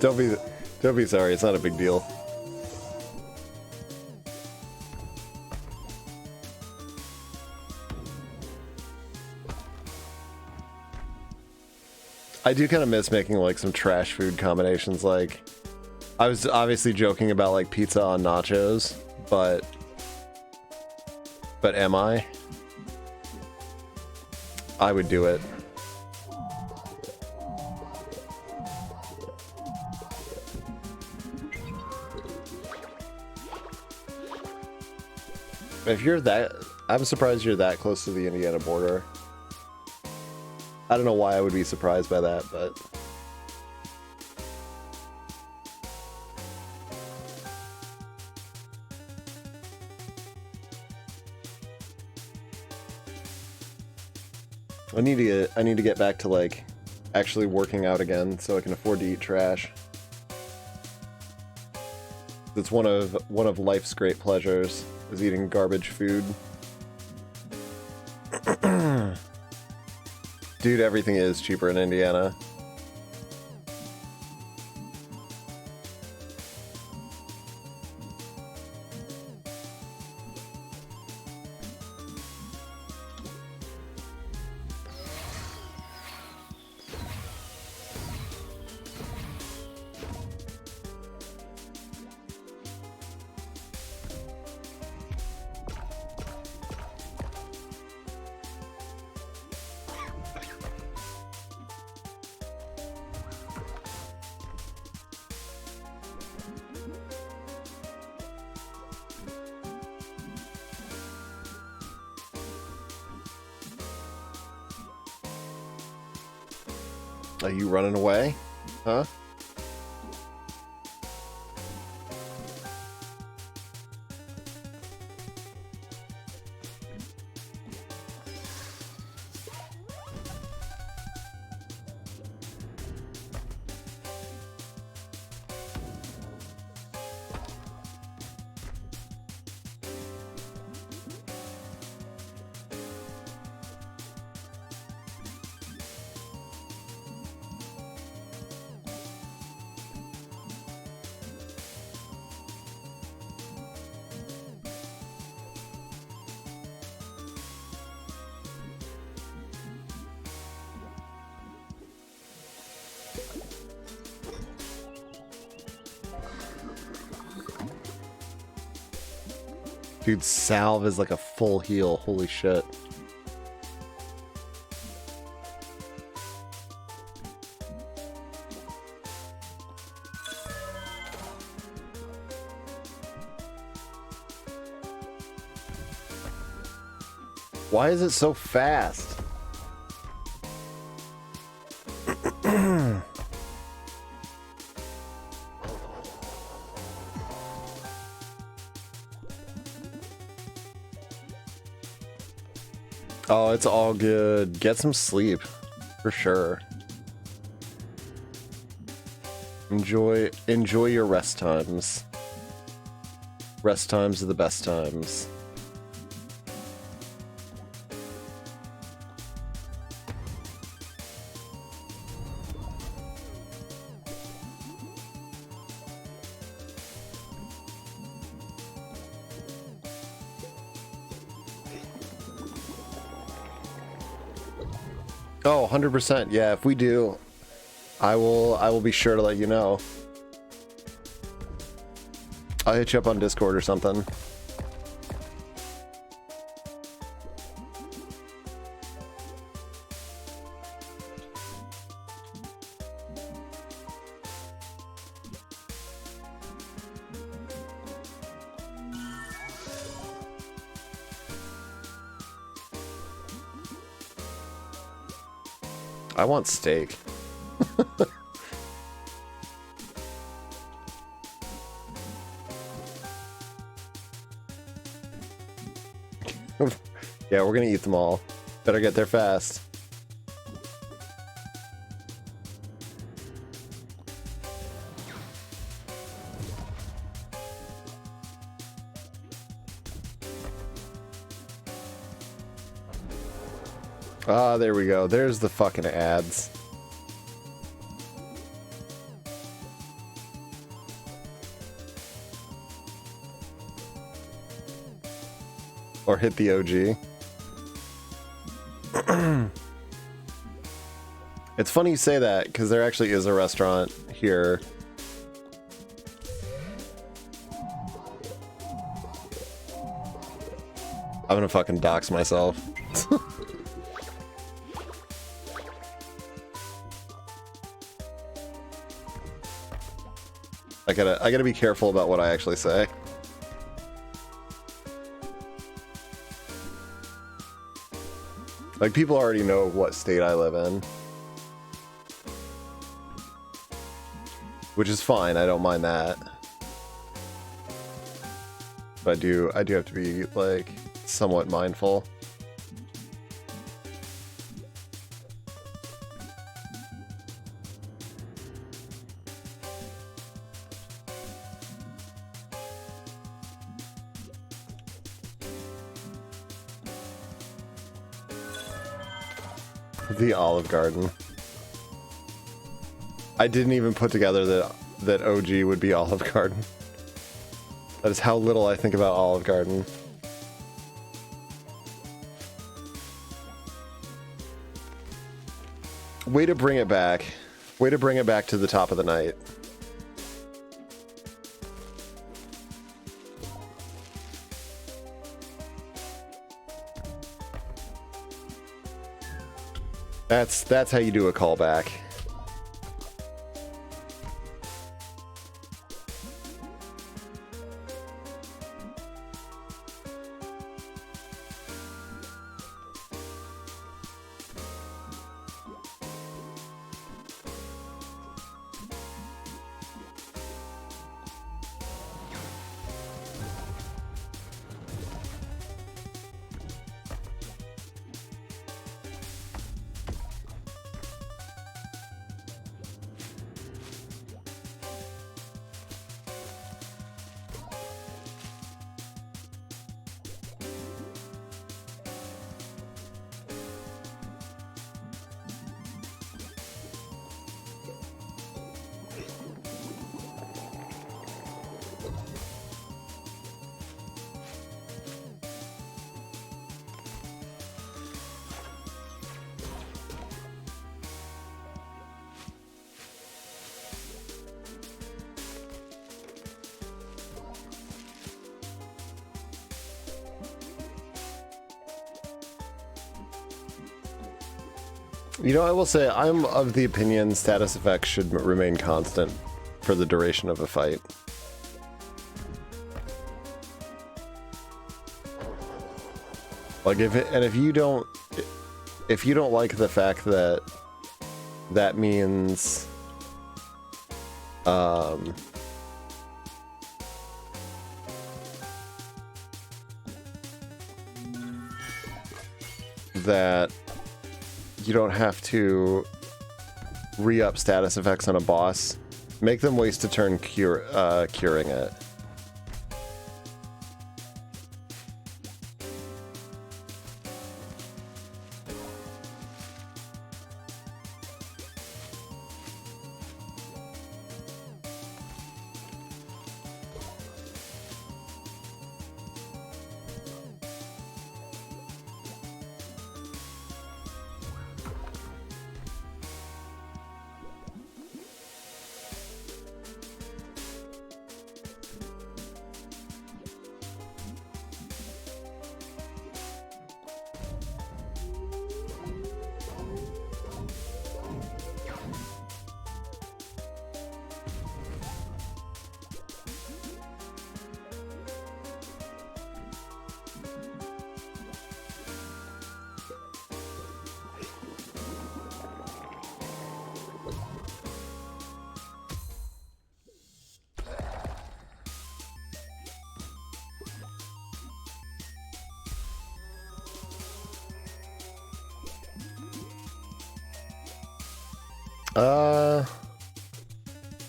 B: Don't be sorry. It's not a big deal. I do kind of miss making like some trash food combinations. Like, I was obviously joking about like pizza on nachos, but am I? I would do it. If you're that, I'm surprised you're that close to the Indiana border. I don't know why I would be surprised by that, but... I need to get back to like actually working out again so I can afford to eat trash. It's one of life's great pleasures is eating garbage food. Dude, everything is cheaper in Indiana. Are you running away? Huh? Dude, salve is like a full heal. Holy shit. Why is it so fast? Oh, it's all good. Get some sleep, for sure. Enjoy your rest times. Rest times are the best times. Oh, 100%. Yeah, if we do, I will be sure to let you know. I'll hit you up on Discord or something. I want steak. Yeah, we're gonna eat them all. Better get there fast. Ah, there we go. There's the fucking ads. or hit the OG. It's funny you say that because there actually is a restaurant here. I'm gonna fucking dox myself. I gotta be careful about what I actually say. Like, people already know what state I live in. Which is fine, I don't mind that. But I do have to be, like, somewhat mindful. The Olive Garden. I didn't even put together that OG would be Olive Garden. That is how little I think about Olive Garden. Way to bring it back. Way to bring it back to the top of the night. That's how you do a callback. You know, I will say, I'm of the opinion status effects should remain constant for the duration of a fight. Like, if you don't like the fact that that means that you don't have to re-up status effects on a boss, make them waste a turn curing it.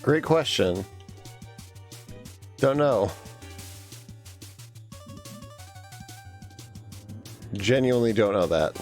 B: Great question. Don't know. Genuinely don't know that.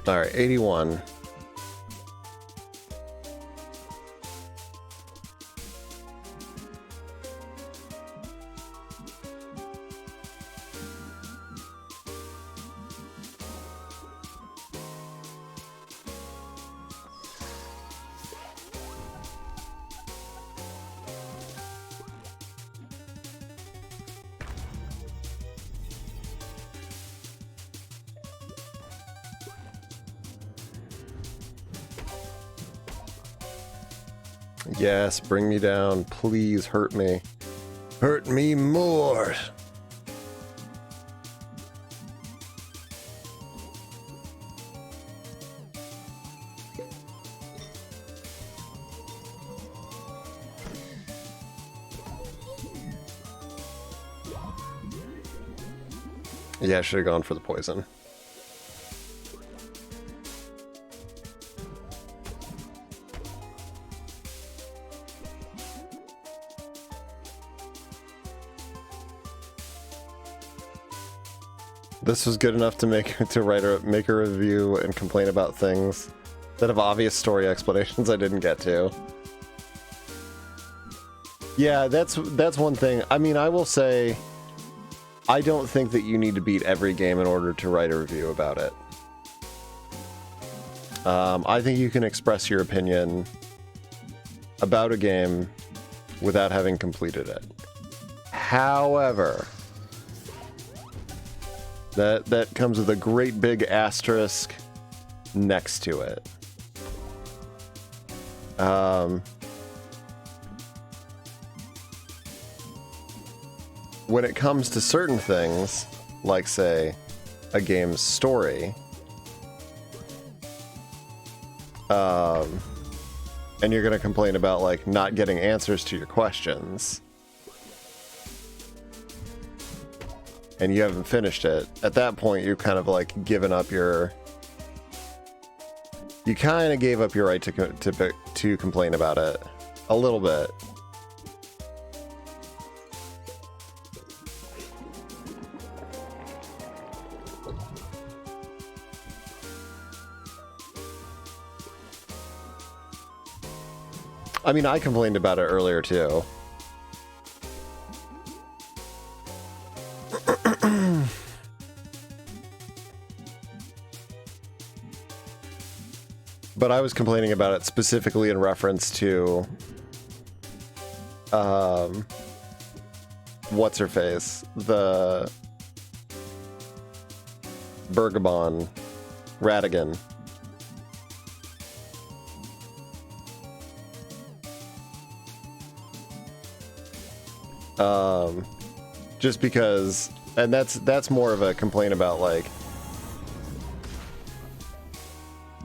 B: All right, 81. Yes, bring me down. Please hurt me. Hurt me more. Yeah, I should have gone for the poison. This was good enough to make a review and complain about things that have obvious story explanations I didn't get to. Yeah, that's one thing. I mean, I will say, I don't think that you need to beat every game in order to write a review about it. I think you can express your opinion about a game without having completed it. However, that comes with a great big asterisk next to it. When it comes to certain things, like, say, a game's story, and you're going to complain about, like, not getting answers to your questions, and you haven't finished it, at that point, you're kind of, like, given up your... You kind of gave up your right to complain about it. A little bit. I mean, I complained about it earlier, too. But I was complaining about it specifically in reference to... What's-her-face? The... Bergabon. Radigan. Just because, and that's more of a complaint about, like,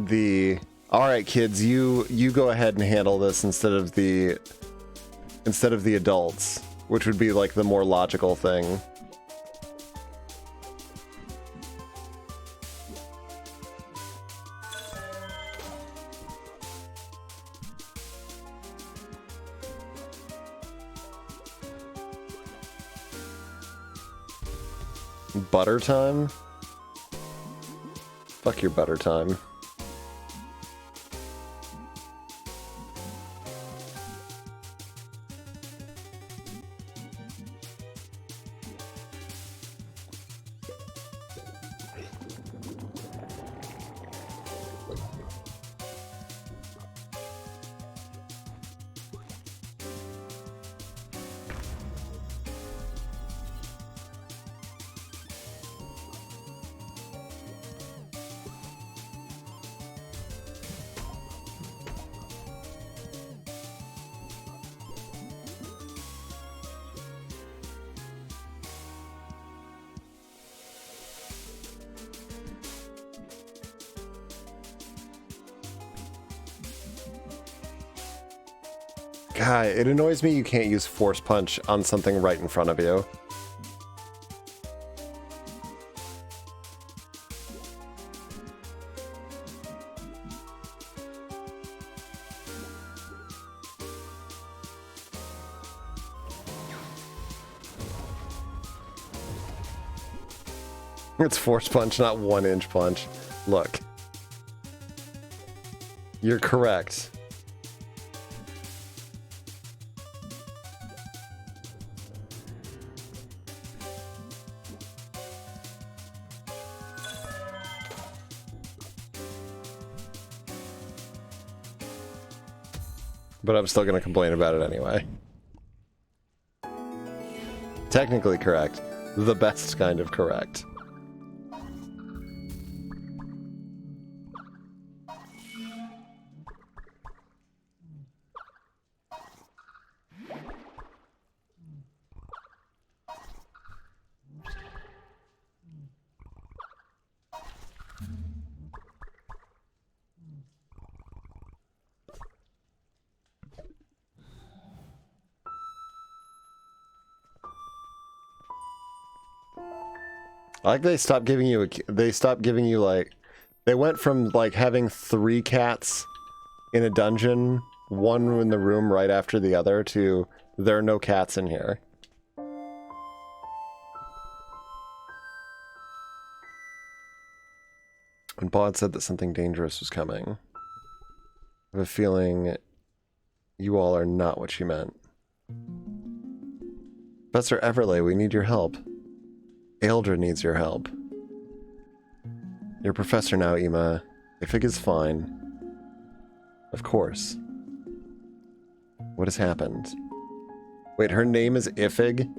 B: the, all right, kids, you go ahead and handle this instead of the adults, which would be, like, the more logical thing. Butter time? Fuck your butter time. God, it annoys me you can't use Force Punch on something right in front of you. It's Force Punch, not 1-inch punch. Look. You're correct. But I'm still going to complain about it anyway. Technically correct. The best kind of correct. I like they stopped giving you like, they went from like having 3 cats in a dungeon, one in the room right after the other, to there are no cats in here. When Bod said that something dangerous was coming, I have a feeling you all are not what she meant. Professor Everley, we need your help. Eldra needs your help. You're a professor now, Ima. Ifig is fine. Of course. What has happened? Wait, her name is Ifig?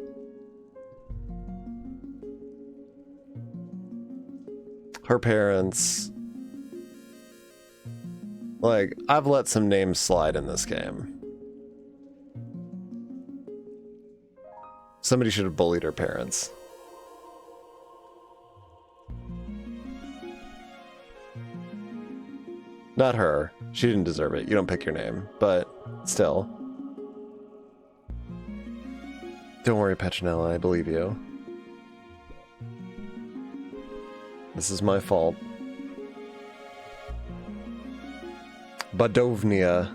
B: Her parents... Like, I've let some names slide in this game. Somebody should have bullied her parents. Not her. She didn't deserve it. You don't pick your name. But, still. Don't worry, Petronella. I believe you. This is my fault. Badovnia.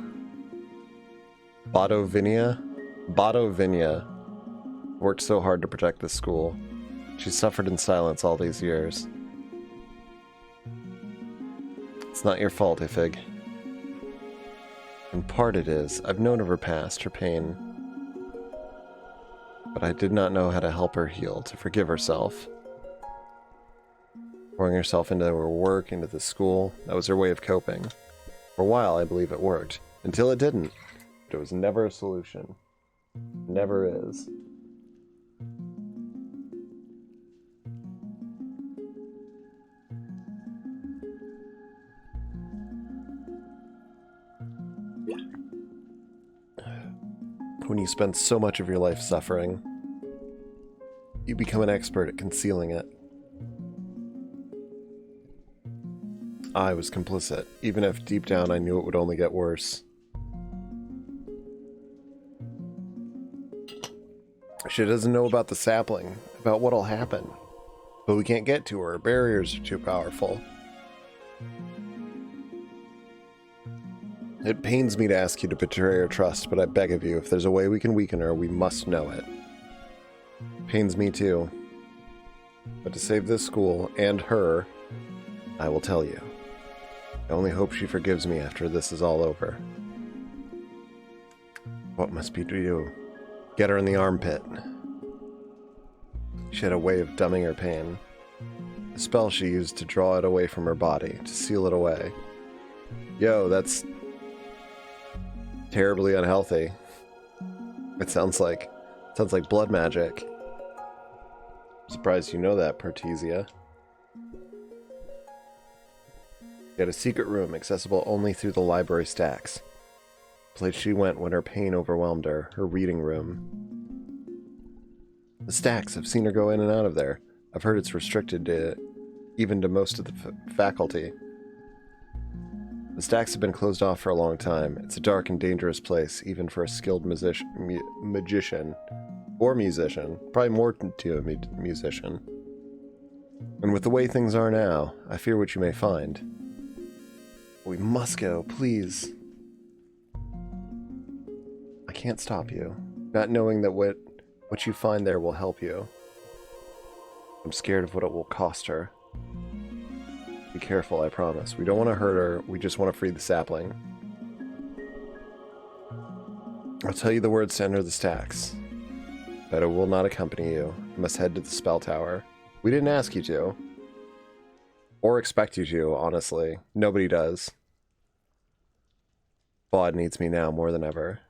B: Badovinia worked so hard to protect this school. She suffered in silence all these years. It's not your fault, Ifig. In part it is. I've known of her past, her pain. But I did not know how to help her heal, to forgive herself. Pouring herself into her work, into the school, that was her way of coping. For a while, I believe it worked. Until it didn't. But it was never a solution. Never is. When you spend so much of your life suffering, you become an expert at concealing it. I was complicit, even if deep down I knew it would only get worse. She doesn't know about the sapling, about what'll happen. But we can't get to her, barriers are too powerful. It pains me to ask you to betray her trust, but I beg of you, if there's a way we can weaken her, we must know it. Pains me too. But to save this school, and her, I will tell you. I only hope she forgives me after this is all over. What must be to do? Get her in the armpit. She had a way of dumbing her pain. A spell she used to draw it away from her body, to seal it away. Yo, that's terribly unhealthy. It sounds like blood magic. I'm surprised you know that, Pertizia. She had a secret room accessible only through the library stacks. The place she went when her pain overwhelmed her, her reading room. The stacks, I've seen her go in and out of there. I've heard it's restricted even to most of the faculty. The stacks have been closed off for a long time. It's a dark and dangerous place, even for a skilled magician. Or musician. Probably more to a musician. And with the way things are now, I fear what you may find. We must go, please. I can't stop you. Not knowing that what you find there will help you. I'm scared of what it will cost her. Be careful, I promise. We don't want to hurt her, we just want to free the sapling. I'll tell you the words to enter the stacks. But I will not accompany you. You must head to the spell tower. We didn't ask you to. Or expect you to, honestly. Nobody does. Bod needs me now more than ever.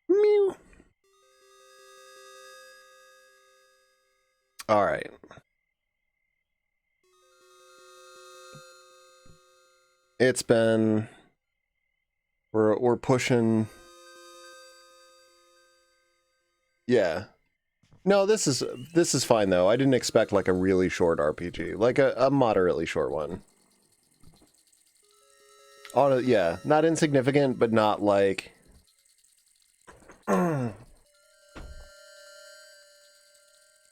B: Mew. All right. It's been we're pushing. Yeah. No, this is fine though. I didn't expect like a really short RPG, like a moderately short one. Oh yeah, not insignificant, but not like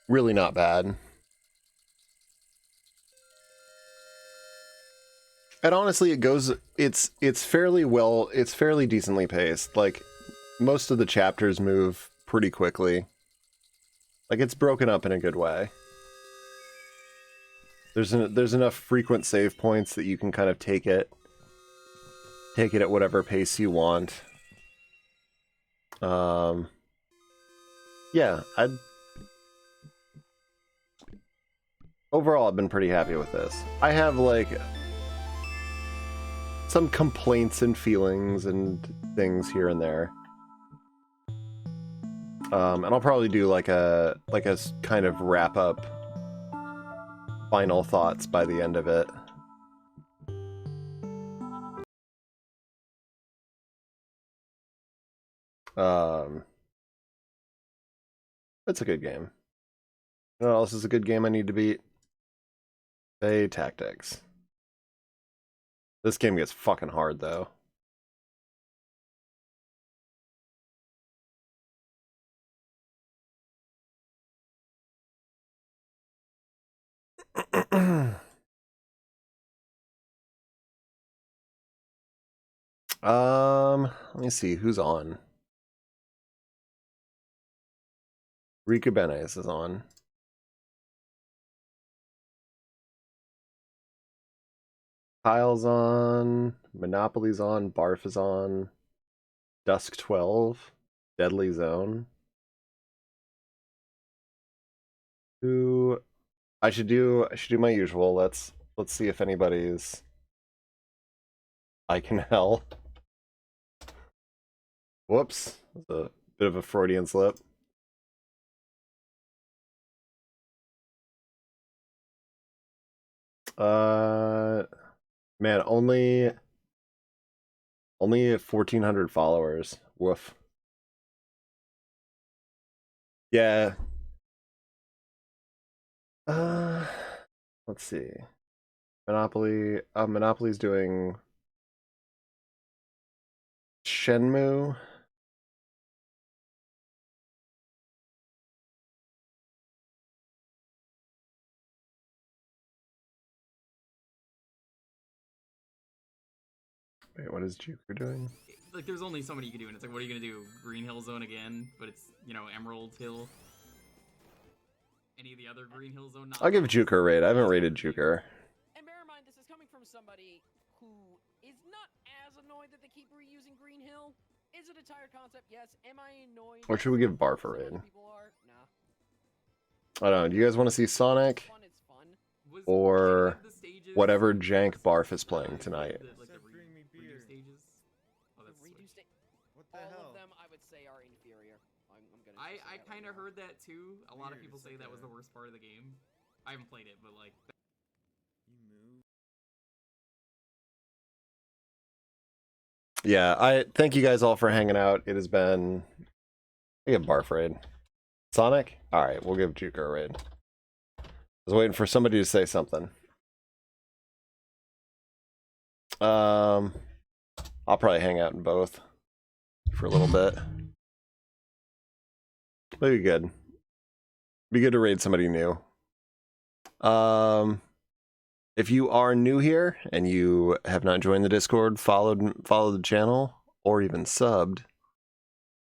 B: really not bad. And honestly, it's fairly decently paced. Like most of the chapters move pretty quickly. Like it's broken up in a good way. There's enough frequent save points that you can kind of take it at whatever pace you want. Yeah, overall I've been pretty happy with this. I have like some complaints and feelings and things here and there. And I'll probably do like a kind of wrap up final thoughts by the end of it. It's a good game. You know what else is a good game I need to beat? Say Tactics. This game gets fucking hard though. Let me see who's on. Rika Benes is on. Kyle's on. Monopoly's on. Barf is on. Dusk 12. Deadly Zone. Who I should do my usual. Let's see if anybody's Ikenfell. Whoops. That's a bit of a Freudian slip. Man, only 1,400 followers. Woof. Yeah. Let's see. Monopoly. Monopoly's doing Shenmue. Wait, what is Juker doing?
M: Like, there's only so many you can do, and it's like, what are you gonna do? Green Hill Zone again, but it's, you know, Emerald Hill. Any of the other Green Hill Zone?
B: I'll give Juker a raid. I haven't rated Juker.
N: And bear in mind, this is coming from somebody who is not as annoyed that they keep reusing Green Hill. Is it a tired concept? Yes. Am I annoyed?
B: Or should we give Barf a raid?
N: Nah.
B: I don't know. Do you guys want to see Sonic? Or whatever jank Barf is playing tonight?
N: All of them, I would say, are inferior.
M: I kind of heard that too. A lot of people say that was the worst part of the game. I haven't played it, but like.
B: Yeah, I thank you guys all for hanging out. It has been. I give Barf raid. Sonic? Alright, we'll give Juker a raid. I was waiting for somebody to say something. I'll probably hang out in both. for a little bit. That'd be good. Be good to raid somebody new. If you are new here and you have not joined the Discord, followed the channel, or even subbed,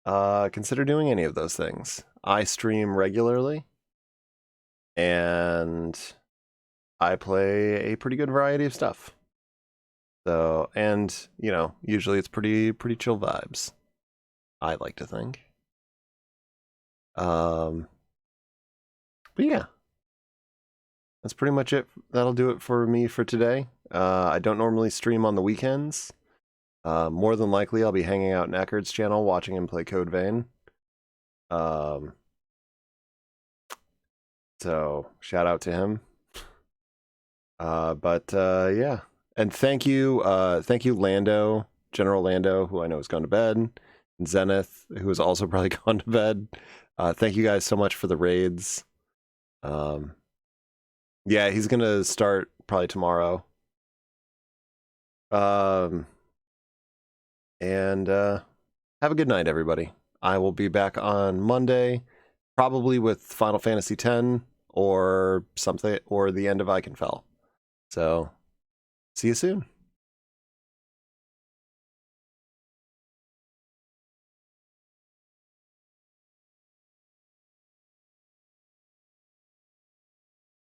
B: consider doing any of those things. I stream regularly, and I play a pretty good variety of stuff. So, and you know, usually it's pretty chill vibes, I like to think. But yeah, that's pretty much it. That'll do it for me for today. I don't normally stream on the weekends. More than likely, I'll be hanging out in Eckerd's channel, watching him play Code Vein. So shout out to him. Yeah, and thank you Lando, General Lando, who I know has gone to bed, and Zenith, who has also probably gone to bed. Thank you guys so much for the raids. Yeah, he's gonna start probably tomorrow. And have a good night, everybody. I will be back on Monday, probably with Final Fantasy X or something, or the end of Ikenfell. So, see you soon.